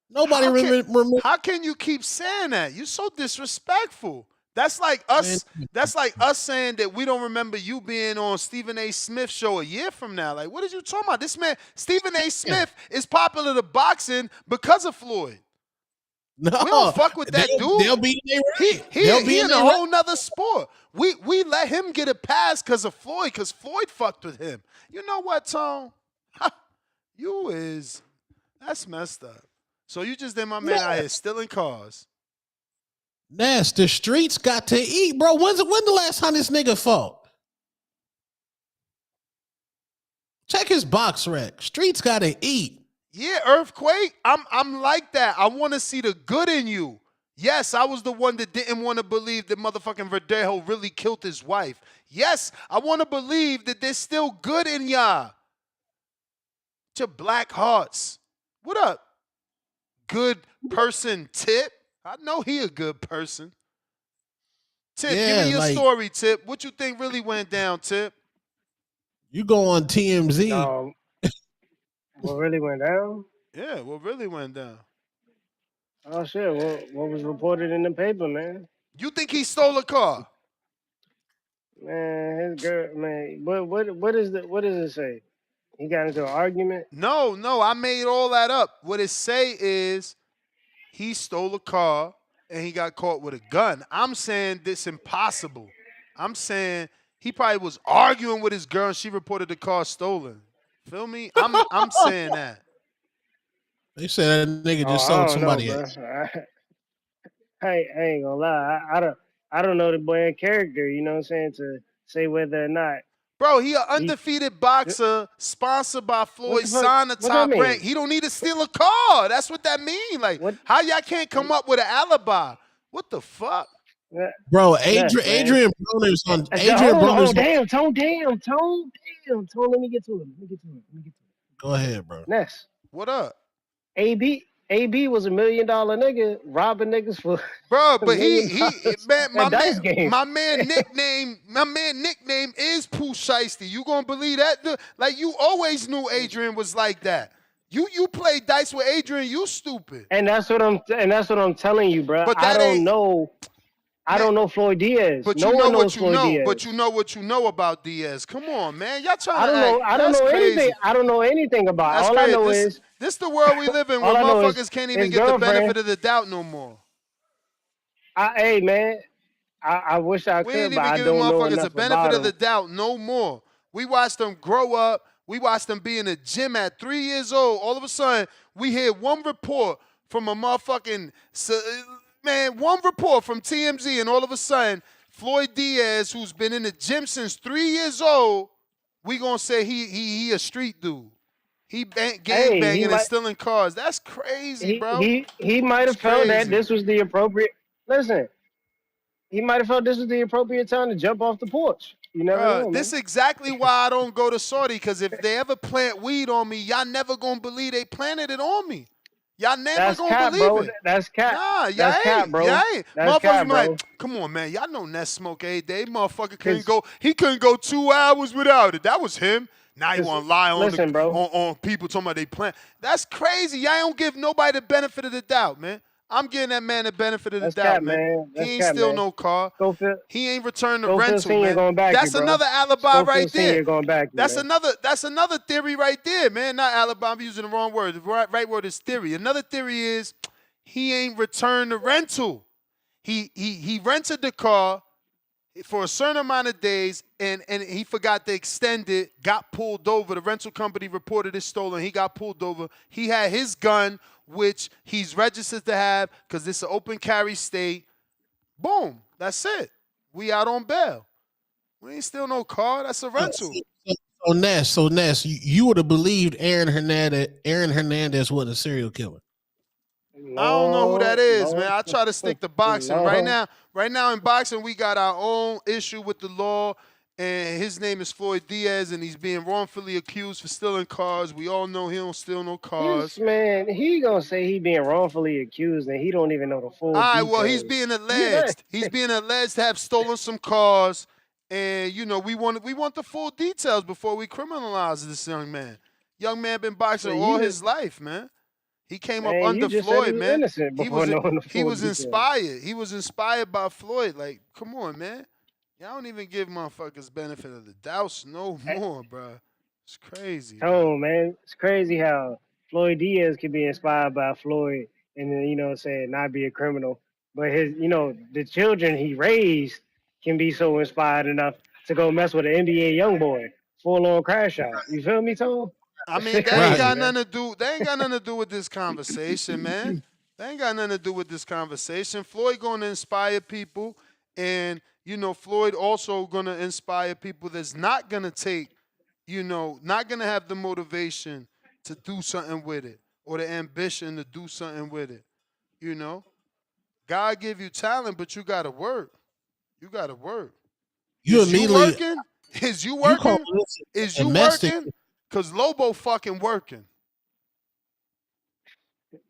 Nobody remember. How can you keep saying that? You're so disrespectful. That's like us. That's like us saying that we don't remember you being on Stephen A. Smith's show a year from now. Like, what are you talking about? This man, Stephen A. Smith, is popular to boxing because of Floyd. No, we don't fuck with that dude. They'll be in He in a whole nother sport. We let him get a pass because of Floyd, because Floyd fucked with him. You know what, Tone? That's messed up. So you just did my man out here stealing cars. Ness, the streets got to eat, bro. When the last time this nigga fought? Check his box rec. Streets got to eat. Yeah, Earthquake. I'm like that. I want to see the good in you. Yes, I was the one that didn't want to believe that motherfucking Verdejo really killed his wife. Yes, I want to believe that there's still good in y'all. To black hearts. What up? Good person, Tip. I know he a good person. Tip, give me your story, Tip. What you think really went down, Tip? You go on TMZ. What really went down? Yeah, what really went down? Oh shit! What was reported in the paper, man? You think he stole a car? Man, his girl, man. What does it say? He got into an argument? No, I made all that up. What it say is he stole a car and he got caught with a gun. I'm saying this impossible. I'm saying he probably was arguing with his girl and she reported the car stolen. Feel me? I'm saying that. They said that nigga just sold somebody else. I ain't gonna lie. I don't know the boy in character, you know what I'm saying, to say whether or not. Bro, he an undefeated boxer sponsored by Floyd, signed the top rank. He don't need to steal a car. That's what that mean. Like, how y'all can't come up with an alibi? What the fuck? Bro, Adrian Broner's on. Adrian Broner's. Damn, Tone. Let me get to it. Go ahead, bro. Ness. What up? AB was $1 million nigga robbing niggas for. Bro, but my man nickname is Pooh Shiesty. You gonna believe that? Like, you always knew Adrian was like that. You play dice with Adrian, you stupid. And that's what I'm telling you, bro. But I don't know. I don't know Floyd Diaz. But no you know one knows what you Floyd know. Diaz. But you know what you know about Diaz. Come on, man. Y'all trying I don't know anything. I don't know anything about. That's all crazy. I know is this the world we live in where motherfuckers can't even get the benefit of the doubt no more. Hey, man. I wish I could, but I don't know enough about We ain't even giving motherfuckers the benefit of the doubt no more. We watched them grow up. We watched them be in the gym at 3 years old. All of a sudden, we hear one report from a motherfucking one report from TMZ, and all of a sudden, Floyd Diaz, who's been in the gym since 3 years old, we gonna say he a street dude. He gang banging and stealing cars. That's crazy, bro. He might have felt that this was the appropriate. Listen, he might have felt this was the appropriate time to jump off the porch. You never know, man. This is exactly why I don't go to Saudi, because if they ever plant weed on me, y'all never gonna believe they planted it on me. Y'all never gonna believe it. That's cap. Nah, y'all That's ain't. cap, bro. Y'all ain't. That's Motherfuckers cap, be bro. like, come on, man. Y'all know Ness smoke every day. Motherfucker couldn't go. He couldn't go 2 hours without it. That was him. Now you want to lie on people talking about they plant. That's crazy. Y'all don't give nobody the benefit of the doubt, man. I'm giving that man the benefit of the doubt, man. He ain't steal no car. He ain't returned the rental, man. That's another alibi right there. That's another theory right there, man. Not alibi. I'm using the wrong word. The right word is theory. Another theory is he ain't returned the rental. He rented the car for a certain amount of days, and he forgot to extend it, got pulled over. The rental company reported it stolen. He got pulled over. He had his gun, which he's registered to have because this is an open carry state. Boom. That's it. We out on bail. We ain't steal no car. That's a rental. So Ness, you would have believed Aaron Hernandez wasn't a serial killer. I don't know who that is, man. Lord, I try to stick to boxing. Right Lord. now, in boxing, we got our own issue with the law, and his name is Floyd Diaz, and he's being wrongfully accused for stealing cars. We all know he don't steal no This cars. man, he gonna say he being wrongfully accused and he don't even know the full All right, well, he's details. being You know, alleged. He's being alleged to have stolen some cars, and we want the full details before we criminalize this young man. Young man been boxing but all you his just life, man. He came up man, you under just said he Floyd, was man. innocent He before was knowing the he full was details. inspired. He was inspired by Floyd. Like, come on, man. Y'all don't even give motherfuckers benefit of the doubt no more, bro. It's crazy, man. Oh man, it's crazy how Floyd Diaz could be inspired by Floyd and then saying not be a criminal, but his the children he raised can be so inspired enough to go mess with an NBA young boy, full on crash out. You feel me, Tom? I mean, they ain't Crazy, got man. nothing to do. They ain't got nothing to do with this conversation, man. They ain't got nothing to do with this conversation. Floyd going to inspire people, and Floyd also going to inspire people that's not going to take, not going to have the motivation to do something with it or the ambition to do something with it. God give you talent, but you got to work. You got to work. You Is you immediately working? Is you you call working? this Is you domestic. working? Cause Lobo fucking working.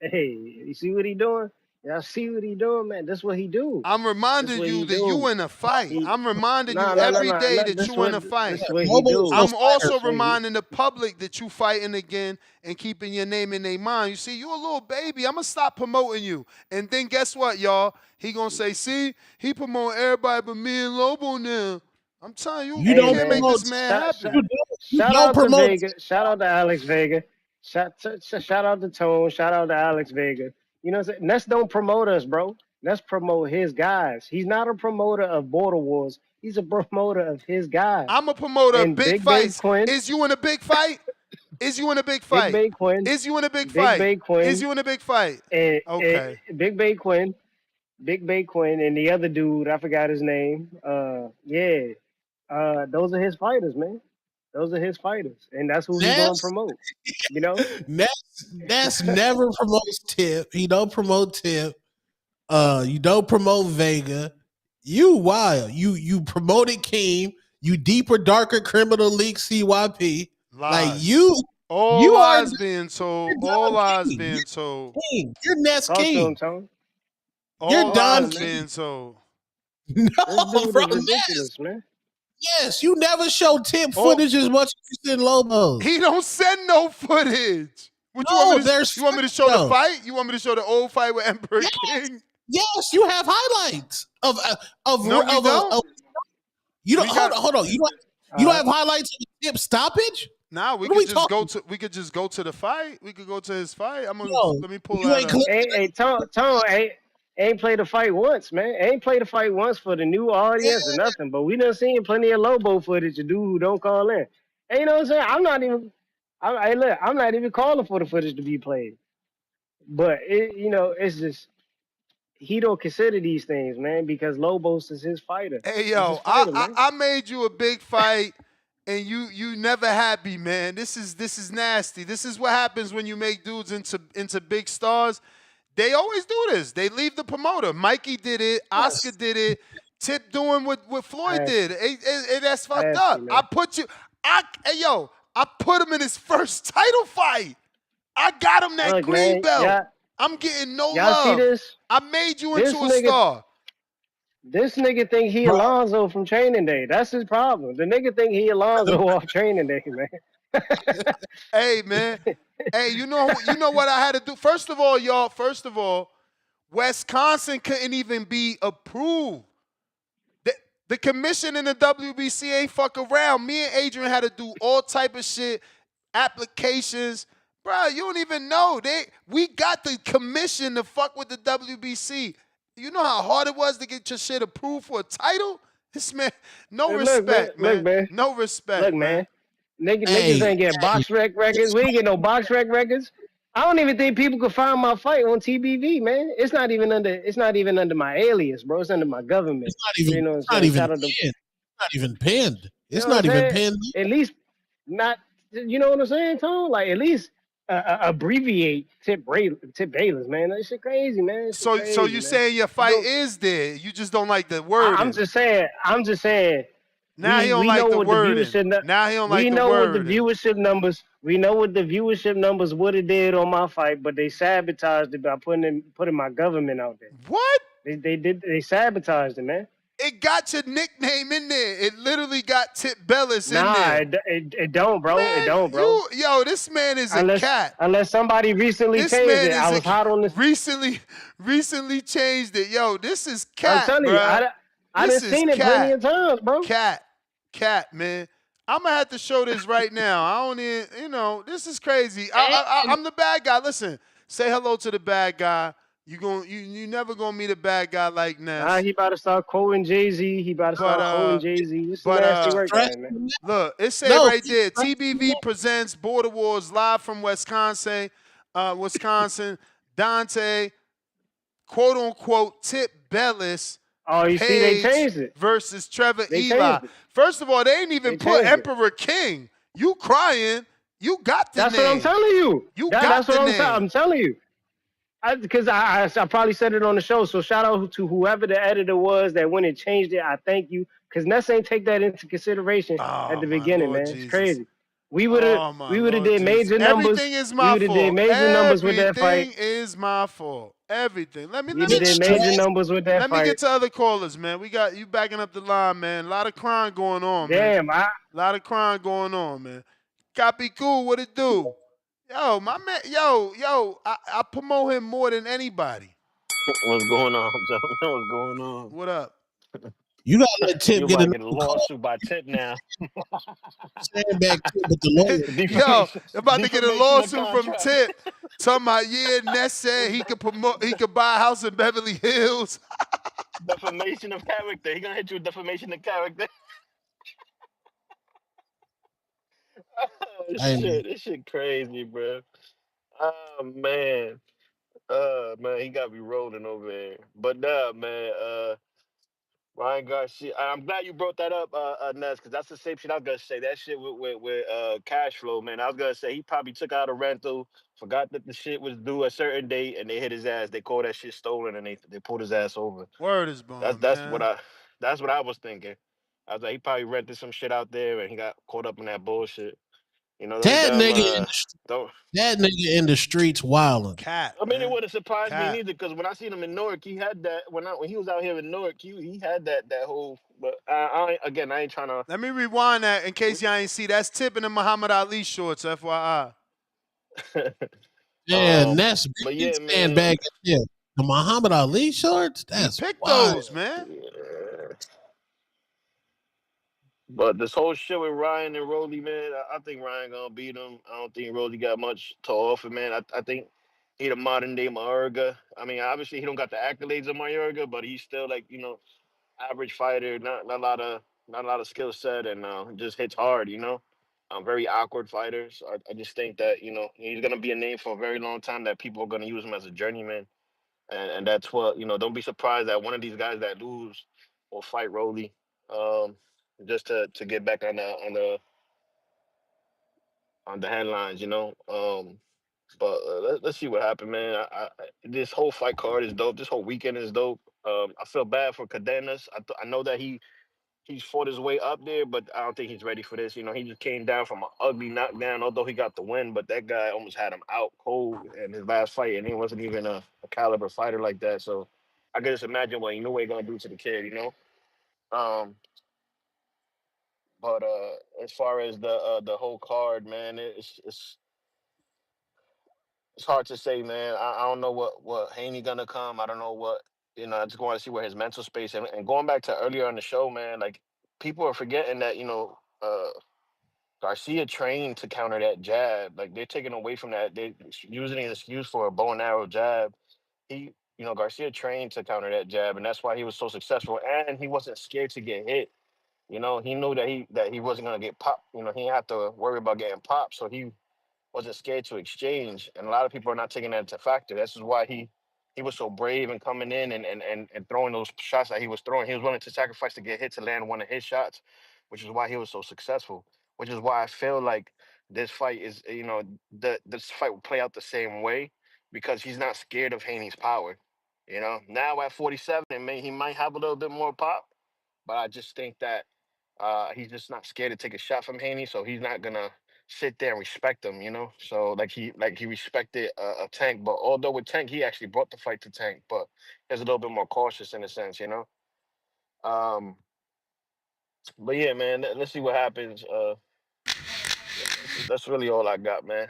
Hey, you see what he doing? Y'all see what he doing, man? That's what he do. I'm That's reminding what you he that you do. in a fight. He I'm reminding you no no no every no day no. that you in a fight. This what he Lobo is no do. I'm fighter. also This what he. reminding the public that you fighting again and keeping your name in their mind. You see, you a little baby. I'm gonna stop promoting you. And then guess what, y'all? He gonna say, see, he promoting everybody but me and Lobo now. I'm telling you, You you Hey don't can't make man, promote. this man shout happy. shout You shout don't out to promote. Vega. Shout out to Alex Vega. Shout out to Tone. Shout out to Alex Vega. You know what I'm saying? Ness don't promote us, bro. Let's promote his guys. He's not a promoter of Border Wars. He's a promoter of his guys. I'm a promoter of And big Big Babe fights. Quinn, Is you in a big fight? Is you in a big Big fight? Babe Quinn, Is you in a big Big fight? Babe Is Quinn, you in a big fight? and Okay. Big Babe Quinn, Big Babe Quinn, and the other dude, I forgot his name. Yeah. Those are his fighters, man. Those are his fighters, and that's who he gonna Ness, promote. You know, Ness never promotes Tip. He don't promote Tip. You don't promote Vega. You wild. You promoted Keem. You deeper, darker criminal league CYP. Like Lies. you All you are lies being told. you're All Don lies King. being told. You're King. You're Ness talk to him, King. Tone. You're All Talk to Don him, lies man. King. being told. This No, dude bro, is Ness. ridiculous, man. Yes, you never show Tip Oh, footage as much as you send Lobos. he don't send no footage. What you want No, me to? there's You want me to footage show the though. fight? You want me to show the old fight with Emperor Yes, King? yes, you have highlights No, we of a don't. you don't We got. hold on. You don't Uh, have highlights of the Tip stoppage? Now we What are could we just go talking? to. We could just go to the fight. We could go to his fight. Yo, Let me pull you that ain't up. clipped hey, Tone, ain't played a fight once, man. Ain't played a fight once for the new audience or it. nothing. But we done seen plenty of Lobo footage of dude who don't call in. And you know what I'm saying? Hey, look, I'm not even calling for the footage to be played. But it's just he don't consider these things, man, because Lobos is his fighter. Hey It's his yo, fighter, man. I made you a big fight, and you never happy, man. This is nasty. This is what happens when you make dudes into big stars. They always do this. They leave the promoter. Mikey did it. Oscar Yes. did it. Tip doing what I Floyd ask did. you. That's I fucked ask up. you, man. I put him in his first title fight. I got him that Look, green man, belt. I'm getting no y'all see love. this? I made you This into a nigga star. This nigga think he Bro, Alonzo from Training Day. That's his problem. The nigga think he Alonzo off Training Day, man. Hey man. Hey, you know what I had to do? First of all, y'all, Wisconsin couldn't even be approved. The commission in the WBC ain't fuck around. Me and Adrian had to do all type of shit, applications. Bro, you don't even know. We got the commission to fuck with the WBC. You know how hard it was to get your shit approved for a title? This man, no Hey, look, man. respect, Look, man. man. No Look, respect, man. man. Niggas hey, ain't get box rec records. We ain't get no box rec records. I don't even think people could find my fight on TBV, man. It's not even under my alias, bro. It's under my government. So you know what I'm it's not saying? even Shout out to pinned. It's not even pinned. you It's know what I'm not even saying? pinned. At least not you know what I'm saying, Tom? Like at least abbreviate Tip Bayless, man. That shit crazy, man. That shit So crazy, you man. saying your You fight go. is there? You just don't like the I'm wording. just saying. I'm just saying. Now he We don't we like know the what the wording. viewership. Now he don't like We the know what the wording. viewership numbers. We know what the viewership numbers would have did on my fight, but they sabotaged it by putting my government out there. What? They sabotaged it, man. It got your nickname in there. It literally got Tip Bellis in Nah, there. it don't, bro. It Man, don't, bro. this man is a Unless cat. unless somebody recently This changed man it. I is a was hot on this. recently changed it. Yo, this is I'm cat, telling you, bruh. I done This is seen it plenty cat. of times, bro. Cat, man. I'm gonna have to show this right now. I don't even, this is crazy. And I'm the bad guy. Listen, say hello to the bad guy. You never gonna meet a bad guy like nah, Ness. he about to start quoting Jay-Z. He about to But start quoting Jay-Z. This is but nasty work out here, man. look, it say No, right there, TBV presents Border Wars live from Wisconsin. Dante, quote unquote, Tip Bellis, Oh, you see, they Page changed it. versus Trevor They Eli. changed it. First of all, they ain't even They put changed it. Emperor King. You crying? You got the That's what I'm name. telling you. You That's got what the I'm name. telling you. Because I probably said it on the show. So shout out to whoever the editor was that when it changed it. I thank you. Because Ness ain't take that into consideration at Oh the my beginning, Lord man. It's Jesus. crazy. We would have Oh my we would have Lord did Jesus. major numbers. Everything is We my would have did fault. major numbers with that fight. Everything is my fault. Everything. Let me We'd have did major numbers with that get fight. to other callers, man. We got you backing up the line, man. A lot of crime going on, man. Damn, A lot of crime going on, man. Copy cool, what it do? Yo, my man, I promote him more than anybody. What's going on, Joe? What's going on? What up? you gotta let Tip You get about to another get a call. lawsuit by Tip now. Stand back Tip with the lawyer. Yo, Defamation, about to get a defamation of lawsuit from contract. Tip. Talking about, Ness said he could buy a house in Beverly Hills. Defamation of character. He gonna hit you with defamation of character. Oh Hey man, shit, this shit crazy, bro. Oh man, he got me rolling over there. But nah, man, Ryan Garcia. I'm glad you brought that up, Ness, because that's the same shit I was gonna say. That shit with cash flow, man. I was gonna say he probably took out a rental, forgot that the shit was due a certain date, and they hit his ass. They called that shit stolen, and they pulled his ass over. Word is That's bond, that's what man. I that's what I was thinking. I was like, he probably rented some shit out there, and he got caught up in that bullshit. You know, that nigga in the, don't. that nigga in the streets wilding. Cat, I mean, it man. would have surprised me Cat. neither because when I seen him in Newark, he had that. When he was out here in Newark, he had that whole. But I ain't trying to. Let me rewind that in case y'all ain't see. That's Tip in the Muhammad Ali shorts, FYI. Yeah, Ness But been yeah, stand man. back and yeah. The Muhammad Ali shorts? He That's picked wild. those, man. Yeah. But this whole shit with Ryan and Rolly, man, I think Ryan gonna beat him. I don't think Rolly got much to offer, man. I think he the modern day Mayorga. I mean, obviously he don't got the accolades of Mayorga, but he's still like average fighter, not a lot of skill set, and just hits hard. Very awkward fighter. So I just think that he's gonna be a name for a very long time. That people are gonna use him as a journeyman, and that's what Don't be surprised that one of these guys that lose will fight Rolly, um, just to get back on the headlines. But let's see what happened, man. This whole fight card is dope. This whole weekend is dope. I feel bad for Cadenas. I know that he's fought his way up there, but I don't think he's ready for this. He just came down from an ugly knockdown, although he got the win, but that guy almost had him out cold in his last fight, and he wasn't even a caliber fighter like that. So I can just imagine what he knew what he gonna do to the kid. Um, but as far as the whole card, man, it's hard to say, man. I don't know what Haney gonna come. I don't know what I just want to see where his mental space and going back to earlier on the show, man. Like people are forgetting that Garcia trained to counter that jab. Like they're taking away from that. They're using it as an excuse for a bow and arrow jab. Garcia trained to counter that jab, and that's why he was so successful. And he wasn't scared to get hit. He knew that he wasn't gonna get popped. He didn't have to worry about getting popped. So he wasn't scared to exchange, and a lot of people are not taking that into factor. This is why he was so brave and coming in and throwing those shots that he was throwing. He was willing to sacrifice to get hit to land one of his shots, which is why he was so successful. Which is why I feel like this fight is, this fight will play out the same way because he's not scared of Haney's power. Now at 47, he might have a little bit more pop, but I just think that he's just not scared to take a shot from Haney, so he's not gonna sit there and respect him. So like he respected a Tank, but although with Tank he actually brought the fight to Tank, but he's a little bit more cautious in a sense. Um, but yeah, man, let's see what happens. That's really all I got, man.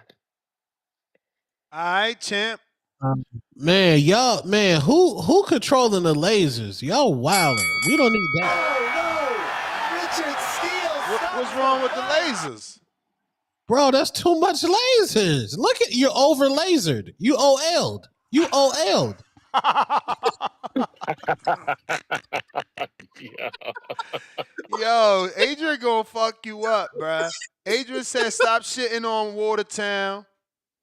All right, champ. Man, y'all, man, who controlling the lasers? Y'all wilding. We don't need that. What's wrong with the lasers? Bro, that's too much lasers. Look at you're over lasered. You OL'd. You OL'd. Yo, Adrian gonna fuck you up, bruh. Adrian said stop shitting on Watertown.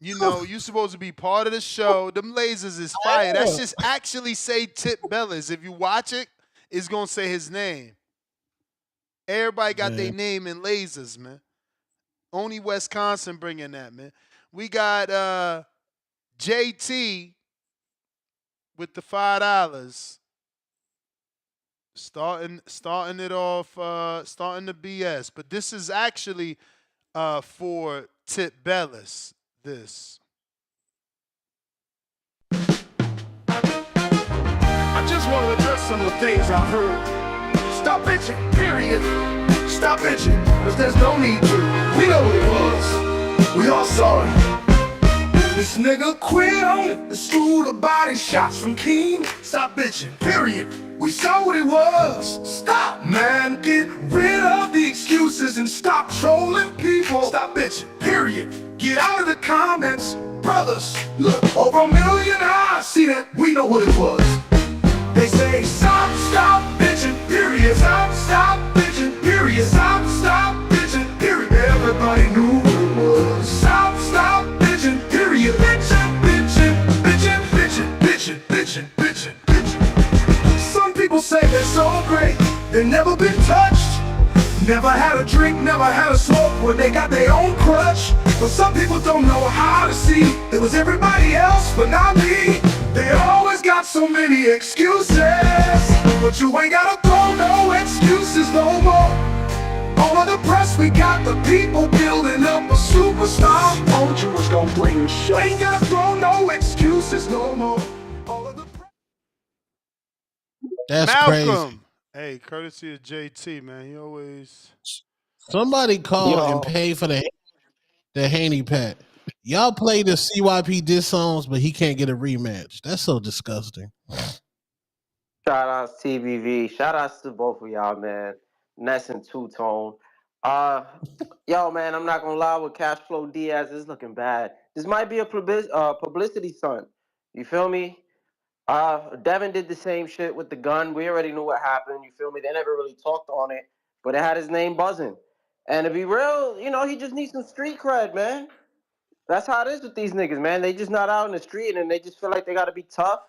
You supposed to be part of the show. Them lasers is fire. That shit's actually say Tip Bellis. If you watch it, it's gonna say his name. Everybody got their name in lasers, man. Only Wisconsin bringing that, man. We got JT with the $5. Starting it off, starting the BS. But this is actually for Tip Bellis. This. I just want to address some of the things I've heard. Stop bitching, period. Stop bitching, cause there's no need to. We know what it was. We all saw it. This nigga quit on it. The school of body shots from King. Stop bitching, period. We saw what it was. Stop, man. Get rid of the excuses and stop trolling people. Stop bitching, period. Get out of the comments. Brothers, look, over 1 million eyes see that. We know what it was. They say stop bitching, period. Stop bitching, period. Stop bitching, period. Everybody knew what it was. Stop bitching, period. Bitching. Some people say they're so great, they've never been touched. Never had a drink, never had a smoke, when they got their own crutch. But some people don't know how to see. It was everybody else, but not me. They always got so many excuses, but you ain't gotta throw no excuses no more. All of the press, we got the people building up a superstar. Told you was gonna bring shit. Ain't gotta throw no excuses no more. All of the That's Malcolm. crazy. Hey, courtesy of JT, man. He always. Somebody call and pay for the Haney Pat. Y'all play the CYP diss songs, but he can't get a rematch. That's so disgusting. Shout outs TBV. Shout outs to both of y'all, man. Ness and Two Tone. Yo, man, I'm not gonna lie, with Cash Flow Diaz is looking bad. This might be a publicity stunt. You feel me? Devin did the same shit with the gun. We already knew what happened. You feel me? They never really talked on it, but it had his name buzzing. And to be real, he just needs some street cred, man. That's how it is with these niggas, man. They just not out in the street and they just feel like they gotta be tough.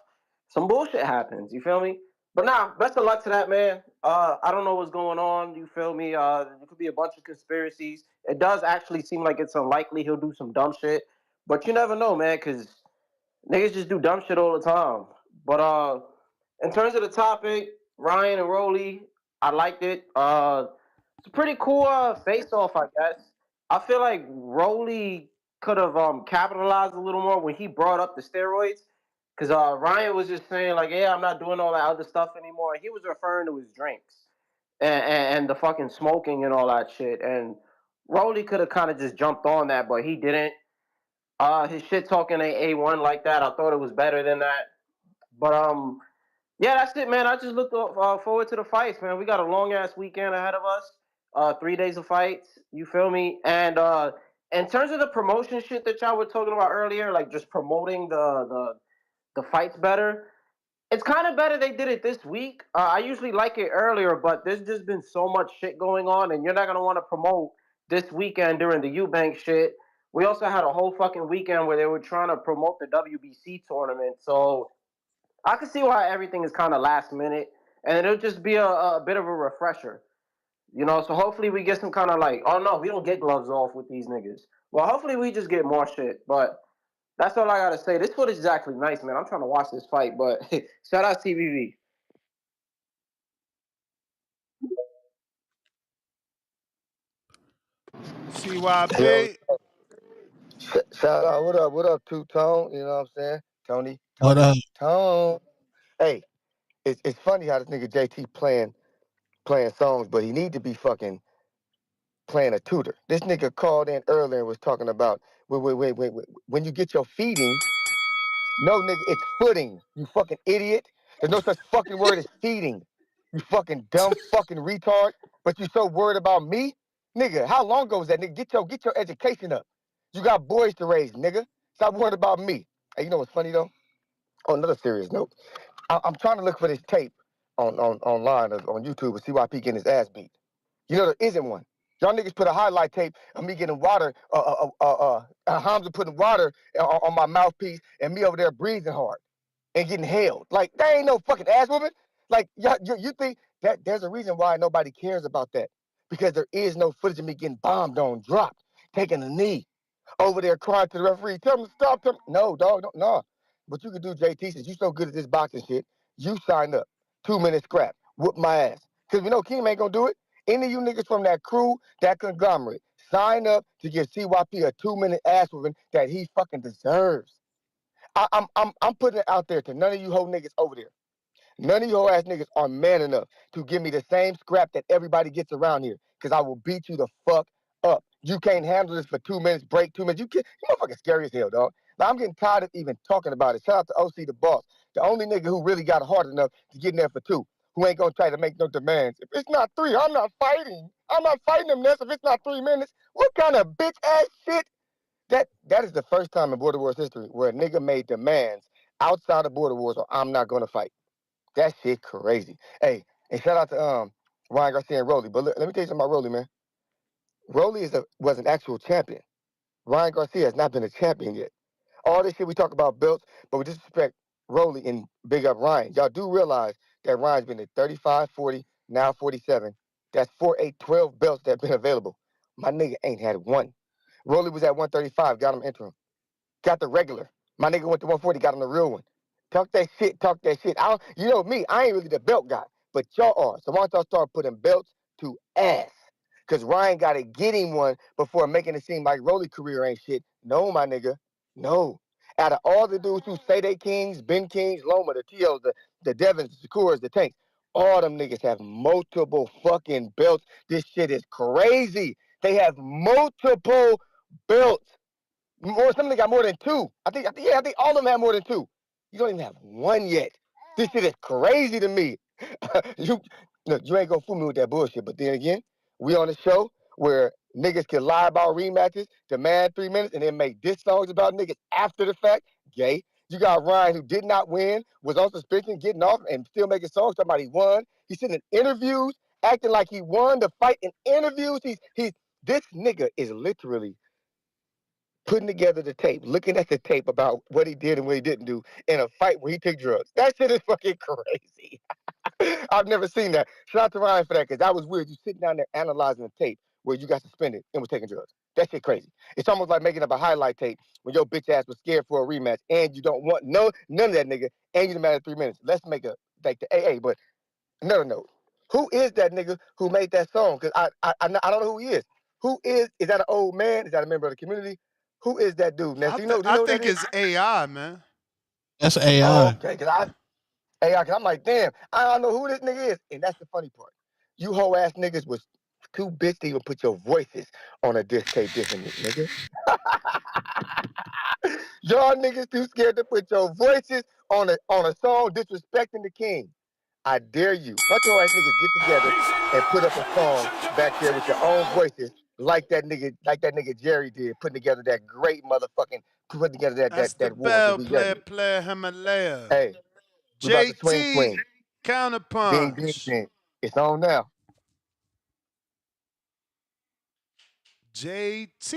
Some bullshit happens, you feel me? But nah, best of luck to that man. I don't know what's going on, you feel me? There could be a bunch of conspiracies. It does actually seem like it's unlikely he'll do some dumb shit. But you never know, man, because niggas just do dumb shit all the time. But in terms of the topic, Ryan and Rolly, I liked it. It's a pretty cool face off, I guess. I feel like Rolly could have capitalized a little more when he brought up the steroids. Because Ryan was just saying, like, yeah, I'm not doing all that other stuff anymore. He was referring to his drinks and the fucking smoking and all that shit. And Rolly could have kind of just jumped on that, but he didn't. His shit talking ain't A1 like that. I thought it was better than that. But yeah, that's it, man. I just look forward to the fights, man. We got a long ass weekend ahead of us. 3 days of fights. You feel me? And in terms of the promotion shit that y'all were talking about earlier, like just promoting the fights better. It's kind of better they did it this week. I usually like it earlier, but there's just been so much shit going on, and you're not gonna want to promote this weekend during the Eubank shit. We also had a whole fucking weekend where they were trying to promote the WBC tournament, so I can see why everything is kind of last minute, and it'll just be a bit of a refresher, So hopefully we get some kind of like, oh no, we don't get gloves off with these niggas. Well, hopefully we just get more shit. But that's all I gotta say. This footage is actually nice, man. I'm trying to watch this fight, but shout out TVV. CYP. Shout out, what up, Two Tone? You know what I'm saying? What Tony, up? Tone. Hey, it's funny how this nigga JT playing songs, but he need to be fucking playing a tutor. This nigga called in earlier and was talking about wait. When you get your feeding, no nigga, it's footing. You fucking idiot. There's no such fucking word as feeding. You fucking dumb fucking retard. But you so worried about me, nigga. How long ago was that, nigga? Get your education up. You got boys to raise, nigga. Stop worrying about me. Hey, you know what's funny though? On another serious note, I'm trying to look for this tape on online on YouTube with CYP getting his ass beat. You know there isn't one. Y'all niggas put a highlight tape of me getting water, Hamza putting water on my mouthpiece and me over there breathing hard and getting held. Like, there ain't no fucking ass whooping. Like, you think that there's a reason why nobody cares about that. Because there is no footage of me getting bombed on, dropped, taking a knee, over there crying to the referee, tell him to stop. Tell him. No, dog, no. But you can do, JT, since you so good at this boxing shit, you sign up. 2 minute scrap. Whoop my ass. Because we know Keem ain't gonna do it. Any of you niggas from that crew, that conglomerate, sign up to give CYP a 2 minute ass whooping that he fucking deserves. I'm putting it out there to none of you whole niggas over there. None of you whole ass niggas are man enough to give me the same scrap that everybody gets around here. Cause I will beat you the fuck up. You can't handle this for 2 minutes, break 2 minutes. You motherfucking scary as hell, dog. Now I'm getting tired of even talking about it. Shout out to OC the boss. The only nigga who really got hard enough to get in there for two. Who ain't gonna try to make no demands. If it's not three, I'm not fighting. I'm not fighting them, Ness. If it's not 3 minutes, what kind of bitch ass shit? That is the first time in Border Wars history where a nigga made demands outside of Border Wars or I'm not gonna fight. That shit crazy. Hey, and shout out to Ryan Garcia and Rolly. But let me tell you something about Rolly, man. Rolly was an actual champion. Ryan Garcia has not been a champion yet. All this shit we talk about belts, but we disrespect Rolly and big up Ryan. Y'all do realize that Ryan's been at 35, 40, now 47. That's 4, 8, 12 belts that have been available. My nigga ain't had one. Rolly was at 135, got him interim. Got the regular. My nigga went to 140, got him the real one. Talk that shit, talk that shit. You know me, I ain't really the belt guy, but y'all are. So why don't y'all start putting belts to ass? Because Ryan got to get him one before making it seem like Rolly career ain't shit. No, my nigga. No. Out of all the dudes who say they kings, Ben Kings, Loma, the T.O.s, the Devons, the Sakuras, the Tanks, all them niggas have multiple fucking belts. This shit is crazy. They have multiple belts. More, some of them got more than two. I think all of them have more than two. You don't even have one yet. This shit is crazy to me. you, look, you ain't gonna fool me with that bullshit. But then again, we on a show where niggas can lie about rematches, demand 3 minutes, and then make diss songs about niggas after the fact. Gay. You got Ryan who did not win, was on suspension, getting off, and still making songs talking about he won. He's sitting in interviews, acting like he won the fight in interviews. He's this nigga is literally putting together the tape, looking at the tape about what he did and what he didn't do in a fight where he took drugs. That shit is fucking crazy. I've never seen that. Shout out to Ryan for that, because that was weird. You sitting down there analyzing the tape where you got suspended and was taking drugs. That shit crazy. It's almost like making up a highlight tape when your bitch ass was scared for a rematch and you don't want none of that nigga and you done 3 minutes. Let's make a like the AA, but another note. Who is that nigga who made that song? Because I don't know who he is. Is that an old man? Is that a member of the community? Who is that dude? Now, do you I know who that think is? it's AI, man. That's Oh, AI. okay. Cause I'm like, damn, I don't know who this nigga is. And that's the funny part. You whole ass niggas was too bitch to even put your voices on a disc tape dissing me, nigga. Y'all niggas too scared to put your voices on a song disrespecting the king. I dare you. Why don't your ass niggas get together and put up a song back there with your own voices like that nigga Jerry did, putting together that great motherfucking putting together That's the that war to bell be player, Yegi. player Himalaya. Hey, we about to swing JT swing. Ding ding counterpunch. ding. It's on now. JT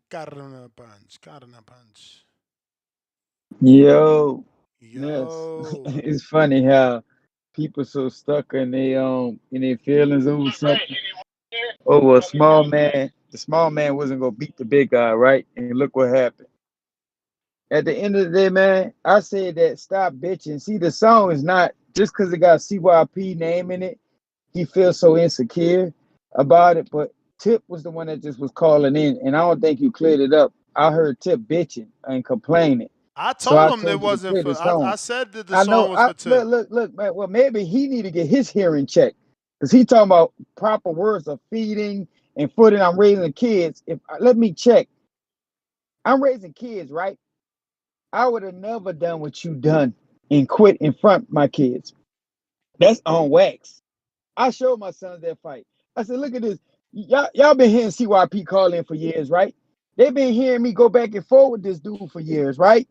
Karna punch. Karna punch. Yo, yes, Yo. it's funny how people so stuck in their feelings over something, over a small man. the small man wasn't gonna beat the big guy, right? And look what happened. At the end of the day, man, I said that stop bitching. See, the song is not just because it got CYP name in it. He feels so insecure about it, but Tip was the one that just was calling in, and I don't think you cleared it up. I heard Tip bitching and complaining, I so told I him that told you to wasn't clear for. the song. I said that the I know. song was for Tip. Look, man. Well, maybe he need to get his hearing checked because he talking about proper words of feeding and footing. I'm raising kids. If let me check, I'm raising kids, right? I would have never done what you done and quit in front of my kids. That's on wax. I showed my sons that fight. I said, look at this. Y'all been hearing CYP call in for years, right? They've been hearing me go back and forth with this dude for years, right?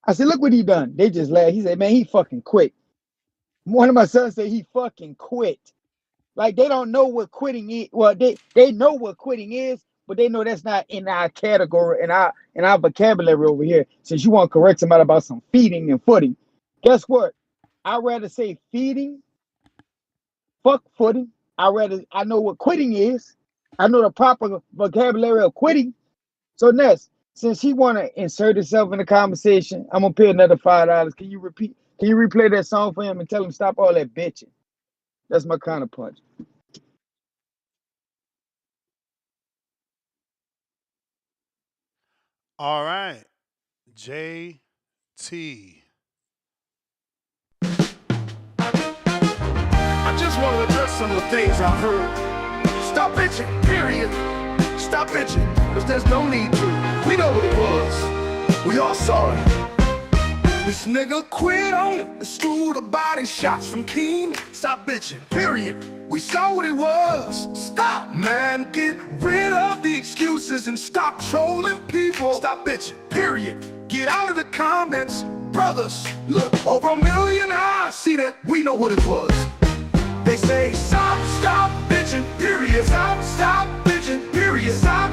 I said, look what he done. They just laughed. He said, man, he fucking quit. One of my sons said he fucking quit. Like they don't know what quitting is. Well, they know what quitting is, but they know that's not in our category, in our vocabulary over here. Since you want to correct somebody about some feeding and footing, guess what? I'd rather say feeding, fuck footing. I know what quitting is. I know the proper vocabulary of quitting. So Ness, since he wanna insert himself in the conversation, I'm gonna pay another $5. Can you repeat? Can you replay that song for him and tell him stop all that bitching? That's my counterpunch. All right, JT. I just want to address some of the things I've heard. Stop bitching, period. Stop bitching, because there's no need to. We know what it was. We all saw it. This nigga quit on the school, the body shots from King. Stop bitching, period. We saw what it was. Stop, man. Get rid of the excuses and stop trolling people. Stop bitching, period. Get out of the comments. Brothers, look, over 1 million eyes see that we know what it was. They say, stop bitching, period. Stop bitching, period. Stop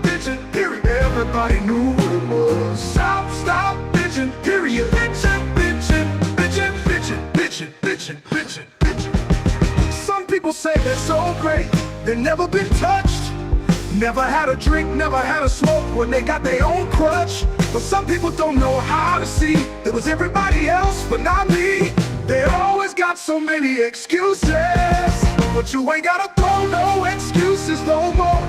bitching, period. Everybody knew what it was. Stop bitching, period. Bitching. Some people say they're so great, they've never been touched. Never had a drink, never had a smoke when they got their own crutch. But some people don't know how to see it was everybody else, but not me. They always got so many excuses, but you ain't gotta throw no excuses no more.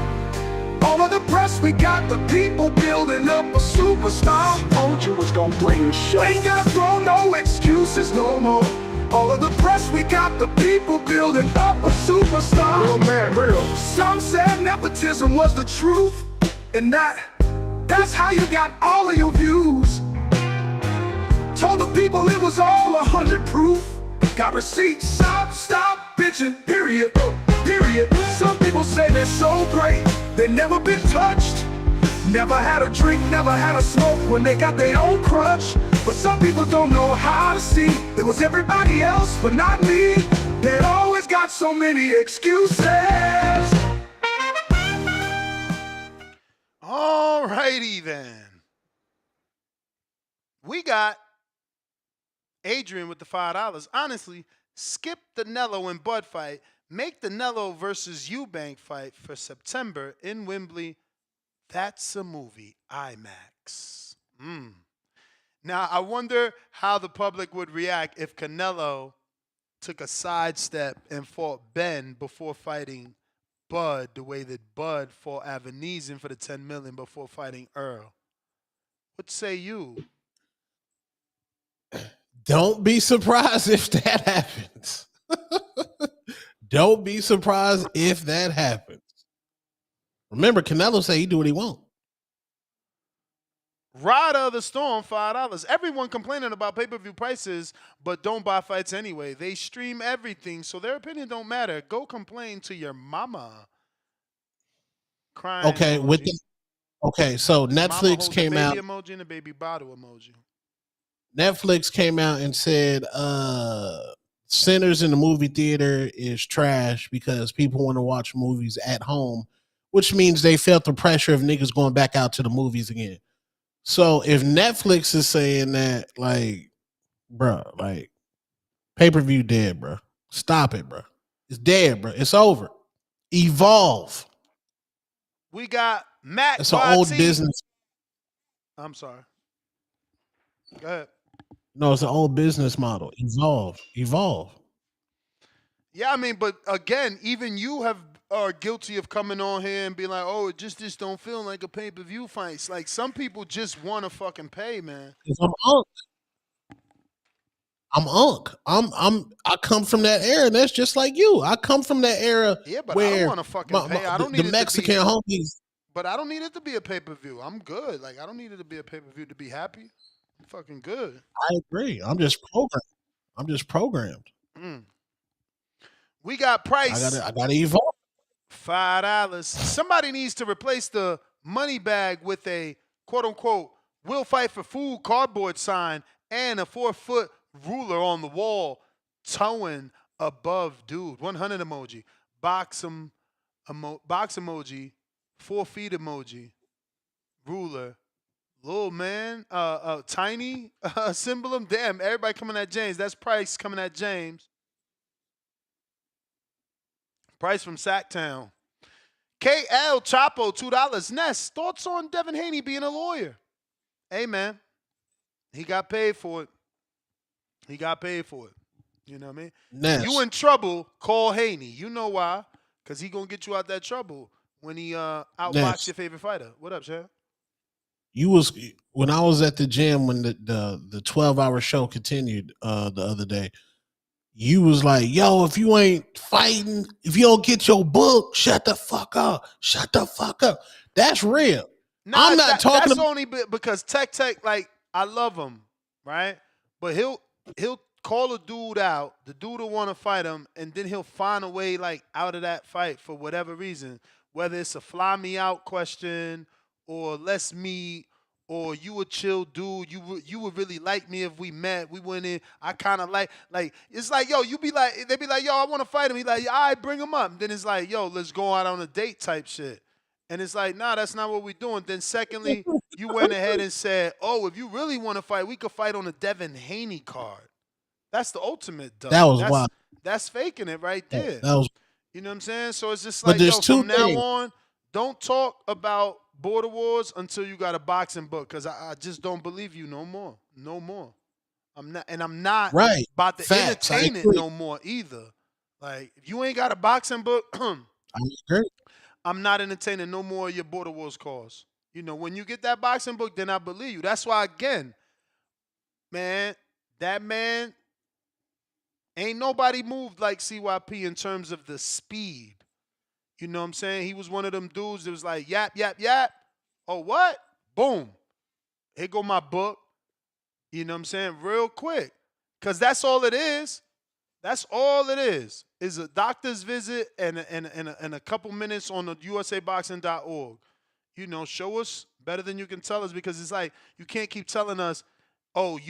All of the press, we got the people building up a superstar. Told you was gonna bring the show. Ain't gotta throw no excuses no more. All of the press, we got the people building up a superstar. Real man, real. Some said nepotism was the truth, and that's how you got all of your views. Told the people it was all 100 proof. Got receipts. Stop bitching, period. Some people say they're so great, they never been touched. Never had a drink, never had a smoke when they got their own crutch. But some people don't know how to see it was everybody else, but not me. They always got so many excuses. All righty then. We got Adrian with the $5. Honestly, skip the Nello and Bud fight. Make the Nello versus Eubank fight for September in Wembley. That's a movie. IMAX. Now, I wonder how the public would react if Canelo took a sidestep and fought Ben before fighting Bud, the way that Bud fought Avanezen for the $10 million before fighting Earl. What say you? Don't be surprised if that happens. Don't be surprised if that happens. Remember, Canelo say he do what he want. Rider of the Storm, $5. Everyone complaining about pay-per-view prices, but don't buy fights anyway. They stream everything, so their opinion don't matter. Go complain to your mama. Crying Okay, emoji. so Mama Netflix holds came a out. baby emoji and a baby bottle emoji. Netflix came out and said Sinners in the movie theater is trash because people want to watch movies at home, which means they felt the pressure of niggas going back out to the movies again. So if Netflix is saying that, like, bro, like, pay-per-view dead, bro. Stop it, bro. It's dead, bro. It's over. Evolve. We got Mac It's an old YT. business. I'm sorry. Go ahead. No, it's an old business model. Evolve. Yeah, I mean, but again, even you have are guilty of coming on here and being like, "Oh, it just don't feel like a pay per view fight." It's like some people just want to fucking pay, man. 'Cause I come from that era, and that's just like you. I come from that era Yeah, but I don't where want to fucking pay. I don't the need it to be. Mexican homies. But I don't need it to be a pay per view. I'm good. Like I don't need it to be a pay per view to be happy. I'm fucking good. I agree. I'm just programmed. Mm. We got Price. I gotta evolve. $5. Somebody needs to replace the money bag with a quote unquote "We'll fight for food" cardboard sign and a 4-foot ruler on the wall, towing above dude. 100 emoji. Box emoji. 4 feet emoji. Ruler. Little man. Tiny symbol. Damn, everybody coming at James. That's Price coming at James. Price from Sacktown. KL Chapo, $2. Ness, thoughts on Devin Haney being a lawyer? Hey, man, he got paid for it. He got paid for it. You know what I mean? Ness, You in trouble, call Haney. You know why? Because he going to get you out that trouble when he outbox Ness, your favorite fighter. What up, Chad? you was when I was at the gym when the 12-hour show continued the other day. You was like, yo, if you ain't fighting, if you don't get your book, shut the fuck up. Shut the fuck up. That's real. Nah, I'm not talking that's about only because Tech, like, I love him, right? But he'll call a dude out, the dude will want to fight him, and then he'll find a way, like, out of that fight for whatever reason. Whether it's a fly me out question or let's meet or you a chill dude, you would really like me if we met. We went in, I kind of like it's like, yo, you be like, they be like, yo, I want to fight him. He like, all right, bring him up. And then it's like, yo, let's go out on a date type shit. And it's like, nah, that's not what we're doing. Then secondly, you went ahead and said, oh, if you really want to fight, we could fight on a Devin Haney card. That's the ultimate dub. that was wild. That's faking it right there. That was, You know what I'm saying? So it's just but like, there's yo, two from now things. on, don't talk about Border Wars until you got a boxing book, because I just don't believe you no more. No more. I'm not Right. about to Facts. I entertain it agree. no more either. Like, if you ain't got a boxing book, I agree. I'm not entertaining no more of your Border Wars calls. You know, when you get that boxing book, then I believe you. That's why, again, man, that man, ain't nobody moved like CYP in terms of the speed. You know what I'm saying? He was one of them dudes that was like, yap, yap, yap. Oh, what? Boom. Here go my book. You know what I'm saying? Real quick. Because that's all it is. That's all it is a doctor's visit and a couple minutes on the usaboxing.org. You know, show us better than you can tell us, because it's like you can't keep telling us, oh,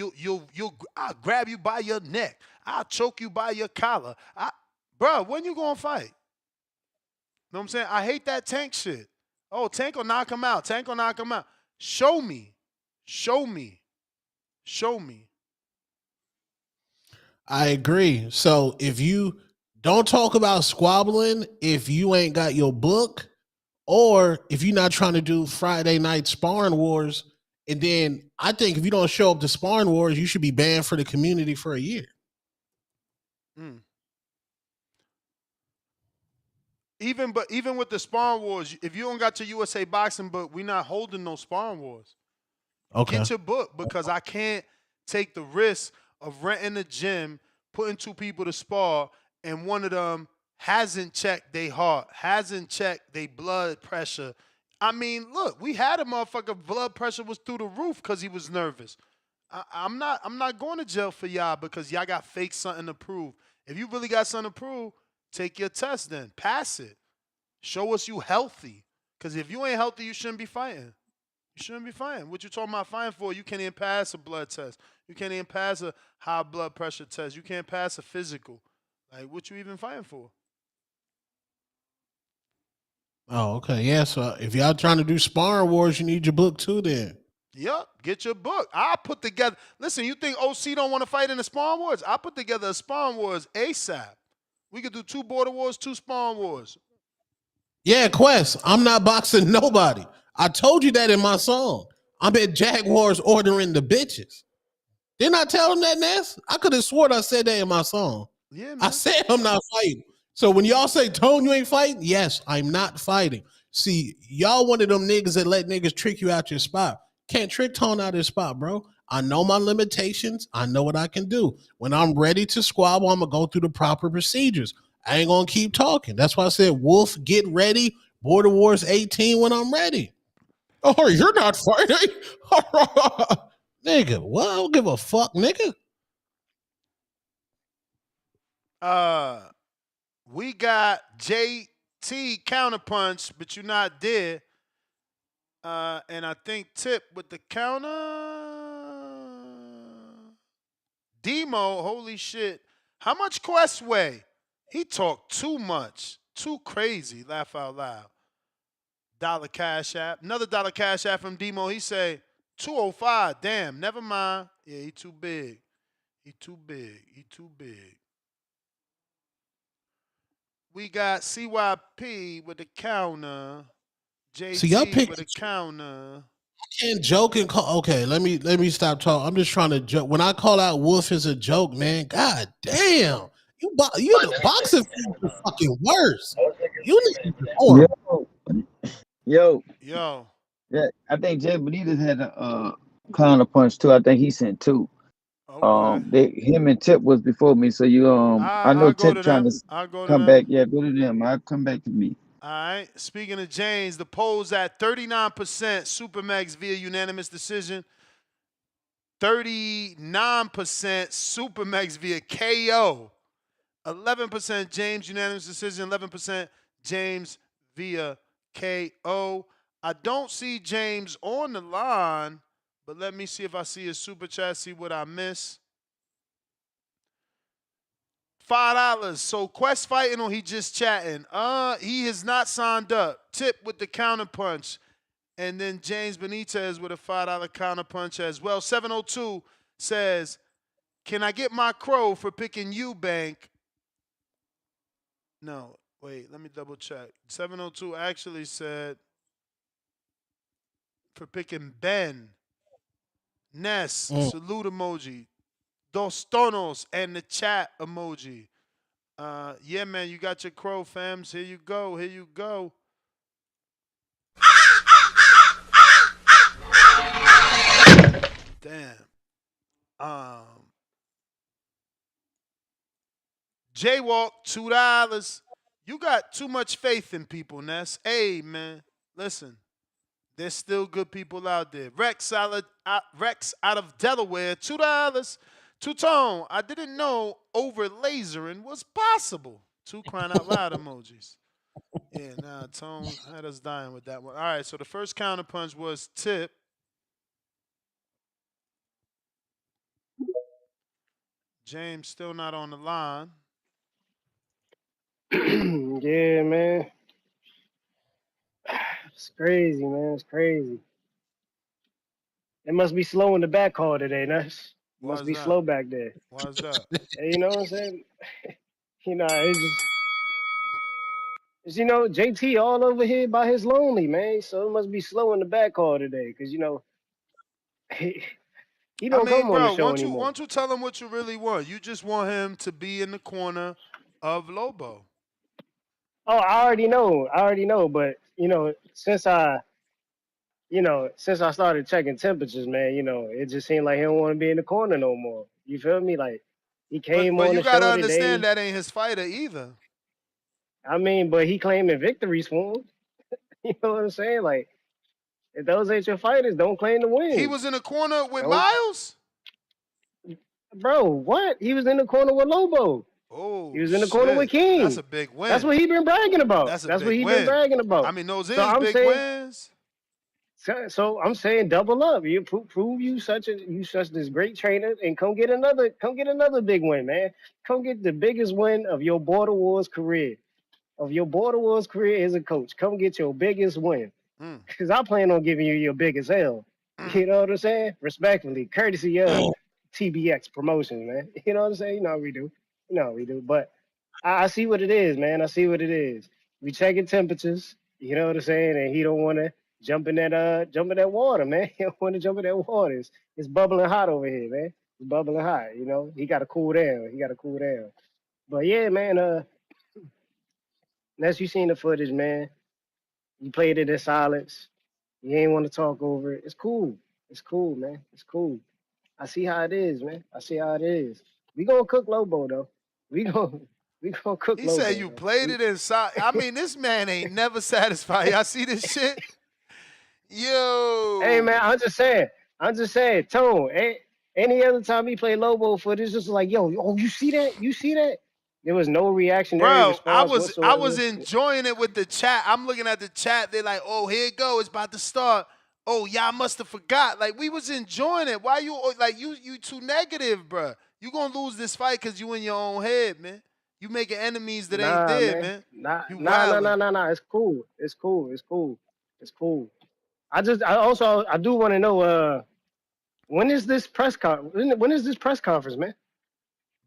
I'll grab you by your neck. I'll choke you by your collar. Bro, when you gonna fight? Know what I'm saying? I hate that Tank shit. Oh, Tank will knock him out. Tank will knock him out. Show me. Show me. Show me. I agree. So if you don't talk about squabbling, if you ain't got your book, or if you're not trying to do Friday night sparring wars, and then I think if you don't show up to sparring wars, you should be banned for the community for a year. Mm. Even with the sparring wars, if you don't got your USA boxing book, we not holding no sparring wars. Okay. Get your book, because I can't take the risk of renting a gym, putting 2 people to spar, and one of them hasn't checked their heart, hasn't checked their blood pressure. I mean, look, we had a motherfucker blood pressure was through the roof because he was nervous. I'm not going to jail for y'all because y'all got fake something to prove. If you really got something to prove, take your test then. Pass it. Show us you healthy. Because if you ain't healthy, you shouldn't be fighting. You shouldn't be fighting. What you talking about fighting for? You can't even pass a blood test. You can't even pass a high blood pressure test. You can't pass a physical. Like, what you even fighting for? Oh, okay. Yeah. So if y'all trying to do sparring wars, you need your book too then. Yep, get your book. I put together. Listen, you think OC don't want to fight in the Spawn Wars? I put together a Spawn Wars ASAP. We could do 2 Border Wars, 2 Spawn Wars. Yeah, Quest. I'm not boxing nobody. I told you that in my song. I'm at Jaguars ordering the bitches. Didn't I tell him that, Ness? I could have sworn I said that in my song. Yeah, I man. said I'm not fighting. So when y'all say, Tone, you ain't fighting? Yes, I'm not fighting. See, y'all one of them niggas that let niggas trick you out your spot. Can't trick Tone out his spot, bro. I know my limitations. I know what I can do. When I'm ready to squabble, I'm going to go through the proper procedures. I ain't going to keep talking. That's why I said, Wolf, get ready. Border Wars 18 when I'm ready. Oh, you're not fighting? Nigga, what? I don't give a fuck, nigga. We got JT counterpunch, but you're not there. And I think Tip with the counter. Demo, holy shit. How much Quest weigh? He talked too much. Too crazy. Laugh out loud. Dollar Cash App. Another Dollar Cash App from Demo. He say 205. Damn, never mind. Yeah, he too big. He too big. He too big. We got CYP with the counter. See, y'all JT pick. with a counter. Can't joke and call. Okay, let me stop talking. I'm just trying to joke. When I call out Wolf as a joke, man, god damn, you the boxing fans are fucking worse. You need to perform. Yo, yo, Yo. yeah, I think Jay Benitez had a counter punch too. I think he sent two. Okay. Him and Tip was before me, so you I know I'll go Tip to trying them. to I'll go to come them. back. Yeah, go to them. I'll come back to me. All right. Speaking of James, the polls at 39% Supermax via unanimous decision, 39% Supermax via KO, 11% James unanimous decision, 11% James via KO. I don't see James on the line, but let me see if I see his super chat, see what I miss. $5. So Quest fighting or he just chatting? He has not signed up. Tip with the counter punch. And then James Benitez with a $5 counter punch as well. 702 says, can I get my crow for picking Eubank? No, wait, let me double check. 702 actually said for picking Ben. Ness, salute emoji. Dos tonos and the chat emoji. Yeah, man, you got your crow, fams. Here you go. Here you go. Damn. Jaywalk, $2. You got too much faith in people, Ness. Hey, man, listen. There's still good people out there. Rex out of Delaware, $2. Two-tone, I didn't know over lasering was possible. Two crying out loud emojis. Yeah, nah, Tone had us dying with that one. All right, so the first counterpunch was Tip. James still not on the line. Yeah, man. It's crazy, man. It's crazy. It must be slow in the back hall today, Nuts. It Why must is be that? slow back there. Why is that? You know what I'm saying? It's JT all over here by his lonely, man. So it must be slow in the back hall today, because he I don't mean, come on the bro, show why anymore. don't you tell him what you really want? You just want him to be in the corner of Lobo. Oh, I already know. But since I started checking temperatures, man, it just seemed like he don't want to be in the corner no more. You feel me? Like he came But on you the gotta show understand today. that ain't his fighter either. I mean, but he claiming victories for him. You know what I'm saying? Like, if those ain't your fighters, don't claim the He wins. was in the corner with Don't, Miles? bro. What? He was in the corner with Lobo. He Oh was in the corner with shit. That's King. a big That's win. what he been bragging about. That's a That's what big he been win. bragging I about. mean, those So is I'm big saying, wins. so I'm saying, double up. You prove you such this great trainer, and come get another big win, man. Come get the biggest win of your Border Wars career. Of your Border Wars career as a coach. Come get your biggest win. Mm. Because I plan on giving you your biggest L. Mm. You know what I'm saying? Respectfully, courtesy of TBX promotion, man. You know what I'm saying? You know how we do. But I see what it is, man. I see what it is. We checking temperatures. You know what I'm saying? And he don't want to jump in that water, man. He don't want to jump in that water. It's bubbling hot over here, man. It's bubbling hot. You know, he got to cool down. He got to cool down. But yeah, man. Unless you seen the footage, man, you played it in silence. You ain't want to talk over it. It's cool. It's cool, man. It's cool. I see how it is, man. I see how it is. We gonna cook Lobo though. We gonna we gonna cook He said Lobo you though. played it inside. I mean, this man ain't never satisfied. Y'all see this shit? Hey man, Yo, I'm just saying. I'm just saying. Tone. Any other time he played Lobo footage, just like, yo, oh, you see that? You see that? There was no reactionary bro, I response was I was whatsoever. enjoying it with the chat. I'm looking at the chat. They're like, oh, here it go. It's about to start. Oh, y'all must have forgot. Like we was enjoying it. Why you like you too negative, bro? You gonna lose this fight because you in your own head, man. You making enemies that ain't Nah, there, man. man. Nah, You nah, nah, wildin'. nah, nah, nah. It's cool. It's cool. It's cool. It's cool. I do want to know when is this when is this press conference, man?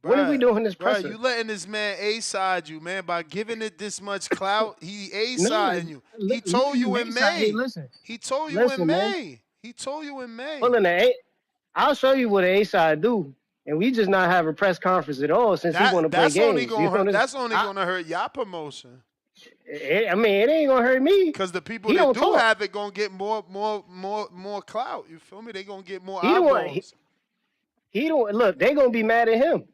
When are we Bruh, doing this bruh, presser? you letting this man A-side you, man, by giving it this much clout. He No, A-siding you. He told listen to you A in side. Hey, May. listen, He told you in listen, man. May. He told you in May. Pulling the A. I'll show you what A side do, and we just not have a press conference at all since he want to play That's only games. You gonna know hurt. this? That's only I, gonna hurt y'all promotion. I mean, it ain't gonna hurt me. Cause the people He that don't do talk. have it gonna get more clout. You feel me? They gonna get more He don't want. eyeballs. He don't look. They gonna be mad at him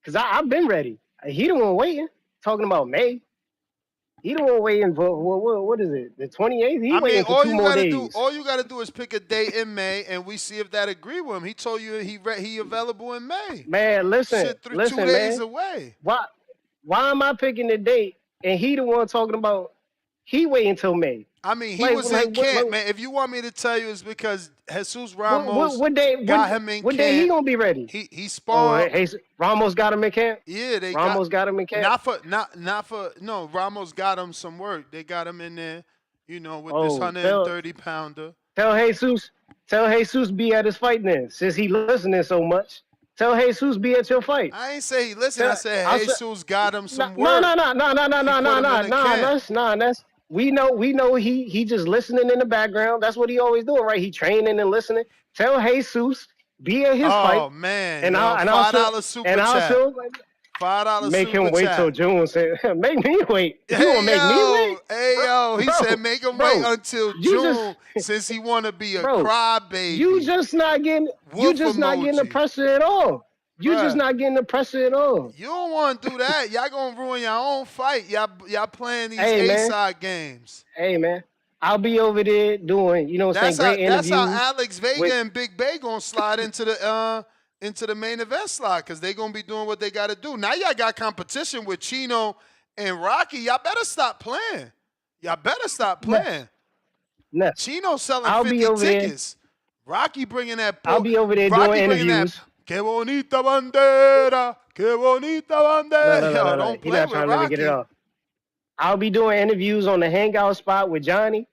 because I've been ready. He the one waiting. Talking about May. He the one waiting for what is it? The 28th. He I mean, waiting for 2 more days. all you gotta do is pick a date in May, and we see if that agree with him. He told you he available in May. Man, listen, Shit, 2 listen, days man. away. Why why am I picking the date and he the one talking about he waiting till May? I mean, he was Like in camp, man. If you want me to tell you, it's because Jesus Ramos what day got him in what day he camp. gonna be ready? He Oh, sparred. hey, Ramos got him in camp. Yeah, they got Ramos got him in camp. not for no. Ramos got him some work. They got him in there, with this Oh, 130-pounder. tell Jesus be at his fight then, since he listening so much. Tell Jesus be at your fight. I ain't say he listen. I Tell said I said Jesus got him no some no work. no no no no no He no put no him in no the no camp. that's we know he just listening in the background. That's what he always doing, right? He training and listening. Tell Jesus be at his fight, Oh man, and yo, I'll show $5 and super I'll chat. show $5 make him super wait till chat. June. Say make me wait. You gonna make me wait, Hey yo, he said bro? make him wait Bro, until you just June since he want to be a bro, crybaby. you Wolf just not getting the emoji, pressure at all. You just bruh. not getting the pressure at all. You don't want to do that. Y'all gonna ruin your own fight. Y'all playing these Hey A man, side games. hey man, I'll be over there doing, you know what I'm saying, great That's how interviews Alex Vega with and Big Bay gonna slide into the main event slot because they gonna be doing what they gotta do. Now y'all got competition with Chino and Rocky. Y'all better stop playing. Y'all better stop Ness. playing. Ness. Chino selling I'll be 50 over there. tickets. Rocky bringing that I'll pork. be over there doing Rocky bringing that. interviews. Que bonita bandera. Que bonita bandera. Yo, No. don't He play not with trying to let me get it Rocky. off. I'll be doing interviews on the hangout spot with Johnny.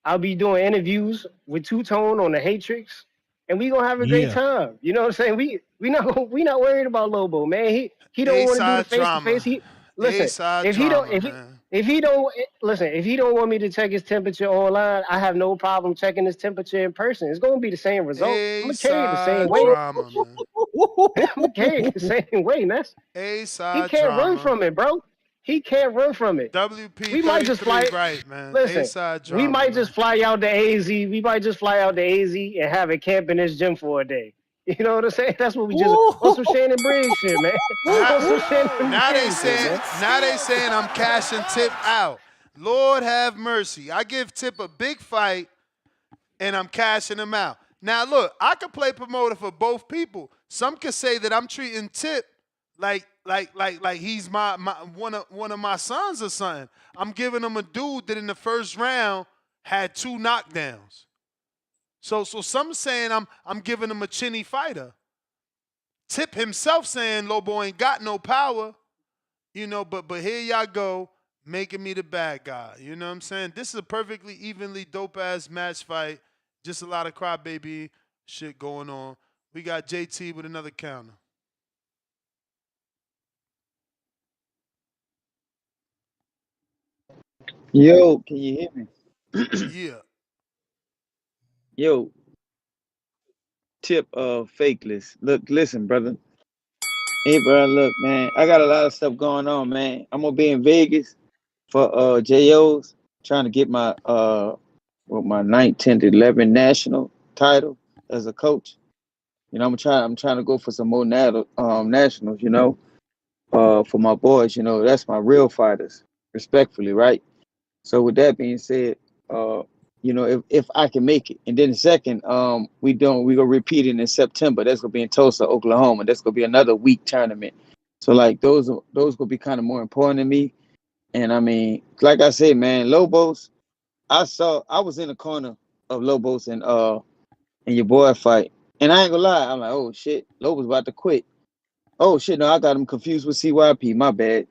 I'll be doing interviews with Two Tone on the Hatrix, and we gonna have a great Yeah. time. You know what I'm saying? We not worried about Lobo, man. He don't A want to do the side face to drama. face. He A listen side drama, man. if he don't listen if he don't want me to check his temperature online, I have no problem checking his temperature in person. It's gonna be the same result. I'm A gonna carry it the same side way. drama, man. I'm gonna carry it the same way, Ness. A He side can't run drama. from it, bro. He can't run from it. We might just WP33 fly. right, man. A Listen, side we drama, might man. just fly out to AZ. We might just fly out to AZ and have a camp in this gym for a day. You know what I'm saying? That's what we just on some Shannon Briggs shit, man. Now, On some Shannon now they Briggs shit, saying man. I'm cashing Tip out. Lord have mercy. I give Tip a big fight and I'm cashing him out. Now look, I could play promoter for both people. Some could say that I'm treating Tip like he's my one of my sons or something. I'm giving him a dude that in the first round had 2 knockdowns. So some saying I'm giving him a chinny fighter. Tip himself saying Lobo ain't got no power, but here y'all go making me the bad guy. You know what I'm saying? This is a perfectly evenly dope ass match fight. Just a lot of crybaby shit going on. We got JT with another counter. Yo, can you hear me? Yeah. Yo, tip fakeless. Look, listen, brother. Hey, bro, look, man. I got a lot of stuff going on, man. I'm gonna be in Vegas for JOs, trying to get my my 9th, 10th, 11th national title as a coach. I'm trying to go for some more nationals, for my boys, that's my real fighters, respectfully, right? So with that being said, uh, if I can make it, and then the second, we gonna repeat it in September. That's gonna be in Tulsa, Oklahoma. That's gonna be another week tournament. So like those gonna be kind of more important to me. And I mean, like I said, man, Lobos. I was in the corner of Lobos and your boy fight, and I ain't gonna lie, I'm like, oh shit, Lobos about to quit. Oh shit, no, I got him confused with CYP. My bad.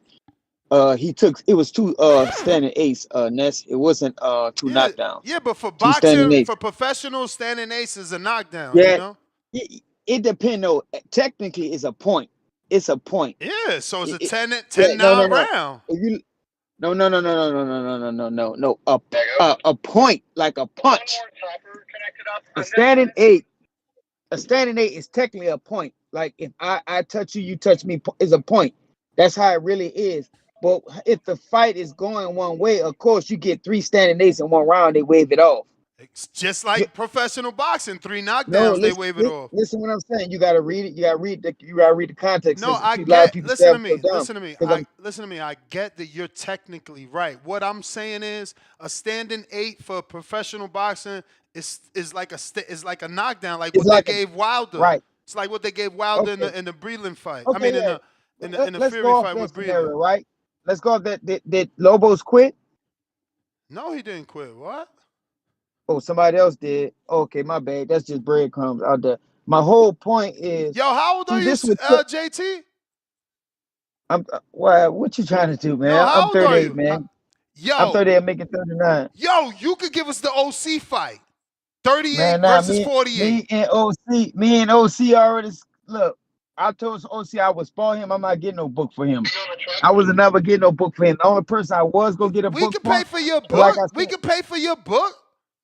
It was two standing ace, Ness. It wasn't two Yeah, knockdowns. yeah, but for Two standing boxing, ace. for professional, standing ace is a knockdown, you Yeah, know? it depends though. Technically it's a point. It's a point. Yeah, so it's a It, 10, yeah, 10 no, no, 9 no. round. If you no. A point like a punch. A standing eight. A standing eight is technically a point. Like if I touch you, you touch me is a point. That's how it really is. But if the fight is going one way, of course you get three standing eights in one round. They wave it off. It's just You, like professional boxing, 3 no, knockdowns, they wave it off. listen what I'm saying. You gotta read it. You gotta read the context. No, Because I a lot of get. people say Listen to I'm so me. dumb. Listen to me. Because I'm Listen to me. I get that you're technically right. What I'm saying is a standing 8 for professional boxing is like is like a knockdown, like it's what they like a gave Wilder. right. It's like what they gave Wilder Okay. in the Breland fight. I Okay. mean, Yeah. in the Let's Fury go off fight that with Breland. scenario. Right. Let's go off that Lobos quit. No, he didn't quit. What? Oh, somebody else did. Okay, my bad. That's just breadcrumbs out there. My whole point is, Yo, how old are see, you, this would JT? I'm why what you trying to do, No, man? I'm how old are 38, you? man. I'm Yo, 38, making 39. yo, you could give us the OC fight. 38 Man, now versus 48. me and OC already look. I told OC I would spar him. I'm not getting no book for him. I was never getting no book for him. The only person I was gonna get a We book can pay for, for your like book. I We said, can pay for your book.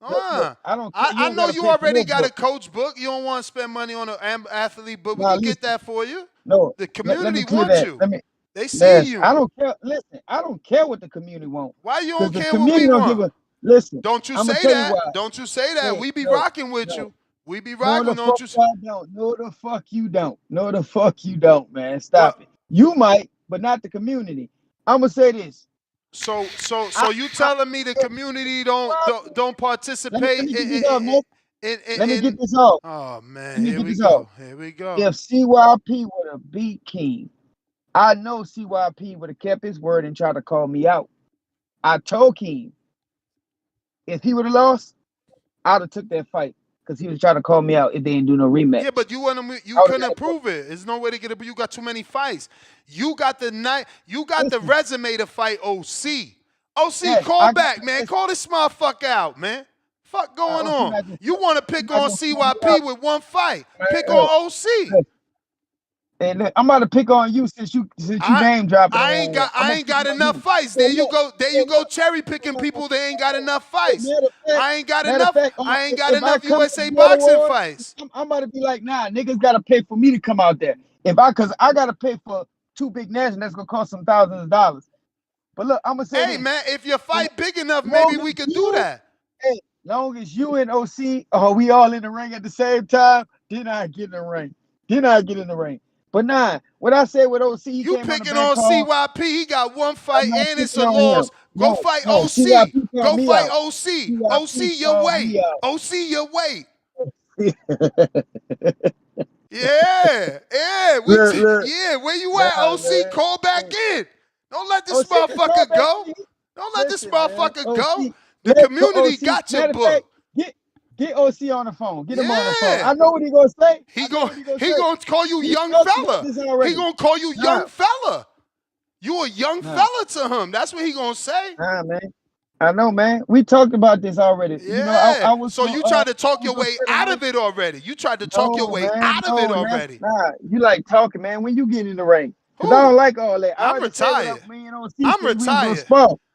look, I don't care. You I don't know gotta you pay for already no got a book. coach book. You don't want to spend money on an athlete book. We Now can get listen, that for you. no, The let me community clear wants that. you. Let me They see Yes, I you. don't care. Listen, I don't care what the community want. Why you Because don't the care what community we don't give want? a listen, Don't you I'm gonna say tell you that. why. Don't you say that. Hey, We be no, rocking with no. you. We be No, rocking. the Don't fuck you? I don't. No, the fuck you don't. No, the fuck you don't, man. Well, Stop it. You might, but not the community. I'm gonna say this. so you telling me the community don't Let participate me get this off, man. Let me get in this off. oh man, Let me here get we this off. go. Here we go. If CYP would have beat King, I know CYP would have kept his word and tried to call me out. I told King if he would have lost, I'd have took that fight because he was trying to call me out if they didn't do no Yeah, rematch. but you I would have couldn't got caught. prove it. There's no way to get it. But you got too many fights. You got the night. You got the Listen, resume to fight OC. OC, yes, call I got back, man. listen, Call this motherfucker out, man. Fuck going OC on? not gonna You want to he pick not on gonna call me out, CYP with one fight? man. Pick Look, on OC. look, and look, I'm about to pick on you since you I name dropping I ain't around here. got I'm I gonna ain't pick got on enough you. fights. Hey, There you look, go. There hey, you go. look. Cherry picking people. They ain't got enough Hey, fights. I ain't got matter of enough. fact, I ain't got if I enough come to USA Blood boxing Awards, fights. I'm about to be like, nah, niggas gotta pay for me to come out there. Cause I gotta pay for two big nations, that's gonna cost some thousands of dollars. But look, I'm gonna say Hey this. man, if your As fight big enough, maybe long we as could do you, that. hey, long as you and OC, we all in the ring at the same time, then I get in the ring. Then I get in the ring. But nah, what I said with OC, he You came on the picking back on call. CYP? He got one I'm fight not and it's picking a on him. loss. Go No, fight no, OC. CYP called Go me fight out. OC. CYP OC your called weight. me out. OC your weight. Yeah, yeah. Look, Yeah. Where you nah, at, OC? man. Call back Hey, in. Don't let this OC can call motherfucker back go. me. Don't let this Listen, man. motherfucker go. OC, The community OC. got your Matter of fact, book. get OC on the phone. Get him on the phone. Yeah. I know what he gonna say. I He know gon' what he gonna he say. gonna call you We young talked about fella. this He already. gonna call you Nah, young fella. You a young nah, fella to him. That's what he gonna say. nah, man. I know, man. We talked about this already. Yeah. I was So you tried to I talk was your gonna way sit out around. of it already. You tried to talk your No, way man. out of it No, that's already. nah. You like talking, man. When you get in the ring, cause I don't Who? like all that. I I'm already said what retired. me and OC I'm said we was gonna retired. spar.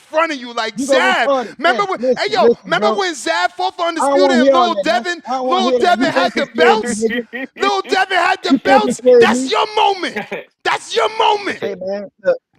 front of you like You go Zab. retarded. Remember Man, when? Hey listen, yo, listen, remember bro. when Zab fought for I don't want Undisputed to and hear all Lil that, man. Devin? I don't want to Lil hear that. Devin You had fucking the scared me, belts. nigga. Lil Devin had the You fucking belts. scared That's me. your moment. That's your moment. Hey, man. Look,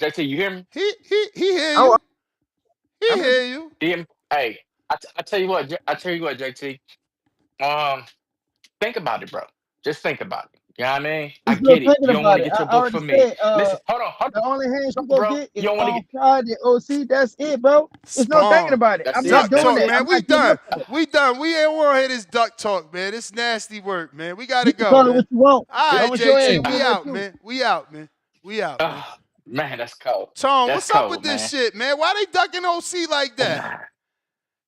JT, you hear me? He hear Oh, you. He I'm hear you. Hey, I tell you what, JT. Um, think about it, bro. Just think about it. You know what I mean? I he's still get it. thinking You don't want about to it. get your I books already from me. said, Listen, hold the only hands you on, gonna bro. get You is don't want to get. Pride and OC. That's it, bro. It's no thinking Spawn. about it. That's I'm it. not Duck doing That's talk, that. it. I'm man. We not getting done. up there. We done. We ain't want to hear this duck talk, man. This nasty work, man. We gotta You can go, call it man. what you want. All As right, long as your JT. hands We getting there out, too. man. We out, man. We out, man. Oh, man, that's cold. Tone, That's what's up with cold, this man. shit, man? Why they ducking OC like that?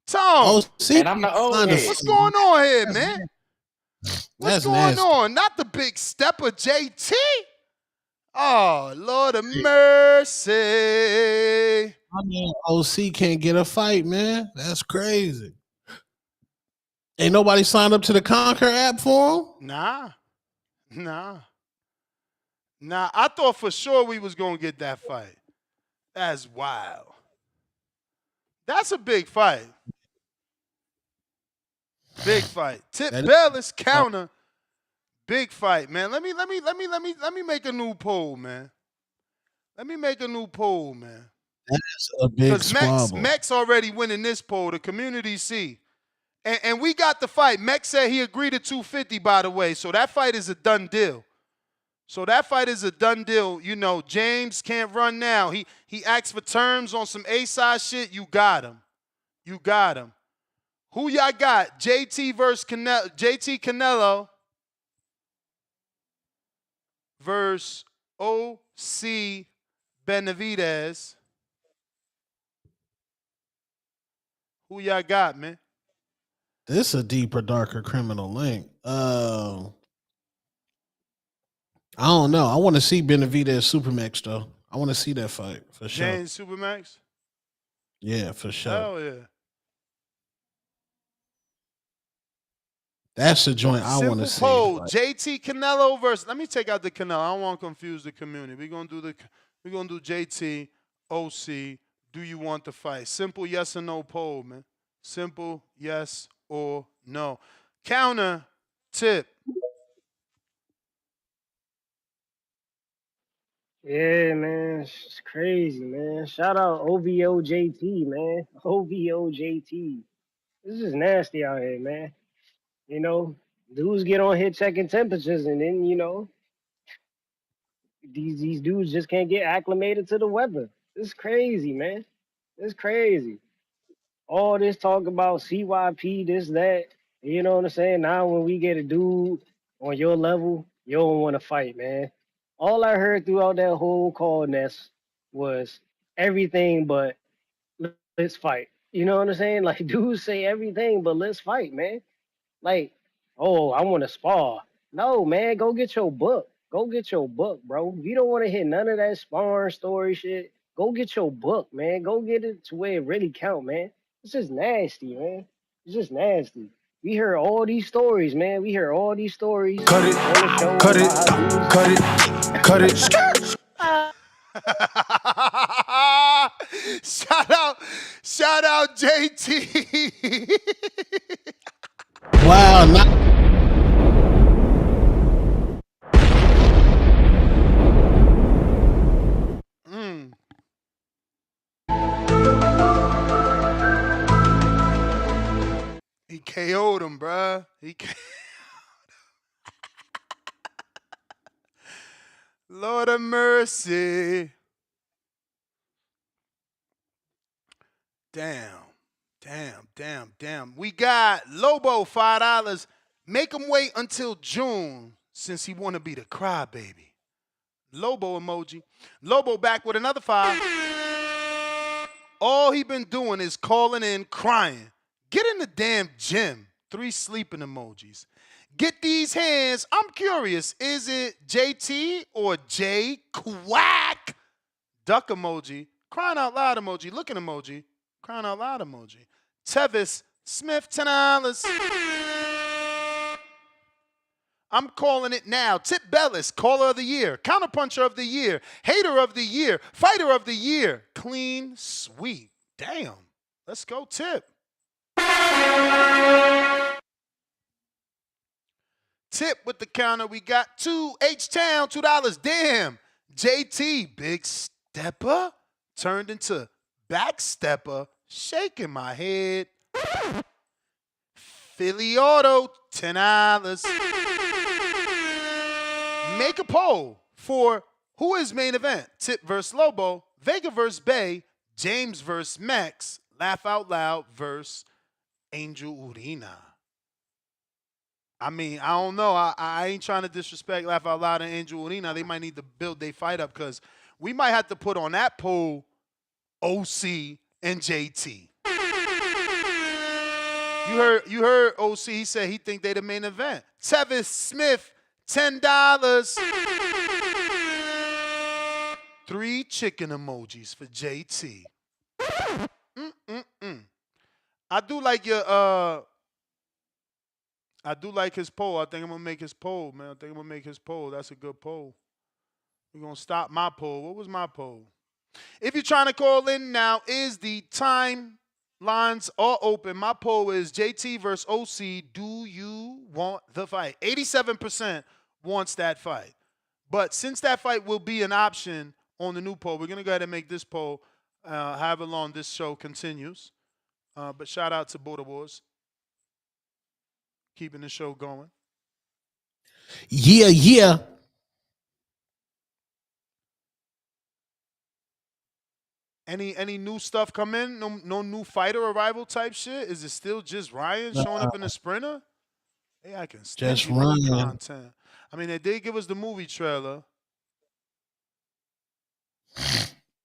Tom, OC And I'm the old find a head. what's fight. going on here, That's man? What's That's going nasty. on? Not the big stepper, JT. Oh, Lord of mercy. I mean, OC can't get a fight, man. That's crazy. Ain't nobody signed up to the Conquer app for him? Nah. I thought for sure we was going to get that fight. That's wild. That's a big fight. Big fight. Tip That Bellis is counter. Big fight, man. Let me make a new poll, man. Let me make a new poll, man. that's a big Because squabble. Mex already winning this poll. The community see. And we got the fight. Mex said he agreed to 250, by the way. So that fight is a done deal. You know, James can't run now. He asked for terms on some A-side shit. You got him. Who y'all got? JT versus JT Canelo versus OC Benavidez. Who y'all got, man? This is a deeper, darker criminal link. I don't know. I want to see Benavidez Supermax though. I want to see that fight for sure. James Supermax? Yeah, for sure. Hell yeah. That's the joint I want to see. Simple poll. JT Canelo versus. Let me take out the Canelo. I don't want to confuse the community. We're gonna do JT, OC. Do you want the fight? Simple yes or no poll, man. Simple yes or no. Counter tip. Yeah, man, it's crazy, man. Shout out OVOJT, man. OVOJT. This is nasty out here, man. You know, dudes get on here checking temperatures, and then these dudes just can't get acclimated to the weather. It's crazy, man. It's crazy. All this talk about CYP, this, that. You know what I'm saying? Now when we get a dude on your level, you don't want to fight, man. All I heard throughout that whole call, Ness, was everything but let's fight. You know what I'm saying? Like dudes say everything but let's fight, man. Like, oh, I want to spar. No, man, go get your book. Go get your book, bro. If you don't want to hear none of that sparring story shit, go get your book, man. Go get it to where it really count, man. It's just nasty, man. It's just nasty. We heard all these stories, man. We heard all these stories Cut it, on the show cut it, about how dudes. cut it, cut it. Shout out JT. Wow, He KO'd him, bruh. Lord of mercy. Damn. We got Lobo $5. Make him wait until June since he want to be the crybaby. Lobo emoji. Lobo back with another 5. All he been doing is calling in crying. Get in the damn gym. 3 sleeping emojis. Get these hands. I'm curious. Is it JT or J Quack? Duck emoji. Crying out loud emoji. Looking emoji. Crying out loud emoji. Tevis Smith $10. I'm calling it now. Tip Bellis, caller of the year, counterpuncher of the year, hater of the year, fighter of the year. Clean sweep. Damn. Let's go, Tip. Tip with the counter. We got 2 H-Town, $2. Damn. JT, big stepper, turned into back stepper, shaking my head. Philly Auto, $10. Make a poll for who is main event. Tip versus Lobo, Vega versus Bay, James versus Max, Laugh Out Loud versus Angel Urina. I mean, I don't know. I ain't trying to disrespect Laugh Out Loud and Angel Urina. They might need to build their fight up because we might have to put on that poll OC and JT. You heard OC. He said he think they the main event. Tevin Smith, $10. 3 chicken emojis for JT. Mm-mm-mm. I do like your I do like his poll. I think I'm gonna make his poll, man. I think I'm gonna make his poll. That's a good poll. We're gonna stop my poll. What was my poll? If you're trying to call in now, is the time lines are open. My poll is JT versus OC. Do you want the fight? 87% wants that fight. But since that fight will be an option on the new poll, we're gonna go ahead and make this poll however long this show continues. But shout out to Border Wars, keeping the show going. Yeah, yeah. Any new stuff come in? No new fighter arrival type shit? Is it still just Ryan showing up in the sprinter? They acting Just stingy with the Ryan. content. I mean, they did give us the movie trailer.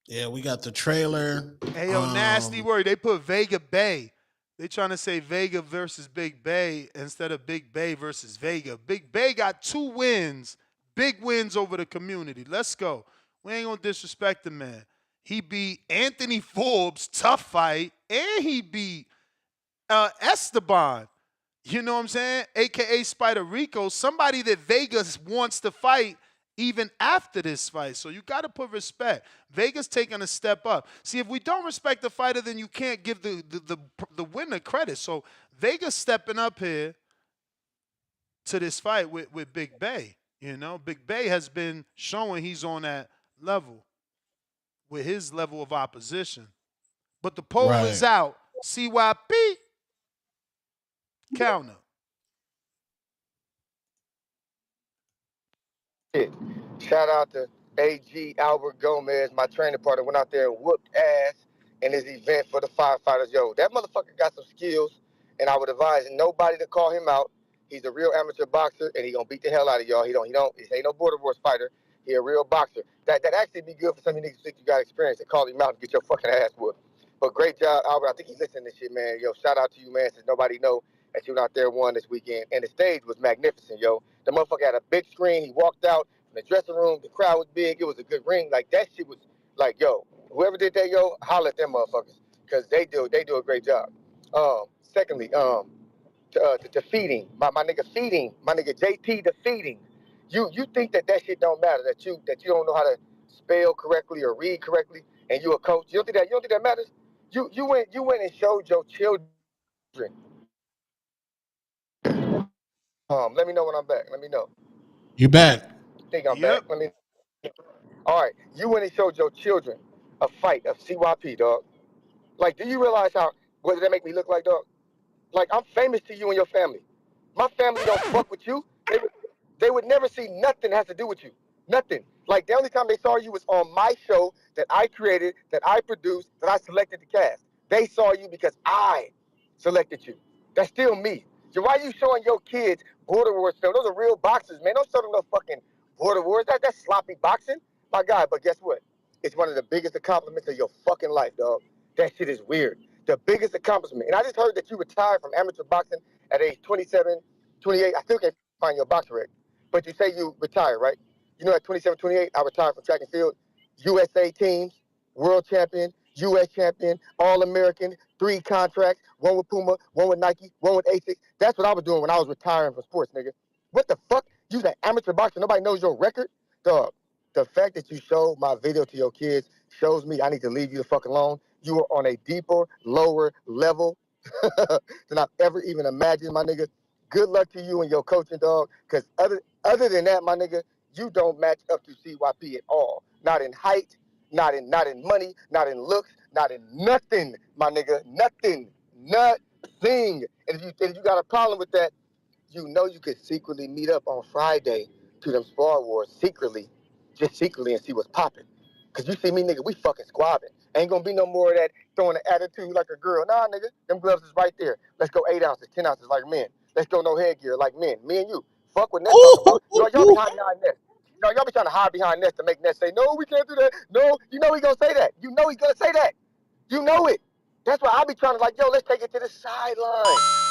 Yeah, we got the trailer. Hey, yo, nasty word. They put Vega Bay. They trying to say Vega versus Big Bay instead of Big Bay versus Vega. Big Bay got 2 wins, big wins over the community. Let's go. We ain't gonna disrespect the man. He beat Anthony Forbes, tough fight, and he beat Esteban. You know what I'm saying? AKA Spider Rico, somebody that Vegas wants to fight even after this fight. So you got to put respect. Vegas taking a step up. See, if we don't respect the fighter, then you can't give the winner credit. So Vegas stepping up here to this fight with Big Bay. You know, Big Bay has been showing he's on that level with his level of opposition. But the poll is Right. out. CYP counter. Shit. Shout out to AG Albert Gomez, my training partner, went out there and whooped ass in his event for the firefighters. Yo, that motherfucker got some skills, and I would advise nobody to call him out. He's a real amateur boxer, and he gonna beat the hell out of y'all. He ain't no border wars fighter. He a real boxer. That actually be good for some of you niggas who think you got experience and call him out and get your fucking ass whooped. But great job, Albert. I think he's listening to this shit, man. Yo, shout out to you, man, since nobody know that you went out there and won this weekend. And the stage was magnificent, yo. The motherfucker had a big screen. He walked out in the dressing room. The crowd was big. It was a good ring. Like, that shit was like, yo, whoever did that, yo, holler at them motherfuckers. Because they do a great job. Secondly, to feeding, my nigga feeding, my nigga JT the feeding. You think that shit don't matter, that you don't know how to spell correctly or read correctly, and you a coach. You don't think that matters? You went and showed your children. Let me know when I'm back. Let me know. You back. Think I'm back. Yep. Let me. All right. You went and showed your children a fight of CYP, dog. Like, do you realize what did that make me look like, dog? Like, I'm famous to you and your family. My family don't fuck with you. They would never see nothing that has to do with you. Nothing. Like, the only time they saw you was on my show that I created, that I produced, that I selected the cast. They saw you because I selected you. That's still me. So why are you showing your kids Border Wars film? Those are real boxers, man. Don't show them no fucking Border Wars. That's sloppy boxing. My God, but guess what? It's one of the biggest accomplishments of your fucking life, dog. That shit is weird. The biggest accomplishment. And I just heard that you retired from amateur boxing at age 27, 28. I still can't find your box record. But you say you retired, right? You know, at 27, 28, I retired from track and field. USA teams, world champion, US champion, All-American, 3 contracts, one with Puma, one with Nike, one with Asics. That's what I was doing when I was retiring from sports, nigga. What the fuck? You an amateur boxer, nobody knows your record? Dog, the fact that you showed my video to your kids shows me I need to leave you the fuck alone. You are on a deeper, lower level than I've ever even imagined, my nigga. Good luck to you and your coaching, dog. Because other than that, my nigga, you don't match up to CYP at all. Not in height, not in money, not in looks, not in nothing, my nigga. Nothing. Nothing. And if you got a problem with that, you know you could secretly meet up on Friday to them spar wars secretly, just secretly, and see what's popping. Cause you see me, nigga, we fucking squabbing. Ain't gonna be no more of that throwing an attitude like a girl. Nah, nigga, them gloves is right there. Let's go 8 ounces, 10 ounces like men. Let's go no headgear like men. Me and you. Fuck what Ness talking about. Y'all behind Ness. Y'all be trying to hide behind Ness to make Ness say, no, we can't do that. No, you know he gonna say that. You know he's gonna say that. You know it. That's why I be trying to like, yo, let's take it to the sideline.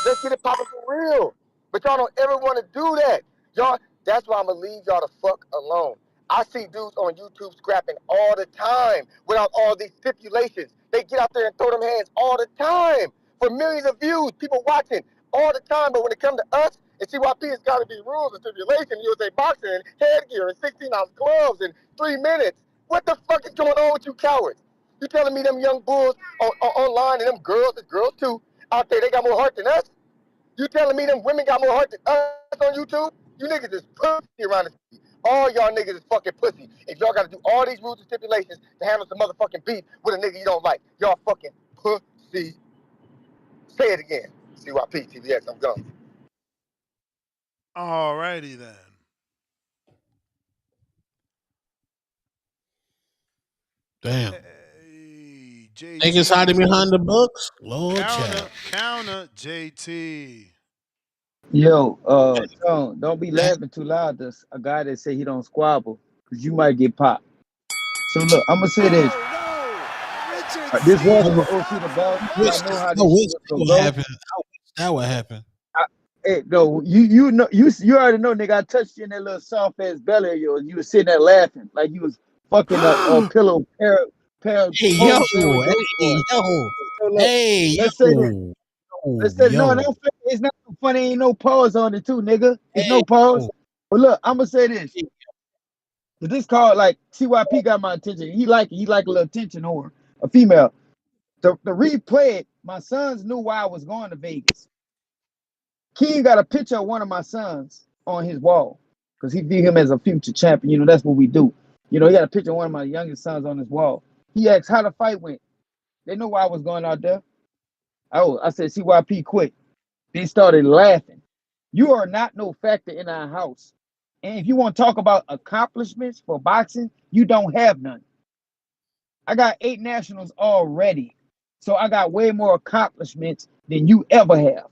Let's get it popping for real. But y'all don't ever want to do that. Y'all, that's why I'm gonna leave y'all the fuck alone. I see dudes on YouTube scrapping all the time without all these stipulations. They get out there and throw them hands all the time for millions of views, people watching all the time. But when it comes to us, and CYP, it's got to be rules and stipulations. USA boxing and headgear and 16-ounce gloves and 3 minutes. What the fuck is going on with you cowards? You telling me them young bulls online and them girls, the girls too, out there, they got more heart than us? You telling me them women got more heart than us on YouTube? You niggas is pussy around the city. All y'all niggas is fucking pussy. If y'all gotta do all these rules and stipulations to handle some motherfucking beef with a nigga you don't like, y'all fucking pussy. Say it again. CYP, TVX, I'm gone. Alrighty then. Damn. Hey, Niggas hiding JT. behind the books. Lord child. Counter, JT. Yo, Tone, don't be laughing too loud. There's a guy that say he don't squabble because you might get popped. So look, I'm gonna say this. This was I for wish, OC the boss, I so wish I know how I this shit wish was that gonna would go. happen. I wish that would happen. Hey, no, you know you already know, nigga. I touched you in that little soft ass belly of yours. You was sitting there laughing like you was fucking a pillow Hey yo, polar bear with ghost hey boy. yo, So look, hey let's say this. yo, Let's yo, say no, yo, no, it's not so funny. Ain't no pause on it too, nigga. It's hey no pause. yo. But look, I'm gonna say this. But this called like CYP got my attention. He like a little attention whore, a female. The replay it. My sons knew why I was going to Vegas. King got a picture of one of my sons on his wall because he view him as a future champion. You know, that's what we do. You know, he got a picture of one of my youngest sons on his wall. He asked how the fight went. They know why I was going out there. Oh, I said, CYP quit. They started laughing. You are not no factor in our house. And if you want to talk about accomplishments for boxing, you don't have none. I got 8 nationals already. So I got way more accomplishments than you ever have.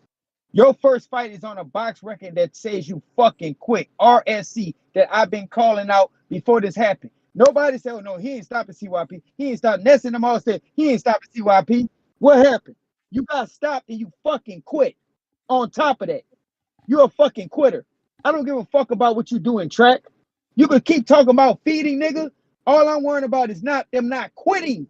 Your first fight is on a box record that says you fucking quit. RSC that I've been calling out before this happened. Nobody said, oh no, he ain't stopping CYP. He ain't stopping. Ness and them all said he ain't stopping CYP. What happened? You got stopped and you fucking quit. On top of that, you're a fucking quitter. I don't give a fuck about what you do in track. You could keep talking about feeding, nigga. All I'm worrying about is not them not quitting.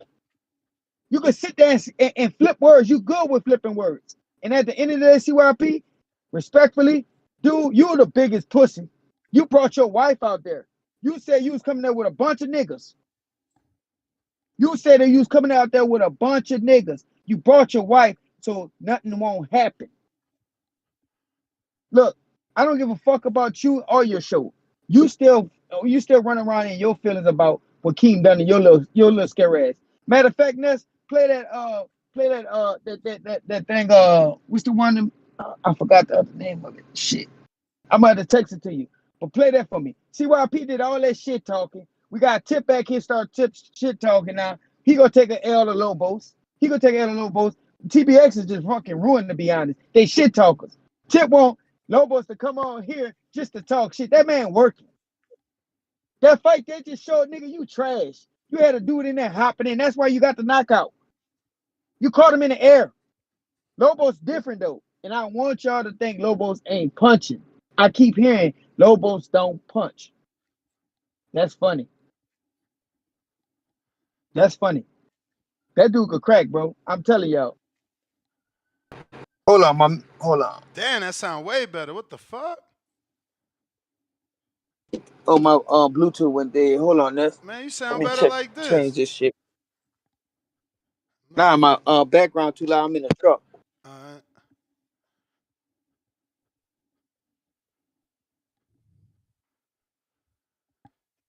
You can sit there and flip words. You good with flipping words. And at the end of the day, CYP, respectfully, dude, you're the biggest pussy. You brought your wife out there. You said you was coming there with a bunch of niggas. You said that you was coming out there with a bunch of niggas. You brought your wife, so nothing won't happen. Look, I don't give a fuck about you or your show. You still running around in your feelings about what Keem done to your little scary ass. Matter of fact, Ness, play that thing. What's the one? I forgot the other name of it. Shit, I'm about to text it to you. But play that for me. CYP did all that shit talking. We got Tip back here start Tip shit talking now. He gonna take an L to Lobos. He gonna take an L to Lobos. TBX is just fucking ruined, to be honest. They shit talkers. Tip want Lobos to come on here just to talk shit. That man working. That fight they just showed, nigga, you trash. You had to do it in there hopping in. That's why you got the knockout. You caught him in the air. Lobos different though. And I want y'all to think Lobos ain't punching. I keep hearing Lobos don't punch. That's funny. That's funny. That dude could crack, bro. I'm telling y'all. Hold on, mom. Hold on. Damn, that sound way better. What the fuck? Oh, my Bluetooth went dead. Hold on, Ness. Man, you Let sound me better check, like change this. this shit. Man. Nah, my background too loud. I'm in the truck. Alright.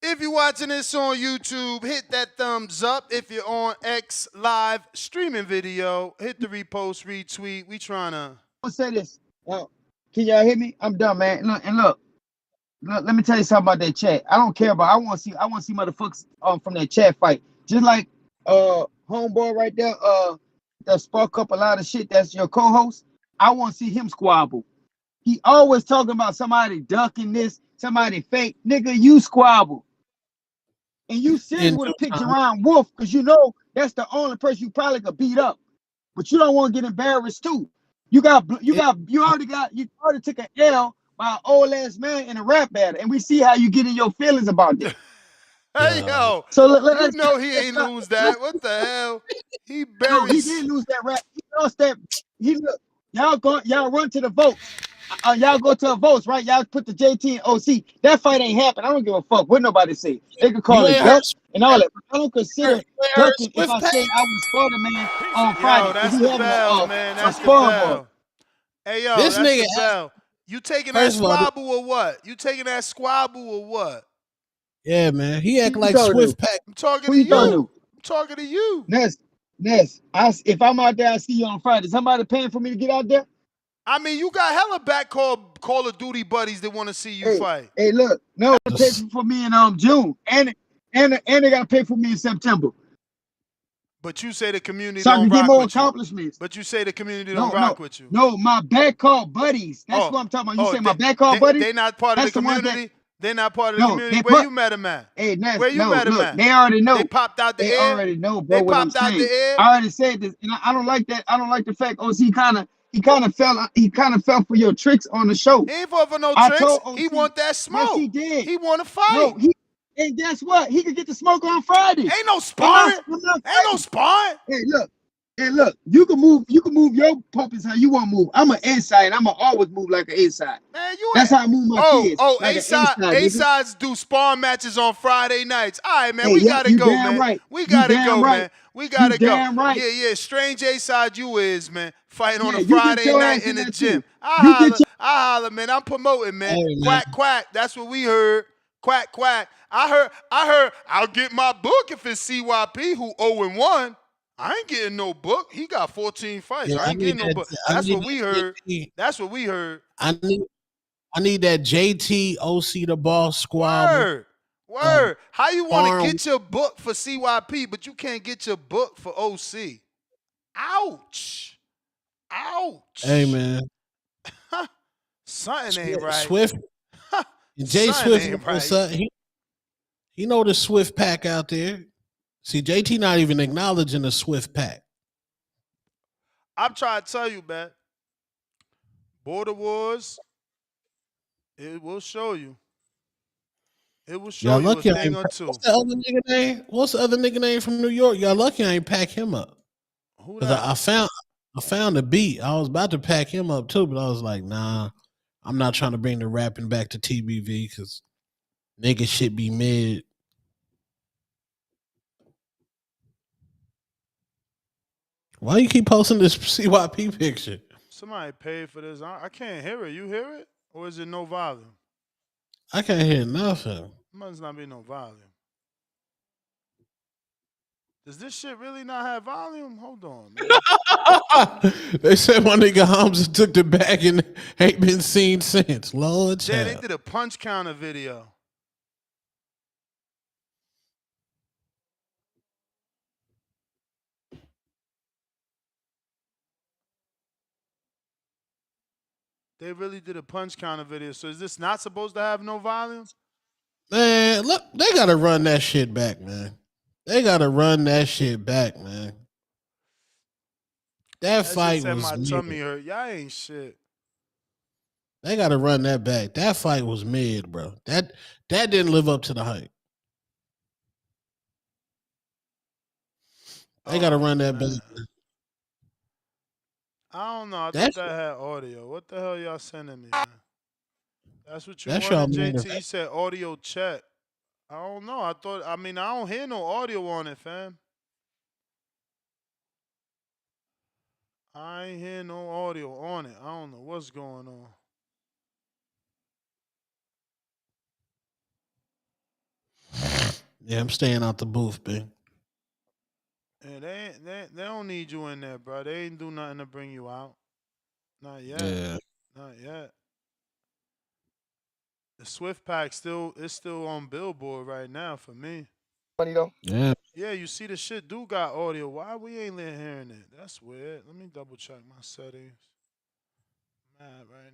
If you're watching this on YouTube, hit that thumbs up. If you're on X live streaming video, hit the repost, retweet. We trying to. I'll say this. Can y'all hear me? I'm done, man. Look, let me tell you something about that chat. I don't care about. I want to see motherfuckers from that chat fight. Just like homeboy right there that spark up a lot of shit. That's your co-host. I want to see him squabble. He always talking about somebody ducking this, somebody fake. Nigga, you squabble. And you serious In would due have picked time. Jerron Wolf because you know that's the only person you probably could beat up. But you don't want to get embarrassed too. You already took an L by an old ass man in a rap battle, and we see how you get in your feelings about that. Hey, yo, So you let's know he let's ain't stop. lose that. What the hell? He No, he buries. didn't lose that rap. He lost that. He look. Y'all run to the votes. Y'all go to the votes, right? Y'all put the JT and OC. That fight ain't happen. I don't give a fuck what nobody say. They could call You it ain't heard duck and all that. I don't you consider ain't heard ducking if I Swift Pack? say I was Spider Man on Yo, Friday if that's we the having bell, man. a That's the sparring ball. bell. Hey, yo, This that's nigga the bell. You taking that first of all, squabble or what? You taking that squabble or what? yeah, man. He act Who you like talking to? Swift Pack. I'm talking Who to you talking Look, you. to? I'm talking to you. Ness. If I'm out there, I see you on Friday. Somebody paying for me to get out there? I mean, you got hella back Call of Duty buddies that want to see you Hey, fight. hey, look, no, pay for me in June, and they gotta pay for me in September, But you say the community so I don't can get rock more with you. accomplishments. But you say the community don't No, rock no, with you. no, my back call buddies. That's Oh, what I'm talking about. You oh, say my back call buddies? they not part of the That's the ones that community. They not part of the no, community. they Where put. you met them at? Hey, Ness, Where you no, met them look, at? they already They know. popped out the They air. already know, bro. They What I'm popped out the saying. air. I already said this, and I don't like that. I don't like the fact he kind of fell for your tricks on the show. He ain't fall for no I tricks. told He OC, want that yes, he smoke. did. He want to fight. No, and guess what? He could get the smoke on Friday. Ain't no I'm not, sparring. I'm not Ain't no fighting. sparring. Hey, look, you can move your puppets how you want to move. I'm an inside, I'm gonna always move like an inside. Man, you That's ain't. how I move my kids, like A an side, inside, A nigga. sides do sparring matches on Friday nights. All right, man, Hey, we yep, gotta you go, damn man. right. We You gotta damn go, right. man. We You gotta go. damn right. Yeah, yeah. Strange A side you is, man. Fighting on Yeah, a you get Friday your night ass in in the there gym. too. You get your I holler, man. I'm promoting, man. hey man. Quack, quack. That's what we heard. Quack, quack. I heard. I'll get my book if it's CYP who 0-1. I ain't getting no book. He got 14 fights. Yeah, I ain't getting no book. I That's need what we that heard. JT. That's what we heard. I need I need that JT OC the boss squabble. Word. Word. How you want to Farm. get your book for CYP, but you can't get your book for OC? Ouch. Hey Ouch. man. Something ain't right. Swift Jay Something Swift ain't knows right. something. He know the Swift pack out there. See, JT not even acknowledging the Swift pack. I'm trying to tell you, man. Border Wars, it will show you. It will show Y'all you a lucky I thing ain't or what's two. the other nigga name? What's the other nigga name from New York? Y'all lucky I ain't pack him up. Who Cause that? I found the beat. I was about to pack him up too, but I was like, nah, I'm not trying to bring the rapping back to TBV because niggas shit be mid. Why you keep posting this CYP picture? Somebody paid for this. I can't hear it. You hear it? Or is it no volume? I can't hear nothing. Must not be no volume. Does this shit really not have volume? Hold on, man. They said my nigga Hamza took the bag and ain't been seen since. Lord Damn, they child. did a punch counter video. They really did a punch counter video. So is this not supposed to have no volume? Man, look, they gotta run that shit back, man. They gotta run that shit back, man. That That shit fight said was my mid. tummy hurt. Y'all ain't shit. They gotta run that back. That fight was mid, bro. That didn't live up to the hype. They gotta Oh run that back. man. I don't know. I thought That's that had audio. What the hell y'all sending me, man? That's what you that's y'all wanted, main JT. He event. said audio check. I don't know. I don't hear no audio on it, fam. I ain't hear no audio on it. I don't know what's going on. Yeah, I'm staying out the booth, man. And they don't need you in there, bro. They ain't do nothing to bring you out. Not yet. Yeah. Not yet. The Swift Pack still on Billboard right now for me. Funny though. Yeah. Yeah, you see the shit do got audio. Why we ain't hearing it? That's weird. Let me double check my settings. Mad right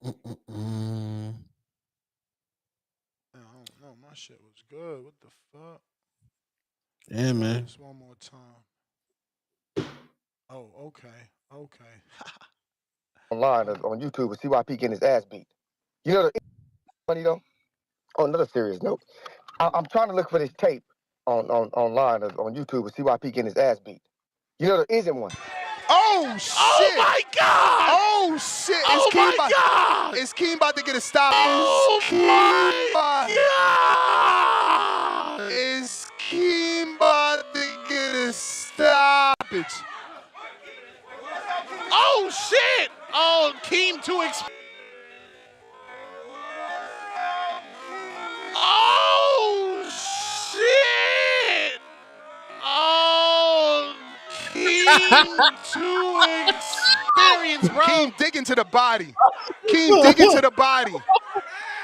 now. Mm-mm-mm. I don't know. My shit was good. What the fuck? Yeah, Try man. this one more time. Oh, okay. Okay. online Oh. on YouTube and CYP getting his ass beat. You know the funny though? On another serious note, I'm trying to look for this tape on online on YouTube and CYP getting his ass beat. You know there isn't one. Oh Oh shit! my God! Oh shit! Oh my God! Is Keem about to get a stoppage? Oh my God! Is Keem about to get a stoppage? Oh shit! Oh, Keem too Oh shit! Oh, Keem too experienced, bro. Keem digging to the body. Keem digging to the body.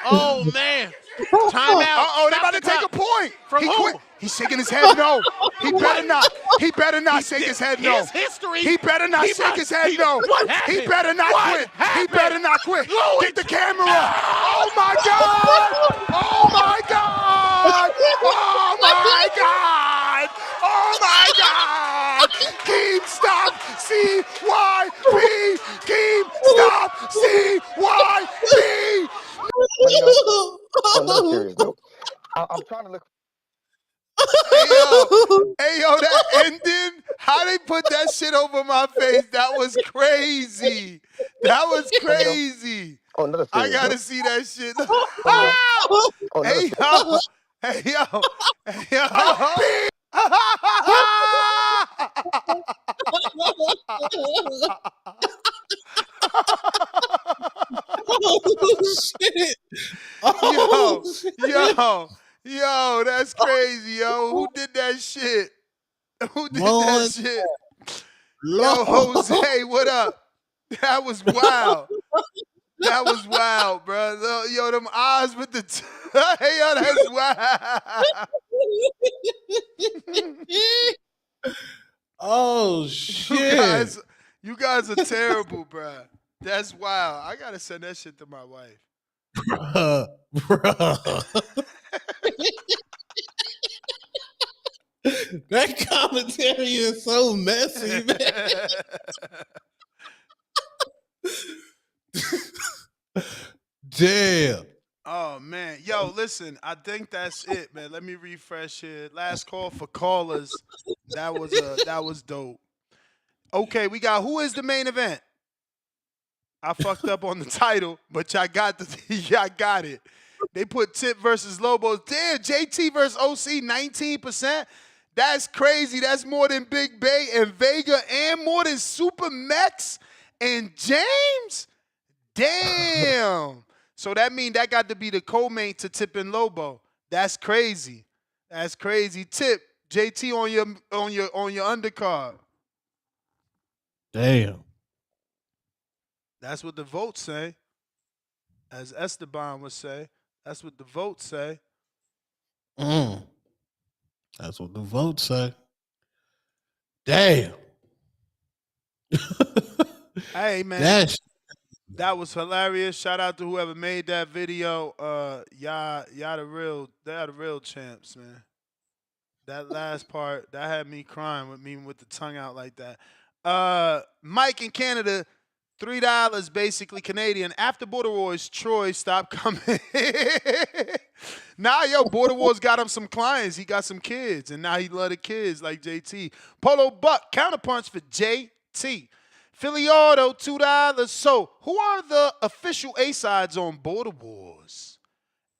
Oh man. Timeout. Uh-oh, they Stop about the to take clock. a point. From He quit. who? He's shaking his head no. He better What? not. He better not shake his head no. His history. He better not shake his head no. What He happened? better not What quit. He happened? better not quit. Louis. Get the camera. Oh my God. Oh my God. Oh my God. Oh my God. Keem stop. CYP. Keem stop. CYP. Funny though? On another serious note, I'm trying to look. Hey yo, that ending, how they put that shit over my face, that was crazy. That was Funny though? crazy. On another I serious gotta note. see that shit. Funny though? On another Hey serious yo, hey yo, hey yo. Oh shit. Oh Yo, shit. yo, that's crazy, yo. Who did that shit? Who did that Lord, shit? Yo, Lord. Jose, what up? That was wild. That was wild, bro. Yo, them eyes with the hey, yo, that's wild. Oh you shit. guys, you guys are terrible, bro. That's wild. I gotta send that shit to my wife. Bruh. That commentary is so messy, man. Damn. Oh man, yo, listen. I think that's it, man. Let me refresh it. Last call for callers. That was dope. Okay, we got who is the main event? I fucked up on the title, but y'all got it. They put Tip versus Lobos. Damn, JT versus OC, 19%. That's crazy. That's more than Big Bay and Vega and more than Super Mex and James. Damn. So that means that got to be the co-main to Tip and Lobo. That's crazy. That's crazy. Tip, JT on your undercard. Damn. That's what the votes say. As Esteban would say. That's what the votes say. Mm. That's what the votes say. Damn. Hey man, That's that was hilarious. Shout out to whoever made that video. Y'all the real champs, man. That last part, that had me crying with the tongue out like that. Mike in Canada, $3 basically Canadian. After Border Wars, Troy stopped coming. Nah, yo, Border Wars got him some clients. He got some kids, and now he love the kids like JT. Polo Buck, counterpunch for JT. Philly Auto, $2. So, who are the official A-sides on Border Wars?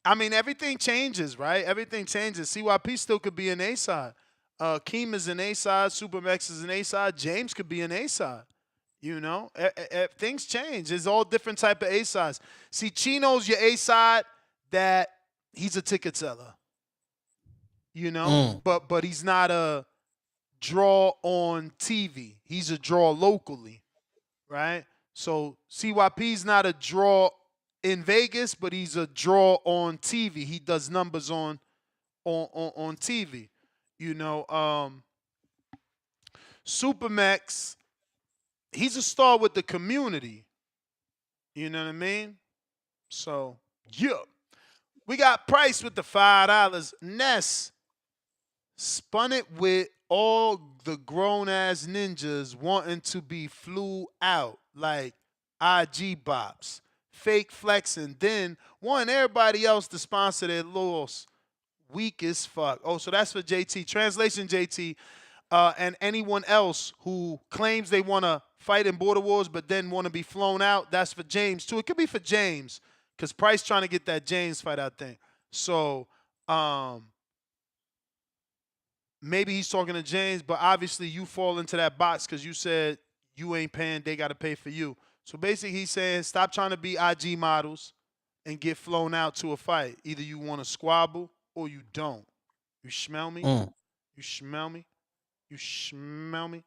I mean, everything changes, right? Everything changes. CYP still could be an A-side. Keem is an A-side. Supermax is an A-side. James could be an A-side. You know, things change. It's all different type of A-sides. See, Chino's your A-side that he's a ticket seller. You know, but he's not a draw on TV. He's a draw locally, right? So CYP's not a draw in Vegas, but he's a draw on TV. He does numbers on TV. You know, Supermax, he's a star with the community. You know what I mean? So, yeah. We got Price with the $5. Ness spun it with all the grown ass ninjas wanting to be flew out like IG bops, fake flexing, then want everybody else to sponsor their loss. Weak as fuck. Oh, so that's for JT. Translation, JT, and anyone else who claims they want to fight in border wars but then want to be flown out. That's for James too. It could be for James because Price trying to get that James fight, I think. So um, maybe he's talking to James, but obviously you fall into that box because you said you ain't paying, they got to pay for you. So basically he's saying stop trying to be IG models and get flown out to a fight. Either you want to squabble or you don't. You smell me? Mm. You smell me? You smell me?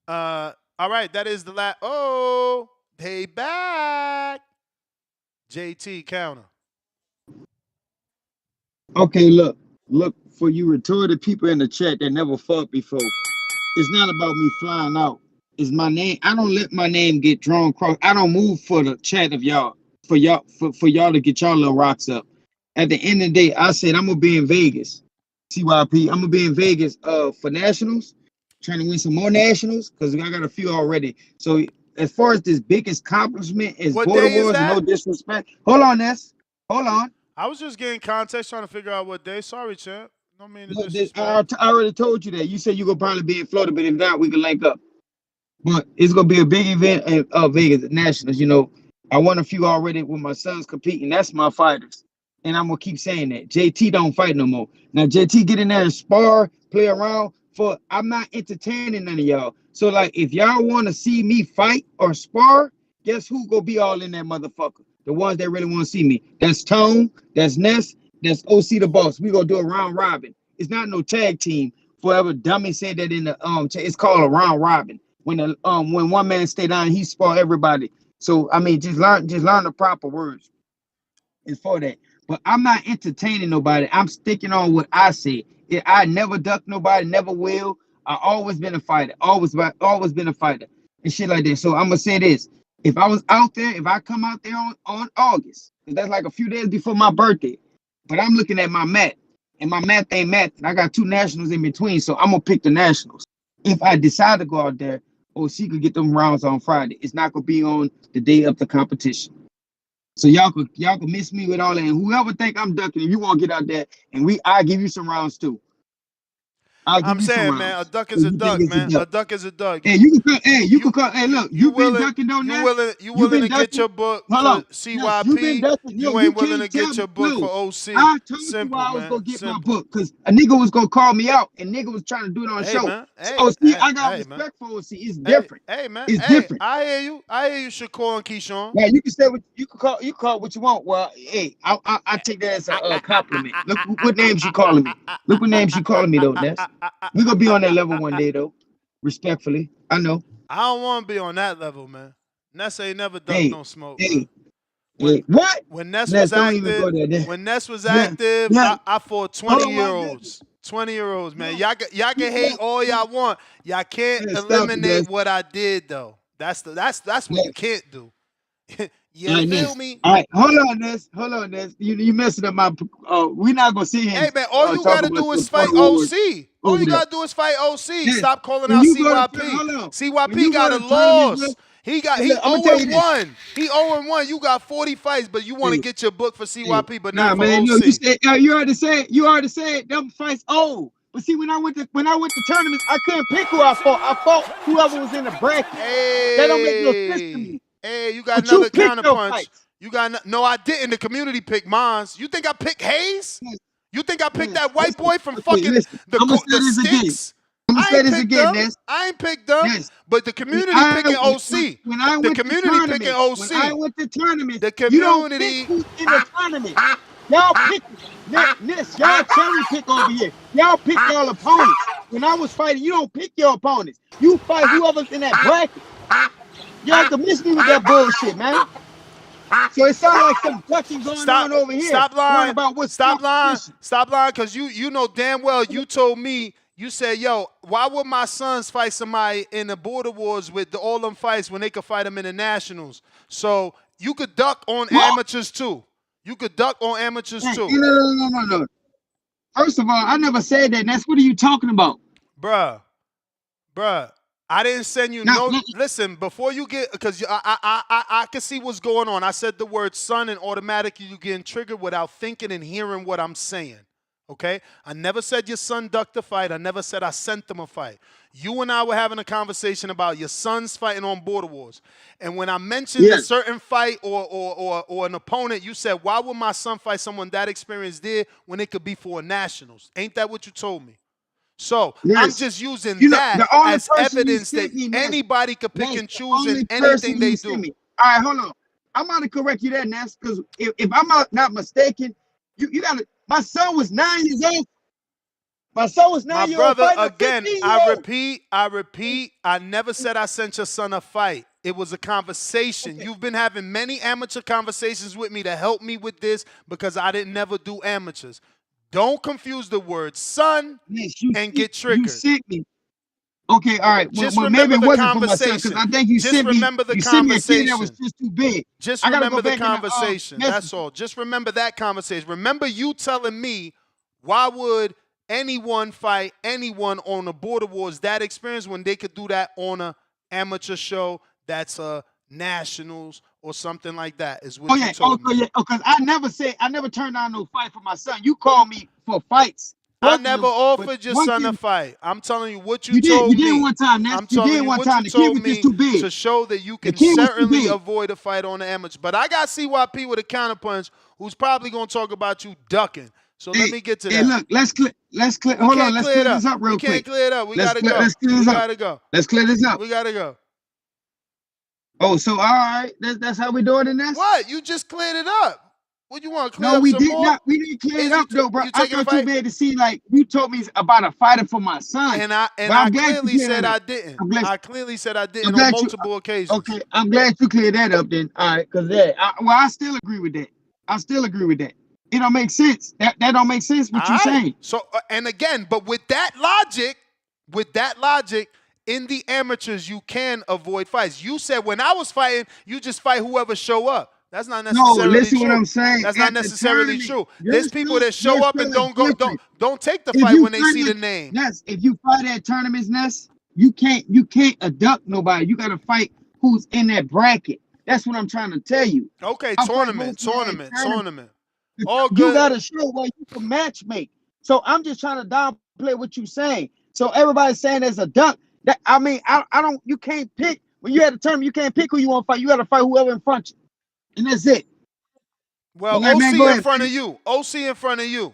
All right, that is the last. Oh, they back. JT counter. Okay, look for you retarded people in the chat that never fought before. It's not about me flying out. It's my name. I don't let my name get drawn across. I don't move for the chat of y'all, for y'all to get y'all little rocks up. At the end of the day, I said I'm gonna be in Vegas. CYP. I'm gonna be in Vegas for nationals, trying to win some more nationals because I got a few already. So as far as this biggest accomplishment is What border day is wars, no that? disrespect. Hold on, Ness. Hold on. I was just getting context, trying to figure out what day. Sorry, champ. No mean to No, disrespect. I already told you that. You said you gonna probably be in Florida, but if not, we can link up. But it's gonna be a big event at Vegas Nationals. You know, I won a few already with my sons competing. That's my fighters, and I'm gonna keep saying that. JT don't fight no more. Now JT get in there and spar, play around. For I'm not entertaining none of y'all. So like, if y'all want to see me fight or spar, guess who gonna be all in that motherfucker? The ones that really want to see me. That's Tone. That's Ness. That's OC the boss. We gonna do a round robin. It's not no tag team. Forever dummy said that in the it's called a round robin when one man stay down, he spoil everybody. So I mean, just learn the proper words. It's for that. But I'm not entertaining nobody. I'm sticking on what I said. I never duck nobody, never will. I always been a fighter, always been a fighter, and shit like that. So I'm gonna say this: if I was out there, if I come out there on August, 'cause that's like a few days before my birthday, but I'm looking at my mat, and my math ain't math. I got two nationals in between, so I'm gonna pick the nationals. If I decide to go out there, or she could get them rounds on Friday, it's not gonna be on the day of the competition. So y'all could miss me with all that. And whoever think I'm ducking, if you want to get out there and I'll give you some rounds too. I'll give I'm you some saying, man, a rounds. duck is If a you think duck, it's a man. A duck. duck is a duck. Hey, you can come. Hey, you can come. Hey, look, You you've been willing? ducking on You that. willing? You You've willing been to get ducking. your book Hold for on. Yes, you've been CYP? ducking. No, You you ain't willing to can't tell get me. your book for No, OC. I told you why Simple, I was man. gonna get my Simple. book because a nigga was gonna call me out and nigga was trying to do it on the Hey, show. man. So, Hey, OC, hey, I got hey, man. respect for OC. It's Hey, different. hey, man. It's Hey, different. I hear you. I hear you, Shakur and Keyshawn. Now you can say what you call what you want. Well, hey, I take that as a compliment. Look what names you calling me. Look what names you calling me though. Ness. We gonna be on that level one day though. Respectfully, I know. I don't want to be on that level, man. Ness ain't never ducked Hey, no smoke, man. hey, When hey, what? when Ness Ness, was don't even active, go there. when Ness was Yeah, active, yeah. I fought Hold 20 on year one second. olds. 20-year olds, man. No, Y'all you can hate all no, y'all want. Y'all can't Ness, stop it, eliminate Ness. what I did though. That's what you Ness. can't do. All You right, feel Ness. me? All right, hold on, Ness. Hold on, Ness. You messing up my. We're not gonna sit here Hey and man, all you talk gotta about do some is fight photo wars OC. All over you there. gotta do is fight OC. Yes. Stop calling When out you go to CYP. hold on. When CYP you go got a to tournaments, loss. He hey, he look, I'm gonna 0 tell you and this. 1. He 0 and 1. You got 40 fights, but you want to Hey, get your book for hey, CYP, but nah, not for man. No, you OC. said you already said them fights old. But see, when I went to tournaments, I couldn't pick who I fought. I fought whoever was in the bracket. That don't make no sense to Hey, me. hey, you got But you another picked your counterpunch. fights. You got no, I didn't. The community picked mines. You think I picked Hayes? Yes, You think I picked yes. that white Listen, boy from okay, fucking listen. I'm gonna say the this again. sticks? I'm gonna I say ain't this picked again, them. Ness. I ain't picked them. Yes. But the When community I picking when, OC. when I The went to community picking tournaments, when I OC. went to tournaments, The you don't pick community. who's in the tournament. Y'all pick this. Y'all cherry pick over here. Y'all pick y'all opponents. When I was fighting, you don't pick your opponents. You fight whoever's in that bracket. Y'all have to miss me with that bullshit, man. So it sounds like some ducking going Stop, on over here. stop Worrying lying, about what's stop lying, competition. stop lying, cause you know damn well you told me you said, yo, why would my sons fight somebody in the border wars with all them fights when they could fight them in the nationals? So you could duck on What? amateurs too. You could duck on amateurs Hey, too. no. First of all, I never said that. That's what are you talking about? bruh. I didn't send you Now, no. Listen, before you get, because I can see what's going on. I said the word son, and automatically you getting triggered without thinking and hearing what I'm saying. Okay, I never said your son ducked a fight. I never said I sent them a fight. You and I were having a conversation about your son's fighting on Border Wars, and when I mentioned a yes, certain fight or an opponent, you said, "Why would my son fight someone that experienced there when it could be for a nationals?" Ain't that what you told me? So I'm yes. just using You know, that the only as person you evidence that sent me, Ness, anybody could pick that's and the choose in only person anything you they sent do. me. All right, hold on. I'm gonna correct you there, Ness, because if I'm not mistaken, you gotta. My son was 9 years old. My son was My 9 year old brother, fighting a again, 15-year-old. I repeat, I never said I sent your son a fight. It was a conversation. Okay. You've been having many amateur conversations with me to help me with this because I didn't never do amateurs. Don't confuse the word son Yes, and get you triggered. sent me. Okay, all right. Just Well, maybe remember it the wasn't for my son because conversation. I think Just remember the you sent me a kid that was conversation. just too big. Just I gotta go remember the back in the conversation. message. That's all. Just remember that conversation. Remember you telling me, why would anyone fight anyone on the Border Wars that experience when they could do that on a amateur show that's a nationals or something like that, is Oh what you yeah, oh told me. yeah, because I never turned down no fight for my son. You called me for fights, I both of never them. But offered your one son a thing fight. I'm telling you what you you told did me. one time, Ness. I'm You telling did you one what you time. The kid told was just me too big. to show that you The can kid was too certainly big. avoid a fight on the amateur. But I got CYP with a counterpunch who's probably going to talk about you ducking. So let Hey, me get to hey, that. look, let's clear. We Hold on, can't let's clear it clear this up. up We real can't quick. clear it up. We got to go. Let's clear We this up. got to go. Let's clear this up. We got to go. Oh, so all right, that's how we doing in this. What? You just cleared it up. What, you want to clear No, up we some did more? not. We didn't clear it Is up though, bro. you I taking a thought you fight? made it seem like you told me about a fighter for my son. And I But I'm glad you clearly cleared said that I up. didn't. I'm glad. I clearly said I I'm didn't on glad you. multiple occasions. Okay, I'm glad you cleared that up then. All right, because I still agree with that. I still agree with that. It don't make sense. That don't make sense All what you right. saying. So and again, but with that logic, in the amateurs you can avoid fights. You said when I was fighting, you just fight whoever show up. That's not No, necessarily listen what true. I'm saying. That's not At the necessarily tournament, true. There's people that your show up skill and is different. don't take the If fight you when they see fight the at name. Ness, if you fight at tournaments, Ness, you can't abduct nobody. You gotta fight who's in that bracket. That's what I'm trying to tell you. Okay, I fight tournament, mostly at tournament, tournaments. tournament. All You good. gotta show where you can match make. So I'm just trying to downplay what you're saying. So everybody's saying there's a dunk. That I mean, I don't. You can't pick when you at a tournament. You can't pick who you want to fight. You gotta fight whoever in front of you, and that's it. Well, But like, OC man, go in ahead. front of you. OC in front of you.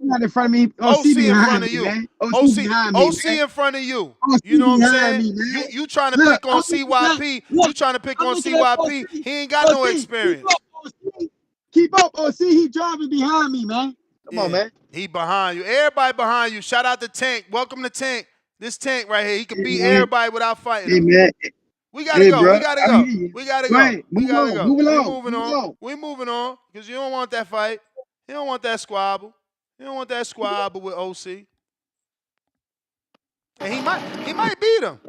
Not in front of me. OC OC in front behind of me, you. man. OC OC behind me, OC man. in front of you. OC You know what I'm behind saying? me, man. You trying to Look, pick on I'm looking at CYP. look. You trying to pick I'm on looking at CYP. OC. He ain't got no OC, keep experience. up, OC. Keep up, OC. He driving behind me, man. Come on, Yeah, man. he behind you. Everybody behind you. Shout out to Tank. Welcome to Tank. This Tank right here. He could Hey, beat man. everybody without fighting Hey, him. man. We gotta Hey, go. bro. We gotta I go. hear you. We gotta Go go. ahead. We Move gotta on. go. Move We along. moving Move on. along. We moving on. Because you don't want that fight. You don't want that squabble. You don't want that squabble with OC. And he might beat him.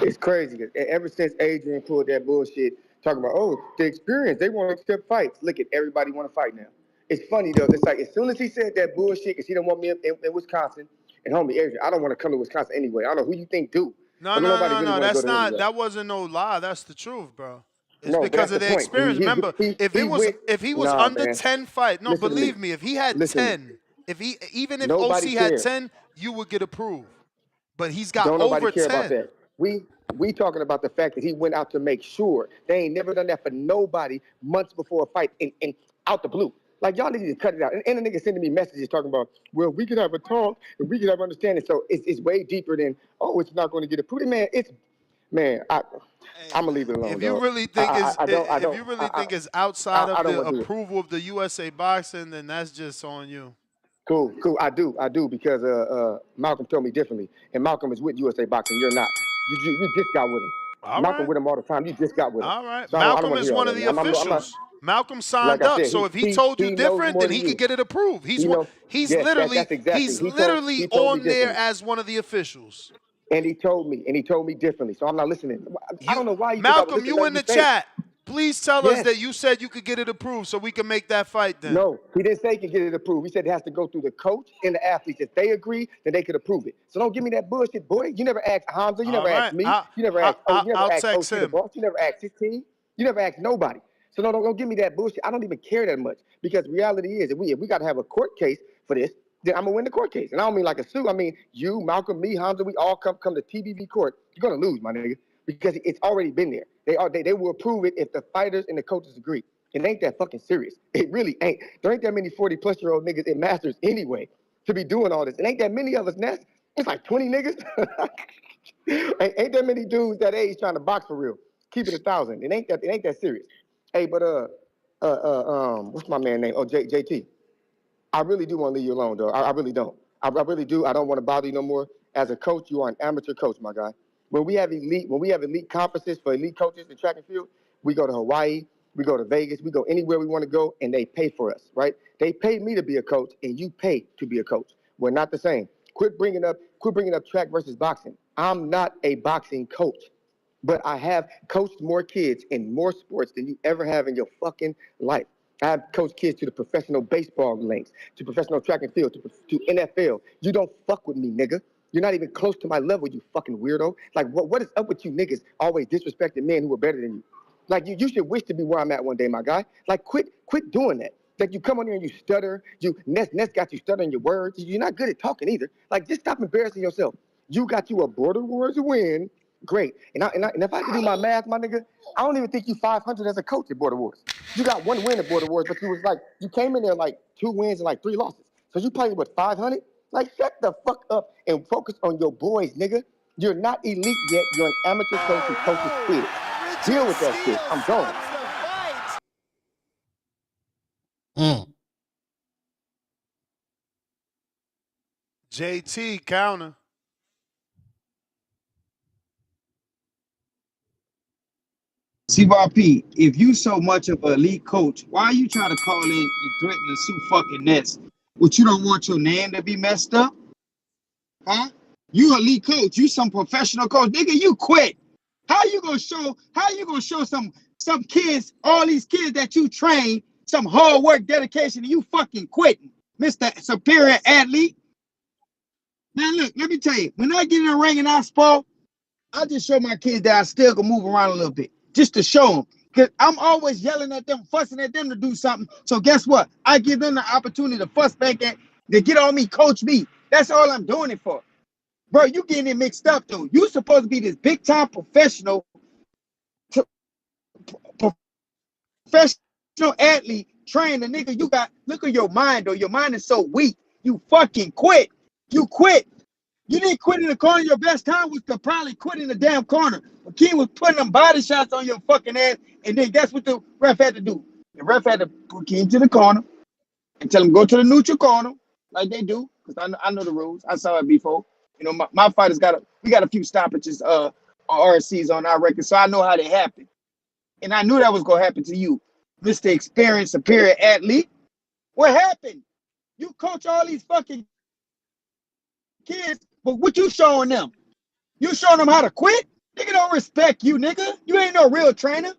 It's crazy. 'Cause ever since Adrian pulled that bullshit, talking about, oh, the experience, they want to accept fights. Look at everybody want to fight now. It's funny though. It's like as soon as he said that bullshit, because he don't want me in Wisconsin, and homie Adrian, I don't want to come to Wisconsin anyway. I don't know who you think do, No, but don't no, nobody no, really no. want to go That's to him not. anyway. That wasn't no lie. That's the truth, bro. It's No, but because that's of the the point. experience. Remember, if He it was went. if he was Nah, under man. 10 fight, no, Listen to me. believe me, if he had Listen to me. 10, even if Nobody OC had cares. 10, you would get approved. But he's got Don't nobody over care about 10. that. We talking about the fact that he went out to make sure. They ain't never done that for nobody months before a fight and out the blue. Like y'all need to cut it out. And the nigga sending me messages talking about, well, we could have a talk and we could have understanding. So it's way deeper than, oh, it's not going to get approved. Man, Hey I'm gonna man, leave it alone, if you dog. really think if you really I, think it's outside I of don't the want to do it. approval of the USA boxing, then that's just on you. Cool. I do because Malcolm told me differently, and Malcolm is with USA Boxing. You're not. You just got with him. All Malcolm right. with him all the time. You just got with him. All right. So I don't Malcolm want to is hear all one of that. the I'm not. officials. Malcolm Like signed I up. said, So if he told you he knows different, more then than he could you. get it approved. He knows. Yes, that's exactly. He's literally He told me on there differently, as one of the officials. and he told me differently. So I'm not listening. I You don't know why you think I would Malcolm, listen to you in nothing you the say. chat. Please tell us Yes. that you said you could get it approved so we can make that fight then. No, he didn't say he can get it approved. He said it has to go through the coach and the athletes. If they agree, then they could approve it. So don't give me that bullshit, boy. You never asked Hamza. You All never right. asked me. You never asked. Oh, you never I'll asked text OC the him. boss. You never asked his team. You never asked nobody. So don't give me that bullshit. I don't even care that much because reality is, if we got to have a court case for this, then I'm gonna win the court case. And I don't mean like a sue. I mean you, Malcolm, me, Hamza. We all come to TBV court. You're gonna lose, my nigga, because it's already been there. They will approve it if the fighters and the coaches agree. It ain't that fucking serious. It really ain't. There ain't that many 40-plus-year-old niggas in masters anyway to be doing all this. It ain't that many of us, Ness. It's like 20 niggas. ain't that many dudes that age trying to box for real. Keep it 1,000. It ain't that serious. Hey, but what's my man name? Oh, JT. I really do want to leave you alone, though. I really don't. I really do. I don't want to bother you no more. As a coach, you are an amateur coach, my guy. When we have elite conferences for elite coaches in track and field, we go to Hawaii, we go to Vegas, we go anywhere we want to go, and they pay for us, right? They pay me to be a coach, and you pay to be a coach. We're not the same. Quit bringing up track versus boxing. I'm not a boxing coach. But I have coached more kids in more sports than you ever have in your fucking life. I have coached kids to the professional baseball links, to professional track and field, to NFL. You don't fuck with me, nigga. You're not even close to my level, you fucking weirdo. Like, what is up with you niggas always disrespecting men who are better than you? Like, you should wish to be where I'm at one day, my guy. Like, quit doing that. Like, you come on here and you stutter. Ness got you stuttering your words. You're not good at talking either. Like, just stop embarrassing yourself. You got you a Border Wars win. Great. And if I can do my math, my nigga, I don't even think you 500 as a coach at Border Wars. You got one win at Border Wars, but you came in there like 2 wins and like 3 losses. So you played with 500? Like, shut the fuck up and focus on your boys, nigga. You're not elite yet. You're an amateur coach who coaches kids. Deal with that shit. I'm gone. JT counter. CYP, if you so much of an elite coach, why you try to call in and threaten to sue fucking Nets? What, you don't want your name to be messed up? Huh? You elite coach, you some professional coach. Nigga, you quit. How you gonna show some kids, all these kids that you train, some hard work, dedication, and you fucking quitting, Mr. Superior Athlete? Now look, let me tell you, when I get in the ring and I spar, I just show my kids that I still can move around a little bit, just to show them. Because I'm always yelling at them, fussing at them to do something. So guess what? I give them the opportunity to fuss back at, to get on me, coach me. That's all I'm doing it for. Bro, you getting it mixed up, though. You supposed to be this big-time professional athlete, train the nigga. Look at your mind, though. Your mind is so weak. You fucking quit. You quit. You didn't quit in the corner. Your best time was to probably quit in the damn corner. But King was putting them body shots on your fucking ass, and then guess what the ref had to do? The ref had to put King to the corner and tell him go to the neutral corner, like they do, because I know the rules. I saw it before. You know, my fighters we got a few stoppages, RCs on our record, so I know how they happen. And I knew that was gonna happen to you, Mr. Experienced Superior Athlete. What happened? You coach all these fucking kids, but what you showing them? You showing them how to quit? Nigga don't respect you, nigga. You ain't no real trainer.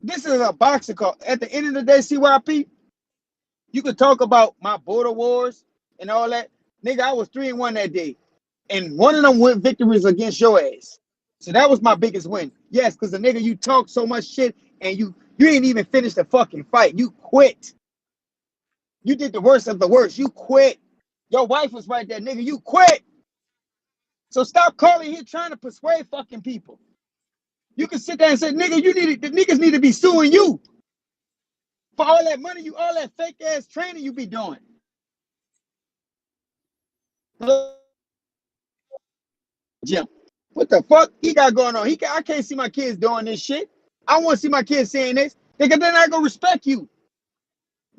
This is a boxing call. At the end of the day, CYP, you could talk about my border wars and all that. Nigga, I was 3-1 that day. And one of them win victories against your ass. So that was my biggest win. Yes, because the nigga, you talk so much shit and you ain't even finished the fucking fight. You quit. You did the worst of the worst. You quit. Your wife was right there, nigga. You quit. So stop calling here trying to persuade fucking people. You can sit there and say, nigga, the niggas need to be suing you for all that money, all that fake ass training you be doing. Jim, what the fuck he got going on? I can't see my kids doing this shit. I want to see my kids saying this. Nigga, they're not gonna respect you.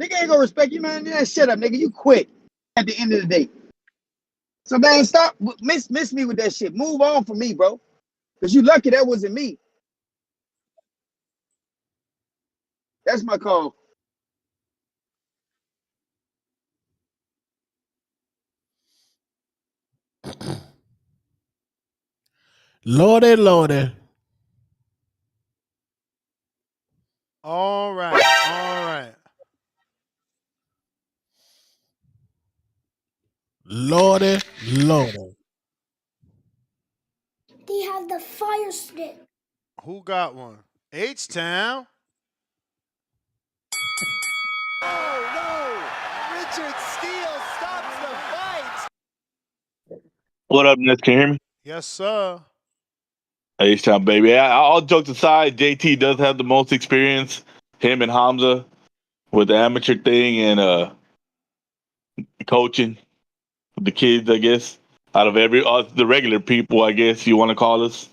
Nigga ain't gonna respect you, man. Shut up, nigga. You quit at the end of the day. So man, stop miss me with that shit. Move on from me, bro. Cause you lucky that wasn't me. That's my call. Lordy, Lordy. Lordy, Lordy. They have the fire stick. Who got one? H-Town. Oh no! Richard Steele stops the fight. What up, Ness? Can you hear me? Yes, sir. Hey, H-Town, baby. All jokes aside, JT does have the most experience. Him and Hamza with the amateur thing and coaching the kids, I guess. Out of the regular people, I guess you want to call us.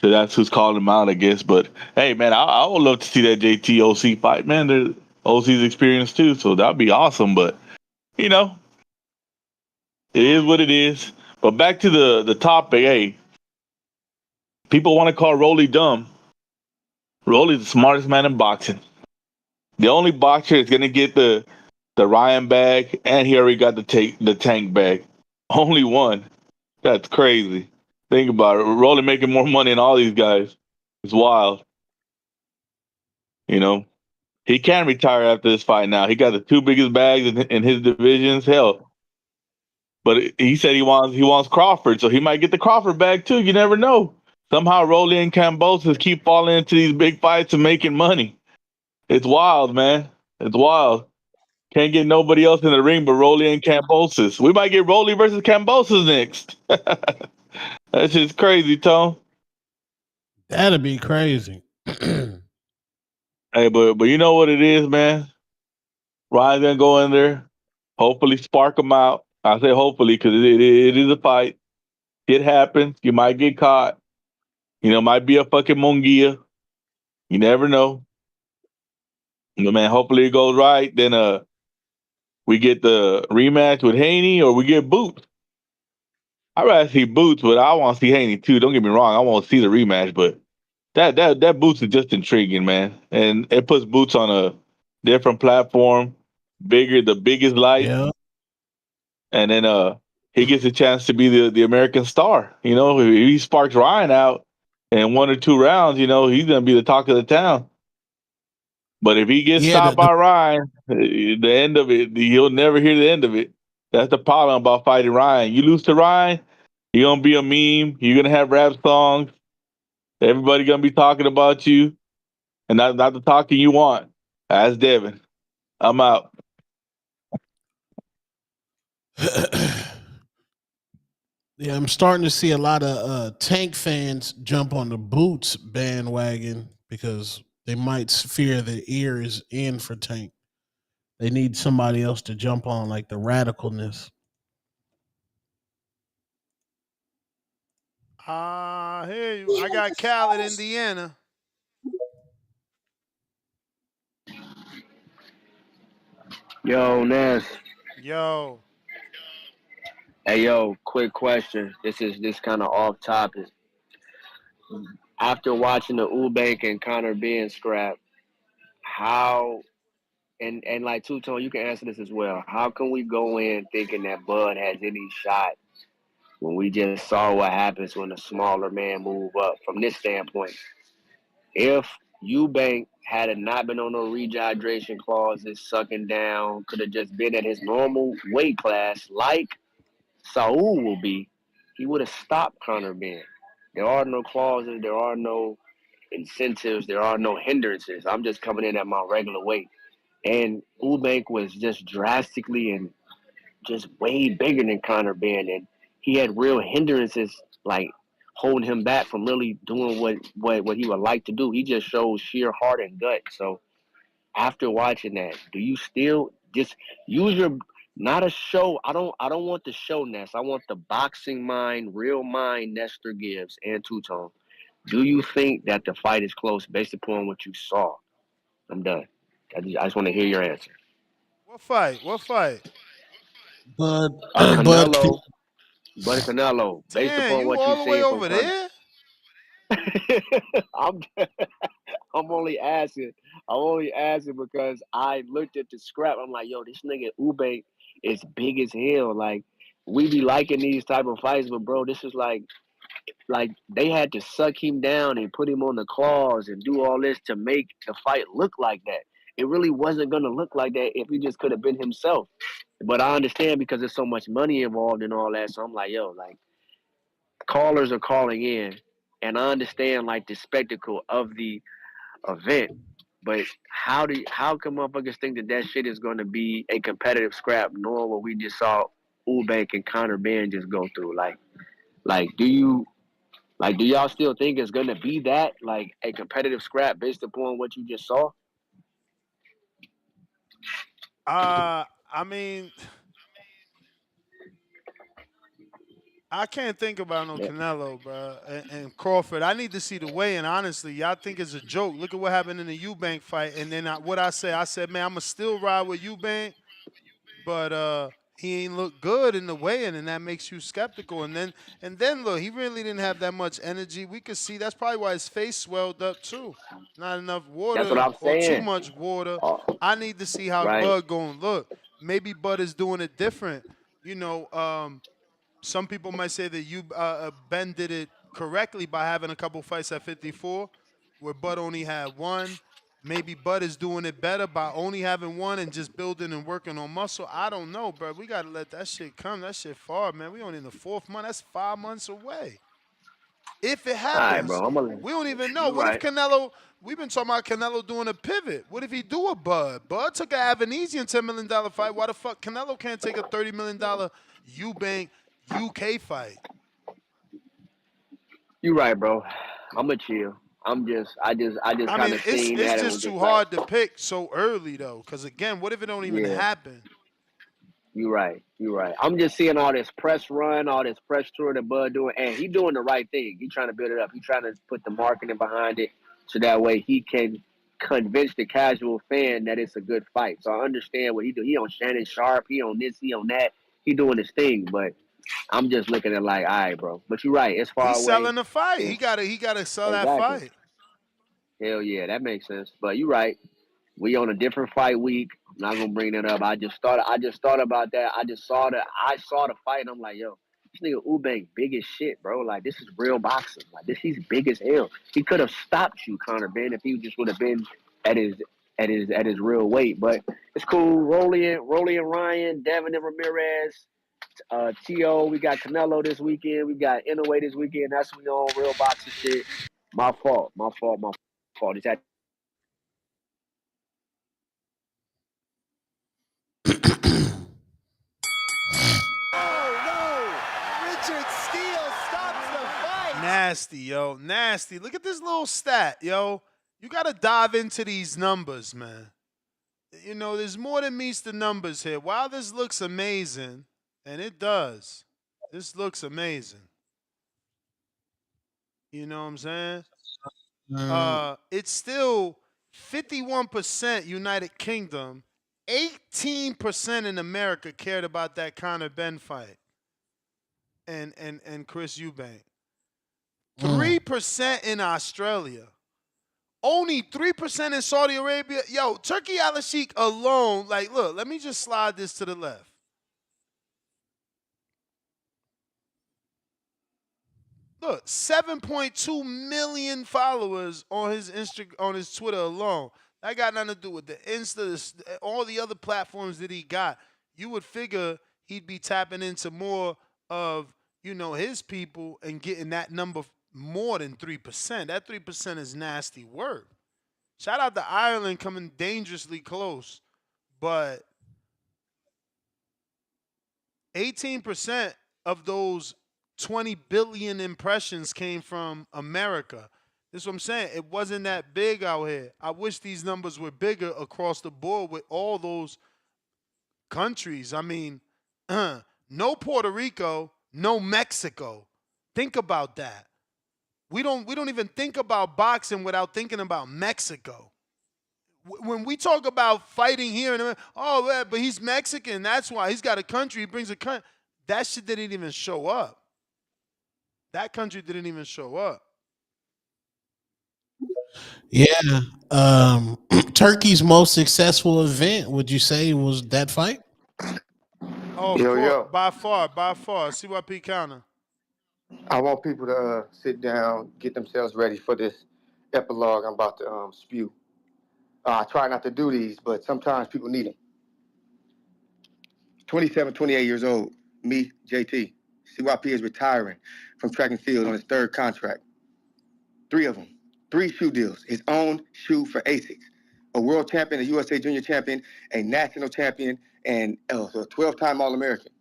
So that's who's calling them out, I guess. But hey, man, I would love to see that JT OC fight, man. The OC's experience too, so that'd be awesome. But you know, it is what it is. But back to the topic, hey, people want to call Rolly dumb. Rolly's the smartest man in boxing. The only boxer is gonna get the Ryan bag, and he already got the tank bag. Only one. That's crazy. Think about it. Rolly making more money than all these guys. It's wild. You know, he can retire after this fight. Now he got the two biggest bags in his divisions. Hell, but he said he wants Crawford, so he might get the Crawford bag too. You never know. Somehow Rolly and Cambosos keep falling into these big fights and making money. It's wild, man. It's wild. Can't get nobody else in the ring but Rolly and Cambosos. We might get Rolly versus Cambosos next. That's just crazy, Tom. That'd be crazy. Hey, but you know what it is, man. Ryan's gonna go in there, hopefully spark him out. I say hopefully because it is a fight. It happens. You might get caught. You know, might be a fucking Mungia. You never know. But man, hopefully it goes right. Then we get the rematch with Haney or we get Boots. I'd rather see Boots, but I want to see Haney too. Don't get me wrong. I want to see the rematch, but that Boots is just intriguing, man. And it puts Boots on a different platform, the biggest light, Yeah. and then he gets a chance to be the American star. You know, if he sparks Ryan out in 1 or 2 rounds, you know, he's gonna be the talk of the town. But if he gets Yeah, stopped by Ryan, the end of it, you'll never hear the end of it. That's the problem about fighting Ryan. You lose to Ryan, you're gonna be a meme. You're gonna have rap songs. Everybody gonna be talking about you, and not the talking you want. That's Devin. I'm out. yeah, I'm starting to see a lot of Tank fans jump on the Boots bandwagon because they might fear the ear is in for Tank. They need somebody else to jump on, like the radicalness. I hear you. I got Cal in Indiana. Yo, Ness. Yo. Hey, yo, quick question. This kind of off topic. After watching the Eubank and Connor being scrapped, how and like Two Tone, you can answer this as well. How can we go in thinking that Bud has any shot when we just saw what happens when a smaller man move up? From this standpoint, if Eubank had it not been on no rehydration clauses, sucking down, could have just been at his normal weight class, like Saul will be, he would have stopped Conor Ben. There are no clauses, there are no incentives, there are no hindrances. I'm just coming in at my regular weight. And Eubank was just drastically and just way bigger than Conor Ben. And he had real hindrances like holding him back from really doing what he would like to do. He just shows sheer heart and gut. So after watching that, do you still just use your not a show? I don't want the show Ness. I want the boxing mind, real mind Nestor gives and Two Tone. Do you think that the fight is close based upon what you saw? I'm done. I just want to hear your answer. What fight? What fight? Bud, Bud, Canelo, Buddy Canelo, based Damn, upon you what you've all the way seen from over Conor. there? I'm I'm only asking. I'm only asking because I looked at the scrap. I'm like, yo, this nigga Ube is big as hell. Like, we be liking these type of fights, but bro, this is like they had to suck him down and put him on the claws and do all this to make the fight look like that. it really wasn't gonna look like that if he just could have been himself. But I understand because there's so much money involved in all that. So I'm like, yo, like callers are calling in, and I understand like the spectacle of the event. But how come motherfuckers think that that shit is going to be a competitive scrap, knowing what we just saw Eubank and Conor Ben just go through? Like do y'all still think it's going to be that like a competitive scrap based upon what you just saw? I mean, I can't think about no Yeah. Canelo, bro, and Crawford. I need to see the weigh-in. Honestly, y'all think it's a joke. Look at what happened in the Eubank fight, and then what I said, man, I'ma still ride with Eubank, but he ain't look good in the weigh-in, and that makes you skeptical. And then look, he really didn't have that much energy. We could see that's probably why his face swelled up too. Not enough That's what water I'm or too saying. much water. Oh, I need to see how right. Bud gonna look. Maybe Bud is doing it different. You know, some people might say that Ben did it correctly by having a couple fights at 54, where Bud only had one. Maybe Bud is doing it better by only having one and just building and working on muscle. I don't know, bro. We gotta let that shit come. That shit far, man. We only in the 4th month. That's 5 months away. If it All right, happens, bro. I'm gonna. we don't even know. You're What if right. Canelo? We've been talking about Canelo doing a pivot. What if he do a Bud? Bud took a Avanesian $10 million fight. Why the fuck Canelo can't take a $30 million Eubank UK fight? You're right, bro. I'm gonna chill. I just I kind mean, of it's seen it's that and just was too just like, hard to pick so early though. Because again, what if it don't even yeah. happen? You're right. You're right. I'm just seeing all this press run, all this press tour that Bud doing, and he doing the right thing. He trying to build it up. He trying to put the marketing behind it, so that way he can convince the casual fan that it's a good fight. So I understand what he do. He on Shannon Sharp. He on this. He on that. He doing his thing. But I'm just looking at like, all right, bro. But you're right. It's far He's away. selling the fight. He It's gotta sell that exactly. fight. Hell yeah, that makes sense. But you're right. We on a different fight week. I'm not gonna bring that up. I just thought about that. I saw the fight and I'm like, yo, this nigga Eubank big as shit, bro. Like this is real boxing. Like this he's big as hell. He could have stopped you, Conor Ben, if he just would have been at his at his real weight. But it's cool. Rolly and Ryan, Devin and Ramirez, T.O. We got Canelo this weekend. We got Inouye this weekend. That's we on real boxing shit. My fault. My fault. My fault. It's at Nasty, yo. Nasty. Look at this little stat, yo. You got to dive into these numbers, man. You know, there's more than meets the numbers here. While this looks amazing, and it does, this looks amazing. You know what I'm saying? It's still 51% United Kingdom, 18% in America cared about that Conor Ben fight and Chris Eubank. 3% in Australia. Only 3% in Saudi Arabia. Yo, Turkey Al Sheikh alone, like, look, let me just slide this to the left. Look, 7.2 million followers on his on his Twitter alone. That got nothing to do with the Insta, all the other platforms that he got. You would figure he'd be tapping into more of, you know, his people and getting that number more than 3%. That 3% is nasty work. Shout out to Ireland coming dangerously close, but 18% of those 20 billion impressions came from America. This is what I'm saying. It wasn't that big out here. I wish these numbers were bigger across the board with all those countries. I mean, no Puerto Rico, no Mexico. Think about that. We don't even think about boxing without thinking about Mexico. When we talk about fighting here, oh, yeah, but he's Mexican. That's why he's got a country. He brings a country. That shit didn't even show up. That country didn't even show up. Yeah. Turkey's most successful event, would you say, was that fight? Oh, of Yo, course, yo. by far. CYP counter. I want people to sit down, get themselves ready for this epilogue I'm about to spew. I try not to do these, but sometimes people need them. 27, 28 years old, me, JT. CYP is retiring from track and field on his third contract. 3 of them. 3 shoe deals. His own shoe for ASICS. A world champion, a USA junior champion, a national champion, and a 12-time All-American.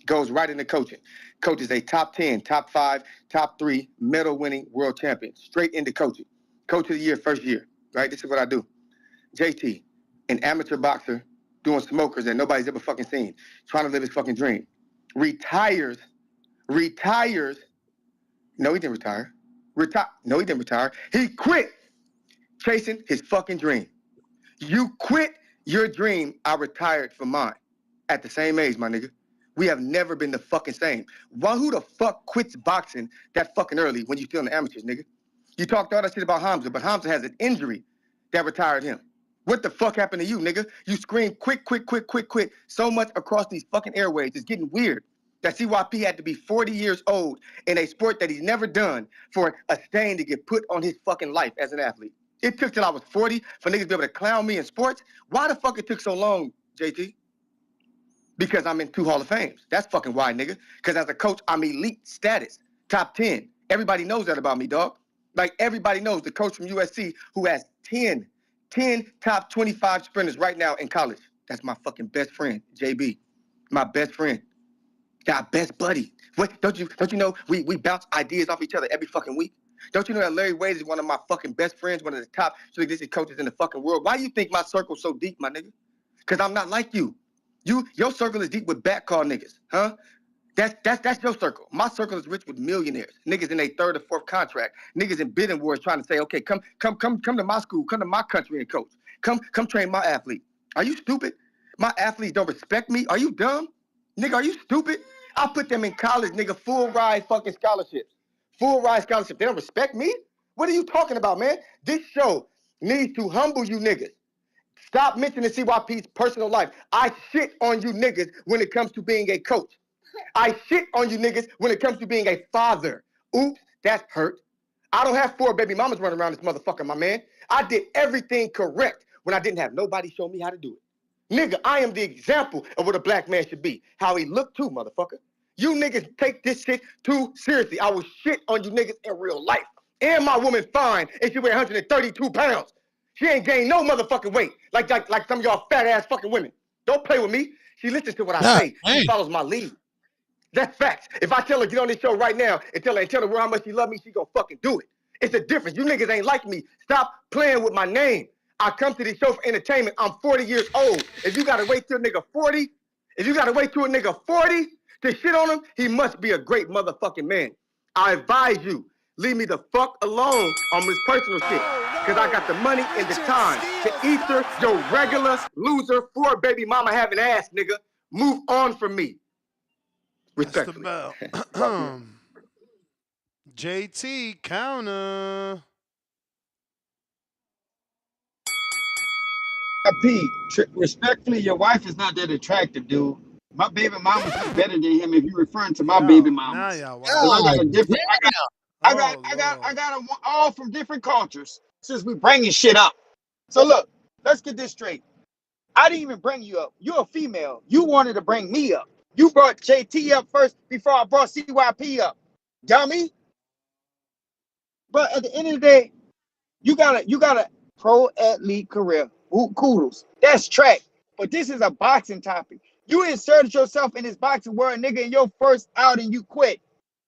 Goes right into coaching. Coaches a top 10, top 5, top 3 medal-winning world champion. Straight into coaching. Coach of the year, first year. Right? This is what I do. JT, an amateur boxer doing smokers that nobody's ever fucking seen, trying to live his fucking dream. Retires. No, he didn't retire. No, he didn't retire. He quit chasing his fucking dream. You quit your dream. I retired from mine at the same age, my nigga. We have never been the fucking same. Why? Who the fuck quits boxing that fucking early when you still in the amateurs, nigga? You talked all that shit about Hamza, but Hamza has an injury that retired him. What the fuck happened to you, nigga? You scream quit so much across these fucking airways. It's getting weird that CYP had to be 40 years old in a sport that he's never done for a stain to get put on his fucking life as an athlete. It took till I was 40 for niggas to be able to clown me in sports. Why the fuck it took so long, JT? Because I'm in 2 Hall of Fames. That's fucking why, nigga. Because as a coach, I'm elite status, top 10. Everybody knows that about me, dog. Like, everybody knows the coach from USC who has 10 top 25 sprinters right now in college. That's my fucking best friend, JB. My best friend. Got best buddy. What, don't you know we bounce ideas off each other every fucking week? Don't you know that Larry Wade is one of my fucking best friends, one of the top coaches in the fucking world? Why you think my circle's so deep, my nigga? Because I'm not like you. Your circle is deep with back call niggas, huh? That's your circle. My circle is rich with millionaires. Niggas in their 3rd or 4th contract. Niggas in bidding wars trying to say, okay, come to my school, come to my country and coach. Come train my athlete. Are you stupid? My athletes don't respect me. Are you dumb? Nigga, are you stupid? I put them in college, nigga, full ride fucking scholarships. Full ride scholarship. They don't respect me? What are you talking about, man? This show needs to humble you niggas. Stop mentioning CYP's personal life. I shit on you niggas when it comes to being a coach. I shit on you niggas when it comes to being a father. Oops, that's hurt. I don't have 4 baby mamas running around this motherfucker, my man. I did everything correct when I didn't have nobody show me how to do it. Nigga, I am the example of what a black man should be. How he look too, motherfucker. You niggas take this shit too seriously. I will shit on you niggas in real life. And my woman fine, and she weigh 132 pounds. She ain't gained no motherfucking weight like some of y'all fat ass fucking women. Don't play with me. She listens to what I say. She follows my lead. That's facts. If I tell her get on this show right now and tell her how much she love me, she gonna fucking do it. It's a difference. You niggas ain't like me. Stop playing with my name. I come to this show for entertainment. I'm 40 years old. If you gotta wait till a nigga 40, to shit on him, he must be a great motherfucking man. I advise you, leave me the fuck alone on this personal shit. Cause I got the money and the time to ether your regular loser 4 baby mama having ass, nigga. Move on from me. Respectfully. That's the bell. JT counter. Respectfully, your wife is not that attractive, dude. My baby mamas look better than him if you're referring to my baby Now mamas. y'all Because I got a wild. different, I got them all from different cultures since we bringing shit up. So look, let's get this straight. I didn't even bring you up. You're a female. You wanted to bring me up. You brought JT up first before I brought CYP up. Dummy. But at the end of the day, you got a pro athlete career. Kudos. That's track. But this is a boxing topic. You inserted yourself in this boxing world, nigga, in your first outing, you quit.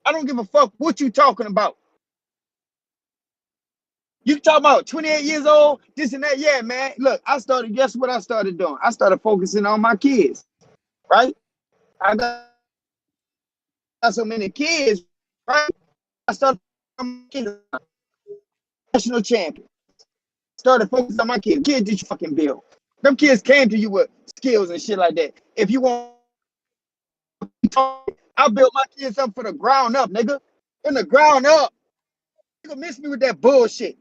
I don't give a fuck what you talking about. You talking about 28 years old, this and that. Yeah, man. Look, guess what I started doing? I started focusing on my kids, right? I got so many kids, right? I started national champion. Started focusing on my kids. Kids did you fucking build. Them kids came to you with skills and shit like that. If you want, I built my kids up for the ground up, nigga. From the ground up. You can miss me with that bullshit.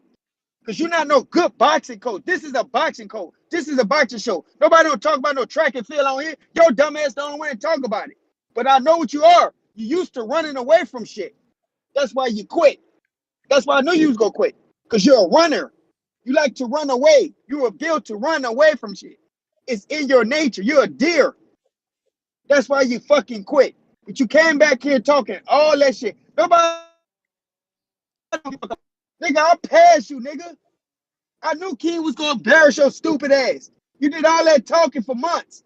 Because you're not no good boxing coach. This is a boxing coach. This is a boxing show. Nobody don't talk about no track and field on here. Your dumb ass the only one to talk about it. But I know what you are. You used to running away from shit. That's why you quit. That's why I knew you was going to quit. Because you're a runner. You like to run away. You are built to run away from shit. It's in your nature. You're a deer. That's why you fucking quit. But you came back here talking all that shit. Nobody, nigga, I'll pass you, nigga. I knew King was gonna embarrass your stupid ass. You did all that talking for months.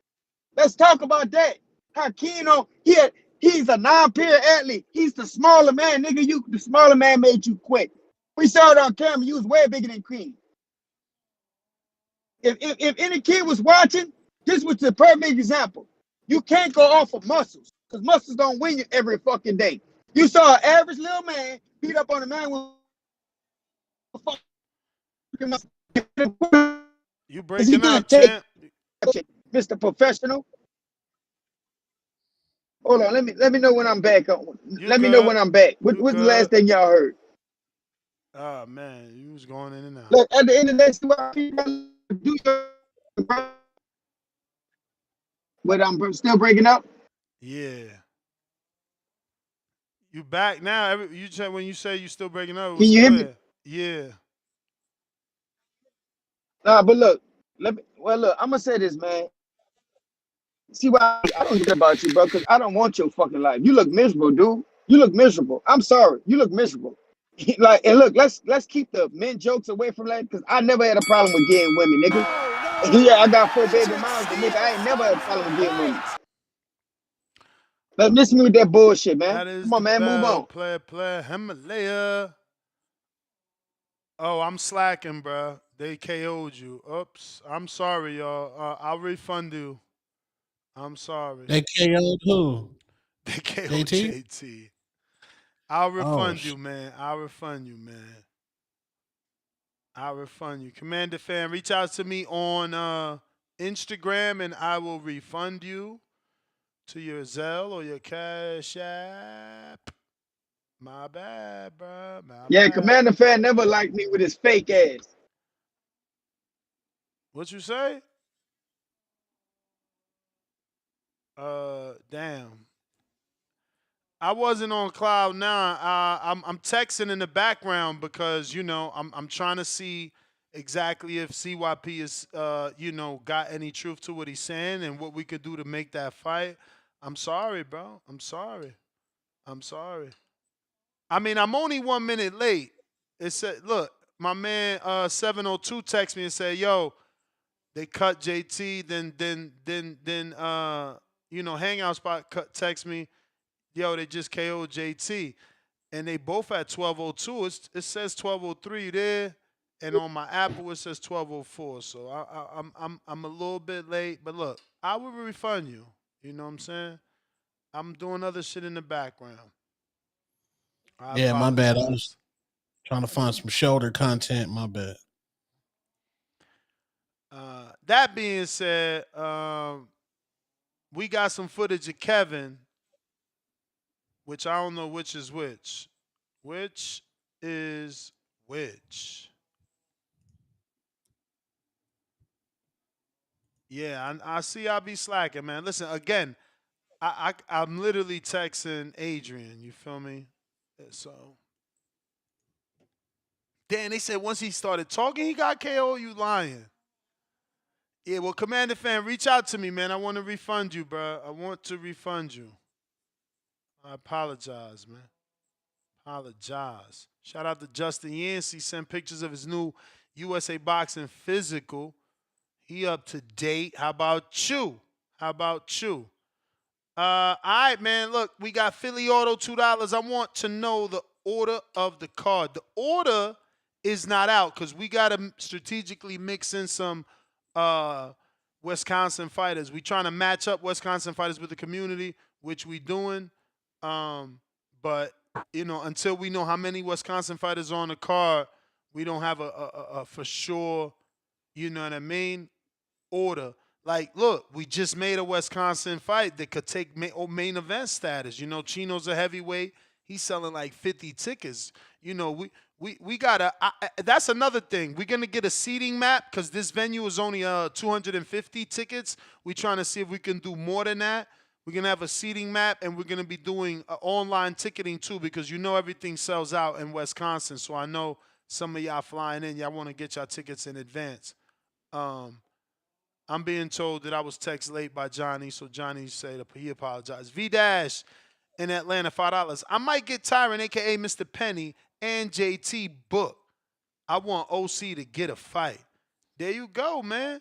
Let's talk about that. How Keno, he's a non-peer athlete. He's the smaller man, nigga. The smaller man made you quit. We saw it on camera. You was way bigger than King. If any kid was watching, this was the perfect example. You can't go off of muscles, because muscles don't win you every fucking day. You saw an average little man beat up on a man with fucking muscles. You Is he breaking gonna up, take champ? Mr. Professional? Hold on, let me know when I'm back. You Let me know good? when I'm back. What's the last thing y'all heard? Oh man, you was going in and out. Look, at the end of the day, see what people do. But I'm still breaking up. Yeah. You back now? You said when you say you still breaking up, it Can was you hear me? clear. Yeah. Nah, but look, look, I'm gonna say this, man. See why I don't care about you, bro, because I don't want your fucking life. You look miserable, dude. You look miserable. I'm sorry. You look miserable. Like, and look, let's keep the men jokes away from that, because I never had a problem with getting women, nigga. And yeah, I got 4 baby moms, but nigga, I ain't never had a problem with getting women. Let's miss me with that bullshit, man. That is Come on, the man, move bell. on. Play Himalaya. Oh, I'm slacking, bro. They KO'd you. Oops. I'm sorry, y'all. I'll refund you. I'm sorry. They KO'd who? They KO'd JT? JT. I'll Oh, refund you, man. I'll refund you, man. I'll refund you. Commander fan, reach out to me on Instagram and I will refund you to your Zelle or your Cash App. My bad, bro. My Yeah, bad. Commander Fan never liked me with his fake ass. What you say? Damn. I wasn't on cloud nine. I'm texting in the background because I'm trying to see exactly if CYP is got any truth to what he's saying and what we could do to make that fight. I'm sorry, bro. I'm sorry. I'm sorry. I mean, I'm only 1 minute late. It said, look, my man 702 texted me and said, yo, they cut JT, then Hangout Spot text me, yo, they just KO'd JT. And they both at 1202. It says 1203 there. And on my Apple it says 1204. So I'm a little bit late. But look, I will refund you. You know what I'm saying? I'm doing other shit in the background. I yeah, my bad. I was apologize. trying to find some shoulder content. My bad. That being said, we got some footage of Kevin, which I don't know which is which. Which is which? Yeah, I see I be slacking, man. Listen, again, I'm literally texting Adrian, you feel me? So Dan, they said once he started talking, he got KO. You lying. Yeah, well, Commander Fan, reach out to me, man. I want to refund you, bro. I want to refund you. I apologize, man. Apologize. Shout out to Justin Yancey. Sent pictures of his new USA Boxing physical. He up to date. How about you? How about you? All right, man. Look, we got Philly Auto $2. I want to know the order of the card. The order is not out because we got to strategically mix in some Wisconsin fighters. We trying to match up Wisconsin fighters with the community, which we doing. But until we know how many Wisconsin fighters are on the card, we don't have a for sure. You know what I mean? Order. Like, look, we just made a Wisconsin fight that could take main event status. Chino's a heavyweight. He's selling like 50 tickets. We gotta. That's another thing. We're gonna get a seating map because this venue is only 250 tickets. We're trying to see if we can do more than that. We're gonna have a seating map, and we're gonna be doing online ticketing too because everything sells out in Wisconsin. So I know some of y'all flying in, y'all want to get y'all tickets in advance. Um, I'm being told that I was text late by Johnny, so Johnny said he apologized. V Dash in Atlanta, $5. I might get Tyron, aka Mr. Penny, and JT booked. I want OC to get a fight. There you go, man.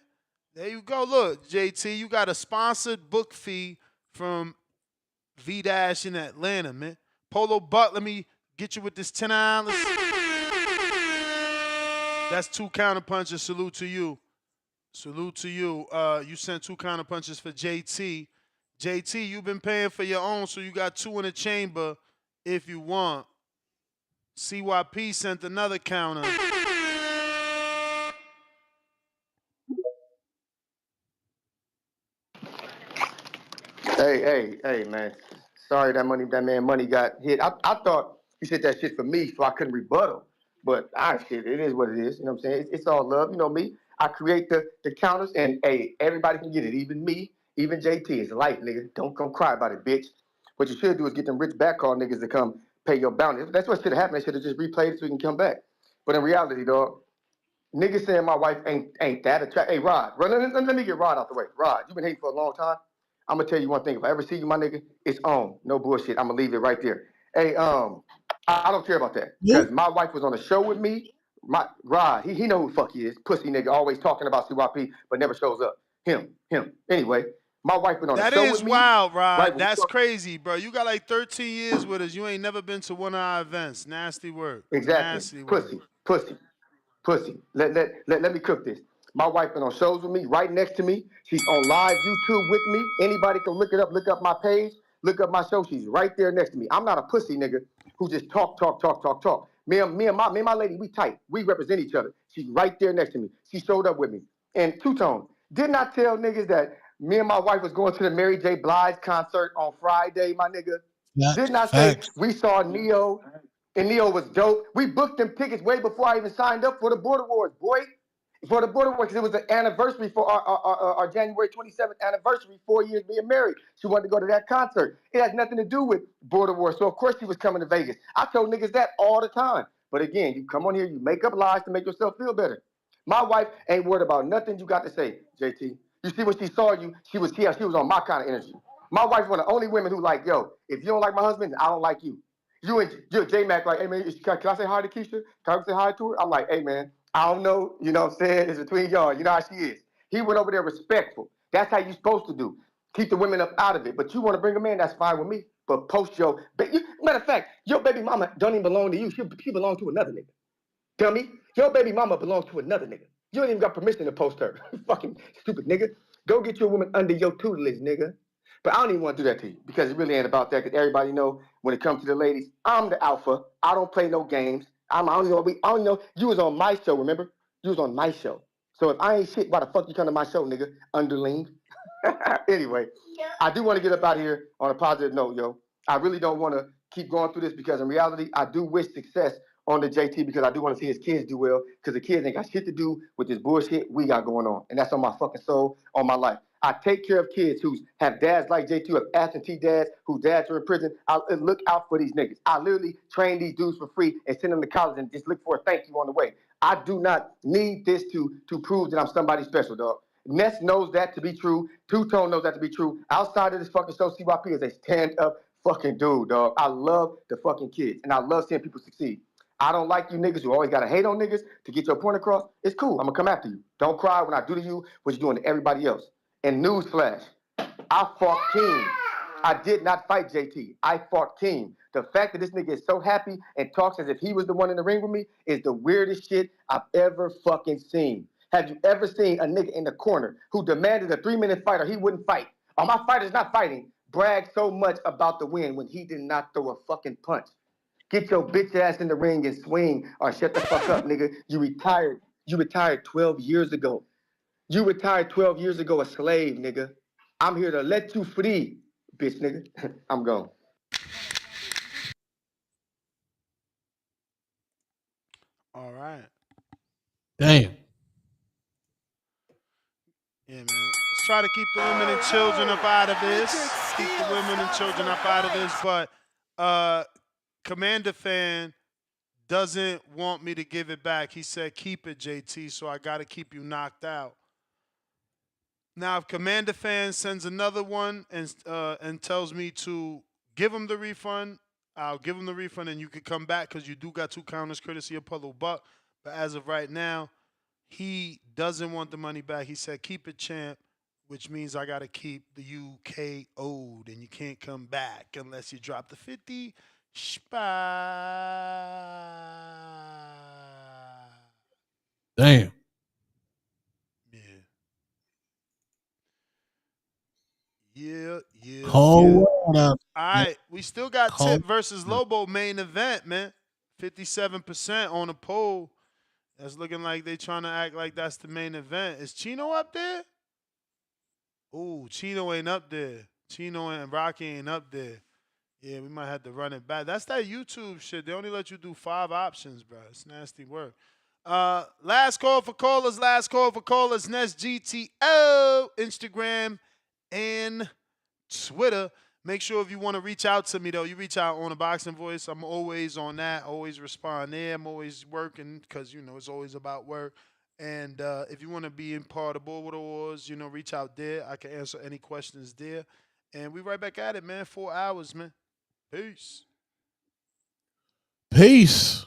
There you go. Look, JT, you got a sponsored book fee from V Dash in Atlanta, man. Polo Buck, let me get you with this $10. That's 2 counter punches. Salute to you. Salute to you. You sent 2 counter punches for JT. JT, you've been paying for your own, so you got 2 in the chamber if you want. CYP sent another counter. Hey, man. Sorry that man money got hit. I thought he said that shit for me so I couldn't rebuttal. But shit, it is what it is. You know what I'm saying? It's all love. You know me. I create the counters and hey, everybody can get it. Even me, even JT. It's life, nigga. Don't come cry about it, bitch. What you should do is get them rich back call niggas to come pay your bounty. That's what should have happened. They should have just replayed it so we can come back. But in reality, dog, niggas saying my wife ain't that attractive. Hey, Rod, let me get Rod out the way. Rod, you been hating for a long time. I'm gonna tell you one thing. If I ever see you, my nigga, it's on. No bullshit. I'm gonna leave it right there. Hey, I don't care about that because my wife was on a show with me. My Rod, he know who the fuck he is. Pussy nigga, always talking about CYP but never shows up. Him. Anyway, my wife went on a That show is with me. wild, Right? Rod. That's crazy, bro. You got like 13 years with us. You ain't never been to one of our events. Nasty work. Exactly. Nasty work. Pussy. Let me cook this. My wife been on shows with me, right next to me. She's on live YouTube with me. Anybody can look it up, look up my page, look up my show. She's right there next to me. I'm not a pussy nigga who just talk. Me and my lady, we tight. We represent each other. She's right there next to me. She showed up with me. And two-tone, didn't I tell niggas that me and my wife was going to the Mary J. Blige concert on Friday, my nigga? Didn't I say Facts. we saw Neo and Neo was dope? We booked them tickets way before I even signed up for the Border Wars, boy. For the Border Wars, because it was the anniversary for our January 27th anniversary, 4 years being married. She wanted to go to that concert. It has nothing to do with Border Wars. So, of course, she was coming to Vegas. I told niggas that all the time. But again, you come on here, you make up lies to make yourself feel better. My wife ain't worried about nothing you got to say, JT. You see, when she saw you, she was on my kind of energy. My wife's one of the only women who like, yo, if you don't like my husband, then I don't like you. You and J-Mac like, hey, man, can I say hi to Keisha? Can I say hi to her? I'm like, hey, man, I don't know. You know what I'm saying? It's between y'all. You know how she is. He went over there respectful. That's how you supposed to do. Keep the women up out of it. But you want to bring them in, that's fine with me. But post matter of fact, your baby mama don't even belong to you. She belongs to another nigga. Dummy, your baby mama belongs to another nigga. You ain't even got permission to post her. Fucking stupid nigga. Go get your woman under your tutelage, nigga. But I don't even want to do that to you because it really ain't about that. Because everybody know when it comes to the ladies, I'm the alpha. I don't play no games. I don't know. You was on my show, remember? You was on my show. So if I ain't shit, why the fuck you come to my show, nigga? Underling. Anyway, I do want to get up out of here on a positive note, yo. I really don't want to keep going through this because in reality, I do wish success on the JT because I do want to see his kids do well because the kids ain't got shit to do with this bullshit we got going on. And that's on my fucking soul, on my life. I take care of kids who have dads like JT, who have absentee dads, whose dads are in prison. I look out for these niggas. I literally train these dudes for free and send them to college and just look for a thank you on the way. I do not need this to prove that I'm somebody special, dog. Ness knows that to be true. Two-Tone knows that to be true. Outside of this fucking show, CYP is a stand-up fucking dude, dog. I love the fucking kids, and I love seeing people succeed. I don't like you niggas who always gotta hate on niggas to get your point across. It's cool. I'm gonna come after you. Don't cry when I do to you what you're doing to everybody else. And newsflash, I fought King. I did not fight JT. I fought King. The fact that this nigga is so happy and talks as if he was the one in the ring with me is the weirdest shit I've ever fucking seen. Have you ever seen a nigga in the corner who demanded a 3-minute fight or he wouldn't fight? Oh, my fighter's not fighting. Brag so much about the win when he did not throw a fucking punch. Get your bitch ass in the ring and swing or shut the fuck up, nigga. You retired. You retired 12 years ago. You retired 12 years ago a slave, nigga. I'm here to let you free, bitch, nigga. I'm gone. All right. Damn. Yeah, man. Let's try to keep the women and children up out of this. Keep the women and children up out of this. But Commander Fan doesn't want me to give it back. He said, keep it, JT, so I got to keep you knocked out. Now, if Commander Fan sends another one and tells me to give him the refund, I'll give him the refund and you can come back because you do got 2 counters courtesy of Puddle Buck. But as of right now, he doesn't want the money back. He said, keep it, champ, which means I got to keep the UK owed and you can't come back unless you drop the 50. Damn. Yeah. Cold world out All there. right, we still got Cold. Tip versus Lobo main event, man. 57% on the poll. That's looking like they trying to act like that's the main event. Is Chino up there? Ooh, Chino ain't up there. Chino and Rocky ain't up there. Yeah, we might have to run it back. That's that YouTube shit. They only let you do 5 options, bro. It's nasty work. Last call for callers. Last call for callers. Nest GTO, Instagram, and Twitter. Make sure if you want to reach out to me, though, you reach out on a Boxing Voice. I'm always on that, always respond there. I'm always working because, it's always about work. And if you want to be in part of Board Wars, reach out there. I can answer any questions there. And we right back at it, man. 4 hours, man. Peace. Peace.